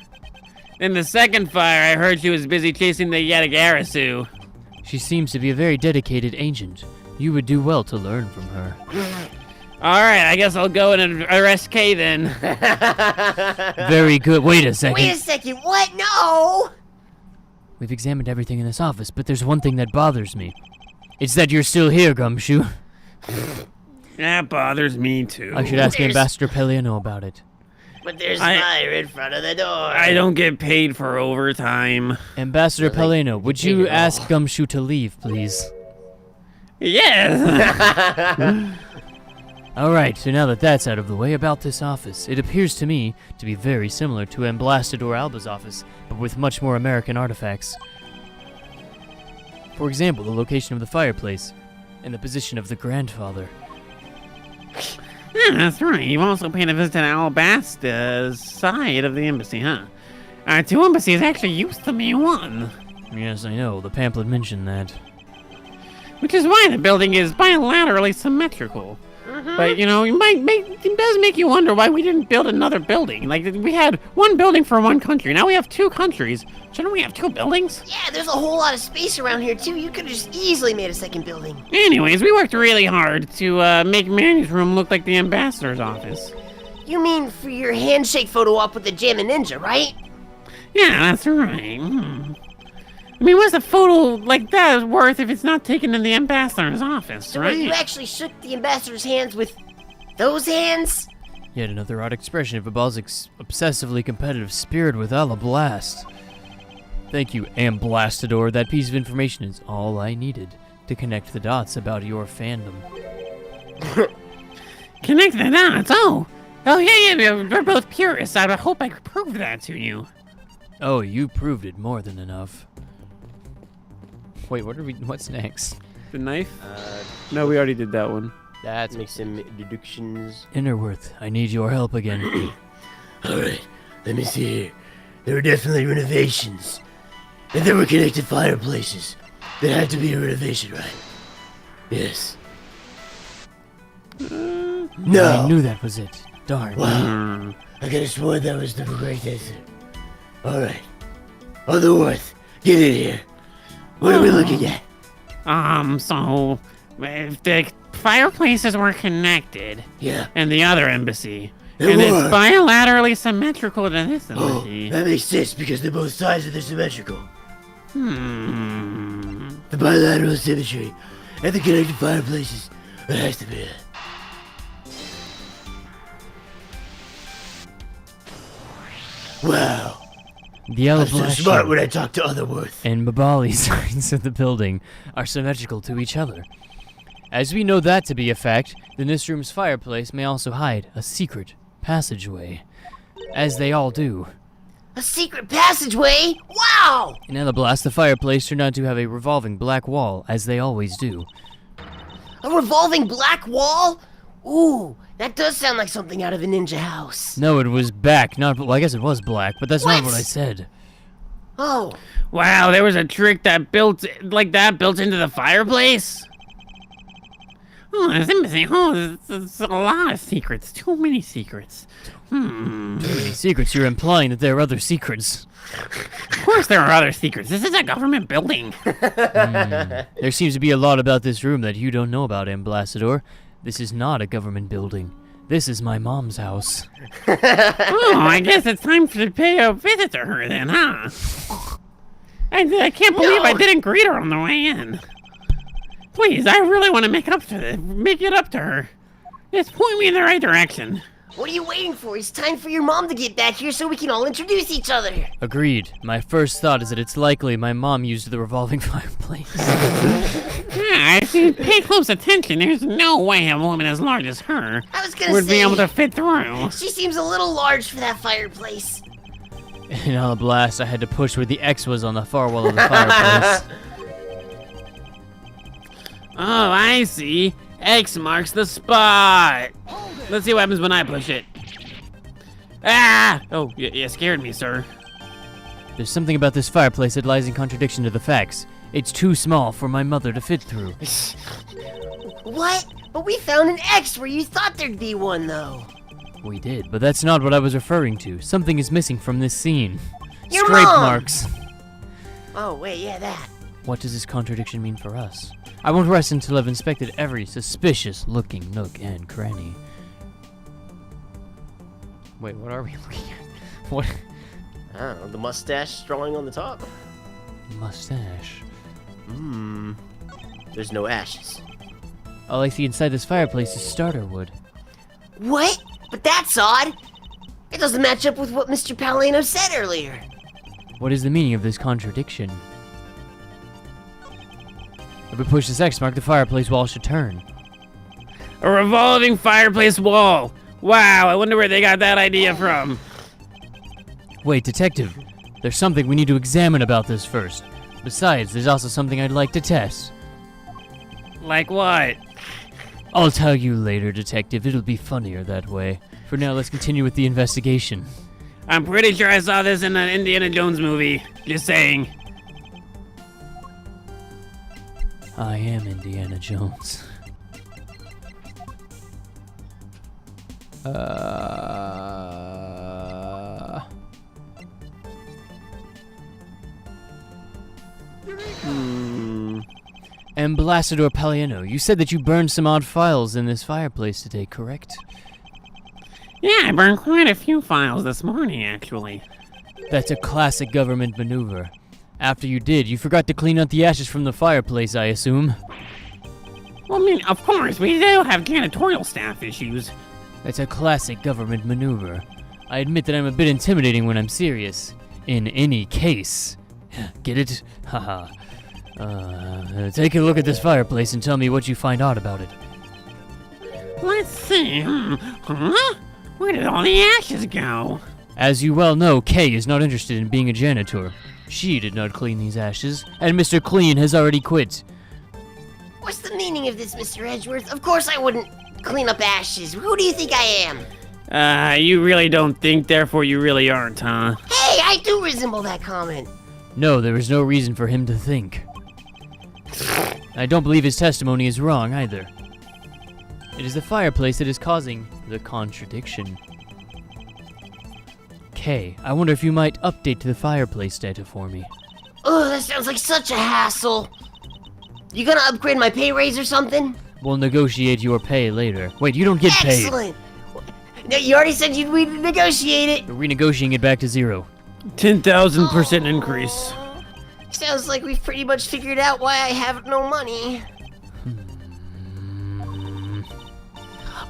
In the second fire, I heard she was busy chasing the Yatagarasu. She seems to be a very dedicated agent. You would do well to learn from her. Alright, I guess I'll go and arrest Kay then. Very good. Wait a second. Wait a second, what? No! We've examined everything in this office, but there's one thing that bothers me. It's that you're still here, Gumshoe. That bothers me too. I should ask Ambassador Pelleano about it. But there's fire in front of the door. I don't get paid for overtime. Ambassador Pelleano, would you ask Gumshoe to leave, please? Yes! Alright, so now that that's out of the way, about this office. It appears to me to be very similar to Ambassador Alba's office, but with much more American artifacts. For example, the location of the fireplace, and the position of the grandfather. Yeah, that's right. You've also paid a visit to Alabasta's side of the embassy, huh? Our 2 embassies actually used to be one. Yes, I know. The pamphlet mentioned that. Which is why the building is bilaterally symmetrical. But, it does make you wonder why we didn't build another building. Like, we had one building for one country. Now we have 2 countries. Shouldn't we have 2 buildings? Yeah, there's a whole lot of space around here, too. You could have just easily made a second building. Anyways, we worked really hard to make Manny's room look like the ambassador's office. You mean for your handshake photo op with the Jammin' Ninja, right? Yeah, that's right. I mean, what's a photo like that worth if it's not taken in the ambassador's office, So right? you actually shook the ambassador's hands with those hands? Yet another odd expression of Abalzic's obsessively competitive spirit with Alablast. Thank you, Amblastador. That piece of information is all I needed to connect the dots about your fandom. Connect the dots. Oh, yeah. We're both purists. I hope I could prove that to you. Oh, you proved it more than enough. Wait, what's next? The knife? No, we already did that one. That's Make some deductions. Innerworth. I need your help again. Alright, let me see here. There were definitely renovations. If there were connected fireplaces, there had to be a renovation, right? Yes. I No! knew that was it. Darn. Wow. I could have sworn that was the correct answer. Alright. Otherworth, get in here. What are we looking at? So if the fireplaces were connected Yeah. in the other embassy, They and it's were. bilaterally symmetrical to this Oh, embassy. that makes sense because they're both sides of the symmetrical. Hmm. The bilateral symmetry and the connected fireplaces. It has to be it. Wow. The I'm so Alablast smart when I talk to Otherworth. and Babali sides of the building are symmetrical to each other. As we know that to be a fact, then this room's fireplace may also hide a secret passageway. As they all do. A secret passageway? Wow! In Alablast, the fireplace turned out to have a revolving black wall, as they always do. A revolving black wall? Ooh, that does sound like something out of a ninja house. No, it was back, well, I guess it was black, but that's not What? what I said. Oh, Wow, there was a trick that built into the fireplace. Oh, this embassy. Oh, there's a lot of secrets. Too many secrets. Too many secrets, you're implying that there are other secrets. Of course there are other secrets. This is a government building. There seems to be a lot about this room that you don't know about, Ambassador. This is not a government building. This is my mom's house. Oh, I guess it's time to pay a visit to her then, huh? I can't believe I didn't greet her on the way in. Please, I really want to make it up to her. Just point me in the right direction. what are you waiting for? It's time for your mom to get back here so we can all introduce each other. Agreed. My first thought is that it's likely my mom used the revolving fireplace. Yeah, if you pay close attention, there's no way a woman as large as her I was gonna would say, be able to fit through. she seems a little large for that fireplace. In Alablast, I had to push where the X was on the far wall of the fireplace. Oh, I see. X marks the spot. Let's see what happens when I push it. Ah! Oh, you scared me, sir. There's something about this fireplace that lies in contradiction to the facts. It's too small for my mother to fit through. What? But we found an X where you thought there'd be one, though. We did, but that's not what I was referring to. Something is missing from this scene. Your Scrape mom! marks. Oh, wait, yeah, that. What does this contradiction mean for us? I won't rest until I've inspected every suspicious-looking nook and cranny. Wait, what are we looking at? What? I don't know, the mustache drawing on the top? Mustache. There's no ashes. All I see inside this fireplace is starter wood. What? But that's odd. It doesn't match up with what Mr. Palano said earlier. What is the meaning of this contradiction? If we push this X mark, the fireplace wall should turn. A revolving fireplace wall. Wow, I wonder where they got that idea from. Wait, Detective. There's something we need to examine about this first. Besides, there's also something I'd like to test. Like what? I'll tell you later, Detective. It'll be funnier that way. For now, let's continue with the investigation. I'm pretty sure I saw this in an Indiana Jones movie. Just saying. I am Indiana Jones. Ambassador Palliano, you said that you burned some odd files in this fireplace today, correct? Yeah, I burned quite a few files this morning, actually. That's a classic government maneuver. After you did, you forgot to clean out the ashes from the fireplace, I assume. Well, I mean, of course, we do have janitorial staff issues. That's a classic government maneuver. I admit that I'm a bit intimidating when I'm serious. In any case. Get it? Haha. Take a look at this fireplace and tell me what you find odd about it. Let's see. Huh? Where did all the ashes go? As you well know, Kay is not interested in being a janitor. She did not clean these ashes, and Mr. Clean has already quit. What's the meaning of this, Mr. Edgeworth? Of course I wouldn't clean up ashes. Who do you think I am? You really don't think, therefore you really aren't, huh? Hey, I do resemble that comment. No, there is no reason for him to think. I don't believe his testimony is wrong, either. It is the fireplace that is causing the contradiction. Kay, I wonder if you might update the fireplace data for me. Oh, that sounds like such a hassle. You gonna upgrade my pay raise or something? We'll negotiate your pay later. Wait, you don't get paid. Excellent. No, you already said you'd renegotiate it. We're renegotiating it back to 0. 10,000% increase. Sounds like we've pretty much figured out why I have no money.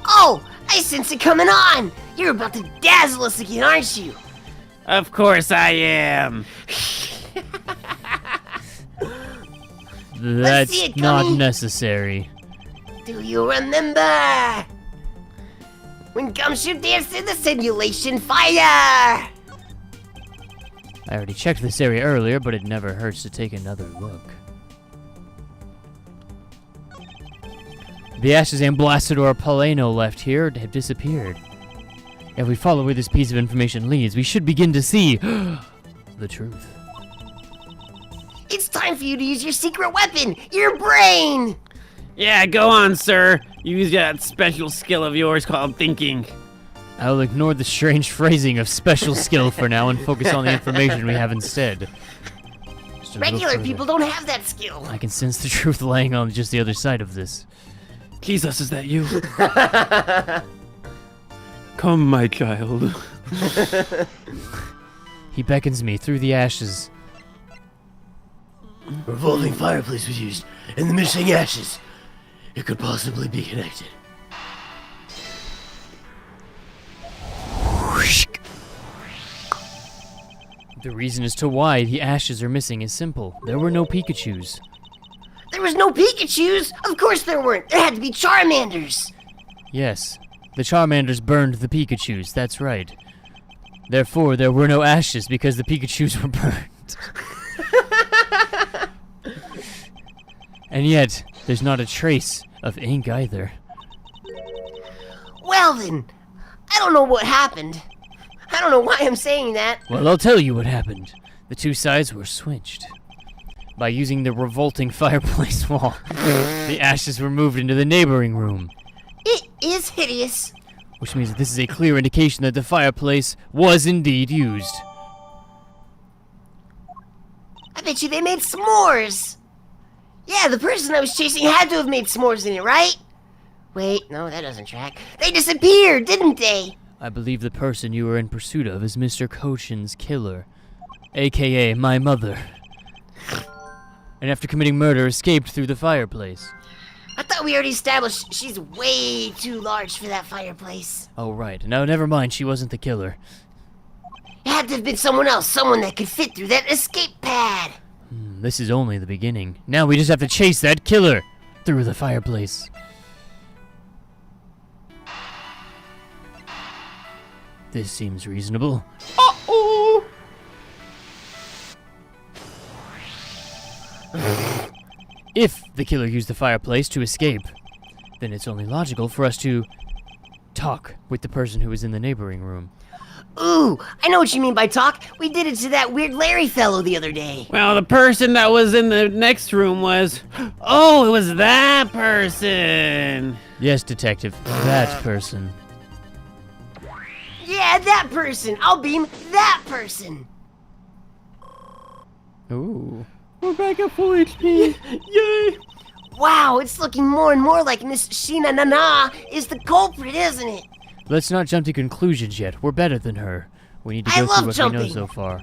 Oh, I sense it coming on. You're about to dazzle us again, aren't you? Of course I am. That's see it not coming. necessary. Do you remember? When Gumshoe danced in the simulation fire! I already checked this area earlier, but it never hurts to take another look. The ashes Ambassador Paleno left here have disappeared. If we follow where this piece of information leads, we should begin to see the truth. It's time for you to use your secret weapon, your brain! Yeah, go on, sir. Use that special skill of yours called thinking. I'll ignore the strange phrasing of special skill for now and focus on the information we have instead. Just a little Regular further. people don't have that skill. I can sense the truth lying on just the other side of this. Jesus, is that you? Come, my child. He beckons me through the ashes. Revolving fireplace was used, and the missing ashes. It could possibly be connected. The reason as to why the ashes are missing is simple. There were no Pikachus. There was no Pikachus? Of course there weren't. There had to be Charmanders. Yes, the Charmanders burned the Pikachus, that's right. Therefore, there were no ashes because the Pikachus were burned. And yet, there's not a trace of ink either. Well then, I don't know what happened. I don't know why I'm saying that. Well, I'll tell you what happened. The two sides were switched. By using the revolting fireplace wall, the ashes were moved into the neighboring room. It is hideous. Which means that this is a clear indication that the fireplace was indeed used. I bet you they made s'mores. Yeah, the person I was chasing had to have made s'mores in it, right? Wait, no, that doesn't track. They disappeared, didn't they? I believe the person you were in pursuit of is Mr. Cochin's killer, aka my mother. And after committing murder, escaped through the fireplace. I thought we already established she's way too large for that fireplace. Oh, right. Now, never mind, she wasn't the killer. It had to have been someone else, someone that could fit through that escape pad. This is only the beginning. Now we just have to chase that killer through the fireplace. This seems reasonable. Uh-oh! If the killer used the fireplace to escape, then it's only logical for us to talk with the person who was in the neighboring room. Ooh, I know what you mean by talk. We did it to that weird Larry fellow the other day. Well, the person that was in the next room was... Oh, it was that person! Yes, Detective, that person. Yeah, that person. I'll beam that person. Ooh. We're back at full HP. Yay! Wow, it's looking more and more like Miss Sheena Nana is the culprit, isn't it? Let's not jump to conclusions yet. We're better than her. We need to I go love through what we know jumping. so far.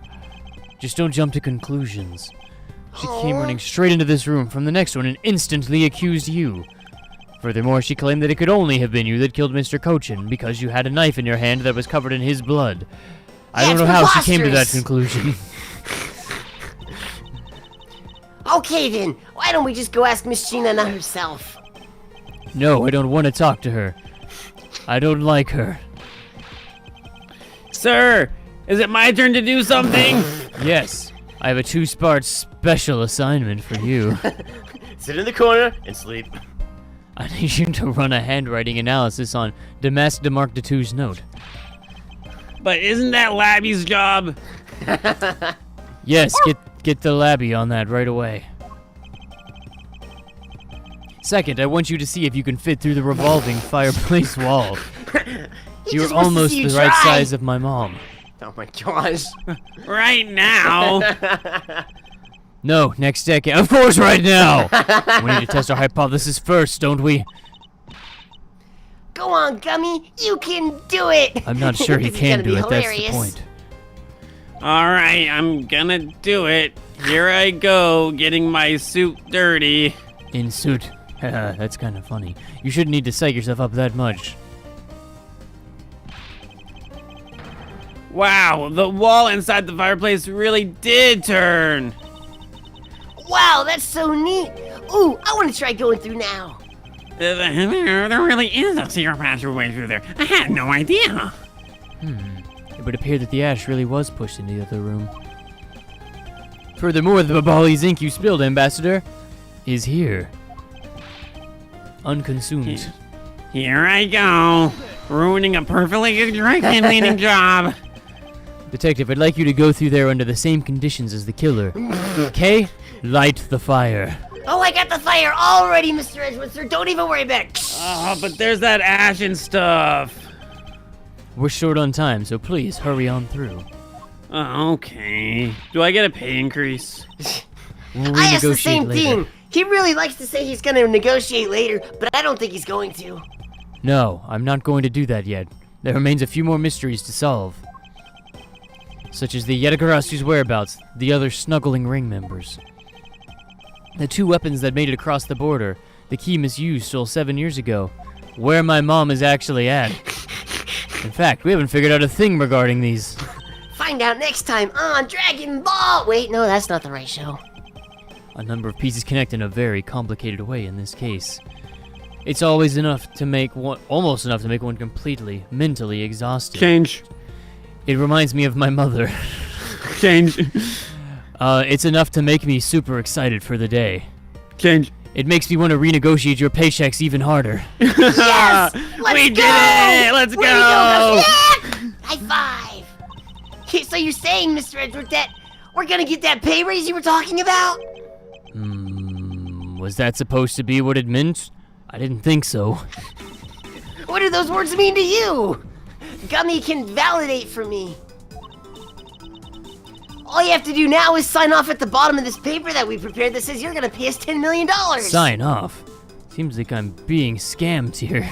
Just don't jump to conclusions. She came Aw. running straight into this room from the next one and instantly accused you. Furthermore, she claimed that it could only have been you that killed Mr. Cochin because you had a knife in your hand that was covered in his blood. I don't know That's how she came to that preposterous. conclusion. Okay then, why don't we just go ask Miss Sheena Nana herself? No, I don't want to talk to her. I don't like her. Sir, is it my turn to do something? Yes, I have a 2-part special assignment for you. Sit in the corner and sleep. I need you to run a handwriting analysis on Damask DeMarc DeTu's note. But isn't that Labby's job? Yes, get the labby on that right away. Second, I want you to see if you can fit through the revolving fireplace wall. He You're just wants to almost see the you right try. size of my mom. Oh my gosh. Right now? No, next decade. Of course, right now! We need to test our hypothesis first, don't we? Go on, Gummy, you can do it. I'm not sure he This is can gonna do be it, that's the hilarious. point. Alright, I'm gonna do it. Here I go, getting my suit dirty. In suit. That's kind of funny. You shouldn't need to psych yourself up that much. Wow, the wall inside the fireplace really did turn. Wow, that's so neat. Ooh, I want to try going through now. There really is a secret passageway through there. I had no idea. It would appear that the ash really was pushed into the other room. Furthermore, the Babali's ink you spilled, Ambassador, is here. Unconsumed. Here I go, ruining a perfectly good dry cleaning job. Detective, I'd like you to go through there under the same conditions as the killer. Okay? Light the fire. Oh, I got the fire already, Mr. Edgewood, sir. Don't even worry about it. Oh, but there's that ash and stuff. We're short on time, so please hurry on through. Okay. Do I get a pay increase? We'll I asked the renegotiate same later. thing. He really likes to say he's gonna negotiate later, but I don't think he's going to. No, I'm not going to do that yet. There remains a few more mysteries to solve. Such as the Yetagarasu's whereabouts, the other snuggling ring members. The 2 weapons that made it across the border, the key Miss Yu stole 7 years ago, where my mom is actually at. In fact, we haven't figured out a thing regarding these. Find out next time on Dragon Ball. Wait, no, that's not the right show. A number of pieces connect in a very complicated way in this case. It's always enough to make one, almost enough to make one completely, mentally exhausted. Change. It reminds me of my mother. Change. It's enough to make me super excited for the day. Change. It makes me want to renegotiate your paychecks even harder. Yes! Let's We go! did it! Let's Way to go! Yeah! High five! Okay, so you're saying, Mr. Edward, that we're gonna get that pay raise you were talking about? Was that supposed to be what it meant? I didn't think so. What do those words mean to you? Gummy can validate for me. All you have to do now is sign off at the bottom of this paper that we prepared that says you're gonna pay us $10 million. Sign off? Seems like I'm being scammed here.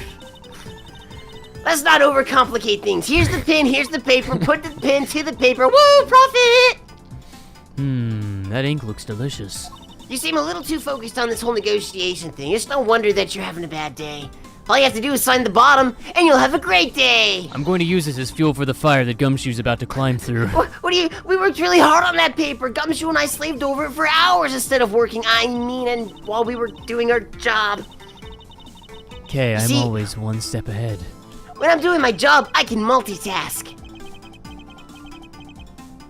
Let's not overcomplicate things. Here's the pen, here's the paper, put the pen to the paper. Woo, profit! That ink looks delicious. You seem a little too focused on this whole negotiation thing. It's no wonder that you're having a bad day. All you have to do is sign the bottom, and you'll have a great day. I'm going to use this as fuel for the fire that Gumshoe's about to climb through. What do you? We worked really hard on that paper. Gumshoe and I slaved over it for hours instead of working. And while we were doing our job. Okay, I'm See- always one step ahead. When I'm doing my job, I can multitask.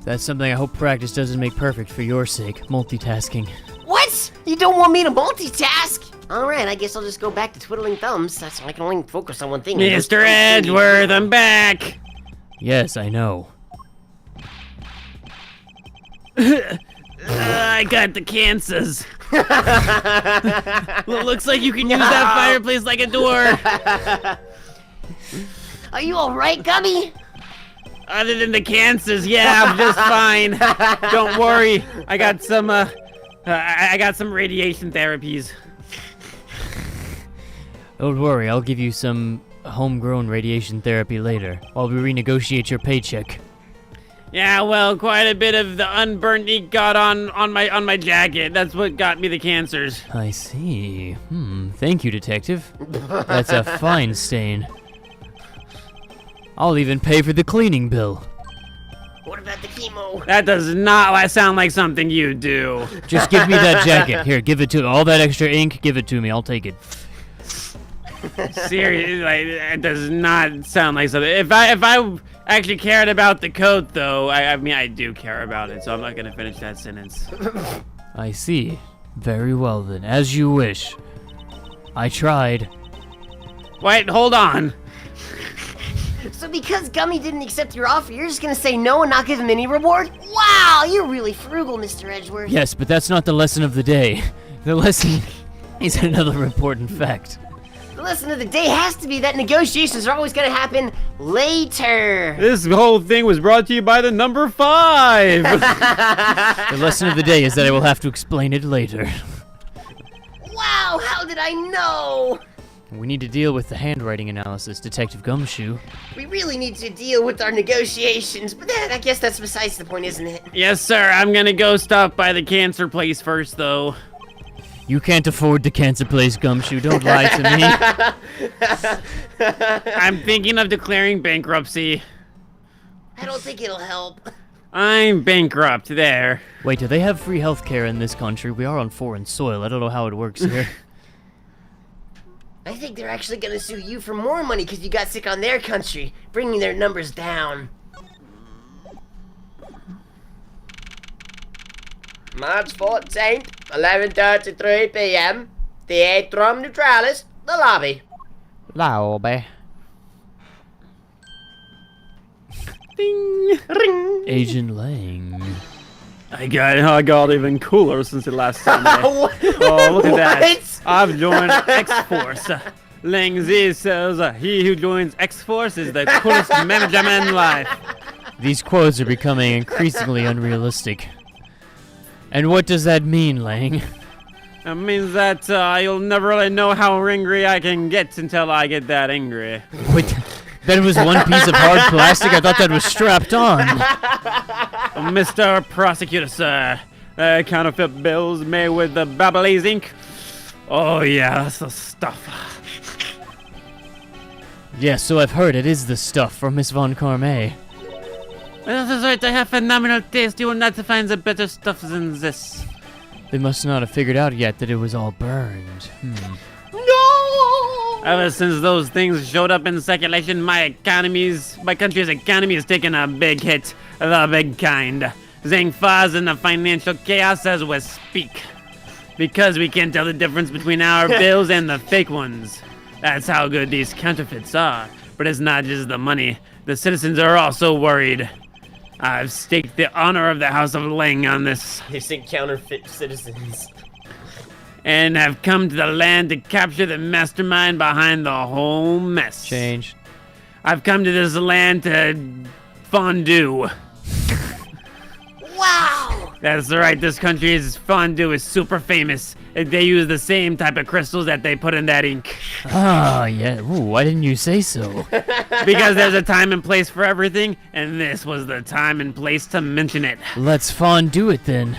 That's something I hope practice doesn't make perfect for your sake, multitasking. What? You don't want me to multitask? Alright, I guess I'll just go back to twiddling thumbs. That's I can only focus on one thing. Mr. Edgeworth, I'm back. Yes, I know. I got the cancers. Looks like you can use that fireplace like a door. Are you alright, Gummy? Other than the cancers, yeah, I'm just fine. Don't worry, I got some radiation therapies. Don't worry, I'll give you some homegrown radiation therapy later, while we renegotiate your paycheck. Yeah, well, quite a bit of the unburnt ink got on my jacket. That's what got me the cancers. I see. Thank you, detective. That's a fine stain. I'll even pay for the cleaning bill. What about the chemo? That does not sound like something you do. Just give me that jacket. Here, give it to all that extra ink. Give it to me. I'll take it. Seriously, like, it does not sound like something. If I actually cared about the coat, though, I mean, I do care about it, so I'm not gonna finish that sentence. I see. Very well then, as you wish. I tried. Wait, hold on. So because Gummy didn't accept your offer, you're just gonna say no and not give him any reward? Wow, you're really frugal, Mr. Edgeworth. Yes, but that's not the lesson of the day. The lesson is another important fact. The lesson of the day has to be that negotiations are always gonna happen later. This whole thing was brought to you by the number 5. The lesson of the day is that I will have to explain it later. Wow, how did I know? We need to deal with the handwriting analysis, Detective Gumshoe. We really need to deal with our negotiations, but I guess that's besides the point, isn't it? Yes, sir. I'm gonna go stop by the cancer place first, though. You can't afford the cancer place, Gumshoe. Don't lie to me. I'm thinking of declaring bankruptcy. I don't think it'll help. I'm bankrupt. There. Wait, do they have free healthcare in this country? We are on foreign soil. I don't know how it works here. I think they're actually gonna sue you for more money because you got sick on their country, bringing their numbers down. March 14th, 11:33 p.m. The Atrium Neutralis, the lobby. Lobby. Ding. Ring. Agent Lang. I got even cooler since the last Sunday. Oh, look at that. I've joined X-Force. Lang Z says, he who joins X-Force is the coolest manager in life. These quotes are becoming increasingly unrealistic. And what does that mean, Lang? It means that you'll never really know how angry I can get until I get that angry. Wait, that was one piece of hard plastic? I thought that was strapped on. Mr. Prosecutor, sir. Counterfeit bills made with the Babyliss ink. Oh yeah, that's the stuff. Yes, so I've heard it is the stuff from Miss Von Carme. This is right. I have phenomenal taste. You will not find the better stuff than this. They must not have figured out yet that it was all burned. No! Ever since those things showed up in circulation, my country's economy has taken a big hit. The big kind. Zhang Fa's in the financial chaos as we speak. Because we can't tell the difference between our bills and the fake ones. That's how good these counterfeits are. But it's not just the money. The citizens are also worried. I've staked the honor of the House of Lang on this. They think counterfeit citizens. And have come to the land to capture the mastermind behind the whole mess. Change. I've come to this land to fondue. Wow! That's right, this country's fondue is super famous. They use the same type of crystals that they put in that ink. Ah, yeah. Ooh, why didn't you say so? Because there's a time and place for everything, and this was the time and place to mention it. Let's fondue it then.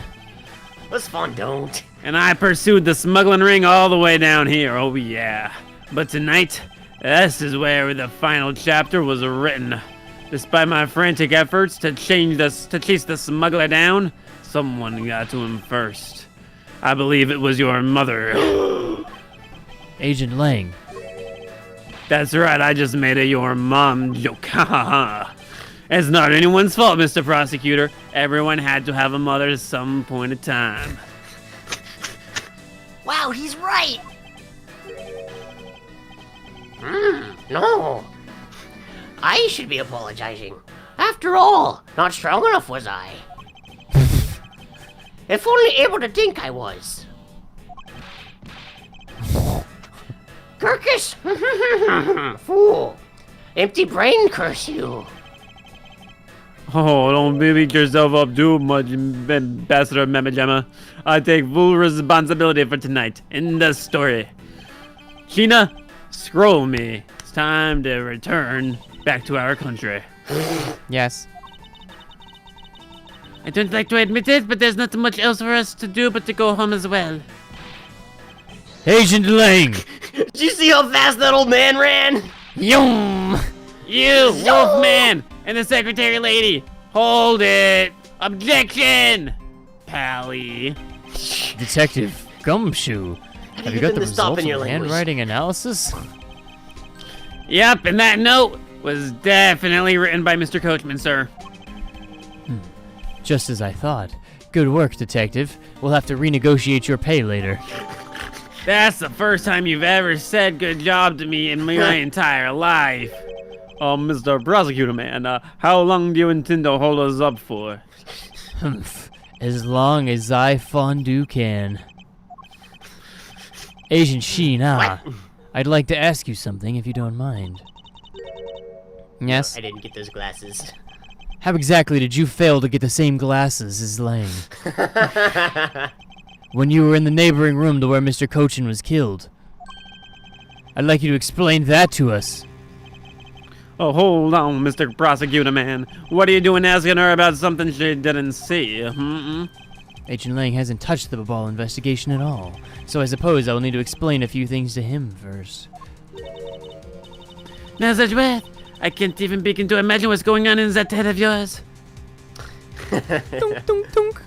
Let's fondue. And I pursued the smuggling ring all the way down here, oh yeah. But tonight, this is where the final chapter was written. Despite my frantic efforts to chase the smuggler down, someone got to him first. I believe it was your mother. Agent Lang. That's right, I just made a your mom joke. Ha ha ha. It's not anyone's fault, Mr. Prosecutor. Everyone had to have a mother at some point in time. Wow, he's right! No. I should be apologizing. After all, not strong enough was I. If only able to think I was. Kirkus! Fool! Empty brain, curse you! Oh, don't beat yourself up too much, Ambassador Mamajama. I take full responsibility for tonight in the story. Sheena, scroll me. It's time to return back to our country. Yes. I don't like to admit it, but there's not much else for us to do but to go home as well. Agent Lang! Did you see how fast that old man ran? Yum! You, Wolfman, and the secretary lady, hold it! Objection! Pally. Detective Gumshoe, have you got the results of the handwriting analysis? Yep, and that note was definitely written by Mr. Coachman, sir. Just as I thought. Good work, Detective. We'll have to renegotiate your pay later. That's the first time you've ever said good job to me in my entire life. Oh, Mr. Prosecutor Man, how long do you intend to hold us up for? Humph. As long as I fondue can. Agent Sheena, I'd like to ask you something if you don't mind. Yes? I didn't get those glasses. How exactly did you fail to get the same glasses as Lang? When you were in the neighboring room to where Mr. Cochin was killed. I'd like you to explain that to us. Oh, hold on, Mr. Prosecutor Man. What are you doing asking her about something she didn't see? Agent Lang hasn't touched the Babal investigation at all, so I suppose I will need to explain a few things to him first. Now, such what? I can't even begin to imagine what's going on in that head of yours. Dunk, dunk, dunk.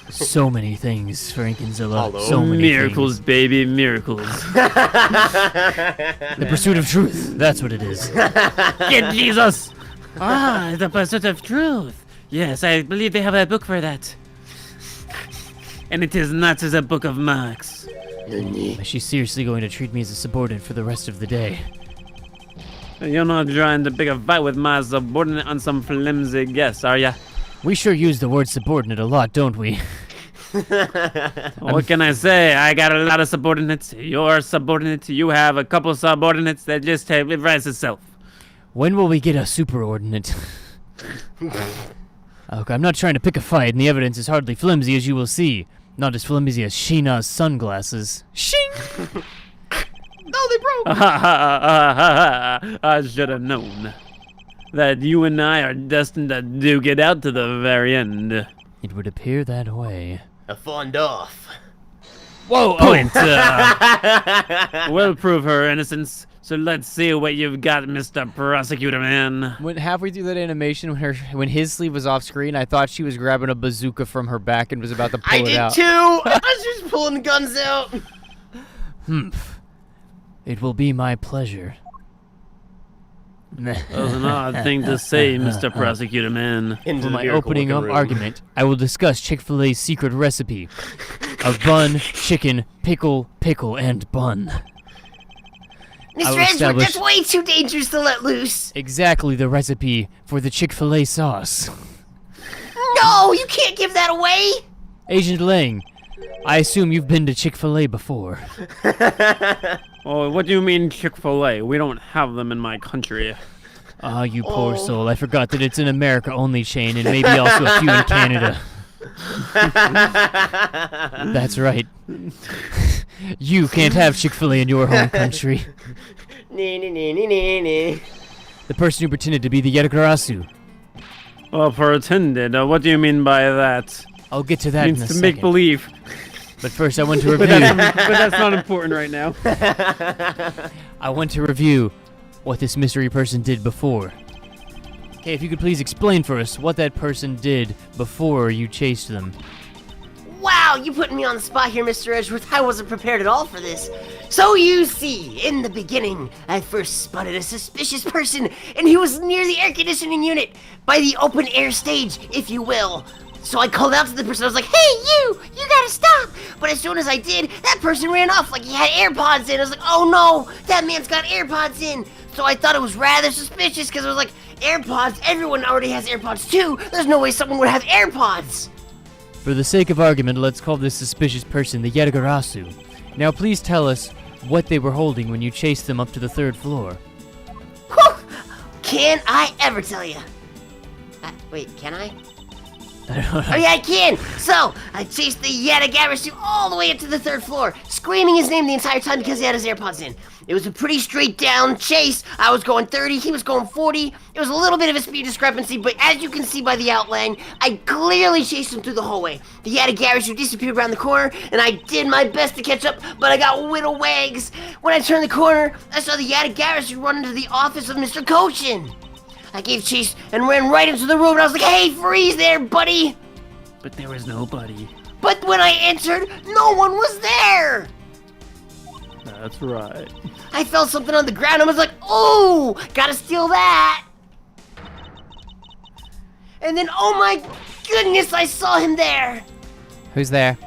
So many things, Frankenzilla. Hello. So many Miracles, baby, miracles. The pursuit of truth. That's what it is. Get Jesus! Ah, the pursuit of truth. Yes, I believe they have a book for that. And it is not as a book of marks. Is she seriously going to treat me as a subordinate for the rest of the day? You're not trying to pick a fight with my subordinate on some flimsy guess, are ya? We sure use the word subordinate a lot, don't we? What can I say? I got a lot of subordinates. You're a subordinate. You have a couple subordinates that just it writes itself. When will we get a superordinate? Look, I'm not trying to pick a fight, and the evidence is hardly flimsy, as you will see. Not as flimsy as Sheena's sunglasses. Shing! No, they broke! I should have known that you and I are destined to duke it out to the very end. It would appear that way. A fond off. Whoa! Point. We'll prove her innocence. So let's see what you've got, Mr. Prosecutor Man. When halfway through that animation, when his sleeve was off screen, I thought she was grabbing a bazooka from her back and was about to pull it out. I did too! I was just pulling the guns out. Humph. It will be my pleasure. That was an odd thing to say, Mr. Prosecutor Man. For my opening argument, I will discuss Chick-fil-A's secret recipe of bun, chicken, pickle, and bun. Mr. Edgewood, that's way too dangerous to let loose. Exactly the recipe for the Chick-fil-A sauce. No, you can't give that away. Agent Lang, I assume you've been to Chick-fil-A before. Oh, what do you mean Chick-fil-A? We don't have them in my country. Ah, you poor soul. I forgot that it's an America-only chain and maybe also a few in Canada. That's right. You can't have Chick-fil-A in your home country. The person who pretended to be the Yetagarasu. Well, pretended. What do you mean by that? I'll get to that in a Means to second. make believe. But first I want to review... but that's not important right now. I want to review what this mystery person did before. Okay, if you could please explain for us what that person did before you chased them. Wow, you putting me on the spot here, Mr. Edgeworth. I wasn't prepared at all for this. So you see, in the beginning, I first spotted a suspicious person, and he was near the air conditioning unit, by the open air stage, if you will. So I called out to the person. I was like, hey, you gotta stop. But as soon as I did, that person ran off like he had AirPods in. I was like, oh no, that man's got AirPods in. So I thought it was rather suspicious because I was like, AirPods, everyone already has AirPods too. There's no way someone would have AirPods. For the sake of argument, let's call this suspicious person the Yatagarasu. Now please tell us what they were holding when you chased them up to the 3rd floor. Whew. Can I ever tell you? Wait, can I? Oh yeah, I can! So, I chased the Yatagarasu all the way up to the 3rd floor, screaming his name the entire time because he had his AirPods in. It was a pretty straight down chase. I was going 30, he was going 40. It was a little bit of a speed discrepancy, but as you can see by the outline, I clearly chased him through the hallway. The Yatagarasu disappeared around the corner, and I did my best to catch up, but I got whittle wags. When I turned the corner, I saw the Yatagarasu run into the office of Mr. Kochin. I gave chase and ran right into the room, and I was like, hey, freeze there, buddy! But there was nobody. But when I entered, no one was there! That's right. I felt something on the ground, and I was like, oh, gotta steal that! And then, oh my goodness, I saw him there! Who's there?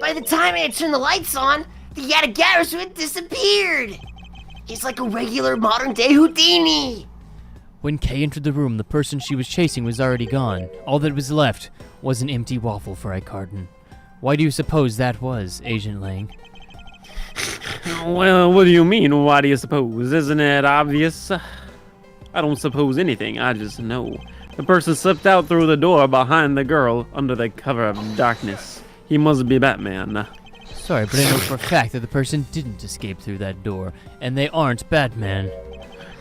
By the time I had turned the lights on, the Yatagarasu had disappeared! He's like a regular modern-day Houdini! When Kay entered the room, the person she was chasing was already gone. All that was left was an empty waffle fry carton. Why do you suppose that was, Agent Lang? Well, what do you mean? Why do you suppose? Isn't it obvious? I don't suppose anything, I just know. The person slipped out through the door behind the girl under the cover of darkness. He must be Batman. Sorry, but I know for a fact that the person didn't escape through that door, and they aren't Batman.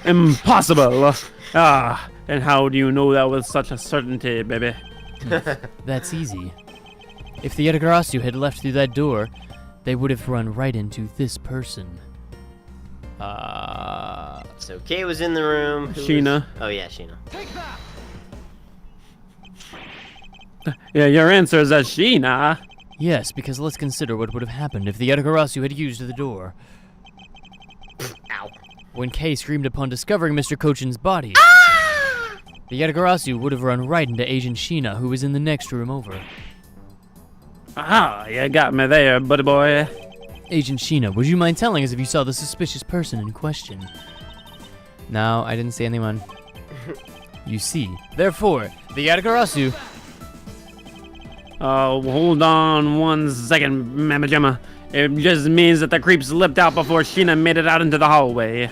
Impossible! And how do you know that with such a certainty, baby? That's easy. If the Yatagarasu had left through that door, they would have run right into this person. So Kay was in the room. Who Sheena. Oh yeah, Sheena. Yeah, your answer is that Sheena. Yes, because let's consider what would have happened if the Yatagarasu had used the door. Ow. When Kay screamed upon discovering Mr. Kochin's body, the Yatagarasu would have run right into Agent Sheena, who was in the next room over. Ah, you got me there, buddy boy. Agent Sheena, would you mind telling us if you saw the suspicious person in question? No, I didn't see anyone. You see. Therefore, the Yatagarasu... Hold on 1 second, Mama Gemma. It just means that the creep slipped out before Sheena made it out into the hallway.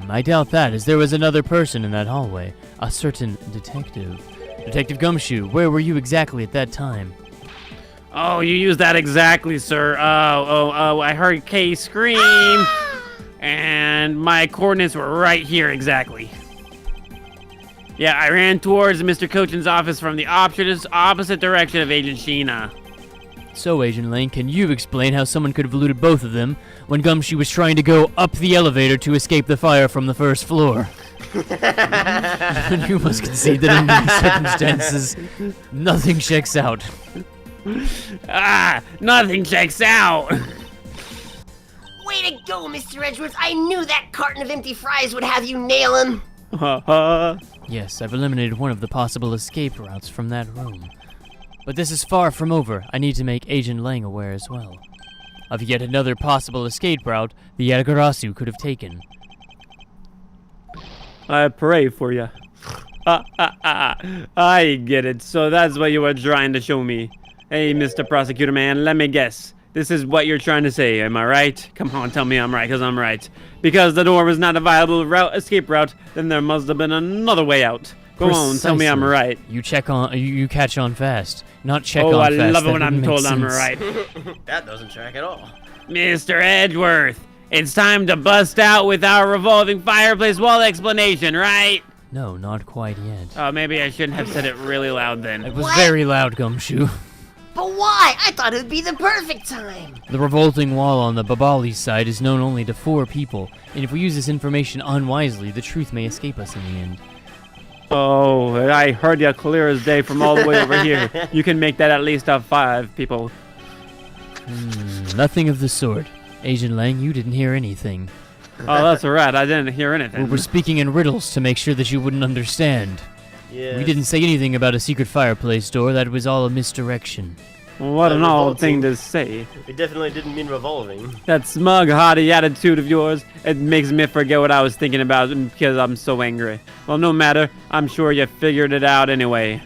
I doubt that, as there was another person in that hallway. A certain detective. Detective Gumshoe, where were you exactly at that time? Oh, you used that exactly, sir. I heard Kay scream, and my coordinates were right here exactly. Yeah, I ran towards Mr. Kochin's office from the opposite direction of Agent Sheena. So, Agent Lane, can you explain how someone could have eluded both of them when Gumshoe was trying to go up the elevator to escape the fire from the 1st floor? You must concede that under these circumstances, nothing checks out. Nothing checks out. Way to go, Mr. Edgeworth. I knew that carton of empty fries would have you nail him. Yes, I've eliminated one of the possible escape routes from that room. But this is far from over. I need to make Agent Lang aware as well of yet another possible escape route the Yatagarasu could have taken. I pray for you. I get it. So that's what you were trying to show me. Hey, Mr. Prosecutor Man, let me guess. This is what you're trying to say, am I right? Come on, tell me I'm right, because I'm right. Because the door was not a viable escape route, then there must have been another way out. Go on, tell me I'm right. You catch on fast. Not check on Oh, fast. I love it That when I'm wouldn't told make I'm sense. right. That doesn't track at all. Mr. Edgeworth, it's time to bust out with our revolving fireplace wall explanation, right? No, not quite yet. Oh, maybe I shouldn't have said it really loud then. It was very loud, Gumshoe. But why? I thought it would be the perfect time. The revolting wall on the Babali side is known only to 4 people, and if we use this information unwisely, the truth may escape us in the end. Oh, I heard you clear as day from all the way over here. You can make that at least 5 people. Nothing of the sort. Agent Lang, you didn't hear anything. Oh, that's right. I didn't hear anything. We're speaking in riddles to make sure that you wouldn't understand. Yeah. We didn't say anything about a secret fireplace door. That was all a misdirection. What an odd thing revolting. to say. We definitely didn't mean revolving. That smug, haughty attitude of yours, it makes me forget what I was thinking about because I'm so angry. Well, no matter. I'm sure you figured it out anyway.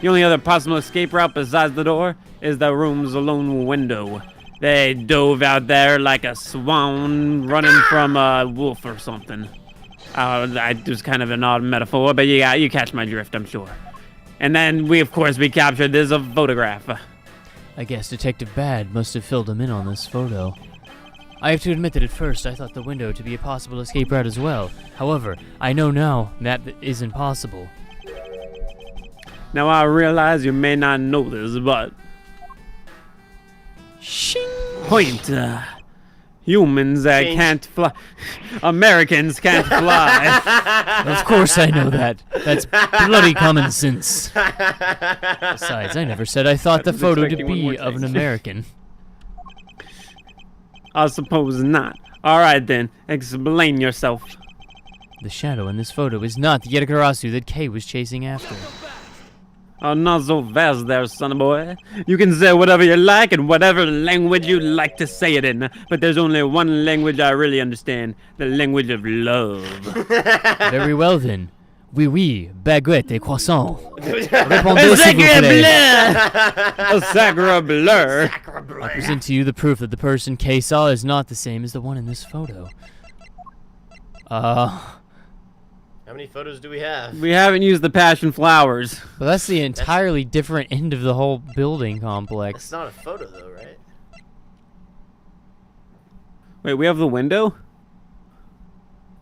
The only other possible escape route besides the door is the room's lone window. They dove out there like a swan running from a wolf or something. It was kind of an odd metaphor, but yeah, you catch my drift, I'm sure. And then we captured this photograph. I guess Detective Bad must have filled him in on this photo. I have to admit that at first I thought the window to be a possible escape route as well. However, I know now that isn't possible. Now I realize you may not know this, but Shing! point. Humans can't fly. Americans can't fly. Of course I know that. That's bloody common sense. Besides, I never said I thought the was photo to expecting one more be of an take. American. I suppose not. All right then, explain yourself. The shadow in this photo is not the Yetagarasu that Kay was chasing after. Oh, not so fast there, son boy. You can say whatever you like in whatever language you like to say it in, but there's only one language I really understand, the language of love. Very well then. Oui, oui, baguette et croissant. Répondez s'il vous plaît. A sacre bleu. I present to you the proof that the person Kay saw is not the same as the one in this photo. How many photos do we have? We haven't used the passion flowers. Well, that's the entirely different end of the whole building complex. It's not a photo though, right? Wait, we have the window?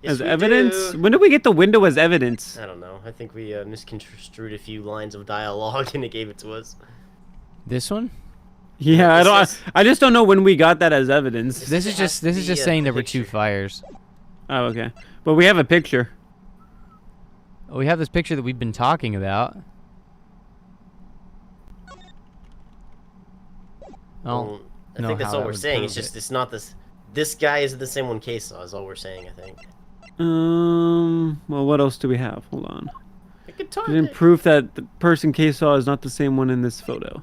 Yes, As we evidence? do. When did we get the window as evidence? I don't know. I think we misconstrued a few lines of dialogue and it gave it to us. This one? Yeah, This is- I just don't know when we got that as evidence. This is just saying there were two picture. fires. Oh, okay. But we have a picture. Oh, we have this picture that we've been talking about. Well, I know think that's how all that we're would saying. prove It's just it. it's not this. This guy isn't the same one Case saw. Is all we're saying. I think. Well, what else do we have? Hold on. I could talk. There's proof that the person Kay saw is not the same one in this photo.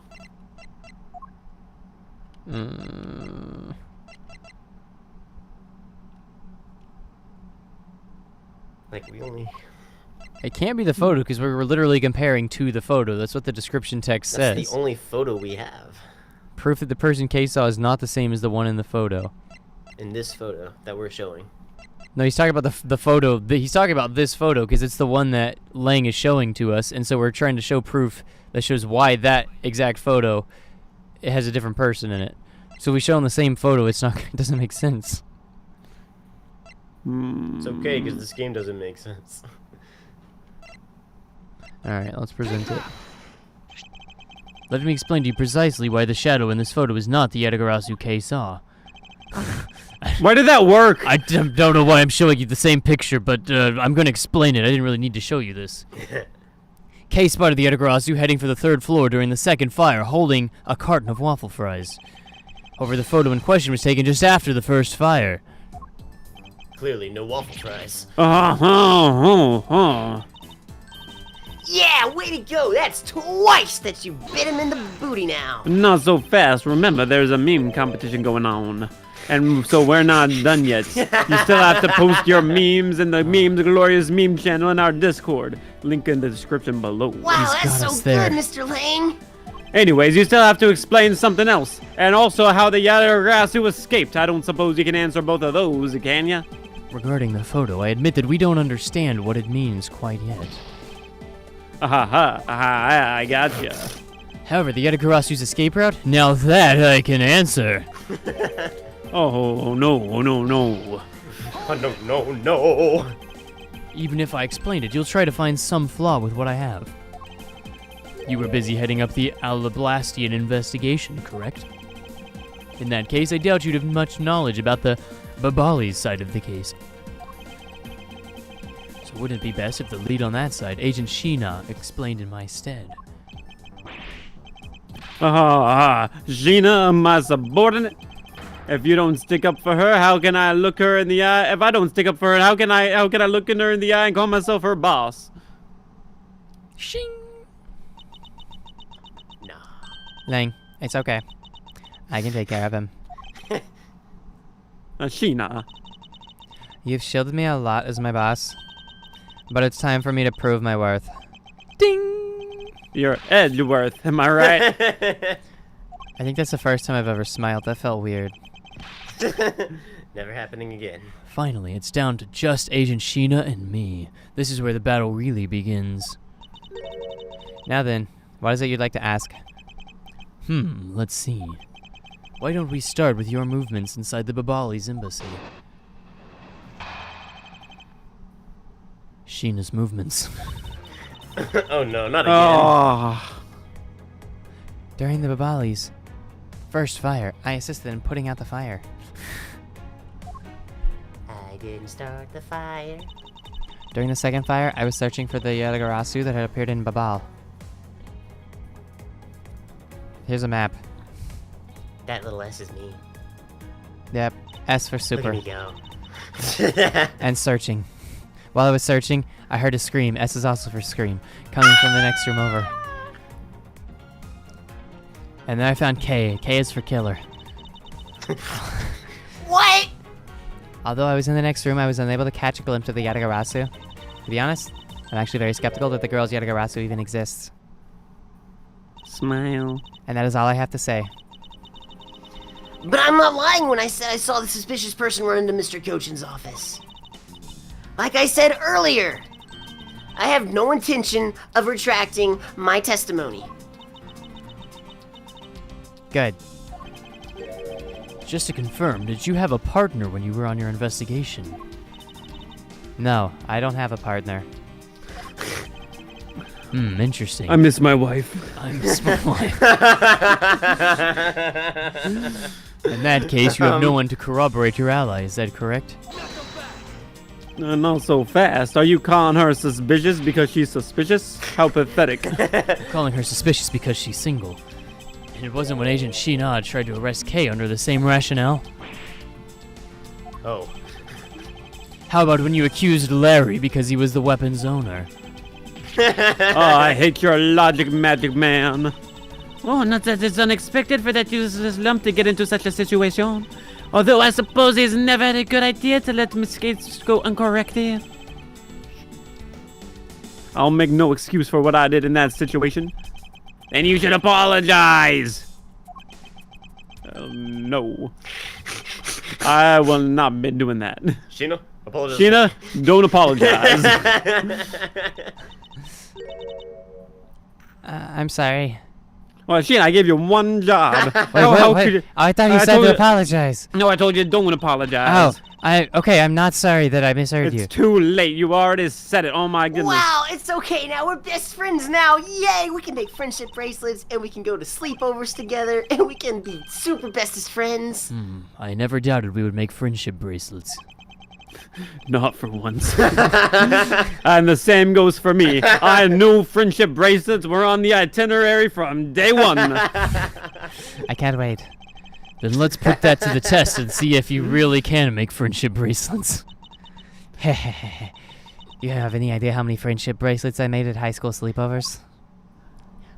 Like we only. It can't be the photo because we were literally comparing to the photo. That's what the description text That's says. the only photo we have Proof that the person Kay saw is not the same as the one in the photo. in this photo that we're showing. No, he's talking about the photo. He's talking about this photo because it's the one that Lang is showing to us, and so we're trying to show proof that shows why that exact photo it has a different person in it. So we show him the same photo. It's not. It doesn't make sense. It's okay because this game doesn't make sense. All right, let's present it. Let me explain to you precisely why the shadow in this photo is not the Yetagarasu Kay saw. Why did that work? I don't know why I'm showing you the same picture, but I'm going to explain it. I didn't really need to show you this. Kay spotted the Yetagarasu heading for the 3rd floor during the 2nd fire, holding a carton of waffle fries. However, the photo in question was taken just after the 1st fire. Clearly, no waffle fries. Yeah, way to go! That's twice that you bit him in the booty now. Not so fast. Remember, there's a meme competition going on. And so we're not done yet. You still have to post your memes in the Memes Glorious Meme channel in our Discord. Link in the description below. Wow, that's got us so there. good, Mr. Lang. Anyways, you still have to explain something else. And also how the Yatagarasu escaped. I don't suppose you can answer both of those, can ya? Regarding the photo, I admit that we don't understand what it means quite yet. I gotcha. However, the Yetagarasu's escape route? Now that I can answer. Oh, no. Oh, no. Even if I explained it, you'll try to find some flaw with what I have. You were busy heading up the Alablastian investigation, correct? In that case, I doubt you'd have much knowledge about the Babali's side of the case. So wouldn't it be best if the lead on that side, Agent Sheena, explained in my stead? Gina, my subordinate. If you don't stick up for her, how can I look her in the eye? If I don't stick up for her, how can I look in her in the eye and call myself her boss? Shing. No. Lang, it's okay. I can take care of him. Sheena. You've shielded me a lot as my boss, but it's time for me to prove my worth. Ding! You're Edgeworth, am I right? I think that's the first time I've ever smiled. That felt weird. Never happening again. Finally, it's down to just Agent Sheena and me. This is where the battle really begins. Now then, what is it you'd like to ask? Let's see. Why don't we start with your movements inside the Babali's embassy? Sheena's movements. Oh no, not again. Oh. During the Babali's first fire, I assisted in putting out the fire. I didn't start the fire. During the second fire, I was searching for the Yadagarasu that had appeared in Babal. Here's a map. That little S is me. Yep, S for Look super. at me go. And searching. While I was searching, I heard a scream. S is also for scream, coming from the next room over. And then I found K. K is for killer. What? Although I was in the next room, I was unable to catch a glimpse of the Yadagarasu. To be honest, I'm actually very skeptical that the girl's Yadagarasu even exists. Smile. And that is all I have to say. But I'm not lying when I said I saw the suspicious person run into Mr. Cochin's office. Like I said earlier, I have no intention of retracting my testimony. Good. Just to confirm, did you have a partner when you were on your investigation? No, I don't have a partner. Interesting. I miss my wife. I miss my wife. In that case, you have no one to corroborate your ally, is that correct? Not so fast. Are you calling her suspicious because she's suspicious? How pathetic. I'm calling her suspicious because she's single. And it wasn't when Agent Sheena tried to arrest Kay under the same rationale. Oh. How about when you accused Larry because he was the weapon's owner? Oh, I hate your logic, magic man. Oh, not that it's unexpected for that useless lump to get into such a situation. Although I suppose it's never a good idea to let mistakes go uncorrected. I'll make no excuse for what I did in that situation. Then you should apologize. No. I will not be doing that. Sheena, apologize. Sheena, don't apologize. I'm sorry. Well, Sheena, I gave you one job. Wait, How wait, could wait. you- I thought you I said told to you- apologize. No, I told you don't apologize. Oh, okay, I'm not sorry that I misheard you. It's too late. You already said it. Oh my goodness. Wow, it's okay now. We're best friends now. Yay! We can make friendship bracelets, and we can go to sleepovers together, and we can be super bestest friends. I never doubted we would make friendship bracelets. Not for once. And the same goes for me. I knew friendship bracelets were on the itinerary from day one. I can't wait. Then let's put that to the test and see if you really can make friendship bracelets. You have any idea how many friendship bracelets I made at high school sleepovers?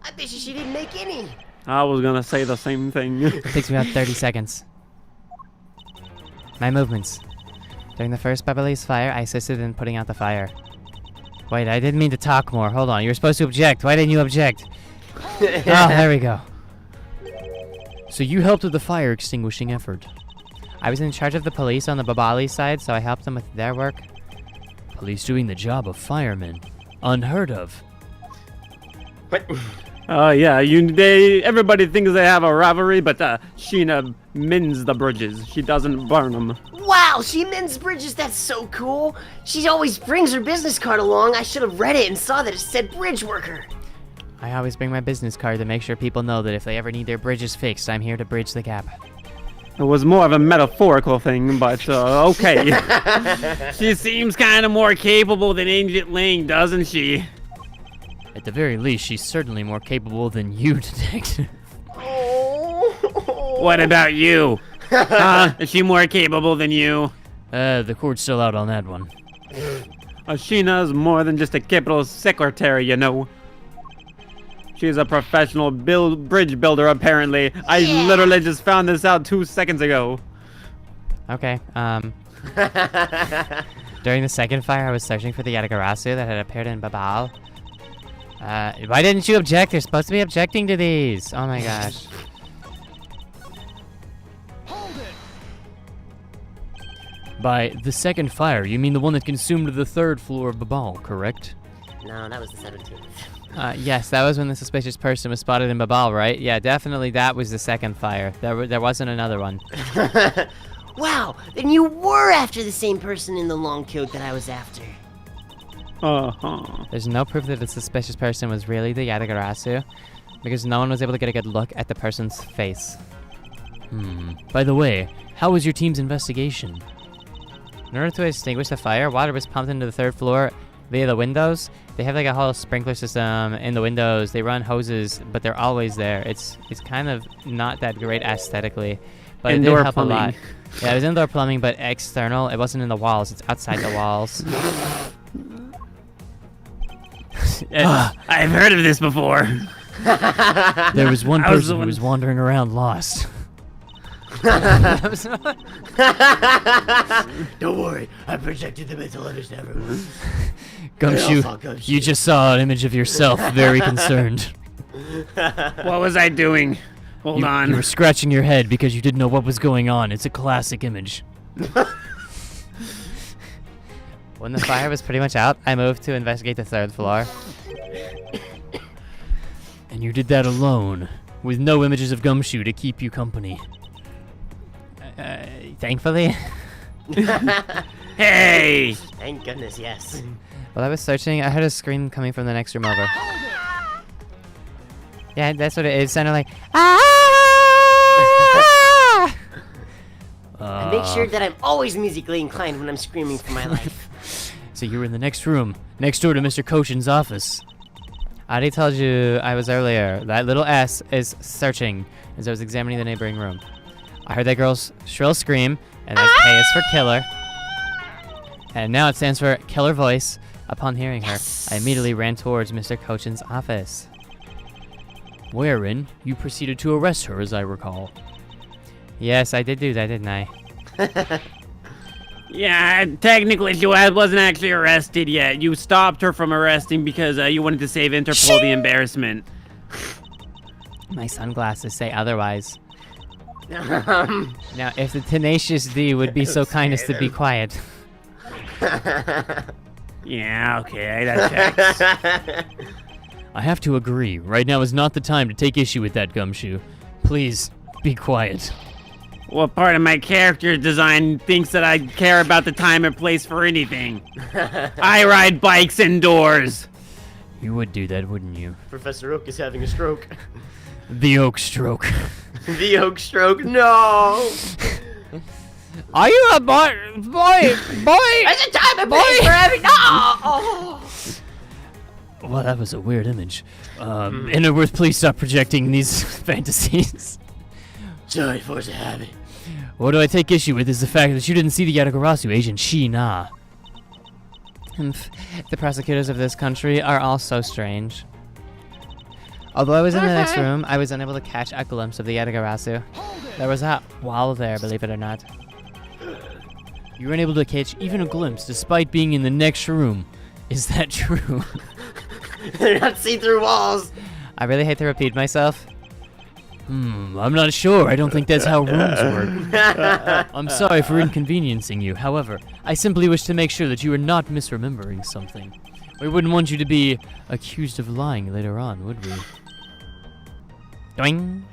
I bet you she didn't make any. I was gonna say the same thing. It takes me about 30 seconds. My movements. During the first Beverly's fire, I assisted in putting out the fire. Wait, I didn't mean to talk more. Hold on, you were supposed to object. Why didn't you object? Oh, there we go. So you helped with the fire extinguishing effort. I was in charge of the police on the Babali side, so I helped them with their work. Police doing the job of firemen. Unheard of. What? Yeah, everybody thinks they have a rivalry, but Sheena mends the bridges. She doesn't burn them. Wow, she mends bridges. That's so cool. She always brings her business card along. I should have read it and saw that it said bridge worker. I always bring my business card to make sure people know that if they ever need their bridges fixed, I'm here to bridge the gap. It was more of a metaphorical thing, but okay. She seems kind of more capable than Agent Lang, doesn't she? At the very least, she's certainly more capable than you, Detective. What about you? Is she more capable than you? The court's still out on that one. Sheena's more than just a capital secretary, you know. She's a professional bridge builder, apparently. I literally just found this out 2 seconds ago. Okay, during the second fire, I was searching for the Yatagarasu that had appeared in Babal. Why didn't you object? You're supposed to be objecting to these. Oh my gosh. By the second fire, you mean the one that consumed the 3rd floor of Babal, correct? No, that was the 17th. Yes, that was when the suspicious person was spotted in Babal, right? Yeah, definitely that was the second fire. There wasn't another one. Wow, then you were after the same person in the long coat that I was after. There's no proof that the suspicious person was really the Yatagarasu, because no one was able to get a good look at the person's face. By the way, how was your team's investigation? In order to extinguish the fire, water was pumped into the 3rd floor via the windows. They have like a whole sprinkler system in the windows. They run hoses, but they're always there. It's kind of not that great aesthetically, but it did help plumbing. a lot. Yeah, it was indoor plumbing, but external. It wasn't in the walls. It's outside the walls. I've heard of this before. There was one person who was wandering around lost. Don't worry, I projected the mental image to everyone. Gumshoe, you just saw an image of yourself, very concerned. What was I doing? Hold on. You were scratching your head because you didn't know what was going on. It's a classic image. When the fire was pretty much out, I moved to investigate the 3rd floor. And you did that alone, with no images of Gumshoe to keep you company. Thankfully. Hey! Thank goodness, yes. While I was searching, I heard a scream coming from the next room over. Yeah, that's what it is. It sounded like, ah! I make sure that I'm always musically inclined when I'm screaming for my life. So you were in the next room, next door to Mr. Kochin's office. I already told you I was earlier. That little S is searching as I was examining the neighboring room. I heard that girl's shrill scream, and that K is for killer. And now it stands for killer voice. Upon hearing her, I immediately ran towards Mr. Kochin's office. Wherein you proceeded to arrest her, as I recall. Yes, I did do that, didn't I? Yeah, technically she wasn't actually arrested yet. You stopped her from arresting because you wanted to save Interpol the embarrassment. My sunglasses say otherwise. Now, if the tenacious D would be so kind as to be quiet. Yeah, okay, that checks. I have to agree. Right now is not the time to take issue with that, Gumshoe. Please, be quiet. What part of my character design thinks that I care about the time and place for anything? I ride bikes indoors. You would do that, wouldn't you? Professor Oak is having a stroke. The oak stroke. The Oak stroke, no! Are you a boy? Boy! There's a time and place for having no! Well, that was a weird image. Innerworth, please stop projecting these fantasies. Sorry, force of habit. What do I take issue with is the fact that you didn't see the Yatagarasu, Agent Shi-Na. The prosecutors of this country are all so strange. Although I was in the next room, I was unable to catch a glimpse of the Yatagarasu. There was that wall there, believe it or not. You were unable to catch even a glimpse despite being in the next room. Is that true? They're not see-through walls. I really hate to repeat myself. I'm not sure. I don't think that's how rooms work. I'm sorry for inconveniencing you. However, I simply wish to make sure that you are not misremembering something. We wouldn't want you to be accused of lying later on, would we? Doing.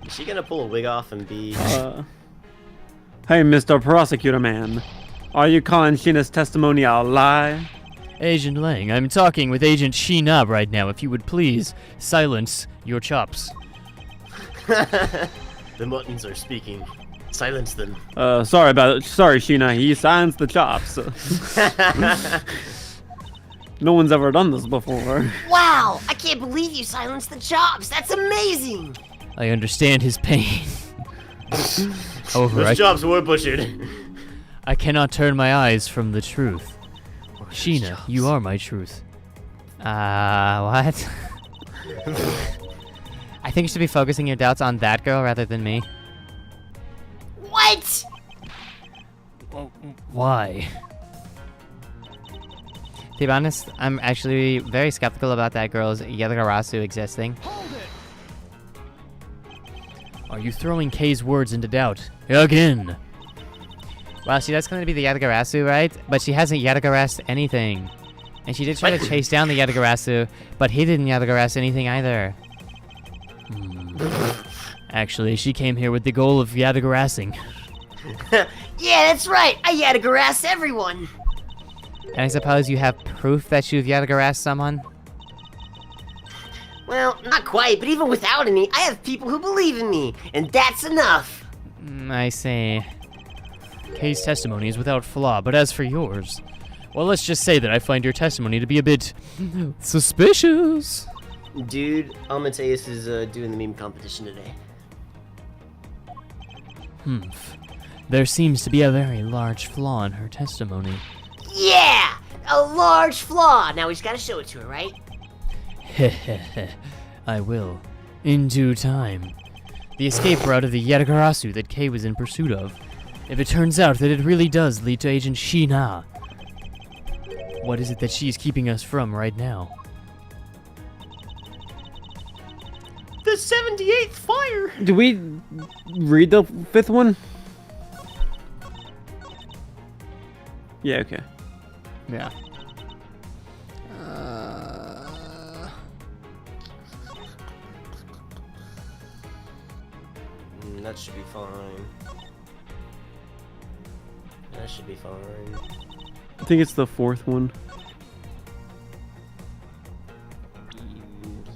Is she gonna pull a wig off and be... Hey, Mr. Prosecutor Man. Are you calling Sheena's testimony a lie? Agent Lang, I'm talking with Agent Shi-Na right now. If you would please silence your chops. The muttons are speaking. Silence them. Sorry about it. Sorry, Sheena. He silenced the chops. No one's ever done this before. Wow, I can't believe you silenced the chops. That's amazing. I understand his pain. However, Those chops were butchered. I cannot turn my eyes from the truth. Sheena, you are my truth. What? I think you should be focusing your doubts on that girl rather than me. What? Why? To be honest, I'm actually very skeptical about that girl's Yadagarasu existing. Are you throwing Kay's words into doubt? Again! Well, she does claim to be the Yadagarasu, right? But she hasn't Yadagarased anything. And she did try to chase down the Yadagarasu, but he didn't Yadagarast anything either. Actually, she came here with the goal of Yadagarasing. Yeah, that's right. I Yadagarass everyone. And I suppose you have proof that you've Yadagarased someone? Well, not quite, but even without any, I have people who believe in me, and that's enough. I see. Kay's testimony is without flaw, but as for yours, well, let's just say that I find your testimony to be a bit suspicious. Dude, Amadeus is doing the meme competition today. There seems to be a very large flaw in her testimony. Yeah, a large flaw. Now we just gotta show it to her, right? Heh. I will. In due time. The escape route of the Yadagarasu that Kay was in pursuit of. If it turns out that it really does lead to Agent Sheena, what is it that she's keeping us from right now? The 78th fire! Do we read the 5th one? Yeah, okay. Yeah. That should be fine. That should be fine. I think it's the 4th one.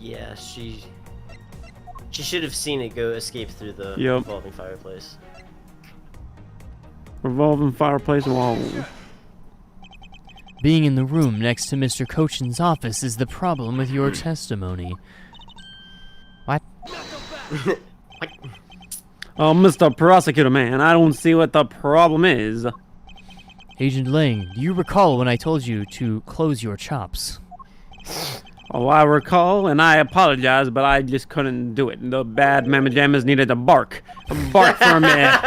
Yeah, she should have seen it go escape through the Yep. revolving fireplace. Revolving fireplace wall. Being in the room next to Mr. Cochin's office is the problem with your testimony. What? Oh, Mr. Prosecutor Man, I don't see what the problem is. Agent Lang, do you recall when I told you to close your chops? Oh, I recall, and I apologize, but I just couldn't do it. The bad mamma jammas needed to bark. Bark for a minute.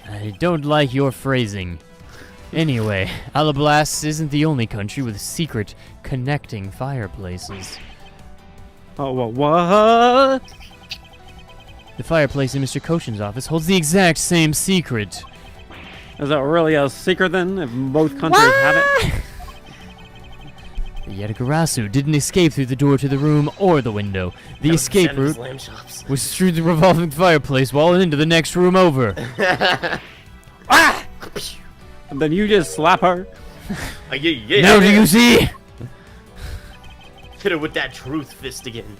I don't like your phrasing. Anyway, Alablas isn't the only country with secret connecting fireplaces. Oh, what? The fireplace in Mr. Cochin's office holds the exact same secret. Is that really a secret then, if both countries have it? The Yadagarasu didn't escape through the door to the room or the window. The escape route Lamb chops. was through the revolving fireplace wall and into the next room over. Ah! And then you just slap her. Yeah. Now do you see? Hit her with that truth fist again.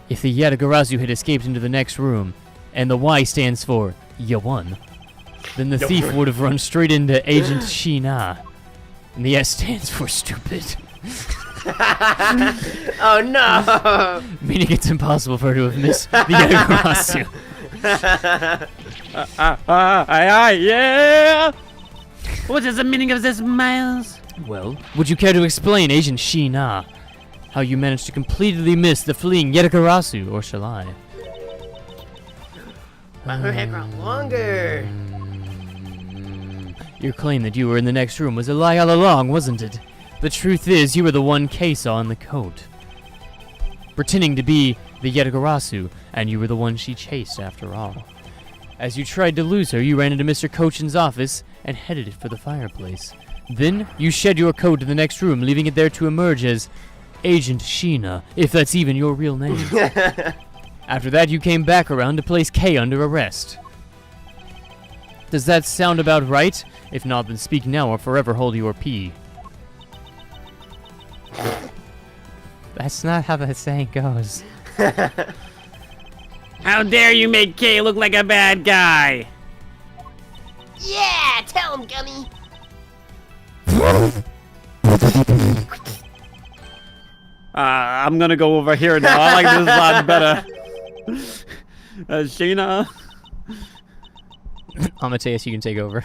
If the Yadagarasu had escaped into the next room, and the Y stands for ya won, then the thief would have run straight into Agent Sheena. And the S stands for stupid. Oh no! Meaning it's impossible for her to have missed the Yadagarasu. Yeah! What is the meaning of this, Miles? Well, would you care to explain, Agent Sheena, how you managed to completely miss the fleeing Yadagarasu, or shall I? Her hair grow longer. Your claim that you were in the next room was a lie all along, wasn't it? The truth is, you were the one Kay saw in the coat. Pretending to be the Yadagarasu, and you were the one she chased after all. As you tried to lose her, you ran into Mr. Cochin's office and headed for the fireplace. Then, you shed your coat to the next room, leaving it there to emerge as Agent Sheena, if that's even your real name. After that, you came back around to place Kay under arrest. Does that sound about right? If not, then speak now or forever hold your pee. That's not how that saying goes. How dare you make Kay look like a bad guy? Yeah, tell him, Gummy. I'm gonna go over here now. I like this a lot better. Sheena. Amadeus, you can take over.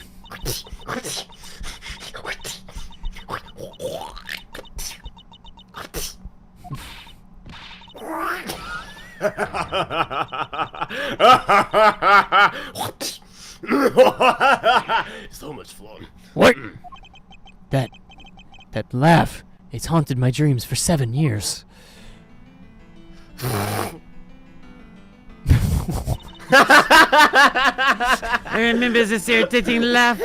So much fun. What? That laugh, it's haunted my dreams for 7 years. I remember this irritating laugh.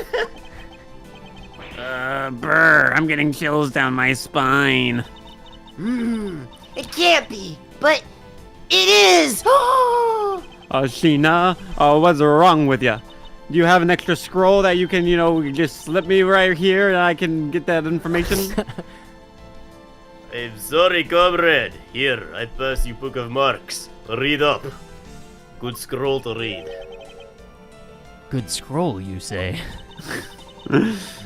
Brr, I'm getting chills down my spine. It can't be, but it is! Sheena, what's wrong with you? Do you have an extra scroll that you can, just slip me right here and I can get that information? I'm sorry, comrade. Here, I pass you book of marks. Read up. Good scroll to read. Good scroll, you say?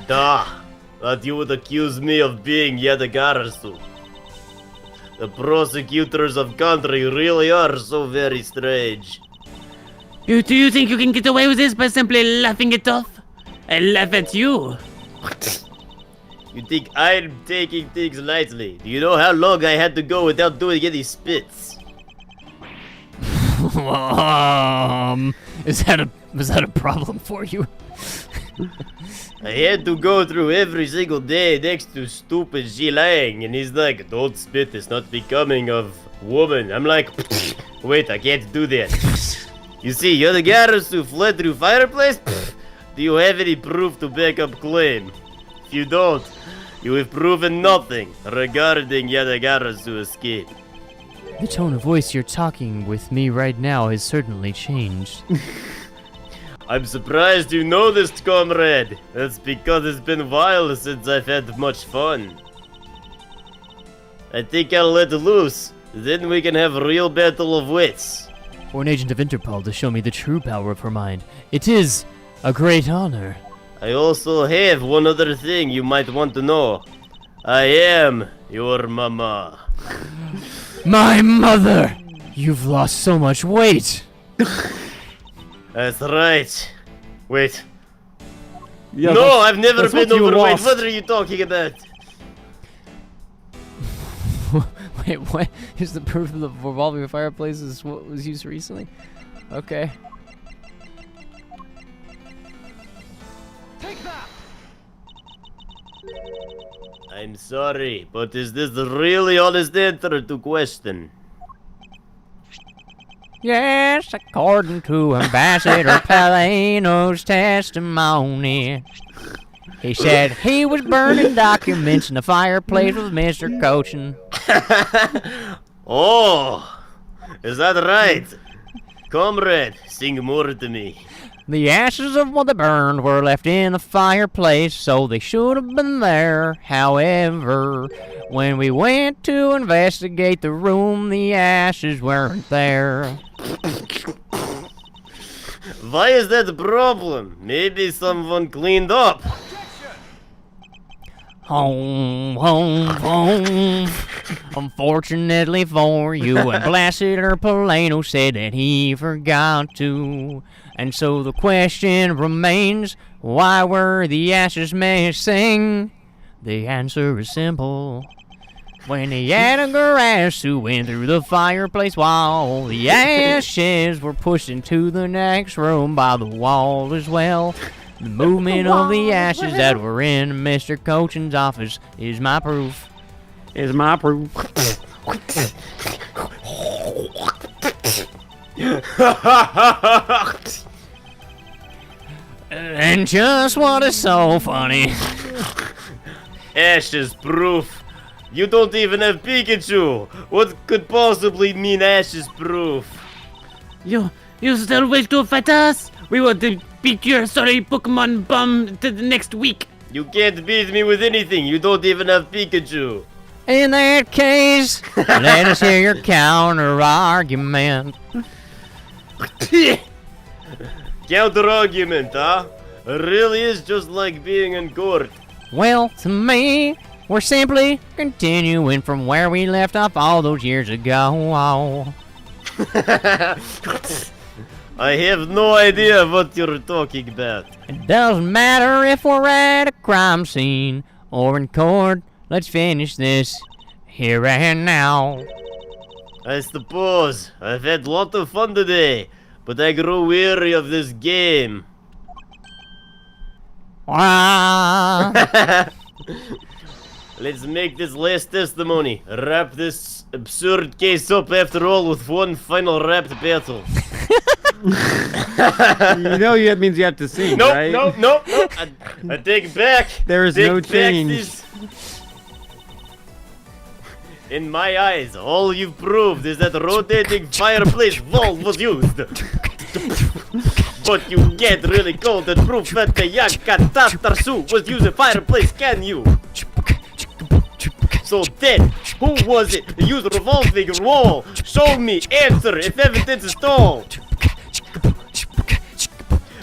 Da, that you would accuse me of being Yadagarasu. The prosecutors of country really are so very strange. Do you think you can get away with this by simply laughing it off? I laugh at you. You think I'm taking things lightly? Do you know how long I had to go without doing any spits? Was that a problem for you? I had to go through every single day next to stupid Jilang, and he's like, don't spit, it's not becoming of woman. I'm like, wait, I can't do that. You see, you're the Garrus who fled through fireplace? Do you have any proof to back up claim? If you don't, you have proven nothing regarding Yadagarasu escape. The tone of voice you're talking with me right now has certainly changed. I'm surprised you noticed, comrade. That's because it's been a while since I've had much fun. I think I'll let loose. Then we can have a real battle of wits. For an agent of Interpol to show me the true power of her mind, it is a great honor. I also have one other thing you might want to know. I am your mama. My mother! You've lost so much weight! That's right. Wait. Yeah, No, I've never that's been what you overweight. lost. What are you talking about? Wait, what? Is the proof of the revolving fireplaces what was used recently? Okay. Take that! I'm sorry, but is this the really honest answer to question? Yes, according to Ambassador Palano's testimony. He said he was burning documents in the fireplace with Mr. Cochin. Oh, is that right? Comrade, sing more to me. The ashes of what they burned were left in the fireplace, so they should have been there. However, when we went to investigate the room, the ashes weren't there. Why is that a problem? Maybe someone cleaned up. Home, home, home. Unfortunately for you, Ambassador Palano said that he forgot to. And so the question remains, why were the ashes missing? The answer is simple. When the Yadagarasu went through the fireplace wall, the ashes were pushed into the next room by the wall as well. The movement of the ashes that were in Mr. Cochin's office is my proof. Is my proof. And just what is so funny. Ashes proof. You don't even have Pikachu. What could possibly mean ashes proof? You still wish to fight us? We will beat your sorry Pokemon bum to the next week. You can't beat me with anything. You don't even have Pikachu. In that case, let us hear your counter argument. Counter argument, huh? It really is just like being in court. Well, to me, we're simply continuing from where we left off all those years ago. I have no idea what you're talking about. It doesn't matter if we're at a crime scene or in court. Let's finish this here and now. I suppose. I've had a lot of fun today, but I grow weary of this game. Let's make this last testimony. Wrap this absurd case up after all with one final rapt battle. You know that means you have to sing, Nope, right? nope. I take back. There is take no back change. these- In my eyes, all you've proved is that a rotating fireplace valve was used. But you can't really call that proof that the Yakatatsu was using fireplace, can you? So then, who was it that used a revolving wall? Show me, answer, if evidence is tall.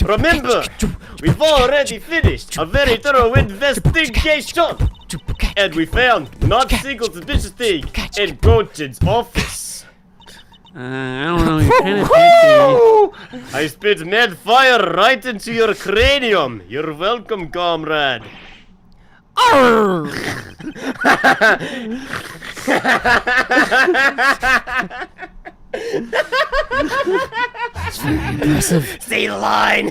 Remember, we've already finished a very thorough investigation. And we found not a single suspicious thing in Coach's office. I don't know, you're kind of pitchy. I spit mad fire right into your cranium. You're welcome, comrade. Impressive. Say the line.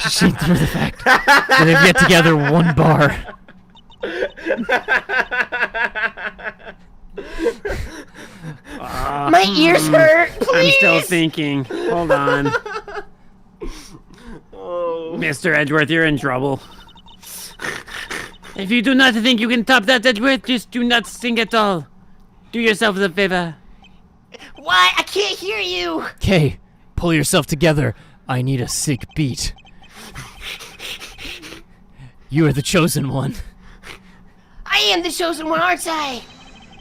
Sheen through the fact that they've yet to gather one bar. My ears hurt. I'm Please. still thinking. Hold on. Mr. Edgeworth, you're in trouble. If you do not think you can top that, Edgeworth, just do not sing at all. Do yourself the favor. Why? I can't hear you. Kay, pull yourself together. I need a sick beat. You are the chosen one. I am the chosen one, aren't I?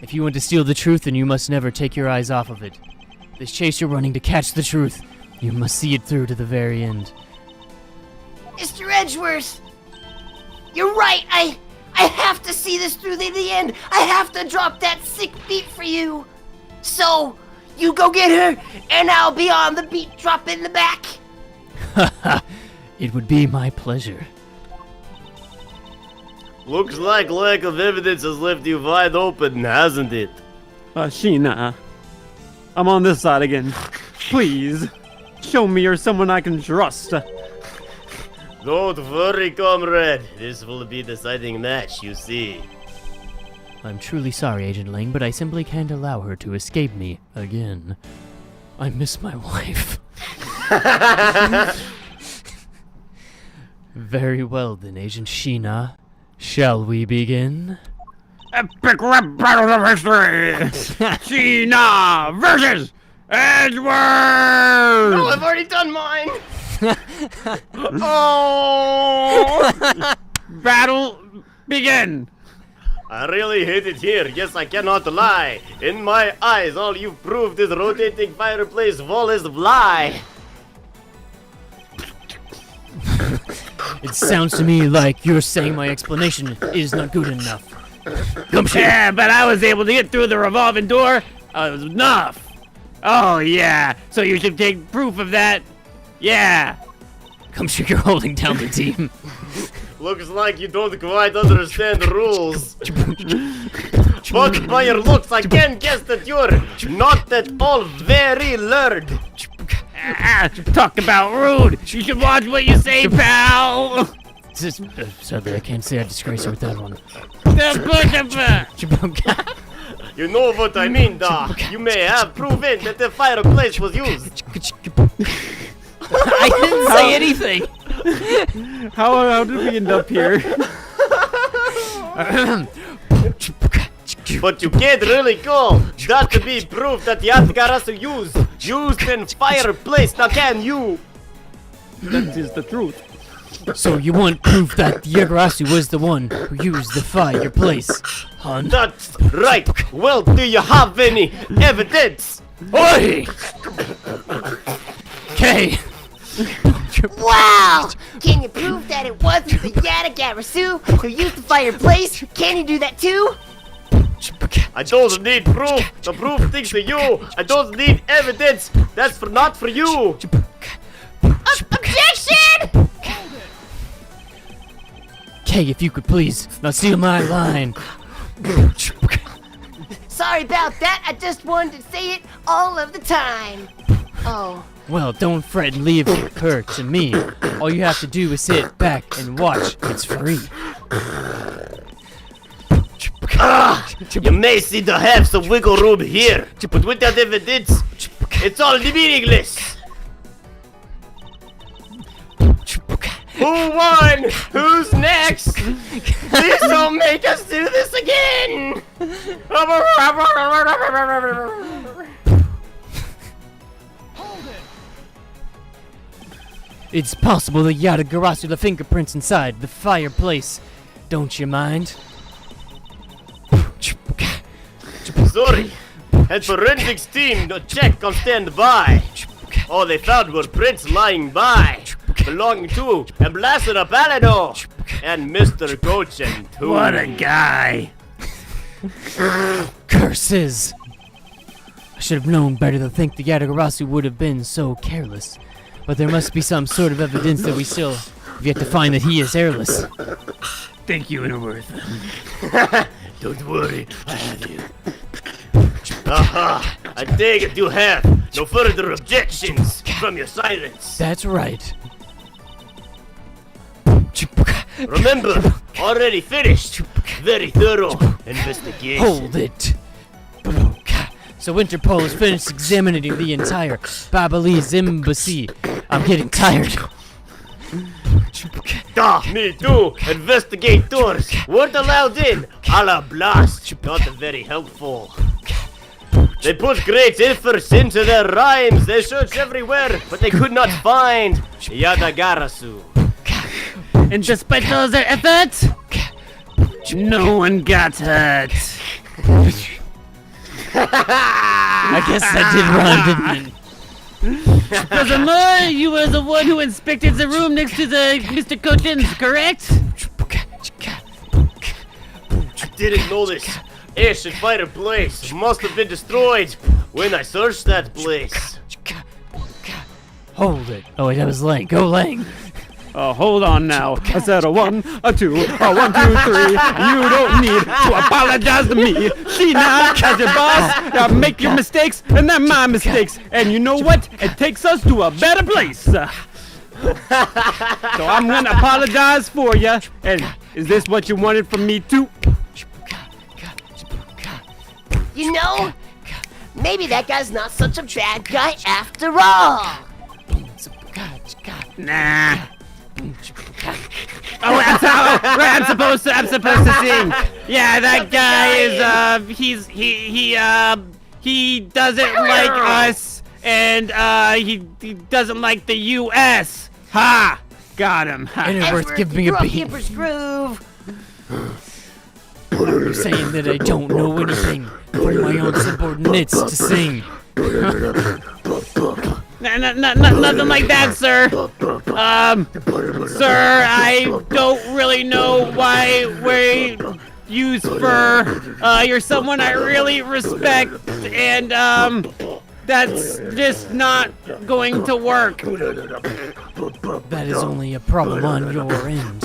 If you want to steal the truth, then you must never take your eyes off of it. This chase you're running to catch the truth, you must see it through to the very end. Mr. Edgeworth, you're right. I have to see this through to the end. I have to drop that sick beat for you. So, you go get her, and I'll be on the beat drop in the back. It would be my pleasure. Looks like lack of evidence has left you wide open, hasn't it? Sheena, I'm on this side again. Please, show me you're someone I can trust. Don't worry, comrade. This will be the deciding match, you see. I'm truly sorry, Agent Lang, but I simply can't allow her to escape me again. I miss my wife. Very well then, Agent Sheena. Shall we begin? Epic rap battle of history! Sheena versus Edgeworth! Oh, I've already done mine! Oh! Battle begin! I really hate it here. Yes, I cannot lie. In my eyes, all you've proved is rotating fireplace wall is lie. It sounds to me like you're saying my explanation is not good enough. Yeah, but I was able to get through the revolving door. It was enough. Oh, yeah. So you should take proof of that. Yeah. Gumshoe, you're holding down the team. Looks like you don't quite understand the rules. But by your looks, I can guess that you're not at all very learned. Talk about rude. You should watch what you say, pal. Sadly, I can't say I disgrace her with that one. You know what I mean, Doc. You may have proven that the fireplace was used. I didn't say anything. How did we end up here? But you can't really call that to be proof that Yatgarasu used in fireplace, now can you? That is the truth. So you want proof that Yagarasu was the one who used the fireplace, hun? That's right. Well, do you have any evidence? Oi! Okay. Wow! Can you prove that it wasn't the Yatagarasu who used the fireplace? Can you do that too? I don't need proof to prove things to you. I don't need evidence. That's not for you. Objection! Okay, if you could please, now steal my line. Sorry, sorry about that. I just wanted to say it all of the time. Oh. Well, don't fret and leave her to me. All you have to do is sit back and watch. It's free. You may seem to have some wiggle room here, but without evidence, it's all meaningless. Who won? Who's next? Please don't make us do this again! It's possible that Yatagarasu the fingerprints inside the fireplace. Don't you mind? Sorry, had forensics team to check on standby. All they found were prints lying by, belonging to Ambassador Palador and Mr. Gochin too. What a guy. Curses! I should have known better to think the Yatagarasu would have been so careless. But there must be some sort of evidence that we still have yet to find that he is hairless. Thank you, Interworth. Don't worry, I have you. Aha! I take it you have no further objections from your silence. That's right. Remember, already finished. Very thorough investigation. Hold it. So Interpol has finished examining the entire Babalese embassy. I'm getting tired. Me too. Investigators weren't allowed in. A la blast. Not very helpful. They put great efforts into their rhymes. They searched everywhere, but they could not find Yatagarasu. And despite all their efforts, no one got hurt. I guess that did rhyme, didn't it? Furthermore, you were the one who inspected the room next to the Mr. Cochin's, correct? I didn't know this. Ash and fireplace must have been destroyed when I searched that place. Hold it. Oh wait, that was Lang. Go Lang. Hold on now. I said a 1, a 2, a 1, 2, 3. You don't need to apologize to me. See now, as your boss, make your mistakes, and they're my mistakes. And you know what? It takes us to a better place. So I'm gonna apologize for you. And is this what you wanted from me too? You know, maybe that guy's not such a bad guy after all. Nah. Oh, I'm supposed to sing. Yeah, that guy is he doesn't like us, and he doesn't like the U.S. Ha! Got him. Interworth, give me a beat. Emperor's Groove. You're saying that I don't know anything for my own subordinates to sing. Nothing like that, sir. Sir, I don't really know why we use fur. You're someone I really respect, and that's just not going to work. That is only a problem on your end.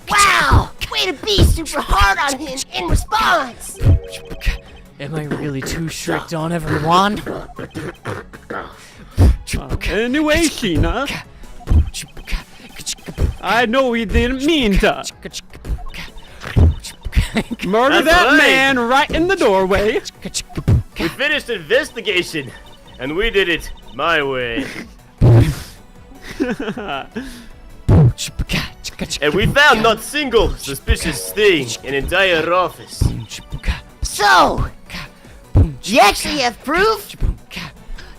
Wow! Way to be super hard on him in response. Am I really too strict on everyone? Anyway, Sheena, I know he didn't mean to murder that right. man right in the doorway. We finished investigation, and we did it my way. And we found not single suspicious thing in entire office. So, you actually have proof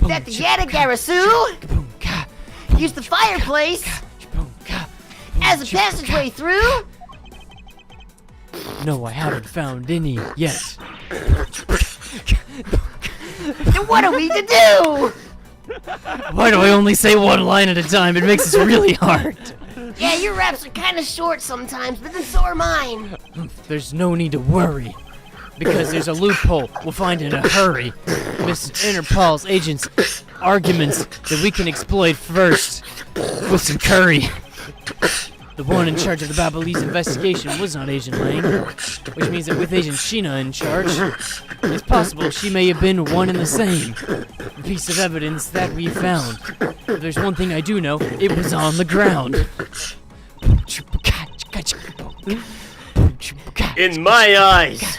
that the Yatagarasu used the fireplace as a passageway through? No, I haven't found any yet. Then what are we to do? Why do I only say one line at a time? It makes this really hard. Yeah, your raps are kind of short sometimes, but then so are mine. There's no need to worry. Because there's a loophole we'll find in a hurry. Miss Interpol's agents' arguments that we can exploit first with some curry. The one in charge of the Babalese investigation was not Agent Lang, which means that with Agent Sheena in charge, it's possible she may have been one and the same. The piece of evidence that we found. If there's one thing I do know, it was on the ground. In my eyes,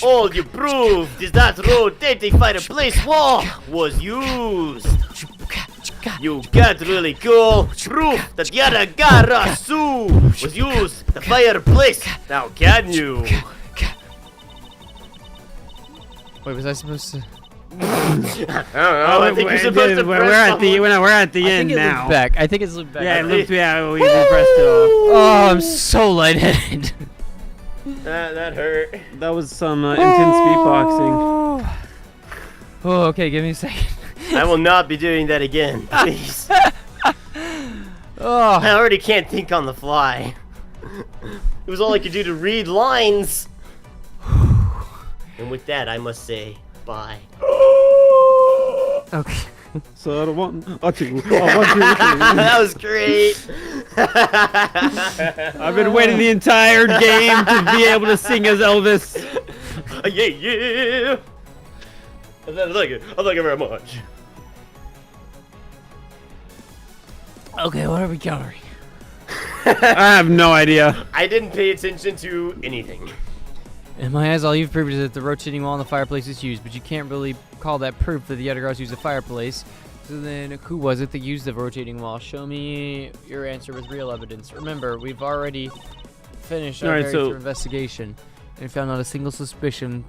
all you proved is that rotating fireplace wall was used. You can't really go proof that Yaragarasu was used the fireplace, now can you? Wait, was I supposed to? I think you're supposed to we're press at the someone. we're at the I end think it now. looped back. I think it's looped back. Yeah, it looped. Yeah, we pressed it off. Oh, I'm so lightheaded. That hurt. That was some intense beatboxing. Oh, okay, give me a second. I will not be doing that again, please. Oh, I already can't think on the fly. It was all I could do to read lines. And with that, I must say bye. okay. So I don't want you. I want you. That was great. I've been waiting the entire game to be able to sing as Elvis. Yeah, yeah. I like it. I like it very much. Okay, what are we covering? I have no idea. I didn't pay attention to anything. In my eyes, all you've proved is that the rotating wall in the fireplace is used, but you can't really call that proof that the other girls used a fireplace. So then, who was it that used the rotating wall? Show me your answer with real evidence. Remember, we've already finished our Alright, very so- thorough investigation and found not a single suspicion.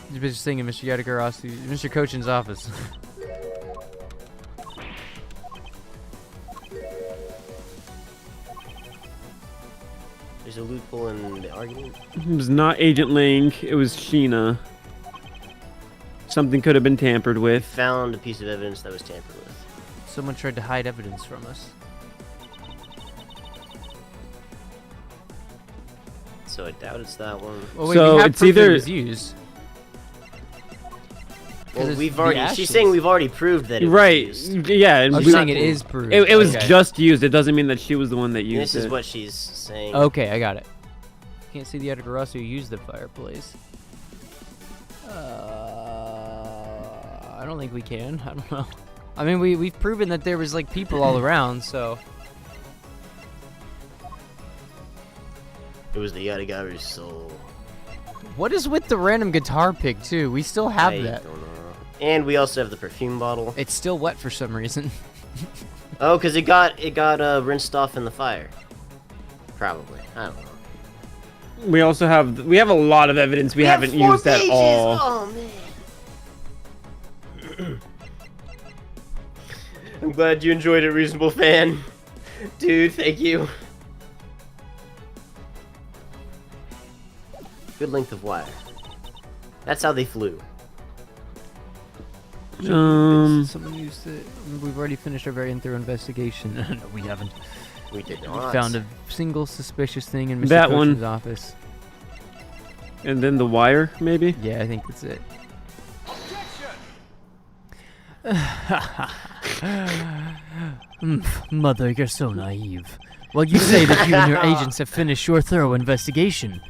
This thing in Mr. Yadagarasi, Mr. Cochin's office. There's a loophole in the argument. It was not Agent Lang. It was Sheena. Something could have been tampered with. Found a piece of evidence that was tampered with. Someone tried to hide evidence from us. So I doubt it's that one. Well, wait, So we have it's proof that either- it was used. Well, it's we've the already. ashes. She's saying we've already proved that it was Right. used. Yeah. and I'm we- saying it is proved. It was Okay. just used. It doesn't mean that she was the one that used This it. is what she's saying. Okay, I got it. Can't see the Yadagarasi who used the fireplace. I don't think we can. I don't know. I mean, we've proven that there was like people all around, so. It was the Yadagaru's soul. What is with the random guitar pick too? We still have I that. don't know. And we also have the perfume bottle. It's still wet for some reason. Oh, because it got rinsed off in the fire. Probably. I don't know. We also have a lot of evidence we haven't have 4 used at pages. all. Oh man. I'm glad you enjoyed it, reasonable fan. Dude, thank you. Good length of wire. That's how they flew. Someone used it. We've already finished our very thorough investigation. No, we haven't. We did We not. found a single suspicious thing in Mr. That one. Cochin's office. And then the wire, maybe. Yeah, I think that's it. Mother, you're so naive. Well, you say that you and your agents have finished your thorough investigation.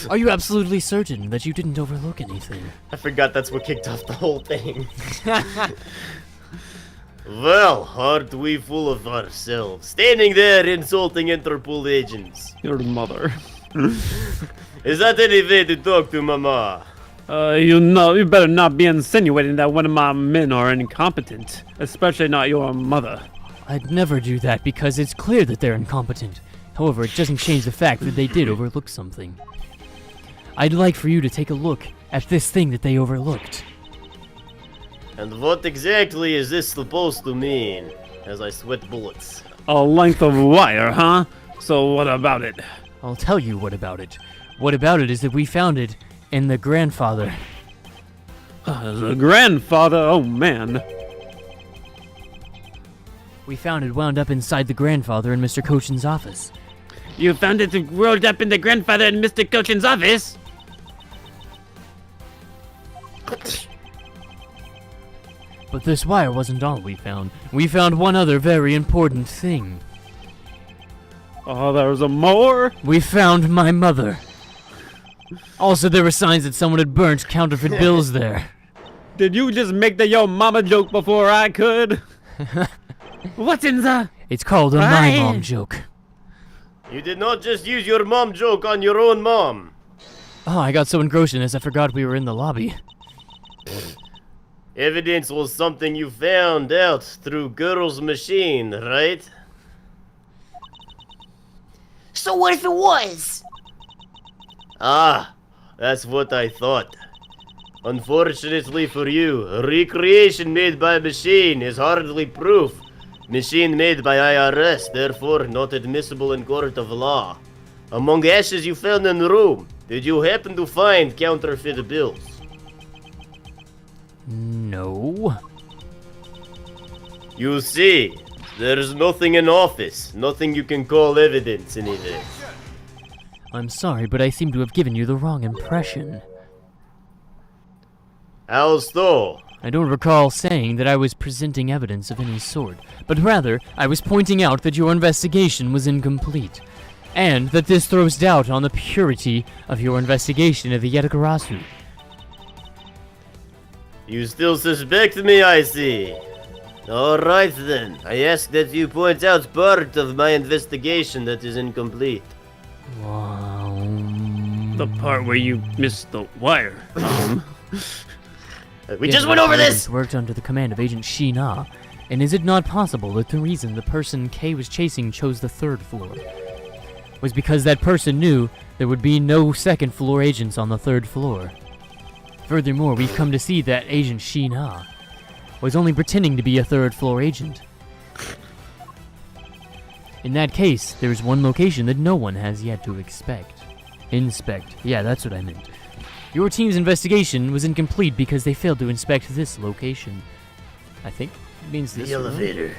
Are you absolutely certain that you didn't overlook anything? I forgot that's what kicked off the whole thing. Well, aren't we full of ourselves? Standing there insulting Interpol agents. Your mother. Is that any way to talk to Mama? You better not be insinuating that one of my men are incompetent, especially not your mother. I'd never do that because it's clear that they're incompetent. However, it doesn't change the fact that they did overlook something. I'd like for you to take a look at this thing that they overlooked. And what exactly is this supposed to mean? As I sweat bullets. A length of wire, huh? So what about it? I'll tell you what about it. What about it is that we found it in the grandfather. The grandfather, oh man. We found it wound up inside the grandfather in Mr. Cochin's office. You found it rolled up in the grandfather in Mr. Cochin's office? But this wire wasn't all we found. We found one other very important thing. Oh, there was a more? We found my mother. Also, there were signs that someone had burnt counterfeit bills there. Did you just make the yo mama joke before I could? What's in the... It's called a my mom joke. You did not just use your mom joke on your own mom. Oh, I got so engrossed in this I forgot we were in the lobby. Evidence was something you found out through Girl's machine, right? So what if it was? Ah, that's what I thought. Unfortunately for you, recreation made by machine is hardly proof. Machine made by IRS, therefore not admissible in court of law. Among ashes you found in the room, did you happen to find counterfeit bills? No. You see, there's nothing in office, nothing you can call evidence in it. I'm sorry, but I seem to have given you the wrong impression. How so? I don't recall saying that I was presenting evidence of any sort, but rather, I was pointing out that your investigation was incomplete, and that this throws doubt on the purity of your investigation of the Yetagarasu. You still suspect me, I see. Alright then, I ask that you point out part of my investigation that is incomplete. The part where you missed the wire. We just went over this! Worked under the command of Agent Sheena, and is it not possible that the reason the person K was chasing chose the 3rd floor was because that person knew there would be no 2nd floor agents on the 3rd floor? Furthermore, we've come to see that Agent Sheena was only pretending to be a 3rd floor agent. In that case, there is one location that no one has yet to inspect. Yeah, that's what I meant. Your team's investigation was incomplete because they failed to inspect this location. I think it means this The elevator.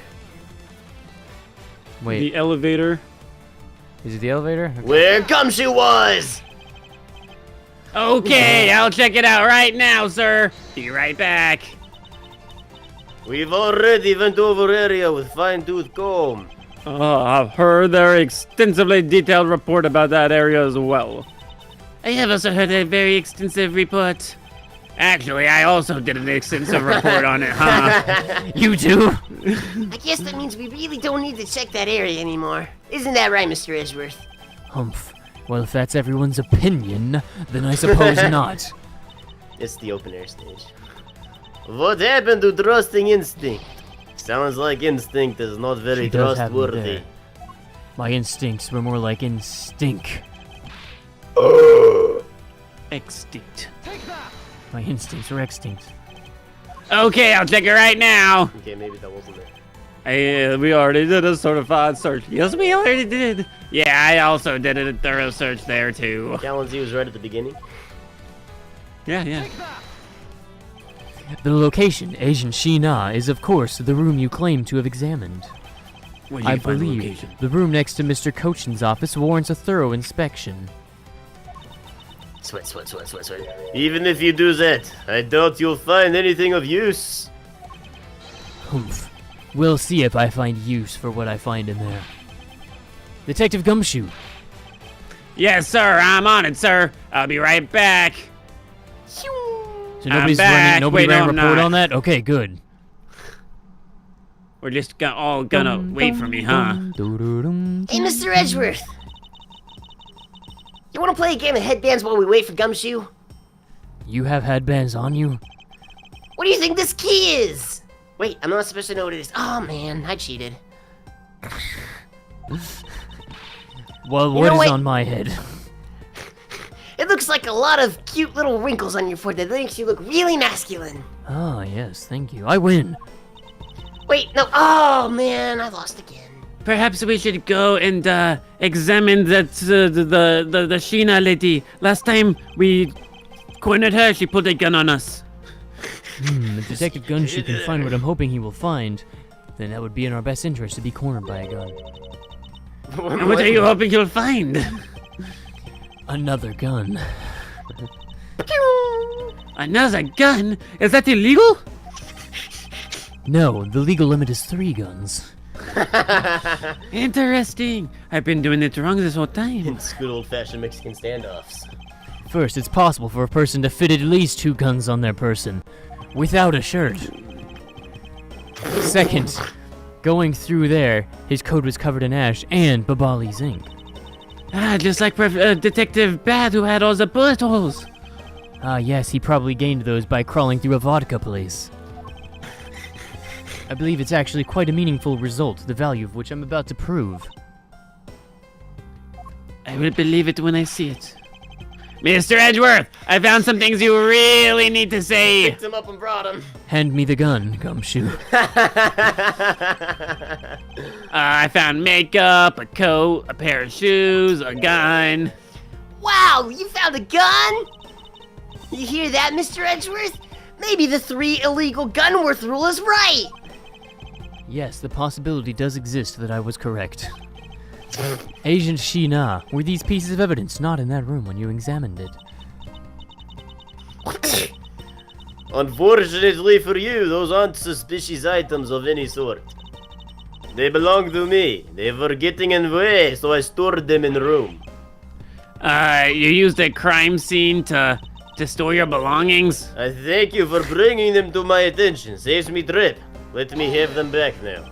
Wait, The elevator. is it the elevator? Okay. Where Gumshoe was! Okay, I'll check it out right now, sir. Be right back. We've already went over area with fine-tooth comb. I've heard their extensively detailed report about that area as well. I have also heard a very extensive report. Actually, I also did an extensive report on it, huh? You too? I guess that means we really don't need to check that area anymore. Isn't that right, Mr. Edgeworth? Humph. Well, if that's everyone's opinion, then I suppose not. It's the open air stage. What happened to trusting instinct? Sounds like instinct is not very She does have me trustworthy. there. My instincts were more like instinct. Extinct. My instincts were extinct. Okay, I'll check it right now. Okay, maybe that wasn't there. We already did a certified search. Yes, we already did. Yeah, I also did a thorough search there, too. Callanzy was right at the beginning. Yeah. The location, Agent Sheena, is of course the room you claim to have examined. Where did I you find the believe location? the room next to Mr. Cochin's office warrants a thorough inspection. Sweat. Even if you do that, I doubt you'll find anything of use. Humph. We'll see if I find use for what I find in there. Detective Gumshoe. Yes, sir, I'm on it, sir. I'll be right back. So nobody's back. nobody Wait, no, ran a I'm report not. on that? Okay, good. We're just all gonna wait for me, huh? Hey, Mr. Edgeworth! You wanna play a game of headbands while we wait for Gumshoe? You have headbands on you? What do you think this key is? Wait, I'm not supposed to know what it is. Oh man, I cheated. Well, You what know is what? on my head? It looks like a lot of cute little wrinkles on your forehead that makes you look really masculine. Ah, yes, thank you. I win. Wait, no. Oh man, I lost again. Perhaps we should go and examine that the Sheena lady. Last time we cornered her, she pulled a gun on us. If Detective Gumshoe can find what I'm hoping he will find, then that would be in our best interest to be cornered by a gun. And what are you hoping you'll find? Another gun. Another gun? Is that illegal? No, the legal limit is 3 guns. Interesting. I've been doing it wrong this whole time. It's good old-fashioned Mexican standoffs. First, it's possible for a person to fit at least 2 guns on their person, without a shirt. Second, going through there, his coat was covered in ash and Babali's ink. Just like Detective Bat who had all the bullet holes. Yes, he probably gained those by crawling through a vodka place. I believe it's actually quite a meaningful result, the value of which I'm about to prove. I will believe it when I see it. Mr. Edgeworth, I found some things you really need to say. Picked him up and brought him. Hand me the gun, Gumshoe. I found makeup, a coat, a pair of shoes, a gun. Wow, you found a gun? You hear that, Mr. Edgeworth? Maybe the 3 illegal gun worth rule is right. Yes, the possibility does exist that I was correct. Agent Sheena, were these pieces of evidence not in that room when you examined it? Unfortunately for you, those aren't suspicious items of any sort. They belong to me. They were getting in the way, so I stored them in the room. You used a crime scene to store your belongings? I thank you for bringing them to my attention. Saves me trip. Let me have them back now.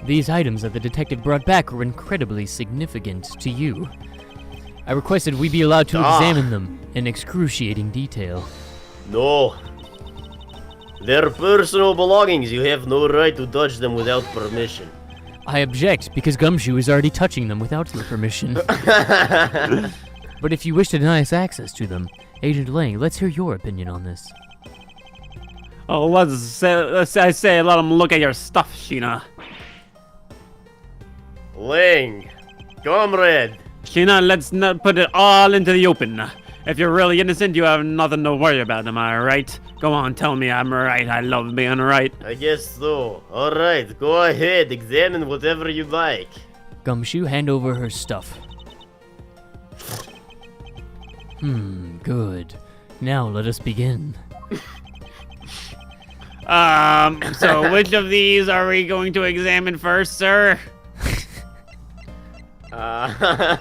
These items that the detective brought back were incredibly significant to you. I requested we be allowed to examine them in excruciating detail. No. They're personal belongings. You have no right to touch them without permission. I object because Gumshoe is already touching them without your permission. But if you wish to deny us access to them, Agent Lang, let's hear your opinion on this. Oh, let's say let him look at your stuff, Sheena. Lang, comrade. Sheena, let's not put it all into the open. If you're really innocent, you have nothing to worry about, am I right? Go on, tell me I'm right. I love being right. I guess so. Alright, go ahead. Examine whatever you like. Gumshoe, hand over her stuff. Good. Now let us begin. So which of these are we going to examine first, sir? I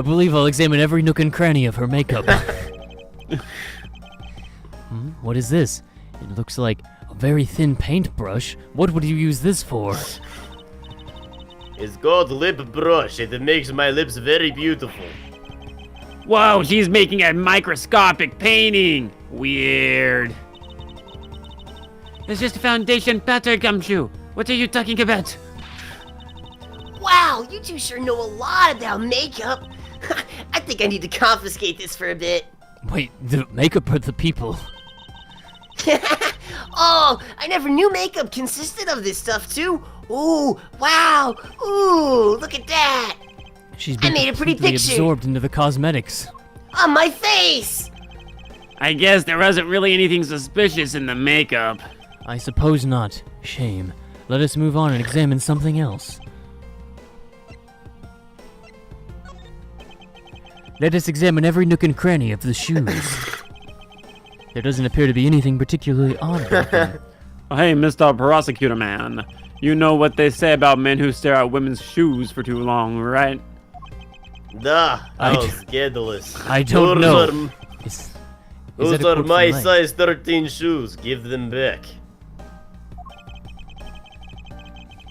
believe I'll examine every nook and cranny of her makeup. What is this? It looks like a very thin paintbrush. What would you use this for? It's called lip brush. It makes my lips very beautiful. Whoa, she's making a microscopic painting. Weird. It's just a foundation powder, Gumshoe. What are you talking about? Wow, you two sure know a lot about makeup. I think I need to confiscate this for a bit. Wait, the makeup or the people? Oh, I never knew makeup consisted of this stuff too. Ooh, wow. Ooh, look at that. She's been I made a pretty completely picture. absorbed into the cosmetics. On my face. I guess there wasn't really anything suspicious in the makeup. I suppose not. Shame. Let us move on and examine something else. Let us examine every nook and cranny of the shoes. There doesn't appear to be anything particularly odd about them. Hey, Mr. Prosecutor Man. You know what they say about men who stare at women's shoes for too long, right? Duh, how scandalous. I don't know. Those are my size 13 shoes. Give them back.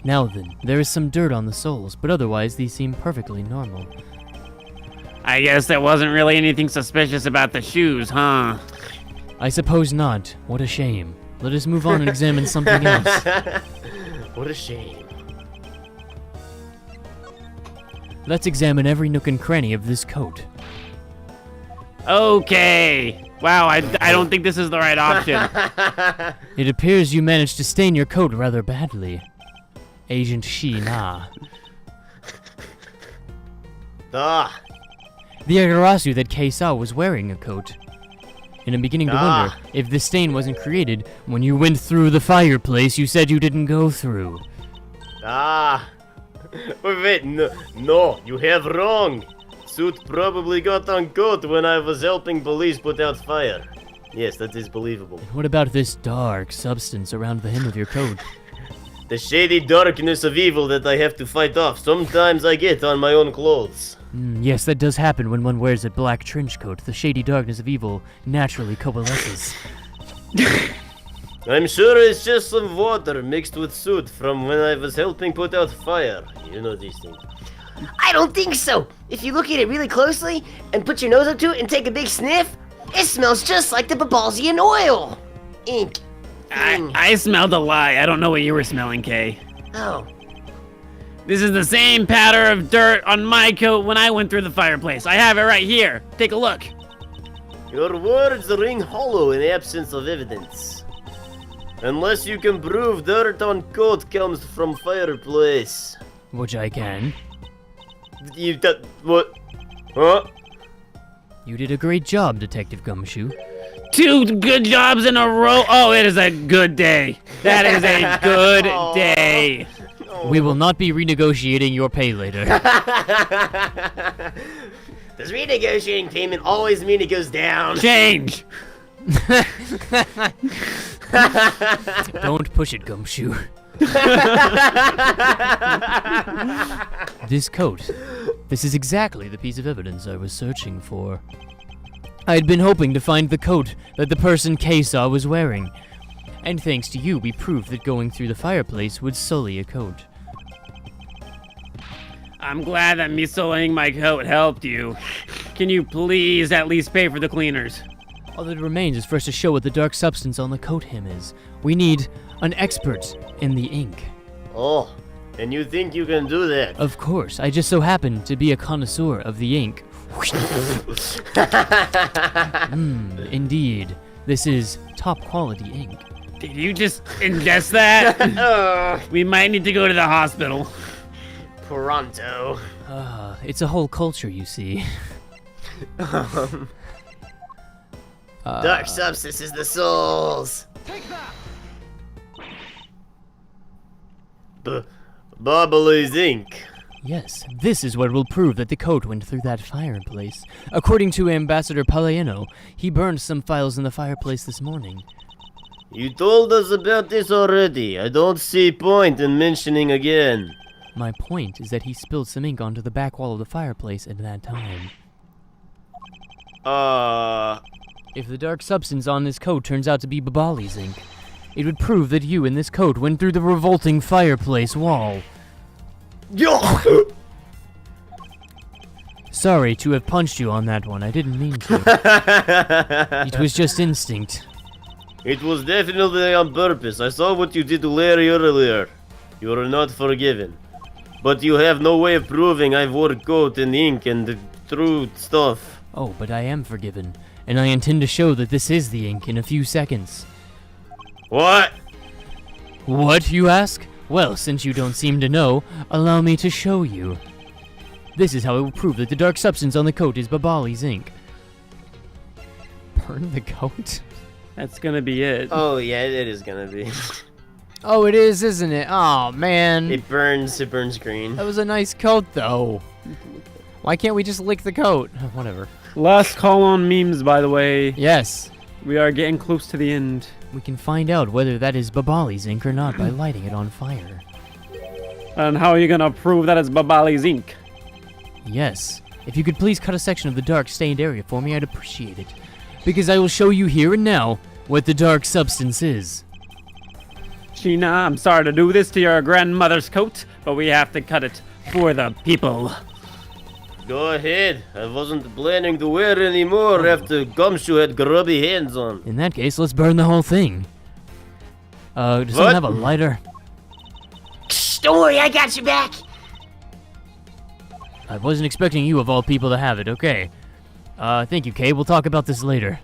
Now then, there is some dirt on the soles, but otherwise these seem perfectly normal. I guess there wasn't really anything suspicious about the shoes, huh? I suppose not. What a shame. Let us move on and examine something else. What a shame. Let's examine every nook and cranny of this coat. Okay. Wow, I don't think this is the right option. It appears you managed to stain your coat rather badly. Agent Sheena. Ah, The Agarasu that Kay saw was wearing a coat. And I'm beginning to wonder if the stain wasn't created when you went through the fireplace you said you didn't go through. Wait, no, you have wrong. Suit probably got on coat when I was helping police put out fire. Yes, that is believable. What about this dark substance around the hem of your coat? The shady darkness of evil that I have to fight off. Sometimes I get on my own clothes. Yes, that does happen when one wears a black trench coat. The shady darkness of evil naturally coalesces. I'm sure it's just some water mixed with soot from when I was helping put out fire. You know these things. I don't think so. If you look at it really closely and put your nose up to it and take a big sniff, it smells just like the Babalsian oil. Ink. I smelled a lie. I don't know what you were smelling, Kay. Oh. This is the same patter of dirt on my coat when I went through the fireplace. I have it right here. Take a look. Your words ring hollow in absence of evidence. Unless you can prove dirt on coat comes from fireplace. Which I can. What? Huh? You did a great job, Detective Gumshoe. 2 good jobs in a row. Oh, it is a good day. That is a good day. We will not be renegotiating your pay later. Does renegotiating payment always mean it goes down? Change. Don't push it, Gumshoe. This coat. This is exactly the piece of evidence I was searching for. I had been hoping to find the coat that the person Kay saw was wearing. And thanks to you, we proved that going through the fireplace would sully a coat. I'm glad that me sullying my coat helped you. Can you please at least pay for the cleaners? All that remains is for us to show what the dark substance on the coat hem is. We need an expert in the ink. Oh, and you think you can do that? Of course, I just so happen to be a connoisseur of the ink. Indeed. This is top quality ink. Did you just ingest that? We might need to go to the hospital. Pronto. It's a whole culture, you see. Dark substance is the souls. Take that! Bubbly's ink. Yes, this is what will prove that the coat went through that fireplace. According to Ambassador Palaiano, he burned some files in the fireplace this morning. You told us about this already. I don't see point in mentioning again. My point is that he spilled some ink onto the back wall of the fireplace at that time. If the dark substance on this coat turns out to be Babali's ink, it would prove that you in this coat went through the revolting fireplace wall. Sorry to have punched you on that one. I didn't mean to. It was just instinct. It was definitely on purpose. I saw what you did to Larry earlier. You are not forgiven. But you have no way of proving I wore coat and ink and the true stuff. Oh, but I am forgiven. And I intend to show that this is the ink in a few seconds. What? What, you ask? Well, since you don't seem to know, allow me to show you. This is how it will prove that the dark substance on the coat is Babali's ink. Burn the coat? That's gonna be it. Oh yeah, it is gonna be. Oh, it is, isn't it? Oh, man. It burns green. That was a nice coat, though. Why can't we just lick the coat? Whatever. Last call on memes, by the way. Yes. We are getting close to the end. We can find out whether that is Babali's ink or not by lighting it on fire. And how are you gonna prove that it's Babali's ink? Yes. If you could please cut a section of the dark stained area for me, I'd appreciate it. Because I will show you here and now what the dark substance is. Sheena, I'm sorry to do this to your grandmother's coat, but we have to cut it for the people. Go ahead. I wasn't planning to wear anymore after Gumshoe had grubby hands on. In that case, let's burn the whole thing. Does someone have a lighter? Shh, don't worry, I got you back. I wasn't expecting you of all people to have it, okay. Thank you, Kay. We'll talk about this later.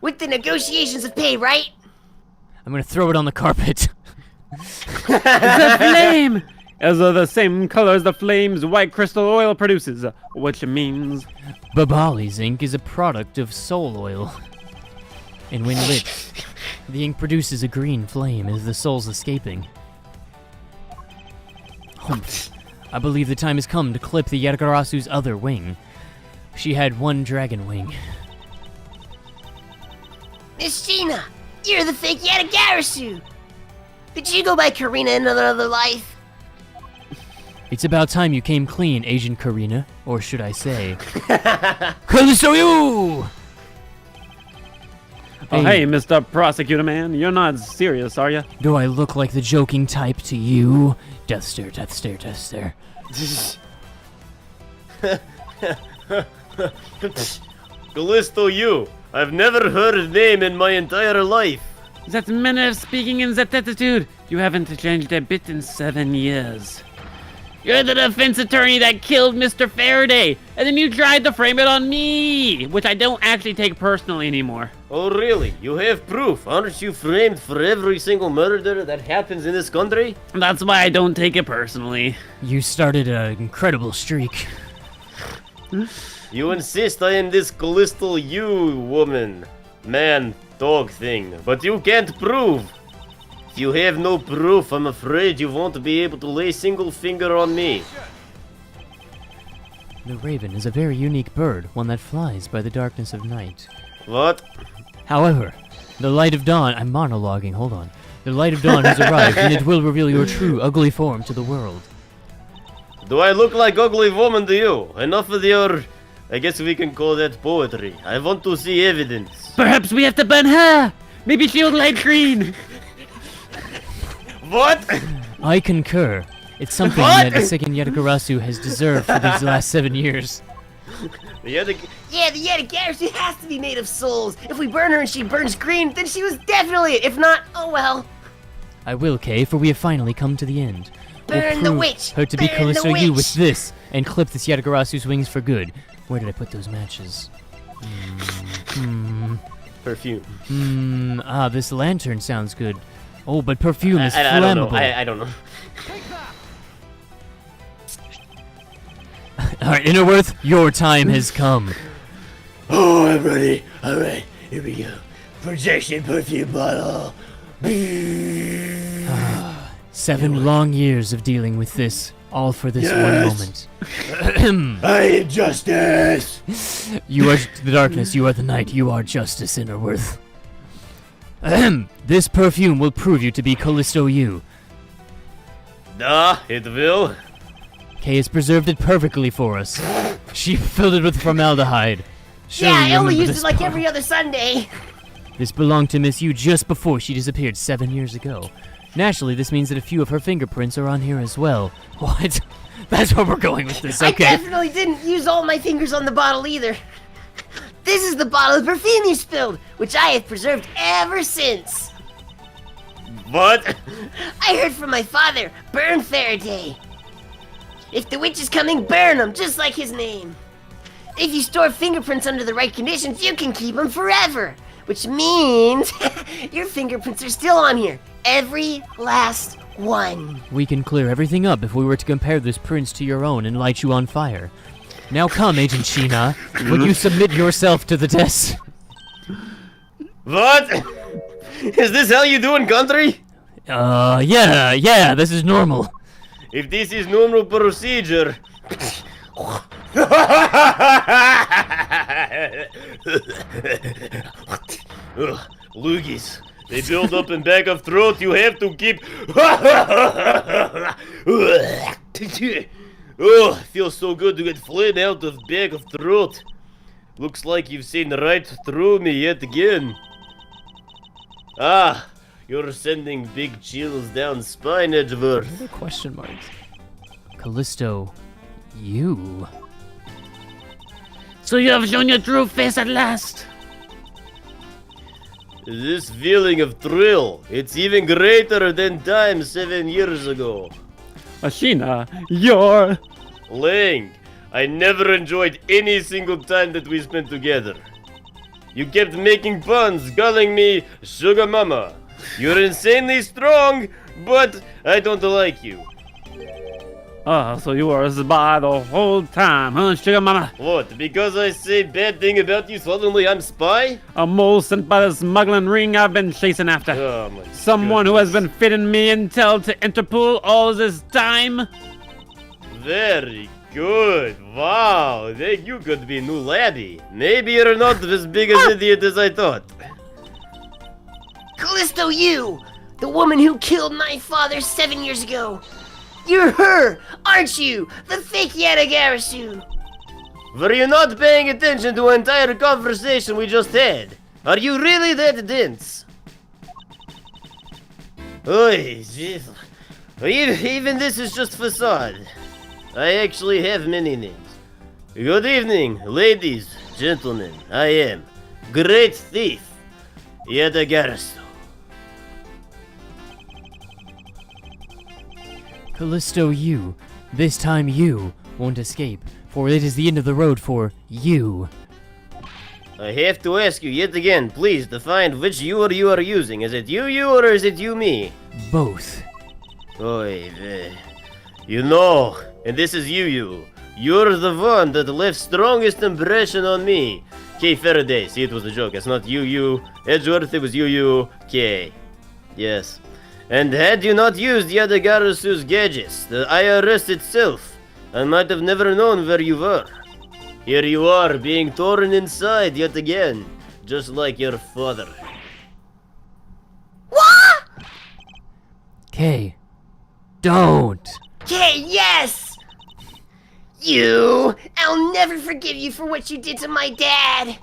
With the negotiations of pay, right? I'm gonna throw it on the carpet. The flame is the same color as the flame's white crystal oil produces, which means Babali's ink is a product of soul oil. And when lit, the ink produces a green flame as the soul's escaping. Humph. I believe the time has come to clip the Yatagarazu's other wing. She had one dragon wing. Miss Sheena, you're the fake Yatagarasu. Did you go by Karina in another life? It's about time you came clean, Agent Karina. Or should I say... Kalisoyu! Oh, hey, Mr. Prosecutor Man, you're not serious, are you? Do I look like the joking type to you? Death stare, death stare, death stare. Callisto, you. I've never heard his name in my entire life. That manner of speaking and that attitude, you haven't changed a bit in 7 years. You're the defense attorney that killed Mr. Faraday, and then you tried to frame it on me, which I don't actually take personally anymore. Oh, really? You have proof? Aren't you framed for every single murder that happens in this country? That's why I don't take it personally. You started an incredible streak. You insist I am this Callisto you woman, man, dog thing, but you can't prove. If you have no proof, I'm afraid you won't be able to lay single finger on me. The raven is a very unique bird, one that flies by the darkness of night. What? However, the light of dawn... I'm monologuing, hold on. The light of dawn has arrived, and it will reveal your true, ugly form to the world. Do I look like ugly woman to you? Enough of your... I guess we can call that poetry. I want to see evidence. Perhaps we have to burn her! Maybe she'll light green! What? I concur. It's something that the second Yatagarasu has deserved for these last 7 years. Yeah, the Yatagarasu has to be made of souls. If we burn her and she burns green, then she was definitely it. If not, oh well. I will, Kay, for we have finally come to the end. Burn the witch! Her to be Burn Callisto the you witch! with this, and clip this Yatagarasu's wings for good. Where did I put those matches? Perfume. This lantern sounds good. Oh, but perfume is I don't know. flammable. I don't know. Alright, Innerworth, your time has come. Oh, I'm ready. Alright, here we go. Projection perfume bottle. 7 long years of dealing with this, all for this one moment. I am justice. You are the darkness, you are the night, you are justice, Innerworth. This perfume will prove you to be Callisto you. It will. Kay has preserved it perfectly for us. She filled it with formaldehyde. Surely Yeah, I you only remember used this it like part. every other Sunday. This belonged to Miss Yu just before she disappeared 7 years ago. Naturally, this means that a few of her fingerprints are on here as well. What? That's where we're going with this, okay. I definitely didn't use all my fingers on the bottle either. This is the bottle of perfume you spilled, which I have preserved ever since. What? I heard from my father, burn Faraday. If the witch is coming, burn him, just like his name. If you store fingerprints under the right conditions, you can keep them forever. Which means your fingerprints are still on here. Every last one. We can clear everything up if we were to compare this prince to your own and light you on fire. Now come, Agent Sheena. Will you submit yourself to the test? What? Is this how you do in country? Yeah, this is normal. If this is normal procedure... Loogies. They build up in back of throat, you have to keep... Oh, feels so good to get flame out of back of throat. Looks like you've seen right through me yet again. Ah, you're sending big chills down spine, Edgeworth. What are the question marks? Callisto, you... So you have shown your true face at last. This feeling of thrill, it's even greater than time 7 years ago. Ashina, you're... Lang, I never enjoyed any single time that we spent together. You kept making puns, calling me Sugar Mama. You're insanely strong, but I don't like you. Oh, so you were a spy the whole time, huh, Sugar Mama? What, because I say bad thing about you, suddenly I'm spy? A mole sent by the smuggling ring I've been chasing after. Oh my Someone who has been fitting me intel to Interpol all this time. Very good. Wow, you could be new laddie. Maybe you're not as big an idiot as I thought. Callisto, you! The woman who killed my father 7 years ago! You're her, aren't you? The fake Yatagarasu! Were you not paying attention to the entire conversation we just had? Are you really that dense? Oy, jeez. Even this is just facade. I actually have many names. Good evening, ladies, gentlemen. I am Great Thief Yatagarasu. Callisto, you. This time you won't escape, for it is the end of the road for you. I have to ask you yet again, please define which you are using. Is it you or is it you me? Both. Oy vey. You know, and this is you. You're the one that left strongest impression on me. K. Faraday, see, it was a joke. It's not you. Edgeworth, it was you. K. Yes. And had you not used Yatagarasu's gadgets, the IRS itself, I might have never known where you were. Here you are, being torn inside yet again, just like your father. What? Kay, don't. Okay, yes! You! I'll never forgive you for what you did to my dad!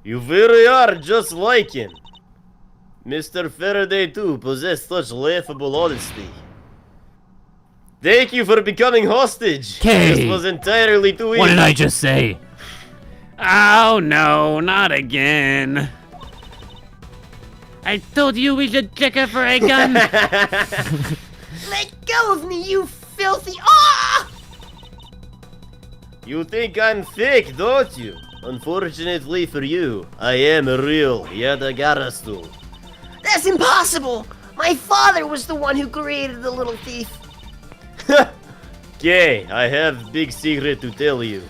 You really are just like him. Mr. Faraday too possessed such laughable honesty. Thank you for becoming hostage. Kay! This was entirely too easy. What did I just say? Oh no, not again. I told you we should check her for a gun. Let go of me, you filthy— Ah! You think I'm fake, don't you? Unfortunately for you, I am a real Yatagarasu. That's impossible! My father was the one who created the little thief. Okay, I have big secret to tell you.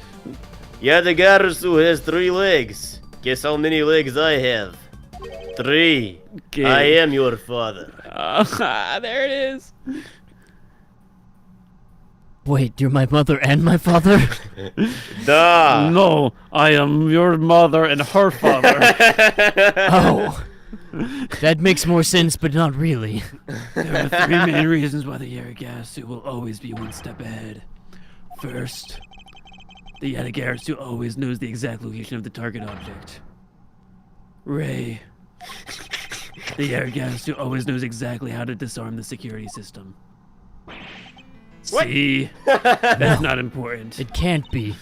Yatagarasu has 3 legs. Guess how many legs I have? 3. Okay. I am your father. There it is. Wait, you're my mother and my father? Duh. No, I am your mother and her father. Oh. That makes more sense, but not really. There are 3 main reasons why the Yatagarasu will always be one step ahead. First, the Yatagarasu always knows the exact location of the target object. Ray. The Yatagarasu always knows exactly how to disarm the security system. What? See? That's not important. It can't be.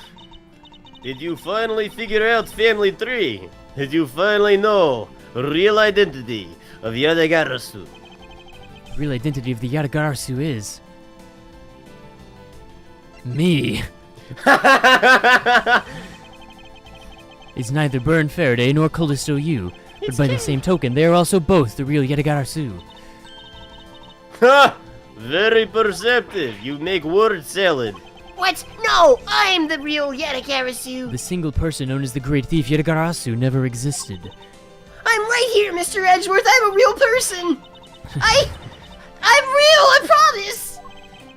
Did you finally figure out family tree? Did you finally know real identity of Yatagarasu? The real identity of the Yatagarasu is... me. It's neither Burn Faraday nor Callisto you, but by the same token, they are also both the real Yatagarasu. Ha! Very perceptive. You make word salad. What? No! I'm the real Yatagarasu! The single person known as the Great Thief Yatagarasu never existed. I'm right here, Mr. Edgeworth! I'm a real person! I'm real, I promise!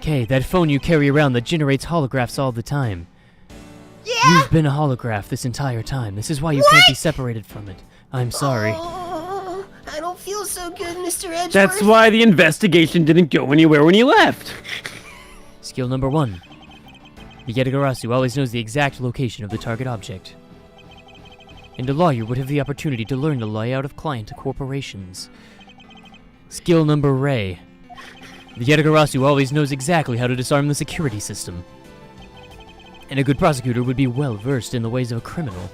Kay, that phone you carry around that generates holographs all the time. Yeah? You've been a holograph this entire time. This is why you can't be separated from it. I'm sorry. Oh, I don't feel so good, Mr. Edgeworth. That's why the investigation didn't go anywhere when you left. Skill number 1. The Yatagarasu always knows the exact location of the target object. And a lawyer would have the opportunity to learn the layout of client corporations. Skill number Ray. The Yatagarasu always knows exactly how to disarm the security system. And a good prosecutor would be well versed in the ways of a criminal.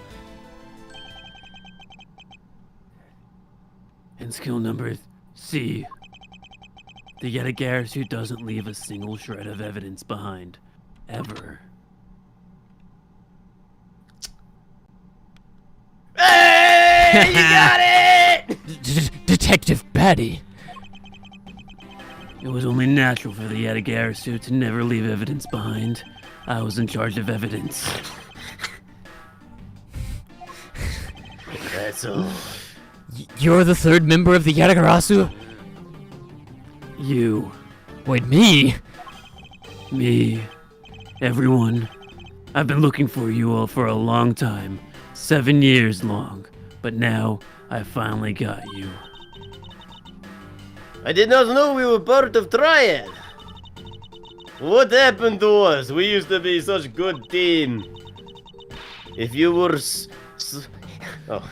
And skill number C. The Yatagarasu doesn't leave a single shred of evidence behind. Ever. Hey! You got it! Detective Batty! It was only natural for the Yatagarasu to never leave evidence behind. I was in charge of evidence. That's all. You're the 3rd member of the Yatagarasu? You. Wait, me? Me. Everyone. I've been looking for you all for a long time. 7 years long. But now, I finally got you. I did not know we were part of Triad. What happened to us? We used to be such good team. If you were oh.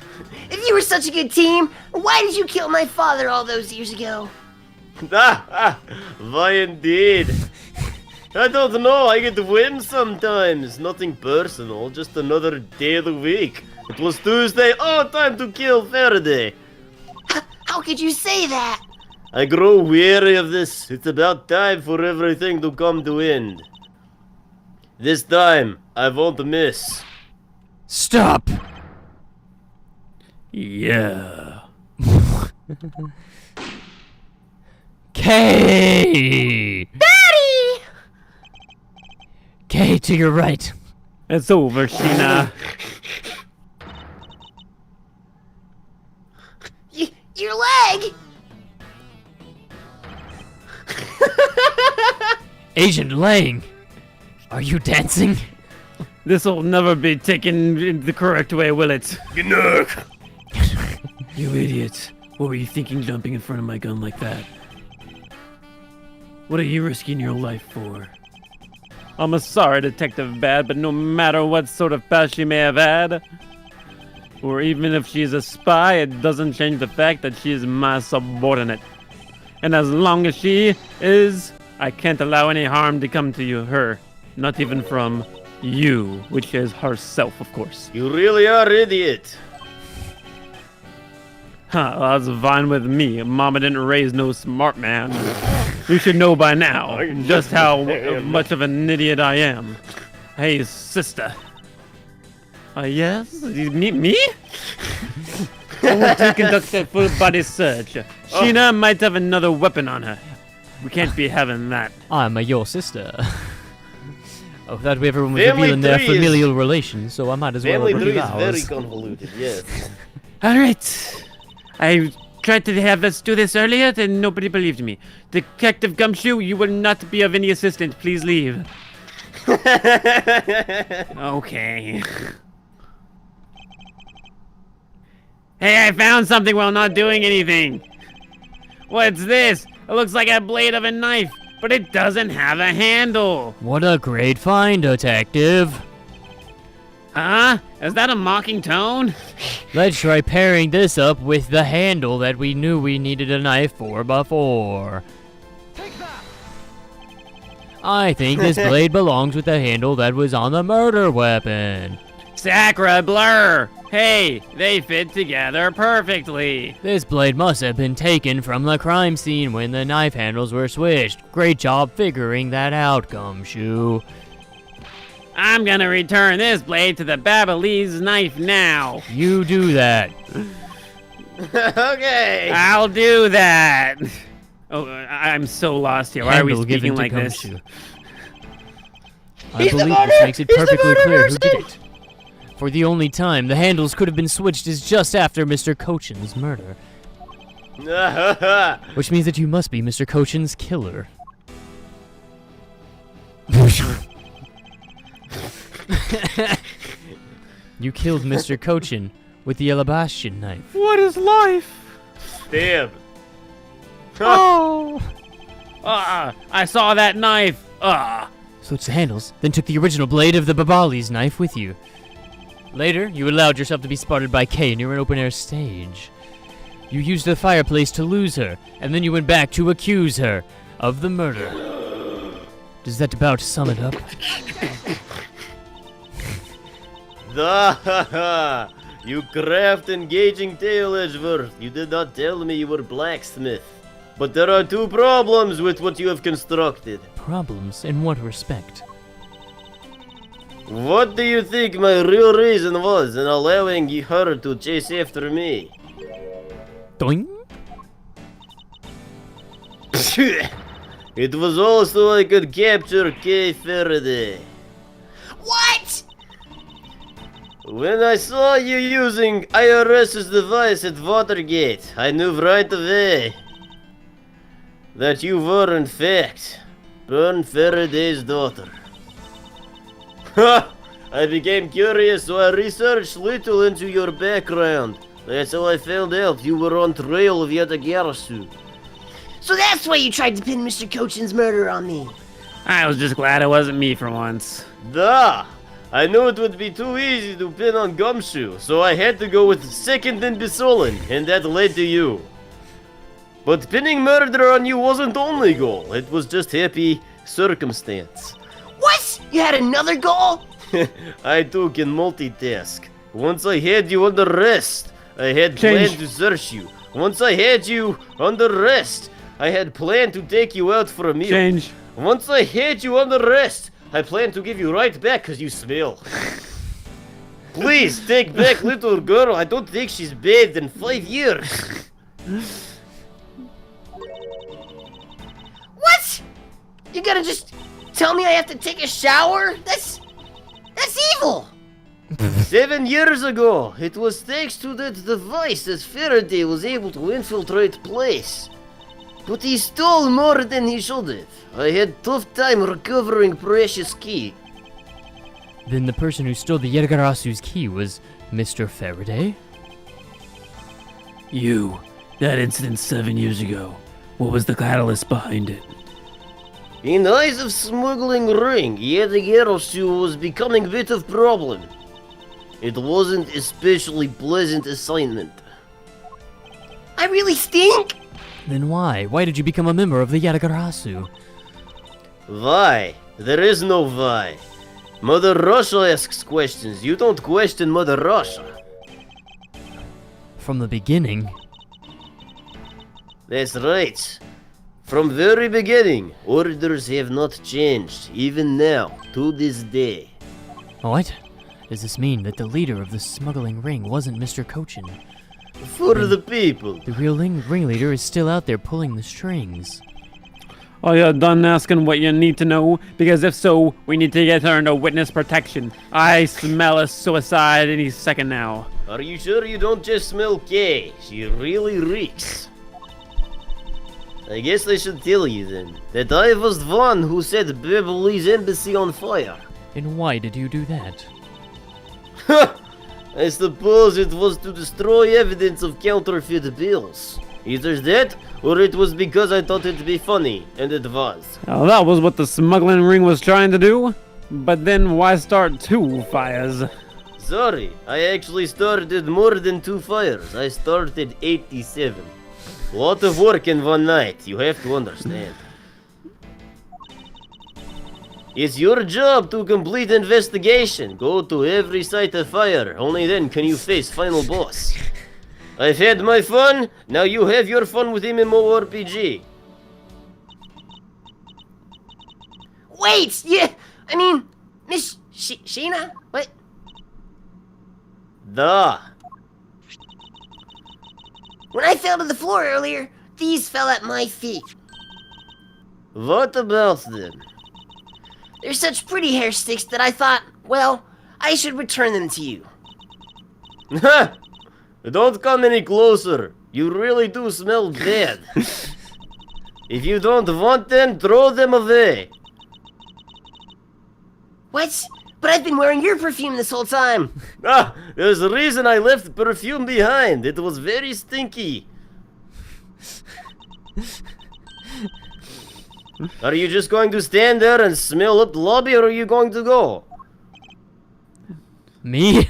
If you were such a good team, why did you kill my father all those years ago? Why indeed? I don't know, I get whims sometimes. Nothing personal, just another day of the week. It was Tuesday, oh, time to kill Faraday. How could you say that? I grow weary of this. It's about time for everything to come to end. This time, I won't miss. Stop! Yeah. K! Daddy! K to your right. It's over, Sheena. Your leg! Agent Lang, are you dancing? This'll never be taken in the correct way, will it? Gnurk. You idiot. What were you thinking jumping in front of my gun like that? What are you risking your life for? I'm sorry, Detective Bad, but no matter what sort of past she may have had, or even if she's a spy, it doesn't change the fact that she is my subordinate. And as long as she is, I can't allow any harm to come to her. Not even from you, which is herself, of course. You really are idiot. Huh, well, that's fine with me. Mama didn't raise no smart man. You should know by now just how much of an idiot I am. Hey, sister. Yes? Me? I want to conduct a full body search. Sheena might have another weapon on her. We can't be having that. I'm your sister. Oh, thought everyone was Family revealing their tree is- familial relations, so I might as well Family reveal tree is very ours. convoluted, yes. Alright. I tried to have us do this earlier, and nobody believed me. Detective Gumshoe, you will not be of any assistance. Please leave. Okay. Hey, I found something while not doing anything. What's this? It looks like a blade of a knife, but it doesn't have a handle. What a great find, detective. Huh? Is that a mocking tone? Let's try pairing this up with the handle that we knew we needed a knife for before. I think this blade belongs with the handle that was on the murder weapon. Sacra blur! Hey, they fit together perfectly. This blade must have been taken from the crime scene when the knife handles were switched. Great job figuring that out, Gumshoe. I'm gonna return this blade to the Babyliss knife now. You do that. Okay. I'll do that. Oh, I'm so lost here. Why are we Handle given speaking to like this? Gumshoe. I believe this makes it perfectly clear who did it. For the only time the handles could have been switched is just after Mr. Cochin's murder. Which means that you must be Mr. Cochin's killer. You killed Mr. Cochin with the Alabastion knife. What is life? Stab. Oh! I saw that knife. Switched the handles, then took the original blade of the Babyliss knife with you. Later, you allowed yourself to be spotted by Kay near an open-air stage. You used the fireplace to lose her, and then you went back to accuse her of the murder. Does that about sum it up? You craft engaging tale, Edgeworth. You did not tell me you were blacksmith. But there are two problems with what you have constructed. Problems? In what respect? What do you think my real reason was in allowing her to chase after me? Doing? It was also I could capture Kay Faraday. What? When I saw you using IRS's device at Watergate, I knew right away that you were in fact Bern Faraday's daughter. Ha! I became curious, so I researched little into your background. That's how I found out you were on trail of Yatagarasu. So that's why you tried to pin Mr. Cochin's murder on me. I was just glad it wasn't me for once. Duh! I knew it would be too easy to pin on Gumshoe, so I had to go with second and Bisolin, and that led to you. But pinning murder on you wasn't the only goal, it was just happy circumstance. What? You had another goal? I too can multitask. Once I had you under arrest, I had planned to search you. Once I had you under arrest, I had planned to take you out for a meal. Change. Once I had you under arrest, I planned to give you right back because you smell. Please take back little girl. I don't think she's bathed in 5 years. What? You gotta just tell me I have to take a shower? That's evil. 7 years ago, it was thanks to that device that Faraday was able to infiltrate place. But he stole more than he should have. I had tough time recovering precious key. Then the person who stole the Yatagarasu's key was Mr. Faraday? You. That incident 7 years ago. What was the catalyst behind it? In the eyes of smuggling ring, Yatagarasu was becoming a bit of problem. It wasn't especially pleasant assignment. I really stink? Then why? Why did you become a member of the Yatagarasu? Why? There is no why. Mother Russia asks questions. You don't question Mother Russia. From the beginning? That's right. From very beginning, orders have not changed, even now, to this day. What? Does this mean that the leader of the smuggling ring wasn't Mr. Cochin? For the people. The real ringleader is still out there pulling the strings. Are you done asking what you need to know? Because if so, we need to get her into witness protection. I smell a suicide any second now. Are you sure you don't just smell gay? She really reeks. I guess I should tell you then, that I was the one who set Beverly's embassy on fire. And why did you do that? I suppose it was to destroy evidence of counterfeit bills. Either that, or it was because I thought it'd be funny, and it was. Now that was what the smuggling ring was trying to do. But then why start 2 fires? Sorry, I actually started more than 2 fires. I started 87. Lot of work in one night, you have to understand. It's your job to complete investigation. Go to every site of fire. Only then can you face final boss. I've had my fun. Now you have your fun with MMORPG. Wait, yeah, I mean, Miss Sheena? What? Duh. When I fell to the floor earlier, these fell at my feet. What about them? They're such pretty hair sticks that I thought, well, I should return them to you. Ha! Don't come any closer. You really do smell bad. If you don't want them, throw them away. What? But I've been wearing your perfume this whole time. Ah, there's a reason I left perfume behind. It was very stinky. Are you just going to stand there and smell up the lobby, or are you going to go? Me?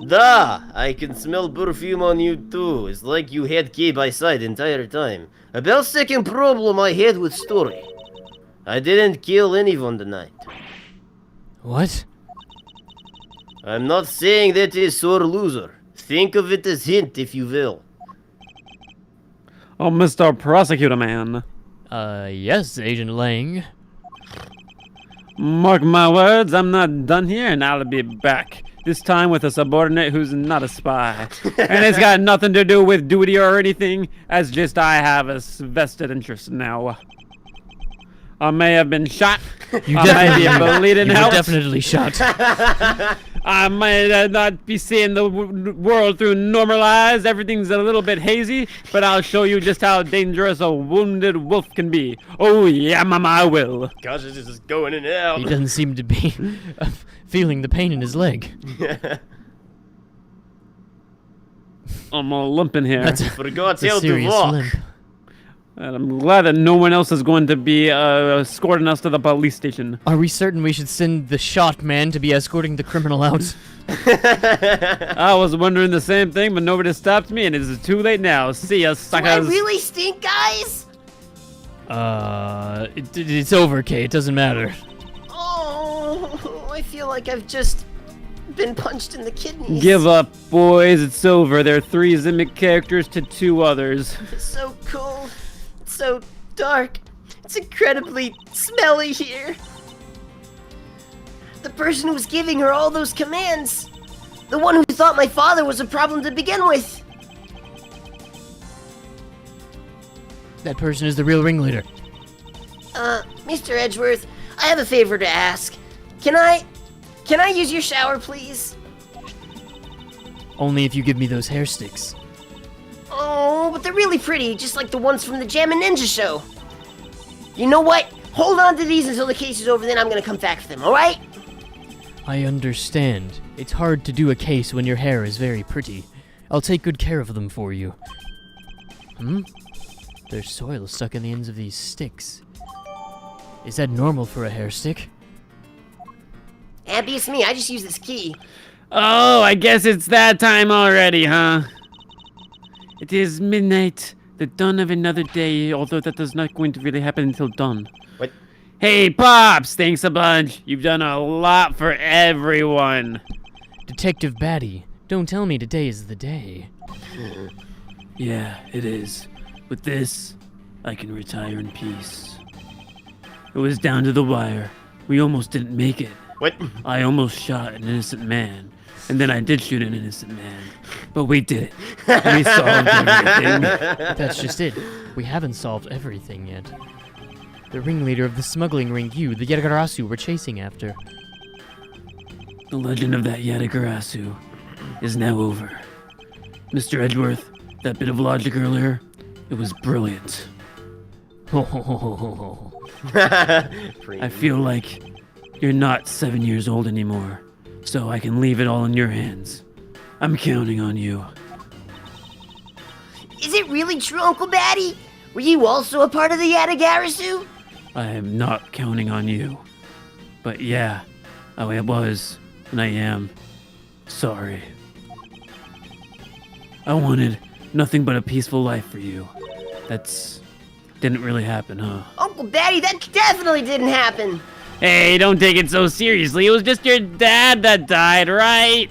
Duh! I can smell perfume on you too. It's like you had Key by side entire time. About second problem I had with story. I didn't kill anyone tonight. What? I'm not saying that is sore loser. Think of it as hint, if you will. Oh, Mr. Prosecutor Man. Yes, Agent Lang. Mark my words, I'm not done here and I'll be back. This time with a subordinate who's not a spy. And it's got nothing to do with duty or anything, as just I have a vested interest now. I may have been shot. You I may be bleeding you were out. definitely shot. I might not be seeing the world through normal eyes. Everything's a little bit hazy, but I'll show you just how dangerous a wounded wolf can be. Oh yeah, mama, I will. Gosh, this is just going in and out. He doesn't seem to be feeling the pain in his leg. I'm all limping here. Forgot a how to serious walk. limp. And I'm glad that no one else is going to be escorting us to the police station. Are we certain we should send the shot man to be escorting the criminal out? I was wondering the same thing, but nobody stopped me, and it is too late now. See ya, Do I suckers. really stink, guys? It's over, Kay. It doesn't matter. Oh, I feel like I've just been punched in the kidneys. Give up, boys. It's over. There are 3 Zimic characters to 2 others. It's so cold. It's so dark. It's incredibly smelly here. The person who was giving her all those commands. The one who thought my father was a problem to begin with. That person is the real ringleader. Mr. Edgeworth, I have a favor to ask. Can I use your shower, please? Only if you give me those hair sticks. Oh, but they're really pretty, just like the ones from the Jammin' Ninja show. You know what? Hold on to these until the case is over, then I'm gonna come back for them, alright? I understand. It's hard to do a case when your hair is very pretty. I'll take good care of them for you. There's soil stuck in the ends of these sticks. Is that normal for a hair stick? Abby, it's me. I just use this key. Oh, I guess it's that time already, huh? It is midnight, the dawn of another day, although that is not going to really happen until dawn. What? Hey, Pops, thanks a bunch. You've done a lot for everyone. Detective Batty, don't tell me today is the day. Yeah, it is. With this, I can retire in peace. It was down to the wire. We almost didn't make it. What? I almost shot an innocent man, and then I did shoot an innocent man. But we did it. We solved everything. But that's just it. We haven't solved everything yet. The ringleader of the smuggling ring you, the Yatagarasu, were chasing after. The legend of that Yatagarasu is now over. Mr. Edgeworth, that bit of logic earlier, it was brilliant. I feel like you're not 7 years old anymore, so I can leave it all in your hands. I'm counting on you. Is it really true, Uncle Batty? Were you also a part of the Yatagarasu? I am not counting on you. But yeah, I was, and I am. Sorry. I wanted nothing but a peaceful life for you. That's... didn't really happen, huh? Uncle Batty, that definitely didn't happen. Hey, don't take it so seriously. It was just your dad that died, right?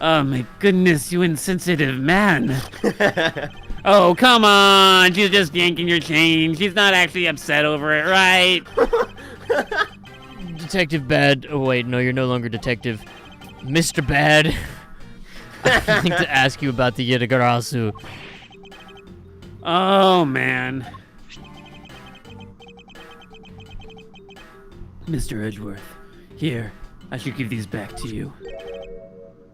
Oh my goodness, you insensitive man. Oh, come on. She's just yanking your chain. She's not actually upset over it, right? Detective Bad. Oh, wait, no, you're no longer Detective. Mr. Bad. I'd like to ask you about the Yatagarasu. Oh, man. Mr. Edgeworth, here, I should give these back to you.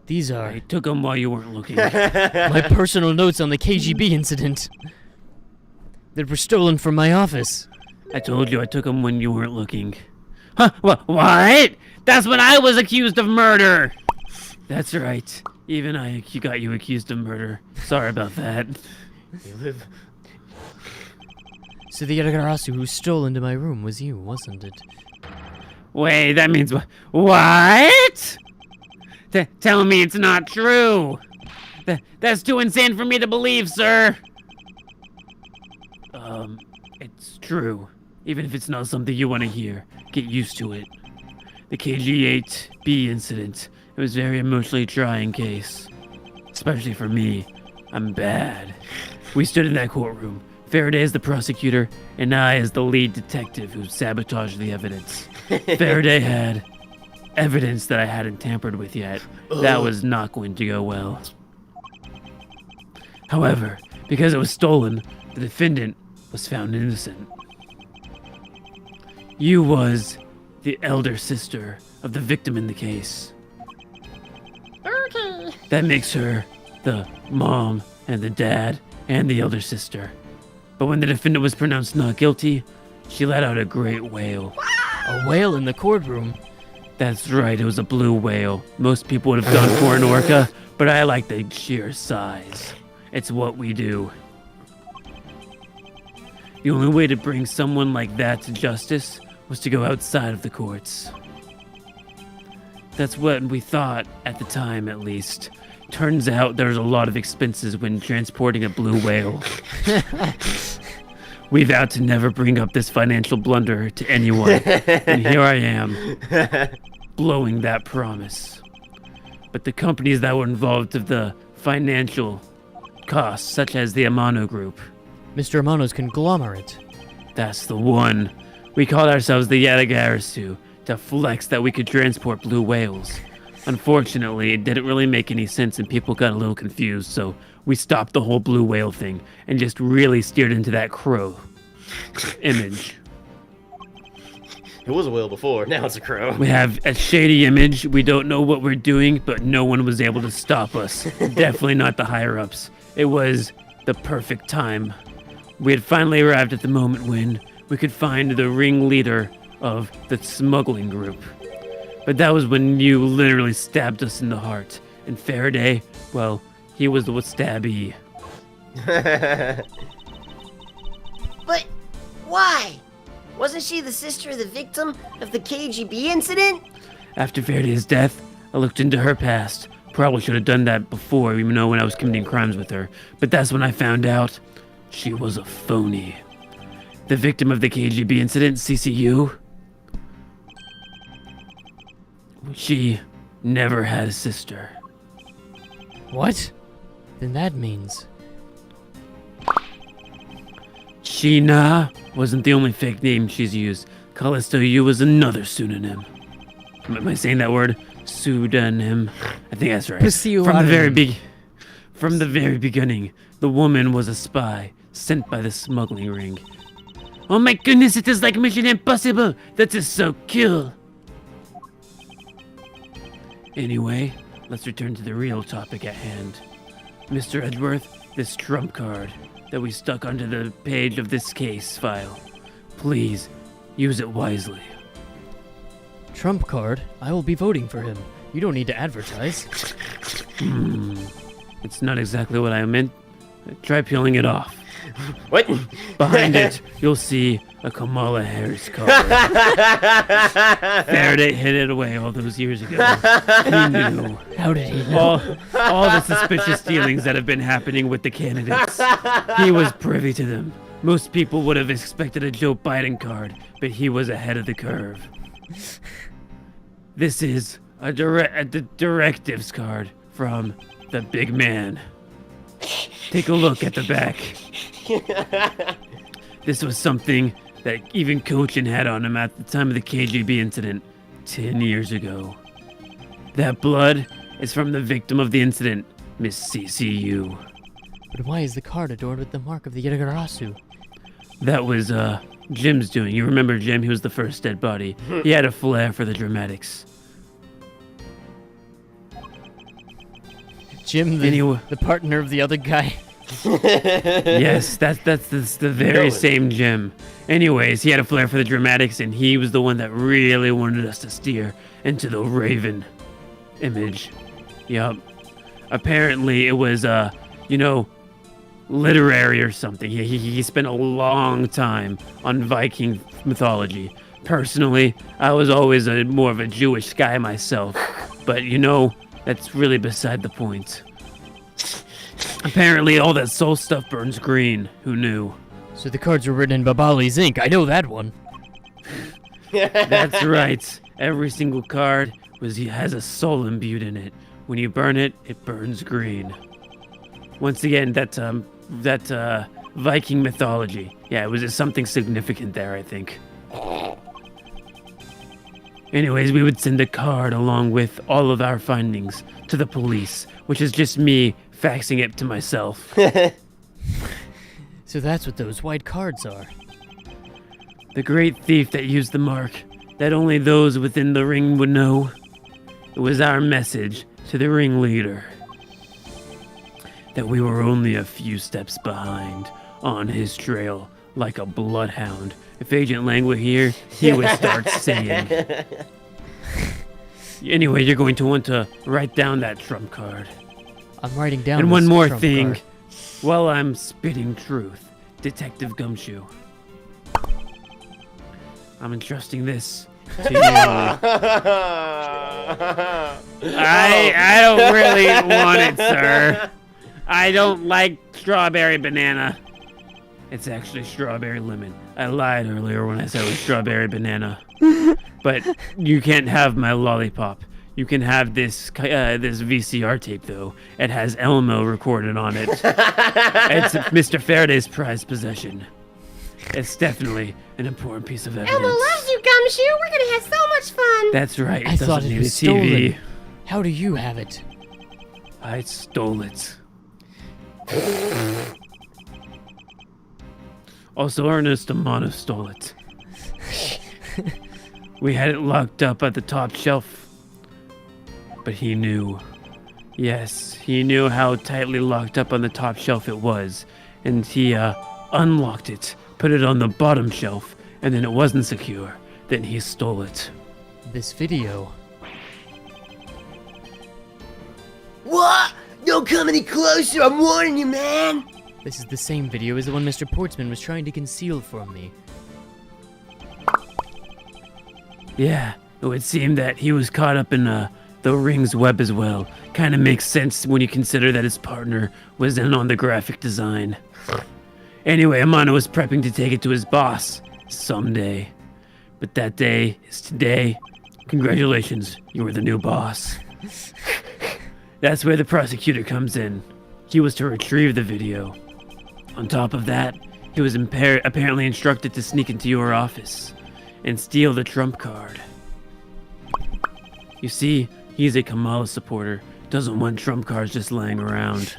These are I took them while you weren't looking. my personal notes on the KGB incident that were stolen from my office. I told you I took them when you weren't looking. Huh? What? That's when I was accused of murder. That's right. Even I got you accused of murder. Sorry about that. So the Yatagarasu who stole into my room was you, wasn't it? Wait, that means what? Tell me it's not true. That's too insane for me to believe, sir. It's true. Even if it's not something you want to hear, get used to it. The KG-8B incident, it was a very emotionally trying case. Especially for me. I'm bad. We stood in that courtroom. Faraday as the prosecutor, and I as the lead detective who sabotaged the evidence. Faraday had evidence that I hadn't tampered with yet. That was not going to go well. However, because it was stolen, the defendant was found innocent. You was the elder sister of the victim in the case. Okay. That makes her the mom and the dad and the elder sister. But when the defendant was pronounced not guilty, she let out a great wail. A whale in the courtroom? That's right, it was a blue whale. Most people would have gone for an orca, but I like the sheer size. It's what we do. The only way to bring someone like that to justice was to go outside of the courts. That's what we thought at the time, at least. Turns out there's a lot of expenses when transporting a blue whale. We vowed to never bring up this financial blunder to anyone, and here I am, blowing that promise. But the companies that were involved of the financial costs, such as the Amano Group. Mr. Amano's conglomerate. That's the one. We called ourselves the Yatagarasu to flex that we could transport blue whales. Unfortunately, it didn't really make any sense and people got a little confused, so we stopped the whole blue whale thing and just really steered into that crow image. It was a whale before, now it's a crow. We have a shady image. We don't know what we're doing, but no one was able to stop us. Definitely not the higher-ups. It was the perfect time. We had finally arrived at the moment when we could find the ringleader of the smuggling group. But that was when you literally stabbed us in the heart. And Faraday, well, he was the stabby. But why? Wasn't she the sister of the victim of the KGB incident? After Faraday's death, I looked into her past. Probably should have done that before, even though when I was committing crimes with her. But that's when I found out she was a phony. The victim of the KGB incident, CCU, she never had a sister. What? Then that means... Sheena wasn't the only fake name she's used. Callisto U was another pseudonym. Am I saying that word? Pseudonym. I think that's right. From the very beginning, the woman was a spy sent by the smuggling ring. Oh my goodness, it is like Mission Impossible! That is so cool! Anyway, let's return to the real topic at hand. Mr. Edgeworth, this trump card that we stuck onto the page of this case file. Please, use it wisely. Trump card? I will be voting for him. You don't need to advertise. It's not exactly what I meant. Try peeling it off. What? Behind it, you'll see a Kamala Harris card. Faraday hid it away all those years ago. He knew. How did he know? All the suspicious dealings that have been happening with the candidates. He was privy to them. Most people would have expected a Joe Biden card, but he was ahead of the curve. This is a directives card from the big man. Take a look at the back. This was something that even Cochin had on him at the time of the KGB incident 10 years ago. That blood is from the victim of the incident, Miss CCU. But why is the card adorned with the mark of the Yatagarasu? That was, Jim's doing. You remember Jim? He was the first dead body. He had a flair for the dramatics. Jim, the partner of the other guy. Yes, that's the very same Jim. Anyways, he had a flair for the dramatics, and he was the one that really wanted us to steer into the Raven image. Yup. Apparently, it was, literary or something. He spent a long time on Viking mythology. Personally, I was always more of a Jewish guy myself, but that's really beside the point. Apparently, all that soul stuff burns green. Who knew? So the cards were written in Babali's ink. I know that one. That's right. Every single card has a soul imbued in it. When you burn it, it burns green. Once again, that Viking mythology. Yeah, it was just something significant there, I think. Anyways, we would send a card along with all of our findings to the police, which is just me faxing it to myself. So that's what those white cards are. The great thief that used the mark that only those within the ring would know. It was our message to the ringleader that we were only a few steps behind on his trail like a bloodhound. If Agent Lang were here, he would start saying. Anyway, you're going to want to write down that trump card. I'm writing down. And one this more trump thing. card. While I'm spitting truth, Detective Gumshoe, I'm entrusting this to you. I don't really want it, sir. I don't like strawberry banana. It's actually strawberry lemon. I lied earlier when I said it was strawberry banana. But you can't have my lollipop. You can have this this VCR tape, though. It has Elmo recorded on it. It's Mr. Faraday's prized possession. It's definitely an important piece of evidence. Elmo loves you, Gumshoe. We're gonna have so much fun. That's right. I thought doesn't it need was a TV. stolen. How do you have it? I stole it. Also, Ernest Amano stole it. We had it locked up at the top shelf. But he knew. Yes, he knew how tightly locked up on the top shelf it was. And he unlocked it, put it on the bottom shelf, and then it wasn't secure. Then he stole it. This video. What? Don't come any closer. I'm warning you, man. This is the same video as the one Mr. Portsman was trying to conceal from me. Yeah, it would seem that he was caught up in the ring's web as well. Kind of makes sense when you consider that his partner was in on the graphic design. Anyway, Amano was prepping to take it to his boss someday. But that day is today. Congratulations, you are the new boss. That's where the prosecutor comes in. He was to retrieve the video. On top of that, he was apparently instructed to sneak into your office and steal the trump card. You see, he's a Kamala supporter, doesn't want trump cards just laying around.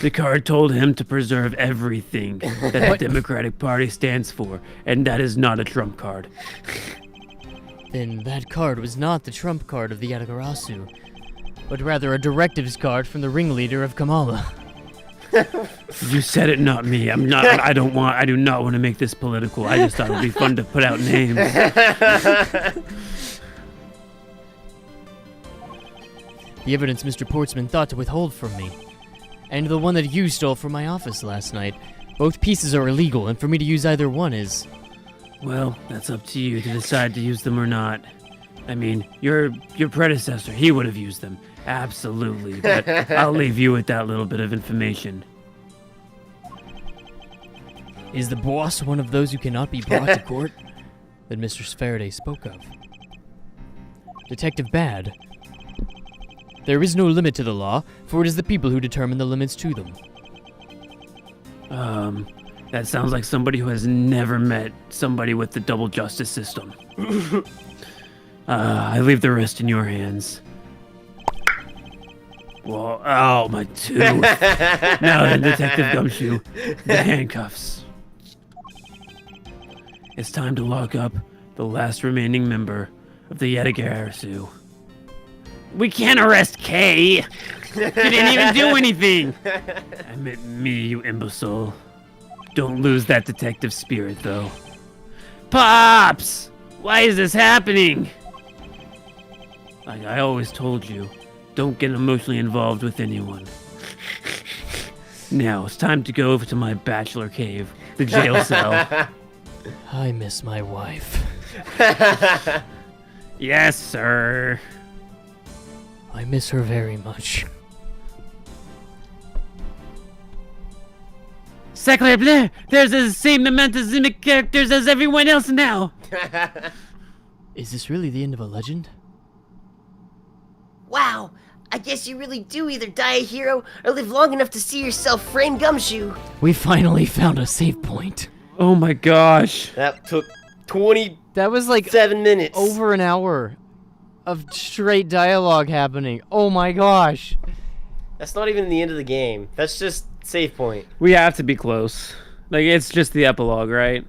The card told him to preserve everything that the Democratic Party stands for, and that is not a trump card. Then that card was not the trump card of the Yatagarasu, but rather a directives card from the ringleader of Kamala. You said it, not me. I do not want to make this political. I just thought it would be fun to put out names. The evidence Mr. Portsman thought to withhold from me. And the one that you stole from my office last night. Both pieces are illegal, and for me to use either one is... Well, that's up to you to decide to use them or not. I mean, your predecessor, he would have used them. Absolutely, but I'll leave you with that little bit of information. Is the boss one of those who cannot be brought to court? That Mr. Faraday spoke of. Detective Bad. There is no limit to the law, for it is the people who determine the limits to them. That sounds like somebody who has never met somebody with the double justice system. I leave the rest in your hands. Well, ow, my tooth. Now then, Detective Gumshoe, the handcuffs. It's time to lock up the last remaining member of the Yatagarasu. We can't arrest Kay. You didn't even do anything. I meant me, you imbecile. Don't lose that detective spirit, though. Pops! Why is this happening? Like I always told you, don't get emotionally involved with anyone. Now, it's time to go over to my bachelor cave, the jail cell. I miss my wife. Yes, sir. I miss her very much. Sacre bleu! There's the same amount of Zimic characters as everyone else now! Is this really the end of a legend? Wow, I guess you really do either die a hero or live long enough to see yourself frame Gumshoe. We finally found a save point. Oh my gosh. That took 27 That was like minutes. over an hour of straight dialogue happening. Oh my gosh. That's not even the end of the game. That's just save point. We have to be close. Like, it's just the epilogue, right?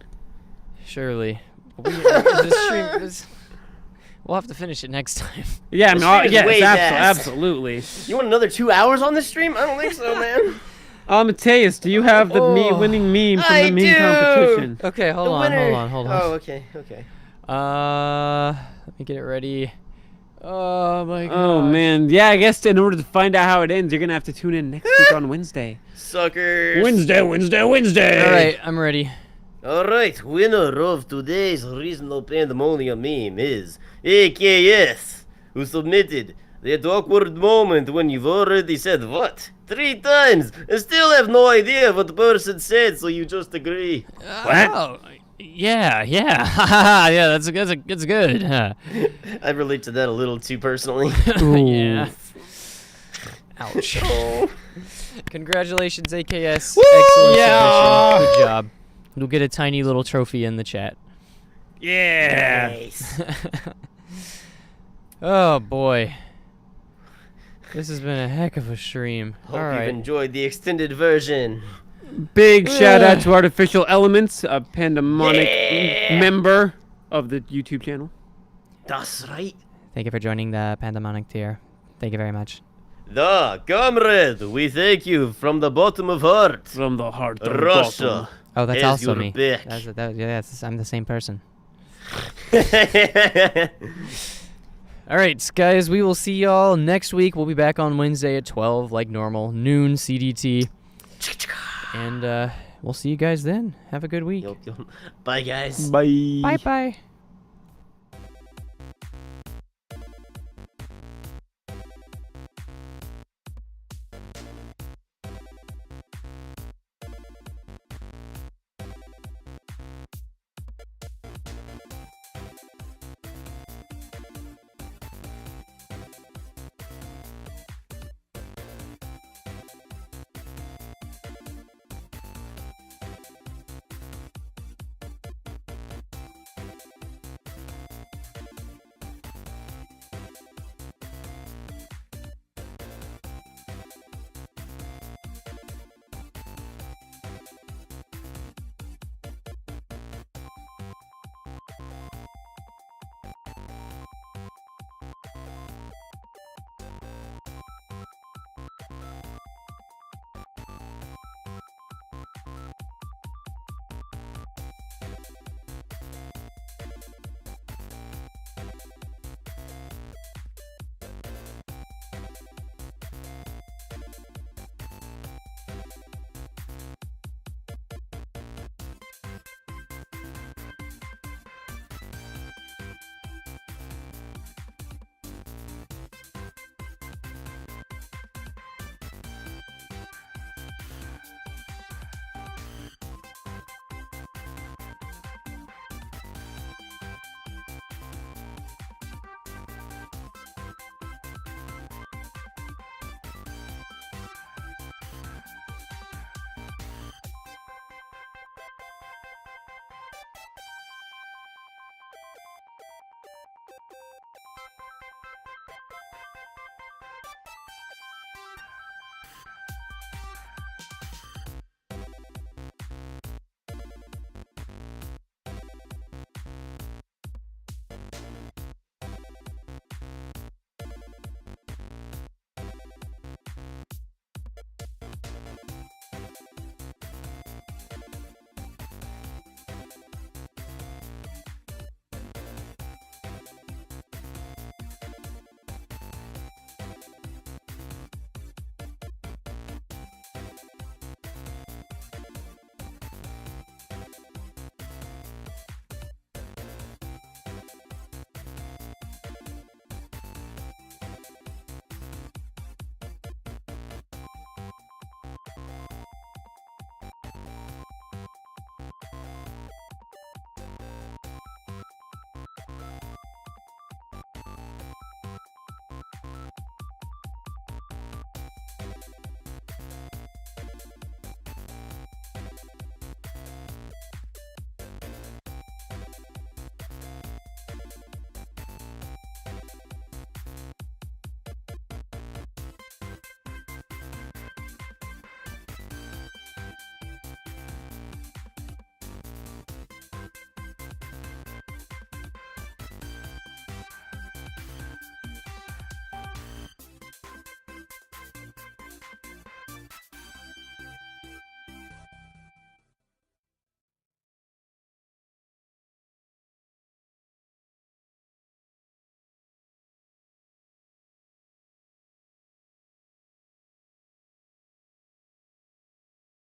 Surely. The stream is... We'll have to finish it next time. Yeah, The no, stream is yes, way fast. absolutely. You want another 2 hours on this stream? I don't think so, man. Mateus, do you have the winning meme from the meme competition? Okay, hold The on. winner. Hold on. Oh, okay. Let me get it ready. Oh my god. Oh man, yeah. I guess in order to find out how it ends, you're gonna have to tune in next week on Wednesday. Suckers. Wednesday. All right, I'm ready. Alright, winner of today's Reasonable Pandemonium meme is AKS, who submitted that awkward moment when you've already said what? 3 times and still have no idea what the person said, so you just agree. What? Oh, yeah. Yeah, that's good. Huh. I relate to that a little too personally. Yeah. Ouch. Oh. Congratulations, AKS. Excellent submission. Good job. You'll get a tiny little trophy in the chat. Yeah. Nice. Oh boy. This has been a heck of a stream. Hope All you've right. enjoyed the extended version. Big shout out to Artificial Elements, a Pandemonic member of the YouTube channel. That's right. Thank you for joining the Pandemonic tier. Thank you very much. The comrade, we thank you from the bottom of heart. From the heart of Russia. Oh, that's As also you're me. back. I'm the same person. All right, guys, we will see y'all next week. We'll be back on Wednesday at 12, like normal, noon CDT. And we'll see you guys then. Have a good week. Bye, guys. Bye. Bye-bye.